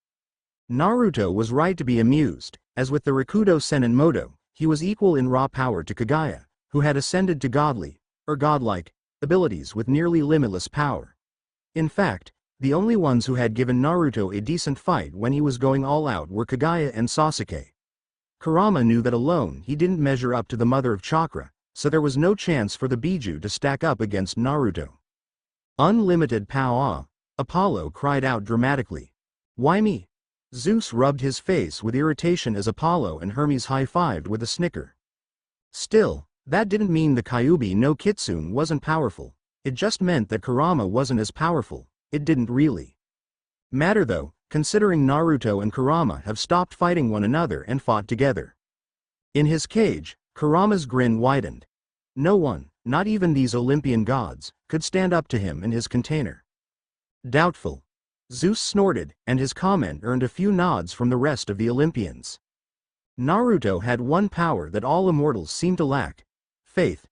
Naruto was right to be amused, as with the Rikudo Senin Modo, he was equal in raw power to Kagaya, who had ascended to godly, or godlike, abilities with nearly limitless power. In fact, the only ones who had given Naruto a decent fight when he was going all out were Kagaya and Sasuke. Kurama knew that alone he didn't measure up to the mother of chakra, so there was no chance for the Biju to stack up against Naruto. Unlimited power! Apollo cried out dramatically. Why me? Zeus rubbed his face with irritation as Apollo and Hermes high-fived with a snicker. Still, that didn't mean the Kyuubi no Kitsune wasn't powerful. It just meant that Kurama wasn't as powerful. It didn't really matter though, considering Naruto and Kurama have stopped fighting one another and fought together. In his cage, Kurama's grin widened. No one, not even these Olympian gods, could stand up to him in his container. Doubtful. Zeus snorted, and his comment earned a few nods from the rest of the Olympians. Naruto had one power that all immortals seem to lack: faith.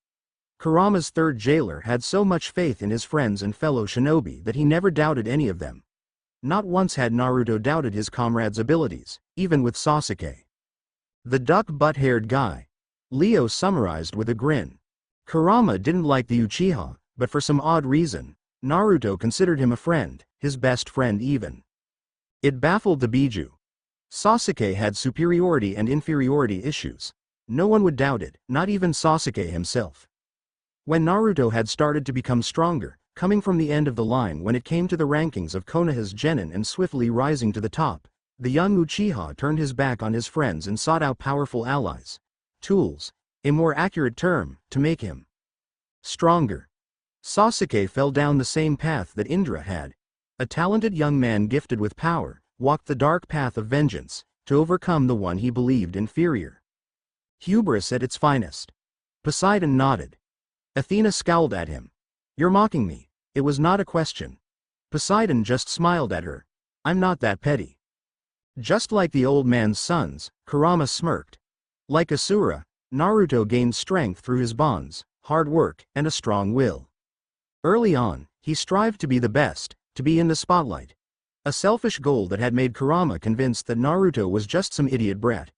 Kurama's third jailer had so much faith in his friends and fellow shinobi that he never doubted any of them. Not once had Naruto doubted his comrade's abilities, even with Sasuke. The duck butt-haired guy. Leo summarized with a grin. Kurama didn't like the Uchiha, but for some odd reason, Naruto considered him a friend, his best friend even. It baffled the Biju. Sasuke had superiority and inferiority issues. No one would doubt it, not even Sasuke himself. When Naruto had started to become stronger, coming from the end of the line when it came to the rankings of Konoha's genin and swiftly rising to the top, the young Uchiha turned his back on his friends and sought out powerful allies. Tools, a more accurate term, to make him stronger. Sasuke fell down the same path that Indra had. A talented young man gifted with power, walked the dark path of vengeance, to overcome the one he believed inferior. Hubris at its finest. Poseidon nodded. Athena scowled at him. You're mocking me. It was not a question. Poseidon just smiled at her. I'm not that petty. Just like the old man's sons, Kurama smirked. Like Asura, Naruto gained strength through his bonds, hard work, and a strong will. Early on, he strived to be the best, to be in the spotlight. A selfish goal that had made Kurama convinced that Naruto was just some idiot brat.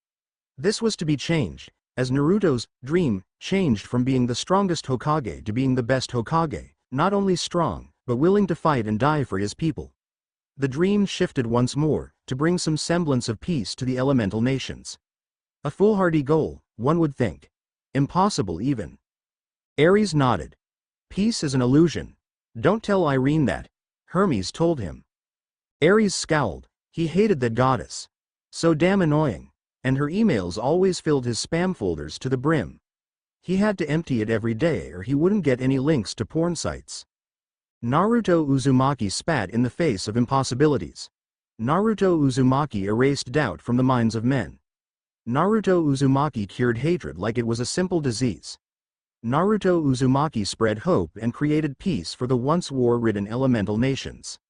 This was to be changed, as Naruto's dream changed from being the strongest Hokage to being the best Hokage, not only strong, but willing to fight and die for his people. The dream shifted once more, to bring some semblance of peace to the elemental nations. A foolhardy goal, one would think. Impossible even. Ares nodded. Peace is an illusion. Don't tell Irene that, Hermes told him. Ares scowled. He hated that goddess. So damn annoying. And her emails always filled his spam folders to the brim. He had to empty it every day or he wouldn't get any links to porn sites. Naruto Uzumaki spat in the face of impossibilities. Naruto Uzumaki erased doubt from the minds of men. Naruto Uzumaki cured hatred like it was a simple disease. Naruto Uzumaki spread hope and created peace for the once war-ridden elemental nations.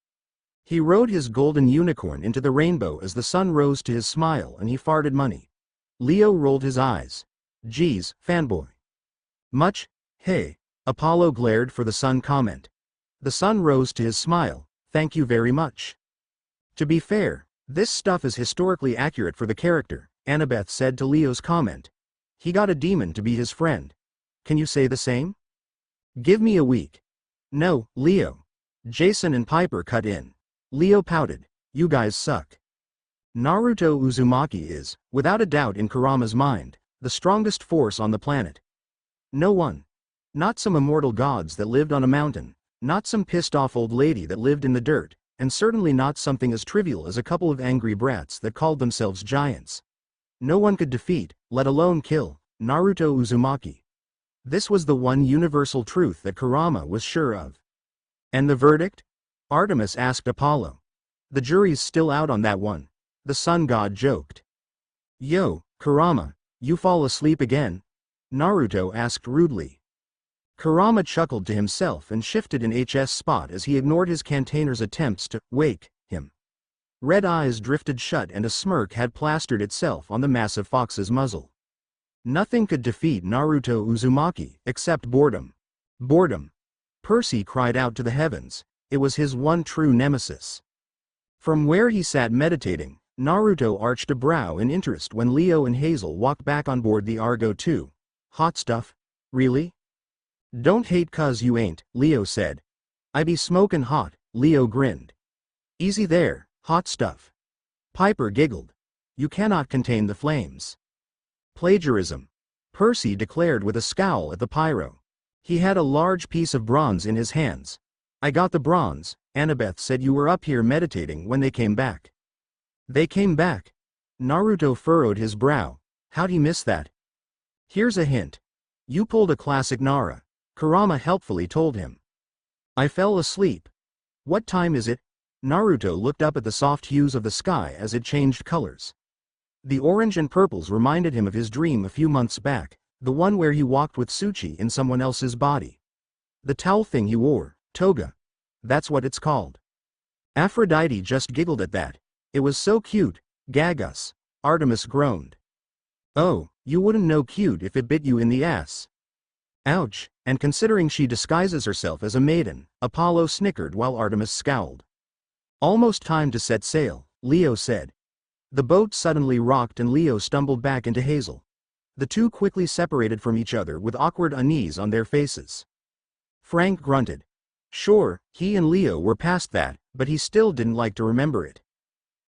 He rode his golden unicorn into the rainbow as the sun rose to his smile and he farted money. Leo rolled his eyes. Geez, fanboy. Much? Hey. Apollo glared for the sun comment. The sun rose to his smile. Thank you very much. To be fair, this stuff is historically accurate for the character, Annabeth said to Leo's comment. He got a demon to be his friend. Can you say the same? Give me a week. No, Leo. Jason and Piper cut in. Leo pouted. You guys suck. Naruto Uzumaki is, without a doubt in Kurama's mind, the strongest force on the planet. No one. Not some immortal gods that lived on a mountain, not some pissed-off old lady that lived in the dirt, and certainly not something as trivial as a couple of angry brats that called themselves giants. No one could defeat, let alone kill, Naruto Uzumaki. This was the one universal truth that Kurama was sure of. And the verdict? Artemis asked Apollo. The jury's still out on that one. The sun god joked. Yo, Kurama, you fall asleep again? Naruto asked rudely. Kurama chuckled to himself and shifted in HS spot as he ignored his cantainer's attempts to wake him. Red eyes drifted shut and a smirk had plastered itself on the massive fox's muzzle. Nothing could defeat Naruto Uzumaki except boredom. Boredom. Percy cried out to the heavens. It was his one true nemesis. From where he sat meditating, Naruto arched a brow in interest when Leo and Hazel walked back on board the Argo 2. Hot stuff? Really? Don't hate cuz you ain't, Leo said. I be smokin' hot, Leo grinned. Easy there, hot stuff. Piper giggled. You cannot contain the flames. Plagiarism. Percy declared with a scowl at the pyro. He had a large piece of bronze in his hands. I got the bronze, Annabeth said. You were up here meditating when they came back. They came back? Naruto furrowed his brow. How'd he miss that? Here's a hint. You pulled a classic Nara, Kurama helpfully told him. I fell asleep. What time is it? Naruto looked up at the soft hues of the sky as it changed colors. The orange and purples reminded him of his dream a few months back, the one where he walked with Tsuchi in someone else's body. The towel thing he wore, toga. That's what it's called. Aphrodite just giggled at that. It was so cute, gag us. Artemis groaned. Oh, you wouldn't know cute if it bit you in the ass. Ouch, and considering she disguises herself as a maiden, Apollo snickered while Artemis scowled. Almost time to set sail, Leo said. The boat suddenly rocked and Leo stumbled back into Hazel. The two quickly separated from each other with awkward unease on their faces. Frank grunted. Sure, he and Leo were past that, but he still didn't like to remember it.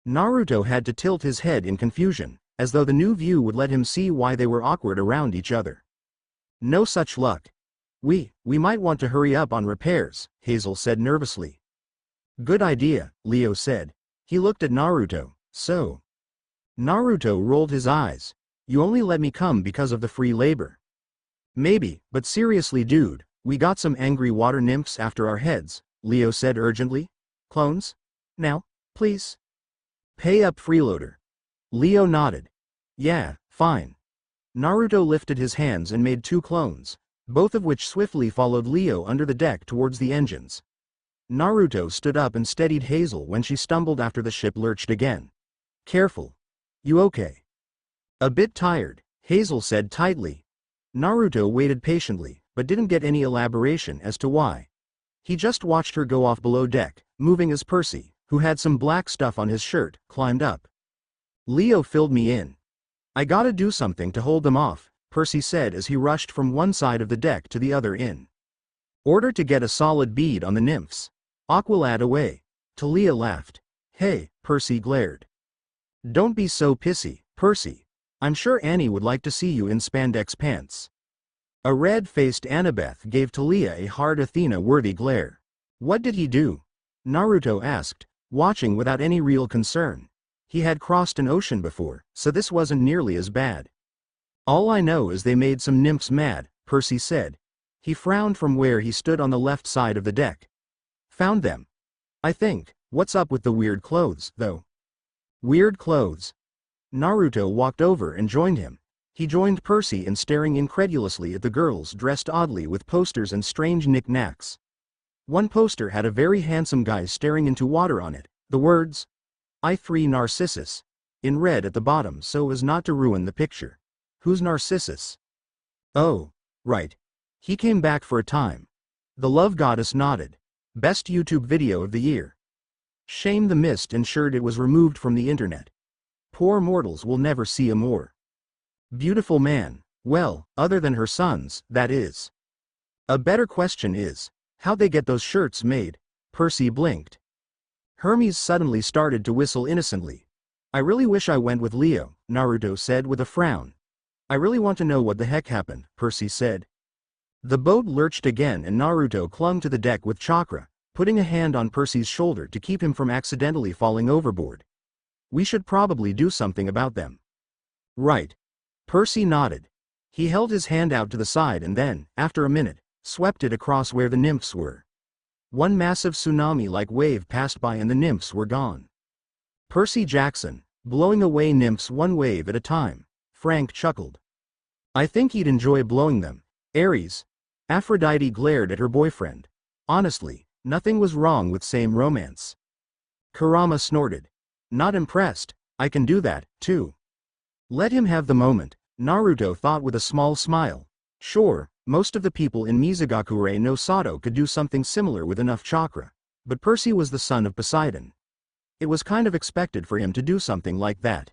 Naruto had to tilt his head in confusion, as though the new view would let him see why they were awkward around each other. No such luck. We might want to hurry up on repairs, Hazel said nervously. Good idea, Leo said. He looked at Naruto. So. Naruto rolled his eyes. You only let me come because of the free labor. Maybe, but seriously dude, we got some angry water nymphs after our heads, Leo said urgently. Clones? Now, please. Pay up freeloader. Leo nodded. Yeah, fine. Naruto lifted his hands and made 2 clones, both of which swiftly followed Leo under the deck towards the engines. Naruto stood up and steadied Hazel when she stumbled after the ship lurched again. Careful. You okay? A bit tired, Hazel said tightly. Naruto waited patiently, but didn't get any elaboration as to why. He just watched her go off below deck, moving as Percy, who had some black stuff on his shirt, climbed up. Leo filled me in. I gotta do something to hold them off, Percy said as he rushed from one side of the deck to the other in order to get a solid bead on the nymphs. Aqualad away. Talia laughed. Hey, Percy glared. Don't be so pissy, Percy. I'm sure Annie would like to see you in spandex pants. A red-faced Annabeth gave Talia a hard Athena-worthy glare. What did he do? Naruto asked, watching without any real concern. He had crossed an ocean before, so this wasn't nearly as bad. All I know is they made some nymphs mad, Percy said. He frowned from where he stood on the left side of the deck. Found them. I think. What's up with the weird clothes, though? Weird clothes. Naruto walked over and joined him. He joined Percy in staring incredulously at the girls dressed oddly with posters and strange knick-knacks. One poster had a very handsome guy staring into water on it, the words, "I3 Narcissus," in red at the bottom so as not to ruin the picture. Who's Narcissus? Oh, right. He came back for a time. The Love Goddess nodded. Best YouTube video of the year. Shame the mist ensured it was removed from the internet. Poor mortals will never see a more beautiful man. Well, other than her sons, that is. A better question is, how'd they get those shirts made? Percy blinked. Hermes suddenly started to whistle innocently. I really wish I went with Leo, Naruto said with a frown. I really want to know what the heck happened, Percy said. The boat lurched again and Naruto clung to the deck with chakra, putting a hand on Percy's shoulder to keep him from accidentally falling overboard. We should probably do something about them. Right. Percy nodded. He held his hand out to the side and then, after a minute, swept it across where the nymphs were. One massive tsunami-like wave passed by and the nymphs were gone. Percy Jackson, blowing away nymphs one wave at a time. Frank chuckled. I think he'd enjoy blowing them. Ares. Aphrodite glared at her boyfriend. Honestly, nothing was wrong with same romance. Kurama snorted. Not impressed. I can do that, too. Let him have the moment, Naruto thought with a small smile. Sure, most of the people in Mizugakure no Sato could do something similar with enough chakra. But Percy was the son of Poseidon. It was kind of expected for him to do something like that.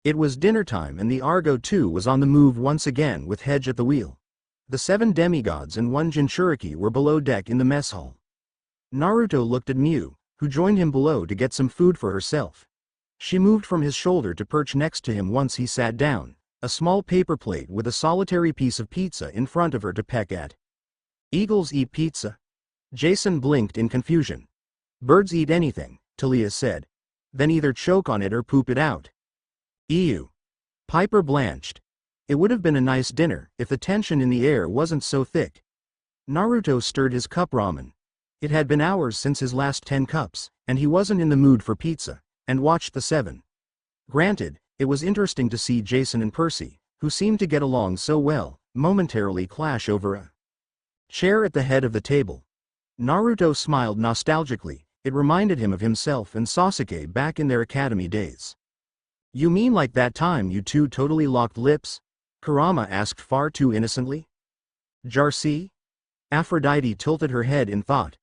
It was dinner time and the Argo too was on the move once again with Hedge at the wheel. The 7 demigods and 1 Jinchuriki were below deck in the mess hall. Naruto looked at Miu, who joined him below to get some food for herself. She moved from his shoulder to perch next to him once he sat down, a small paper plate with a solitary piece of pizza in front of her to peck at. Eagles eat pizza? Jason blinked in confusion. Birds eat anything, Talia said. Then either choke on it or poop it out. Ew. Piper blanched. It would have been a nice dinner if the tension in the air wasn't so thick. Naruto stirred his cup ramen. It had been hours since his last 10 cups, and he wasn't in the mood for pizza, and watched the 7. Granted, it was interesting to see Jason and Percy, who seemed to get along so well, momentarily clash over a chair at the head of the table. Naruto smiled nostalgically. It reminded him of himself and Sasuke back in their academy days. You mean like that time you two totally locked lips? Kurama asked far too innocently. Jarcy? Aphrodite tilted her head in thought.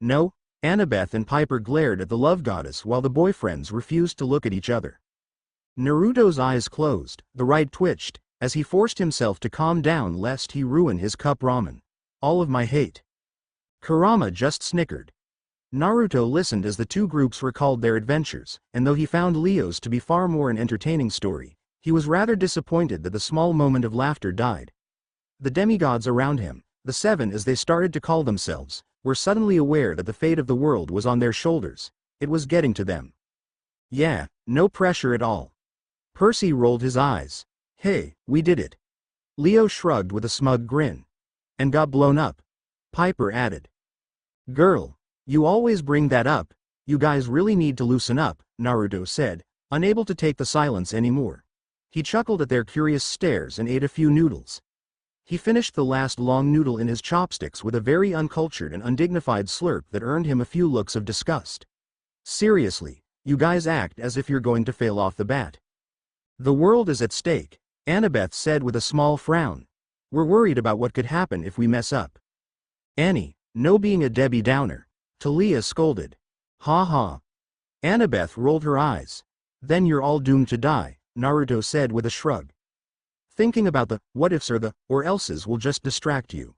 No, Annabeth and Piper glared at the love goddess while the boyfriends refused to look at each other. Naruto's eyes closed, the right twitched, as he forced himself to calm down lest he ruin his cup ramen. All of my hate. Kurama just snickered. Naruto listened as the two groups recalled their adventures, and though he found Leo's to be far more an entertaining story, he was rather disappointed that the small moment of laughter died. The demigods around him, the 7 as they started to call themselves, were suddenly aware that the fate of the world was on their shoulders. It was getting to them. Yeah, no pressure at all. Percy rolled his eyes. Hey, we did it. Leo shrugged with a smug grin. And got blown up. Piper added. Girl, you always bring that up. You guys really need to loosen up, Naruto said, unable to take the silence anymore. He chuckled at their curious stares and ate a few noodles. He finished the last long noodle in his chopsticks with a very uncultured and undignified slurp that earned him a few looks of disgust. Seriously, you guys act as if you're going to fail off the bat. The world is at stake, Annabeth said with a small frown. We're worried about what could happen if we mess up. Annie, no being a Debbie Downer, Talia scolded. Ha ha. Annabeth rolled her eyes. Then you're all doomed to die, Naruto said with a shrug. Thinking about the what-ifs or the or-elses will just distract you.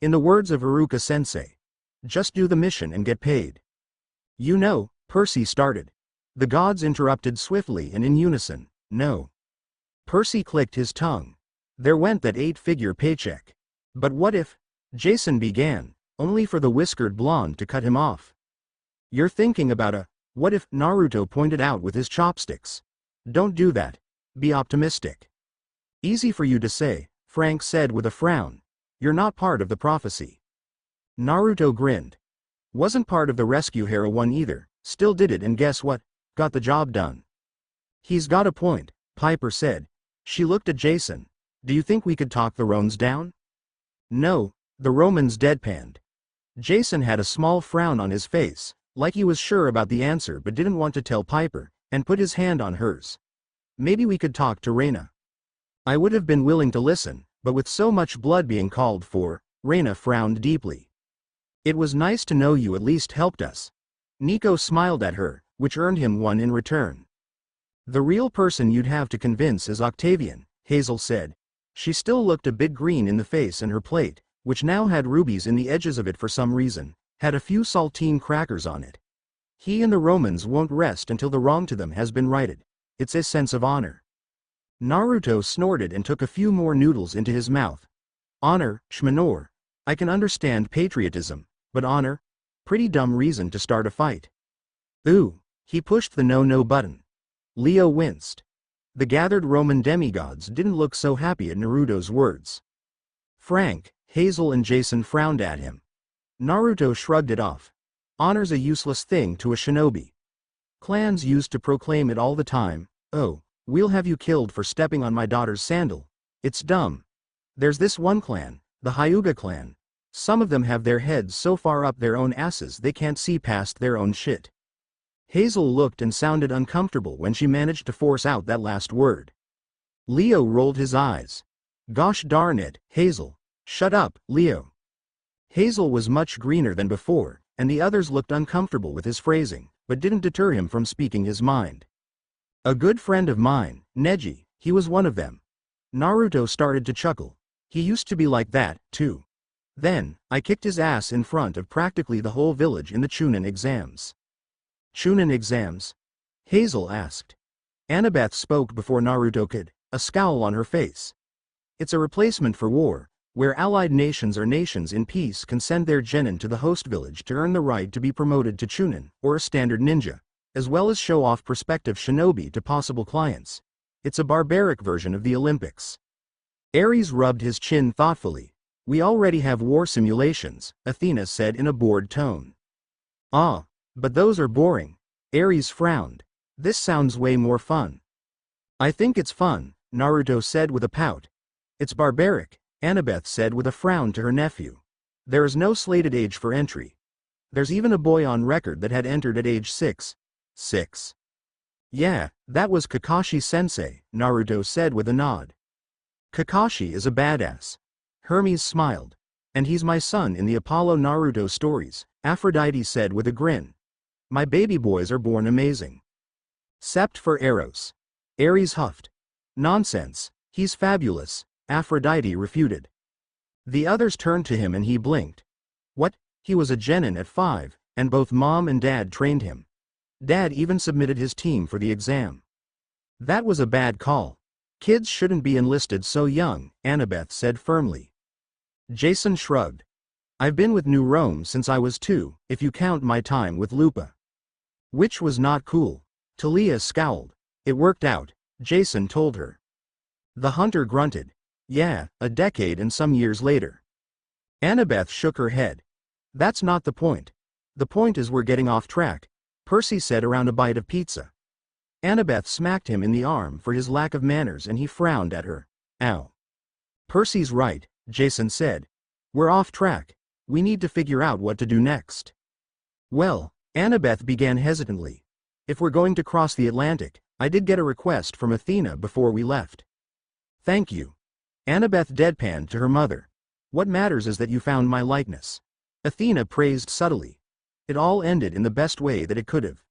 In the words of Iruka-sensei, just do the mission and get paid. You know, Percy started. The gods interrupted swiftly and in unison, no. Percy clicked his tongue. There went that 8-figure paycheck. But what if? Jason began, only for the whiskered blonde to cut him off. You're thinking about a what if, Naruto pointed out with his chopsticks. Don't do that. Be optimistic. Easy for you to say, Frank said with a frown. You're not part of the prophecy. Naruto grinned. Wasn't part of the rescue hero one either, still did it and guess what? Got the job done. He's got a point, Piper said. She looked at Jason. Do you think we could talk the Roans down? No, the Romans deadpanned. Jason had a small frown on his face, like he was sure about the answer but didn't want to tell Piper, and put his hand on hers. Maybe we could talk to Reyna. I would have been willing to listen, but with so much blood being called for, Reyna frowned deeply. It was nice to know you at least helped us. Nico smiled at her, which earned him one in return. The real person you'd have to convince is Octavian, Hazel said. She still looked a bit green in the face, and her plate, which now had rubies in the edges of it for some reason, had a few saltine crackers on it. He and the Romans won't rest until the wrong to them has been righted. It's a sense of honor. Naruto snorted and took a few more noodles into his mouth. Honor, Shmanor. I can understand patriotism, but honor? Pretty dumb reason to start a fight. Ooh, he pushed the no button. Leo winced. The gathered Roman demigods didn't look so happy at Naruto's words. Frank, Hazel and Jason frowned at him. Naruto shrugged it off. Honor's a useless thing to a shinobi. Clans used to proclaim it all the time. Oh, we'll have you killed for stepping on my daughter's sandal. It's dumb. There's this one clan, the Hyuga clan. Some of them have their heads so far up their own asses they can't see past their own shit. Hazel looked and sounded uncomfortable when she managed to force out that last word. Leo rolled his eyes. Gosh darn it, Hazel. Shut up, Leo. Hazel was much greener than before, and the others looked uncomfortable with his phrasing, but didn't deter him from speaking his mind. A good friend of mine, Neji, he was one of them. Naruto started to chuckle. He used to be like that, too. Then, I kicked his ass in front of practically the whole village in the Chunin exams. Chunin exams? Hazel asked. Annabeth spoke before Naruto could, a scowl on her face. It's a replacement for war, where allied nations or nations in peace can send their genin to the host village to earn the right to be promoted to Chunin, or a standard ninja, as well as show off prospective shinobi to possible clients. It's a barbaric version of the Olympics. Ares rubbed his chin thoughtfully. We already have war simulations, Athena said in a bored tone. Ah, but those are boring. Ares frowned. This sounds way more fun. I think it's fun, Naruto said with a pout. It's barbaric, Annabeth said with a frown to her nephew. There is no slated age for entry. There's even a boy on record that had entered at age 6. 6. Yeah, that was Kakashi-sensei, Naruto said with a nod. Kakashi is a badass. Hermes smiled. And he's my son in the Apollo Naruto stories, Aphrodite said with a grin. My baby boys are born amazing. Except for Eros. Ares huffed. Nonsense, he's fabulous, Aphrodite refuted. The others turned to him and he blinked. What? He was a genin at 5, and both mom and dad trained him. Dad even submitted his team for the exam. That was a bad call. Kids shouldn't be enlisted so young, Annabeth said firmly. Jason shrugged. I've been with New Rome since I was 2, if you count my time with Lupa. Which was not cool. Talia scowled. It worked out, Jason told her. The hunter grunted. Yeah, a decade and some years later. Annabeth shook her head. That's not the point. The point is we're getting off track, Percy said around a bite of pizza. Annabeth smacked him in the arm for his lack of manners and he frowned at her. Ow. Percy's right, Jason said. We're off track. We need to figure out what to do next. Well, Annabeth began hesitantly. If we're going to cross the Atlantic, I did get a request from Athena before we left. Thank you. Annabeth deadpanned to her mother. What matters is that you found my likeness. Athena praised subtly. It all ended in the best way that it could have.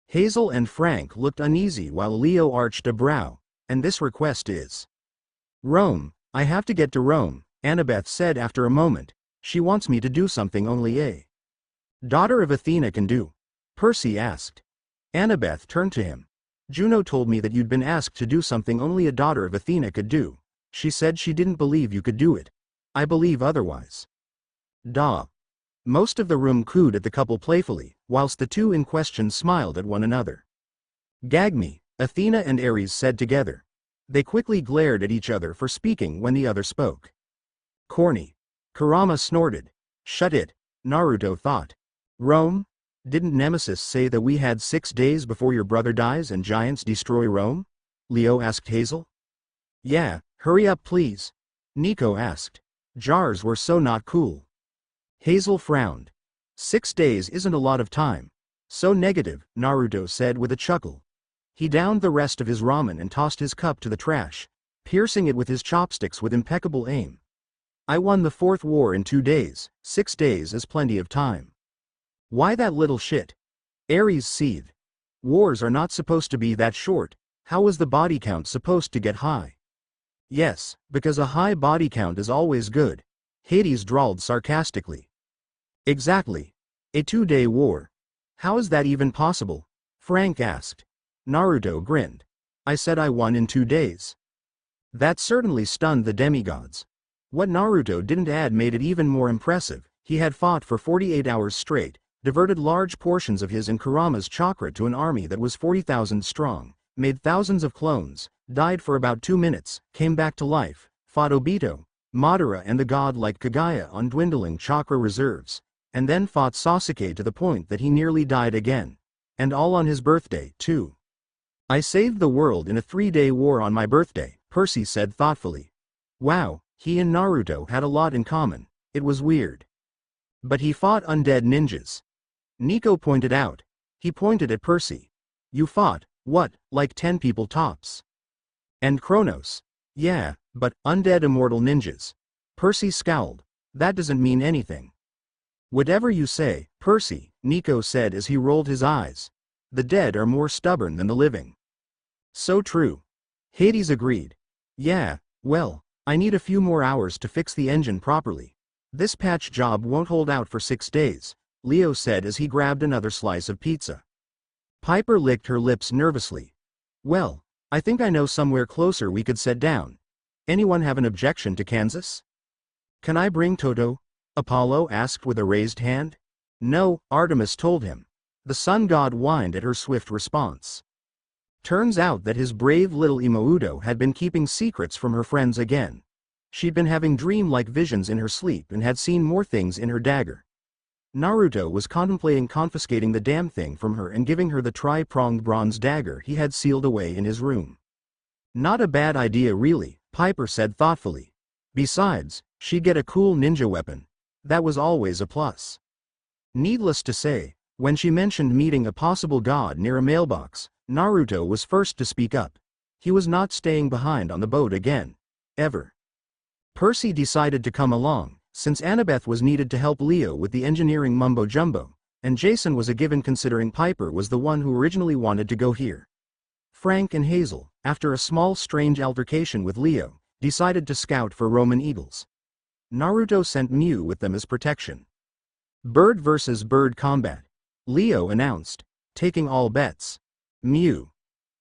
Hazel and Frank looked uneasy while Leo arched a brow, and this request is. Rome, I have to get to Rome, Annabeth said after a moment. She wants me to do something only a daughter of Athena can do. Percy asked. Annabeth turned to him. Juno told me that you'd been asked to do something only a daughter of Athena could do. She said she didn't believe you could do it. I believe otherwise. Duh. Most of the room cooed at the couple playfully, whilst the two in question smiled at one another. Gag me, Athena and Ares said together. They quickly glared at each other for speaking when the other spoke. Corny. Kurama snorted. Shut it, Naruto thought. Rome? Didn't Nemesis say that we had 6 days before your brother dies and giants destroy Rome? Leo asked Hazel. Yeah, hurry up please. Nico asked. Jars were so not cool. Hazel frowned. 6 days isn't a lot of time. So negative, Naruto said with a chuckle. He downed the rest of his ramen and tossed his cup to the trash, piercing it with his chopsticks with impeccable aim. I won the 4th war in 2 days, 6 days is plenty of time. Why that little shit? Ares seethed. Wars are not supposed to be that short, how was the body count supposed to get high? Yes, because a high body count is always good, Hades drawled sarcastically. Exactly. A 2-day war. How is that even possible? Frank asked. Naruto grinned. I said I won in 2 days. That certainly stunned the demigods. What Naruto didn't add made it even more impressive. He had fought for 48 hours straight, diverted large portions of his and Kurama's chakra to an army that was 40,000 strong, made thousands of clones, died for about 2 minutes, came back to life, fought Obito, Madara and the god-like Kagaya on dwindling chakra reserves, and then fought Sasuke to the point that he nearly died again. And all on his birthday, too. I saved the world in a 3-day war on my birthday, Percy said thoughtfully. Wow, he and Naruto had a lot in common, it was weird. But he fought undead ninjas. Nico pointed out. He pointed at Percy. You fought, what, like 10 people tops? And Kronos. Yeah, but undead immortal ninjas. Percy scowled. That doesn't mean anything. Whatever you say, Percy, Nico said as he rolled his eyes. The dead are more stubborn than the living. So true. Hades agreed. Yeah, well, I need a few more hours to fix the engine properly. This patch job won't hold out for 6 days, Leo said as he grabbed another slice of pizza. Piper licked her lips nervously. Well, I think I know somewhere closer we could set down. Anyone have an objection to Kansas? Can I bring Toto? Apollo asked with a raised hand. No, Artemis told him. The sun god whined at her swift response. Turns out that his brave little Imouto had been keeping secrets from her friends again. She'd been having dream-like visions in her sleep and had seen more things in her dagger. Naruto was contemplating confiscating the damn thing from her and giving her the tri-pronged bronze dagger he had sealed away in his room. Not a bad idea really, Piper said thoughtfully. Besides, she'd get a cool ninja weapon. That was always a plus. Needless to say, when she mentioned meeting a possible god near a mailbox, Naruto was first to speak up. He was not staying behind on the boat again. Ever. Percy decided to come along, since Annabeth was needed to help Leo with the engineering mumbo-jumbo, and Jason was a given considering Piper was the one who originally wanted to go here. Frank and Hazel, after a small strange altercation with Leo, decided to scout for Roman eagles. Naruto sent Mew with them as protection. Bird versus bird combat. Leo announced, taking all bets. Mew.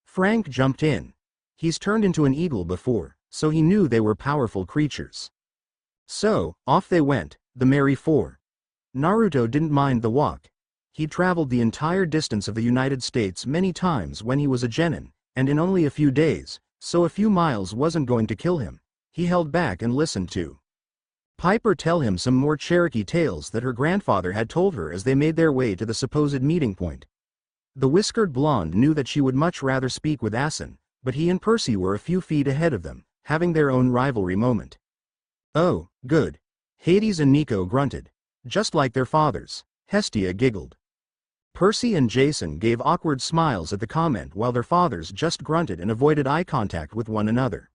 Frank jumped in. He's turned into an eagle before, so he knew they were powerful creatures. So, off they went, the merry four. Naruto didn't mind the walk. He'd traveled the entire distance of the United States many times when he was a genin, and in only a few days, so a few miles wasn't going to kill him. He held back and listened to Piper tell him some more Cherokee tales that her grandfather had told her as they made their way to the supposed meeting point. The whiskered blonde knew that she would much rather speak with Asen, but he and Percy were a few feet ahead of them, having their own rivalry moment. Oh, good. Hades and Nico grunted. Just like their fathers. Hestia giggled. Percy and Jason gave awkward smiles at the comment while their fathers just grunted and avoided eye contact with one another.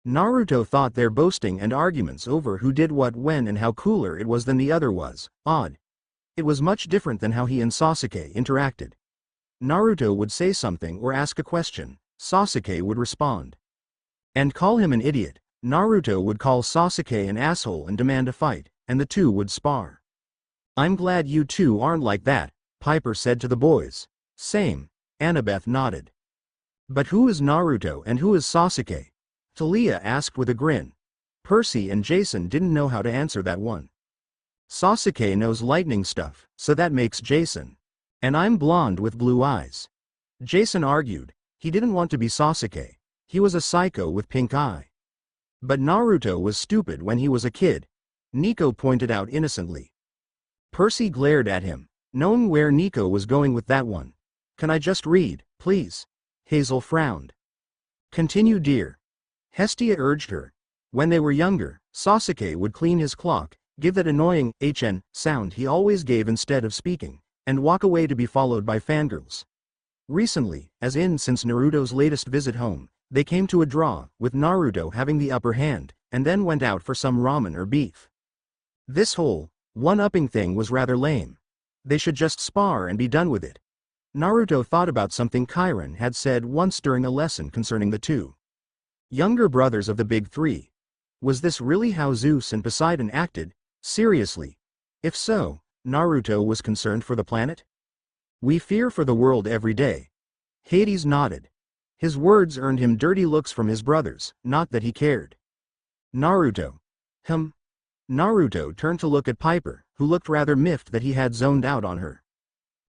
Naruto thought their boasting and arguments over who did what when and how cooler it was than the other was odd. It was much different than how he and Sasuke interacted. Naruto would say something or ask a question, Sasuke would respond. And call him an idiot. Naruto would call Sasuke an asshole and demand a fight, and the two would spar. I'm glad you two aren't like that, Piper said to the boys. Same, Annabeth nodded. But who is Naruto and who is Sasuke? Talia asked with a grin. Percy and Jason didn't know how to answer that one. Sasuke knows lightning stuff, so that makes Jason. And I'm blonde with blue eyes. Jason argued. He didn't want to be Sasuke. He was a psycho with pink eye. But Naruto was stupid when he was a kid, Nico pointed out innocently. Percy glared at him. knowing where Nico was going with that one. Can I just read, please? Hazel frowned. Continue, dear. Hestia urged her. When they were younger, Sasuke would clean his clock, give that annoying HN sound he always gave instead of speaking, and walk away to be followed by fangirls. Recently, as in since Naruto's latest visit home, they came to a draw, with Naruto having the upper hand, and then went out for some ramen or beef. This whole one-upping thing was rather lame. They should just spar and be done with it. Naruto thought about something Chiron had said once during a lesson concerning the two younger brothers of the Big Three. Was this really how Zeus and Poseidon acted? Seriously? If so, Naruto was concerned for the planet? We fear for the world every day. Hades nodded. His words earned him dirty looks from his brothers, not that he cared. Naruto. Naruto turned to look at Piper, who looked rather miffed that he had zoned out on her.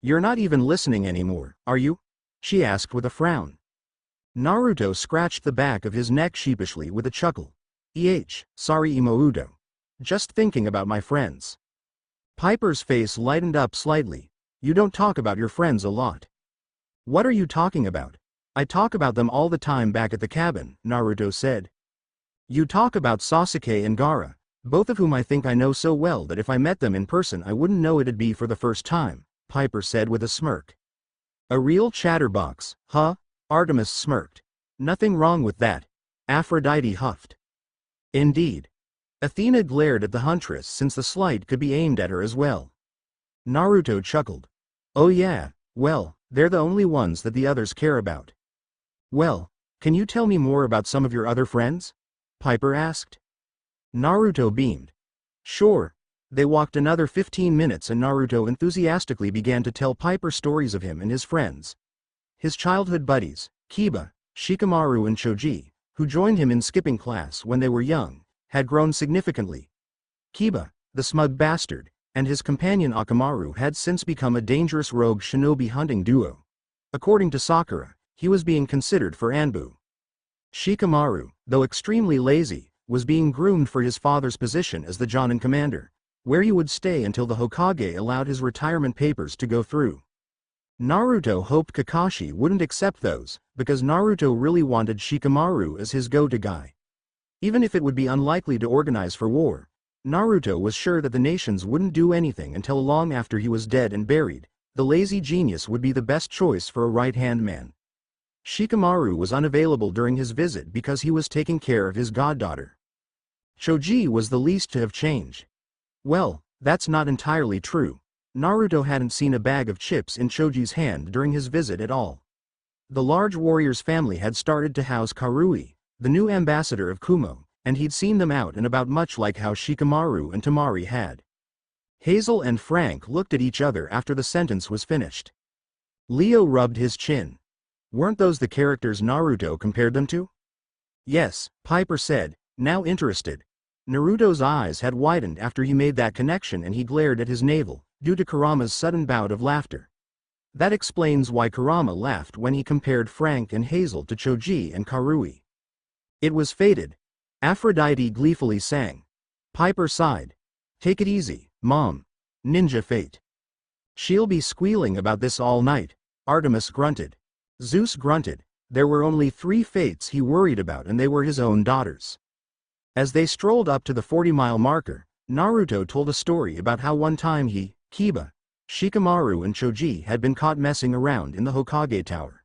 You're not even listening anymore, are you? She asked with a frown. Naruto scratched the back of his neck sheepishly with a chuckle. Sorry Imoudo. Just thinking about my friends. Piper's face lightened up slightly. You don't talk about your friends a lot. What are you talking about? I talk about them all the time back at the cabin, Naruto said. You talk about Sasuke and Gaara, both of whom I think I know so well that if I met them in person I wouldn't know it'd be for the first time, Piper said with a smirk. A real chatterbox, huh? Artemis smirked. Nothing wrong with that. Aphrodite huffed. Indeed. Athena glared at the huntress since the slight could be aimed at her as well. Naruto chuckled. Oh yeah, well, they're the only ones that the others care about. Well, can you tell me more about some of your other friends? Piper asked. Naruto beamed. Sure. They walked another 15 minutes and Naruto enthusiastically began to tell Piper stories of him and his friends. His childhood buddies, Kiba, Shikamaru and Choji, who joined him in skipping class when they were young, had grown significantly. Kiba, the smug bastard, and his companion Akamaru had since become a dangerous rogue shinobi hunting duo. According to Sakura, he was being considered for Anbu. Shikamaru, though extremely lazy, was being groomed for his father's position as the Jonin commander, where he would stay until the Hokage allowed his retirement papers to go through. Naruto hoped Kakashi wouldn't accept those, because Naruto really wanted Shikamaru as his go-to guy. Even if it would be unlikely to organize for war, Naruto was sure that the nations wouldn't do anything until long after he was dead and buried. The lazy genius would be the best choice for a right-hand man. Shikamaru was unavailable during his visit because he was taking care of his goddaughter. Choji was the least to have changed. Well, that's not entirely true. Naruto hadn't seen a bag of chips in Choji's hand during his visit at all. The large warrior's family had started to house Karui, the new ambassador of Kumo, and he'd seen them out and about much like how Shikamaru and Temari had. Hazel and Frank looked at each other after the sentence was finished. Leo rubbed his chin. Weren't those the characters Naruto compared them to? Yes, Piper said, now interested. Naruto's eyes had widened after he made that connection and he glared at his navel, due to Kurama's sudden bout of laughter. That explains why Kurama laughed when he compared Frank and Hazel to Choji and Karui. It was fated. Aphrodite gleefully sang. Piper sighed. Take it easy, Mom. Ninja fate. She'll be squealing about this all night, Artemis grunted. Zeus grunted. There were only 3 fates he worried about and they were his own daughters. As they strolled up to the 40-mile marker, Naruto told a story about how one time he, Kiba, Shikamaru and Choji had been caught messing around in the Hokage Tower.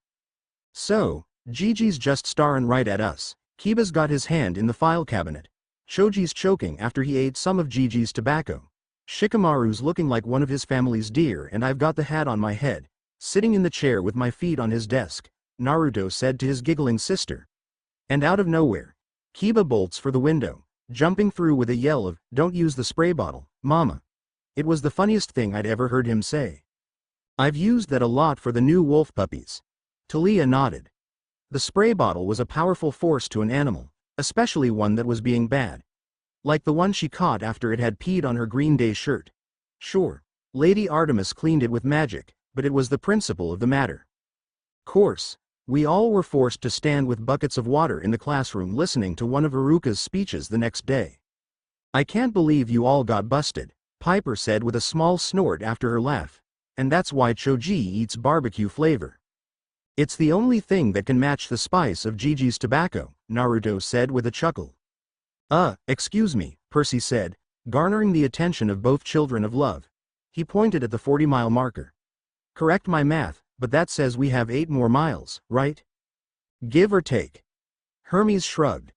So, Gigi's just staring right at us. Kiba's got his hand in the file cabinet. Choji's choking after he ate some of Gigi's tobacco. Shikamaru's looking like one of his family's deer and I've got the hat on my head, sitting in the chair with my feet on his desk, Naruto said to his giggling sister. And out of nowhere, Kiba bolts for the window, jumping through with a yell of, "Don't use the spray bottle, Mama." It was the funniest thing I'd ever heard him say. I've used that a lot for the new wolf puppies. Talia nodded. The spray bottle was a powerful force to an animal, especially one that was being bad. Like the one she caught after it had peed on her Green Day shirt. Sure, Lady Artemis cleaned it with magic, but it was the principle of the matter. Course. We all were forced to stand with buckets of water in the classroom listening to one of Iruka's speeches the next day. I can't believe you all got busted, Piper said with a small snort after her laugh. and that's why Choji eats barbecue flavor. It's the only thing that can match the spice of Gigi's tobacco, Naruto said with a chuckle. Excuse me, Percy said, garnering the attention of both children of love. He pointed at the 40-mile marker. Correct my math, but that says we have 8 more miles, right? Give or take. Hermes shrugged.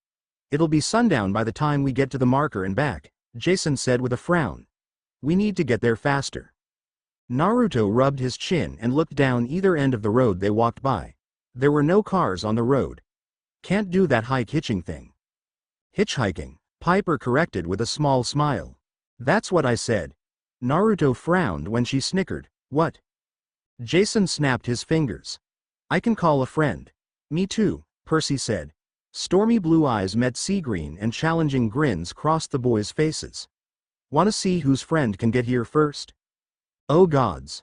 It'll be sundown by the time we get to the marker and back, Jason said with a frown. We need to get there faster. Naruto rubbed his chin and looked down either end of the road they walked by. There were no cars on the road. Can't do that hike-hitching thing. Hitchhiking, Piper corrected with a small smile. That's what I said. Naruto frowned when she snickered. What? Jason snapped his fingers. I can call a friend. Me too, Percy said. Stormy blue eyes met sea green and challenging grins crossed the boys' faces. Wanna see whose friend can get here first? Oh gods.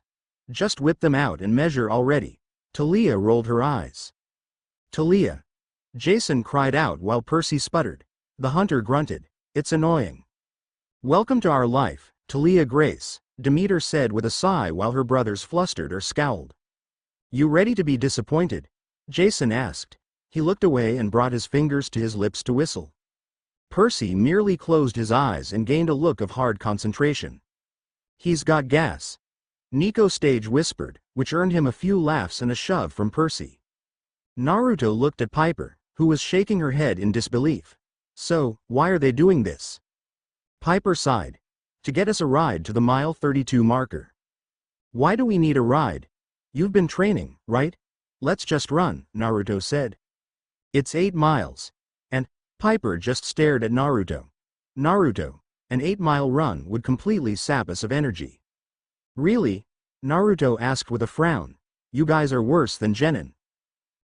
Just whip them out and measure already. Talia rolled her eyes. Talia. Jason cried out while Percy sputtered. The hunter grunted. It's annoying. Welcome to our life, Talia Grace, Demeter said with a sigh while her brothers flustered or scowled. You ready to be disappointed? Jason asked. He looked away and brought his fingers to his lips to whistle. Percy merely closed his eyes and gained a look of hard concentration. He's got gas. Nico Stage whispered, which earned him a few laughs and a shove from Percy. Naruto looked at Piper, who was shaking her head in disbelief. So, why are they doing this? Piper sighed. To get us a ride to the mile 32 marker. Why do we need a ride? You've been training, right? Let's just run, Naruto said. It's 8 miles. And, Piper just stared at Naruto. Naruto, an 8-mile run would completely sap us of energy. Really? Naruto asked with a frown. You guys are worse than Genin.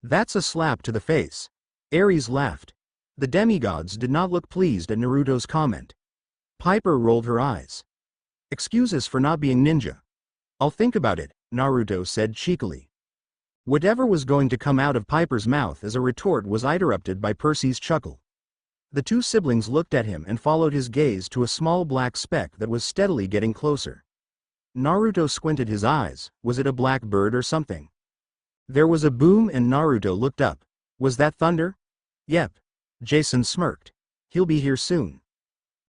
That's a slap to the face. Ares laughed. The demigods did not look pleased at Naruto's comment. Piper rolled her eyes. Excuses for not being ninja. I'll think about it, Naruto said cheekily. Whatever was going to come out of Piper's mouth as a retort was interrupted by Percy's chuckle. The two siblings looked at him and followed his gaze to a small black speck that was steadily getting closer. Naruto squinted his eyes. Was it a black bird or something? There was a boom and Naruto looked up. Was that thunder? Yep. Jason smirked. He'll be here soon.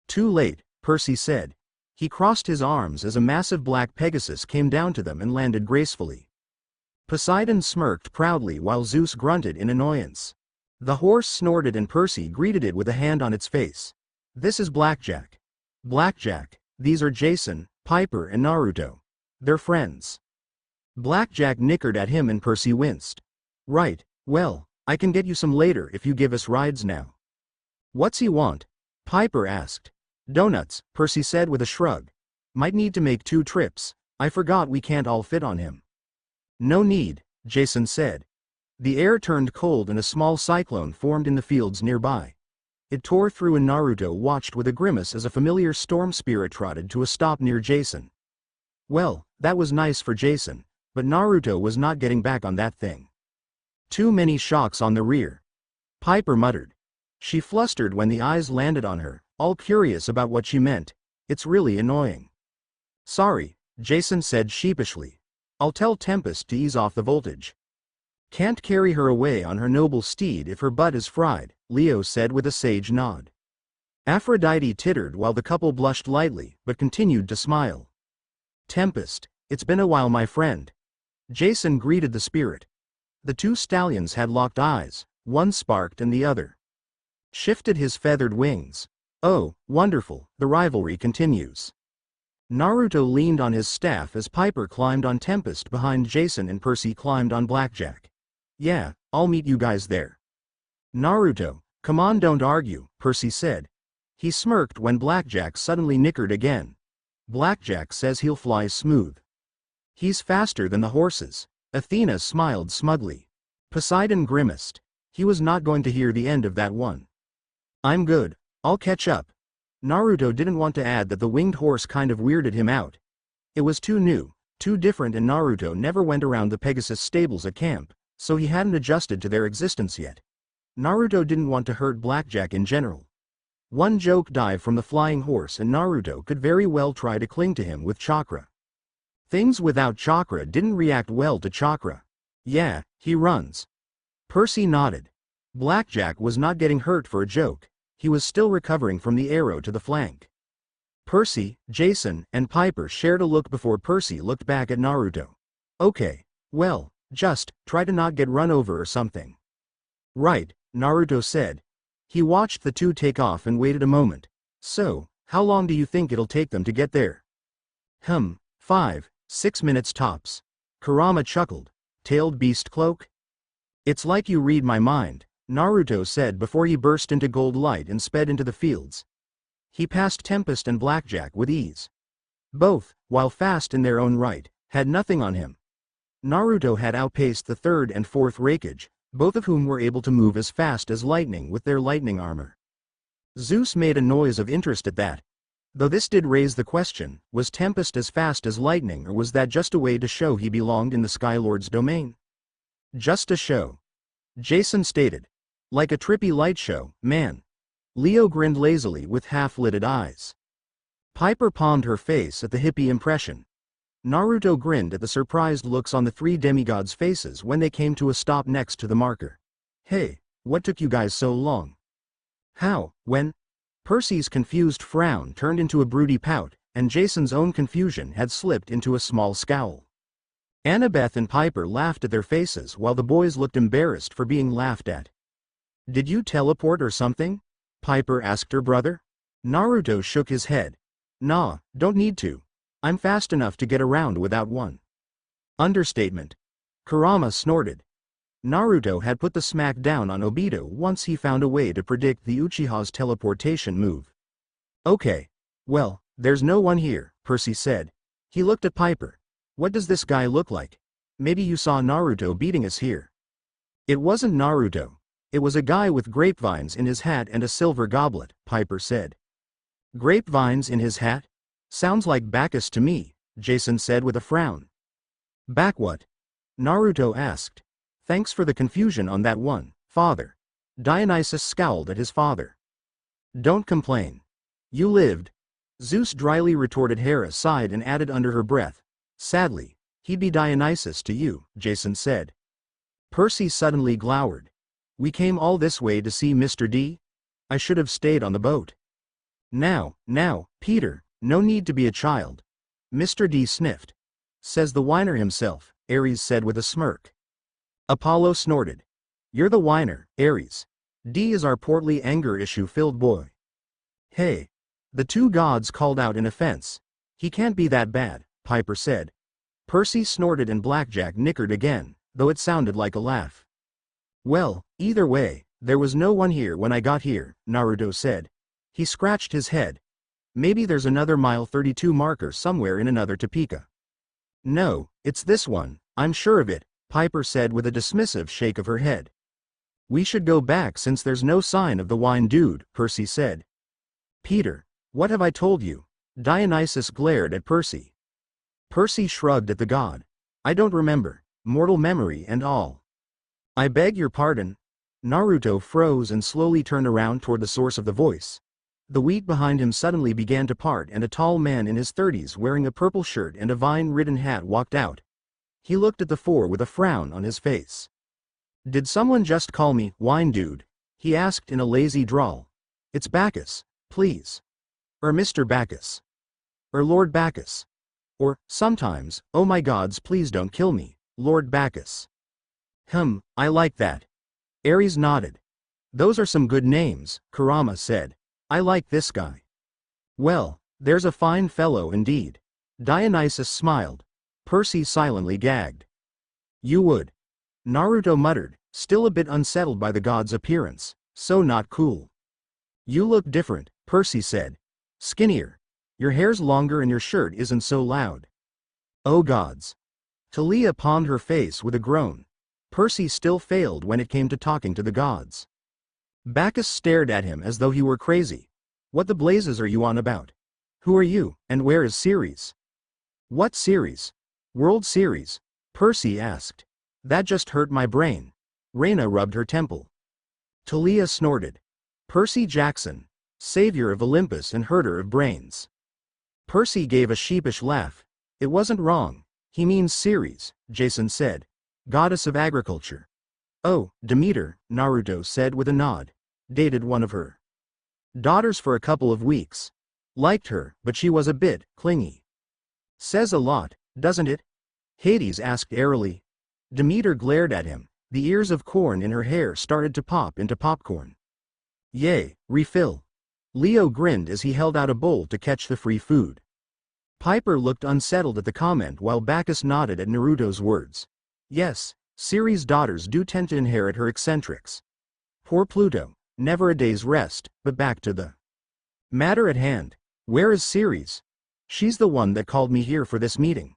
Too late, Percy said. He crossed his arms as a massive black Pegasus came down to them and landed gracefully. Poseidon smirked proudly while Zeus grunted in annoyance. The horse snorted and Percy greeted it with a hand on its face. This is Blackjack. Blackjack, these are Jason, Piper and Naruto. They're friends. Blackjack nickered at him and Percy winced. Right, well, I can get you some later if you give us rides now. What's he want? Piper asked. Donuts, Percy said with a shrug. Might need to make 2 trips, I forgot we can't all fit on him. No need, Jason said. The air turned cold and a small cyclone formed in the fields nearby. It tore through and Naruto watched with a grimace as a familiar storm spirit trotted to a stop near Jason. Well, that was nice for Jason, but Naruto was not getting back on that thing. Too many shocks on the rear. Piper muttered. She flustered when the eyes landed on her, all curious about what she meant. It's really annoying. Sorry, Jason said sheepishly. I'll tell Tempest to ease off the voltage. Can't carry her away on her noble steed if her butt is fried, Leo said with a sage nod. Aphrodite tittered while the couple blushed lightly but continued to smile. Tempest, it's been a while my friend. Jason greeted the spirit. The 2 stallions had locked eyes, one sparked and the other shifted his feathered wings. Oh, wonderful, the rivalry continues. Naruto leaned on his staff as Piper climbed on Tempest behind Jason and Percy climbed on Blackjack. Yeah, I'll meet you guys there. Naruto, come on don't argue, Percy said. He smirked when Blackjack suddenly nickered again. Blackjack says he'll fly smooth. He's faster than the horses. Athena smiled smugly. Poseidon grimaced. He was not going to hear the end of that one. I'm good, I'll catch up. Naruto didn't want to add that the winged horse kind of weirded him out. It was too new, too different and Naruto never went around the Pegasus stables at camp, so he hadn't adjusted to their existence yet. Naruto didn't want to hurt Blackjack in general. One joke dive from the flying horse and Naruto could very well try to cling to him with chakra. Things without chakra didn't react well to chakra. Yeah, he runs. Percy nodded. Blackjack was not getting hurt for a joke. He was still recovering from the arrow to the flank. Percy, Jason, and Piper shared a look before Percy looked back at Naruto. Okay, well, just try to not get run over or something. Right, Naruto said. He watched the two take off and waited a moment. So, how long do you think it'll take them to get there? 5, 6 minutes tops. Kurama chuckled. Tailed beast cloak? It's like you read my mind, Naruto said before he burst into gold light and sped into the fields. He passed Tempest and Blackjack with ease. Both, while fast in their own right, had nothing on him. Naruto had outpaced the third and fourth Raikage, both of whom were able to move as fast as lightning with their lightning armor. Zeus made a noise of interest at that. Though this did raise the question, was Tempest as fast as lightning, or was that just a way to show he belonged in the Skylord's domain? Just a show. Jason stated. Like a trippy light show, man. Leo grinned lazily with half-lidded eyes. Piper palmed her face at the hippie impression. Naruto grinned at the surprised looks on the three demigods' faces when they came to a stop next to the marker. Hey, what took you guys so long? How, when? Percy's confused frown turned into a broody pout, and Jason's own confusion had slipped into a small scowl. Annabeth and Piper laughed at their faces while the boys looked embarrassed for being laughed at. Did you teleport or something? Piper asked her brother. Naruto shook his head. Nah, don't need to. I'm fast enough to get around without one. Understatement. Kurama snorted. Naruto had put the smack down on Obito once he found a way to predict the Uchiha's teleportation move. Okay. Well, there's no one here, Percy said. He looked at Piper. What does this guy look like? Maybe you saw Naruto beating us here. It wasn't Naruto. It was a guy with grapevines in his hat and a silver goblet, Piper said. Grapevines in his hat? Sounds like Bacchus to me, Jason said with a frown. Back what? Naruto asked. Thanks for the confusion on that one, father. Dionysus scowled at his father. Don't complain. You lived. Zeus dryly retorted. Hera sighed and added under her breath. Sadly, he'd be Dionysus to you, Jason said. Percy suddenly glowered. We came all this way to see Mr. D? I should have stayed on the boat. Now, Peter, no need to be a child. Mr. D sniffed. Says the whiner himself, Ares said with a smirk. Apollo snorted. You're the whiner, Ares. D is our portly anger issue-filled boy. Hey. The two gods called out in offense. He can't be that bad, Piper said. Percy snorted and Blackjack nickered again, though it sounded like a laugh. Well, either way, there was no one here when I got here, Naruto said. He scratched his head. Maybe there's another mile 32 marker somewhere in another Topeka. No, it's this one, I'm sure of it, Piper said with a dismissive shake of her head. We should go back since there's no sign of the wine dude, Percy said. Peter, what have I told you? Dionysus glared at Percy. Percy shrugged at the god. I don't remember, mortal memory and all. I beg your pardon. Naruto froze and slowly turned around toward the source of the voice. The wheat behind him suddenly began to part and a tall man in his 30s wearing a purple shirt and a vine-ridden hat walked out. He looked at the four with a frown on his face. Did someone just call me wine dude? He asked in a lazy drawl. It's Bacchus, please. Or Mr. Bacchus. Or Lord Bacchus. Or, sometimes, oh my gods please don't kill me, Lord Bacchus. I like that. Ares nodded. Those are some good names, Kurama said. I like this guy. Well, there's a fine fellow indeed. Dionysus smiled. Percy silently gagged. You would. Naruto muttered, still a bit unsettled by the god's appearance. So not cool. You look different, Percy said. Skinnier. Your hair's longer and your shirt isn't so loud. Oh gods. Talia palmed her face with a groan. Percy still failed when it came to talking to the gods. Bacchus stared at him as though he were crazy. What the blazes are you on about? Who are you, and where is Ceres? What Ceres? World Series? Percy asked. That just hurt my brain. Reyna rubbed her temple. Talia snorted. Percy Jackson, savior of Olympus and herder of brains. Percy gave a sheepish laugh. It wasn't wrong. He means Ceres, Jason said. Goddess of agriculture. Oh, Demeter, Naruto said with a nod. Dated one of her daughters for a couple of weeks. Liked her, but she was a bit clingy. Says a lot, doesn't it? Hades asked airily. Demeter glared at him. The ears of corn in her hair started to pop into popcorn. Yay, refill. Leo grinned as he held out a bowl to catch the free food. Piper looked unsettled at the comment while Bacchus nodded at Naruto's words. Yes, Ceres' daughters do tend to inherit her eccentrics. Poor Pluto, never a day's rest, but back to the matter at hand. Where is Ceres? She's the one that called me here for this meeting.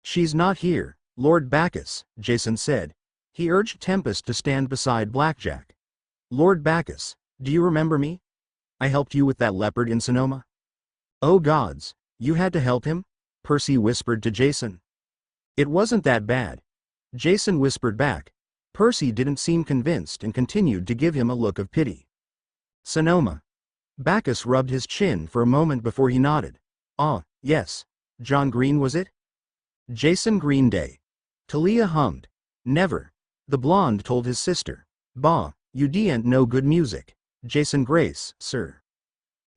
She's not here, Lord Bacchus, Jason said. He urged Tempest to stand beside Blackjack. Lord Bacchus, do you remember me? I helped you with that leopard in Sonoma. Oh gods, you had to help him? Percy whispered to Jason. It wasn't that bad. Jason whispered back. Percy didn't seem convinced and continued to give him a look of pity. Sonoma. Bacchus rubbed his chin for a moment before he nodded. Ah, yes. John Green was it? Jason Green Day. Talia hummed. Never. The blonde told his sister. Bah, you ain't no good music. Jason Grace, sir.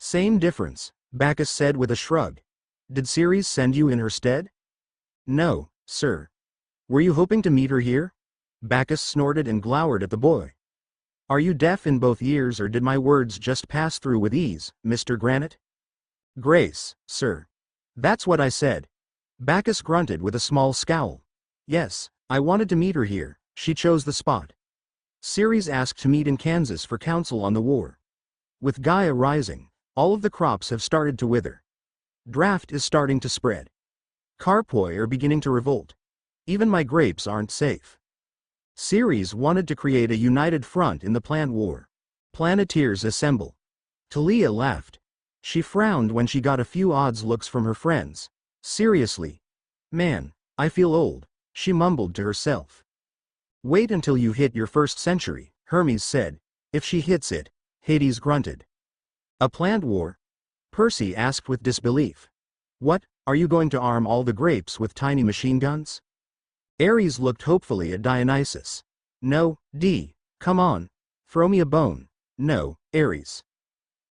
Same difference, Bacchus said with a shrug. Did Ceres send you in her stead? No, sir. Were you hoping to meet her here? Bacchus snorted and glowered at the boy. Are you deaf in both ears or did my words just pass through with ease, Mr. Granite? Grace, sir. That's what I said. Bacchus grunted with a small scowl. Yes, I wanted to meet her here. She chose the spot. Ceres asked to meet in Kansas for counsel on the war. With Gaia rising, all of the crops have started to wither. Drought is starting to spread. Carpoi are beginning to revolt. Even my grapes aren't safe. Ceres wanted to create a united front in the plant war. Planeteers assemble. Talia laughed. She frowned when she got a few odds looks from her friends. Seriously? Man, I feel old, she mumbled to herself. Wait until you hit your first century, Hermes said. If she hits it, Hades grunted. A plant war? Percy asked with disbelief. What, are you going to arm all the grapes with tiny machine guns? Ares looked hopefully at Dionysus. No, come on. Throw me a bone. No, Ares.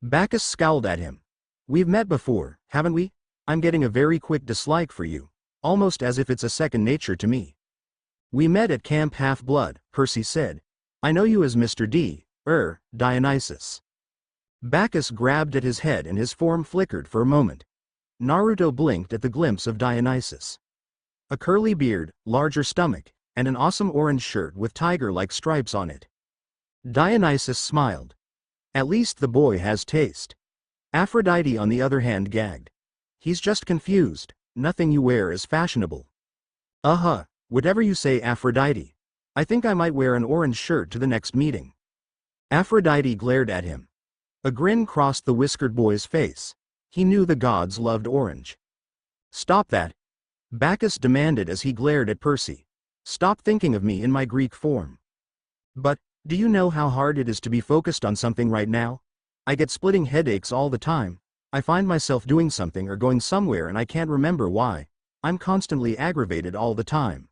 Bacchus scowled at him. We've met before, haven't we? I'm getting a very quick dislike for you. Almost as if it's a second nature to me. We met at Camp Half-Blood, Percy said. I know you as Mr. Dionysus. Bacchus grabbed at his head and his form flickered for a moment. Naruto blinked at the glimpse of Dionysus. A curly beard, larger stomach, and an awesome orange shirt with tiger-like stripes on it. Dionysus smiled. At least the boy has taste. Aphrodite on the other hand gagged. He's just confused, nothing you wear is fashionable. Whatever you say, Aphrodite. I think I might wear an orange shirt to the next meeting. Aphrodite glared at him. A grin crossed the whiskered boy's face. He knew the gods loved orange. Stop that. Bacchus demanded as he glared at Percy. Stop thinking of me in my Greek form. But, do you know how hard it is to be focused on something right now? I get splitting headaches all the time. I find myself doing something or going somewhere and I can't remember why. I'm constantly aggravated all the time.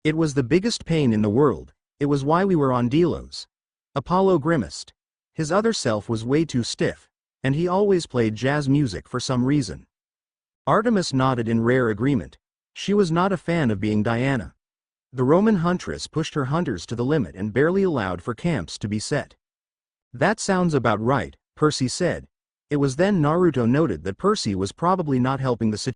It was the biggest pain in the world. It was why we were on Delos. Apollo grimaced. His other self was way too stiff, and he always played jazz music for some reason. Artemis nodded in rare agreement. She was not a fan of being Diana. The Roman huntress pushed her hunters to the limit and barely allowed for camps to be set. That sounds about right, Percy said. It was then Naruto noted that Percy was probably not helping the situation.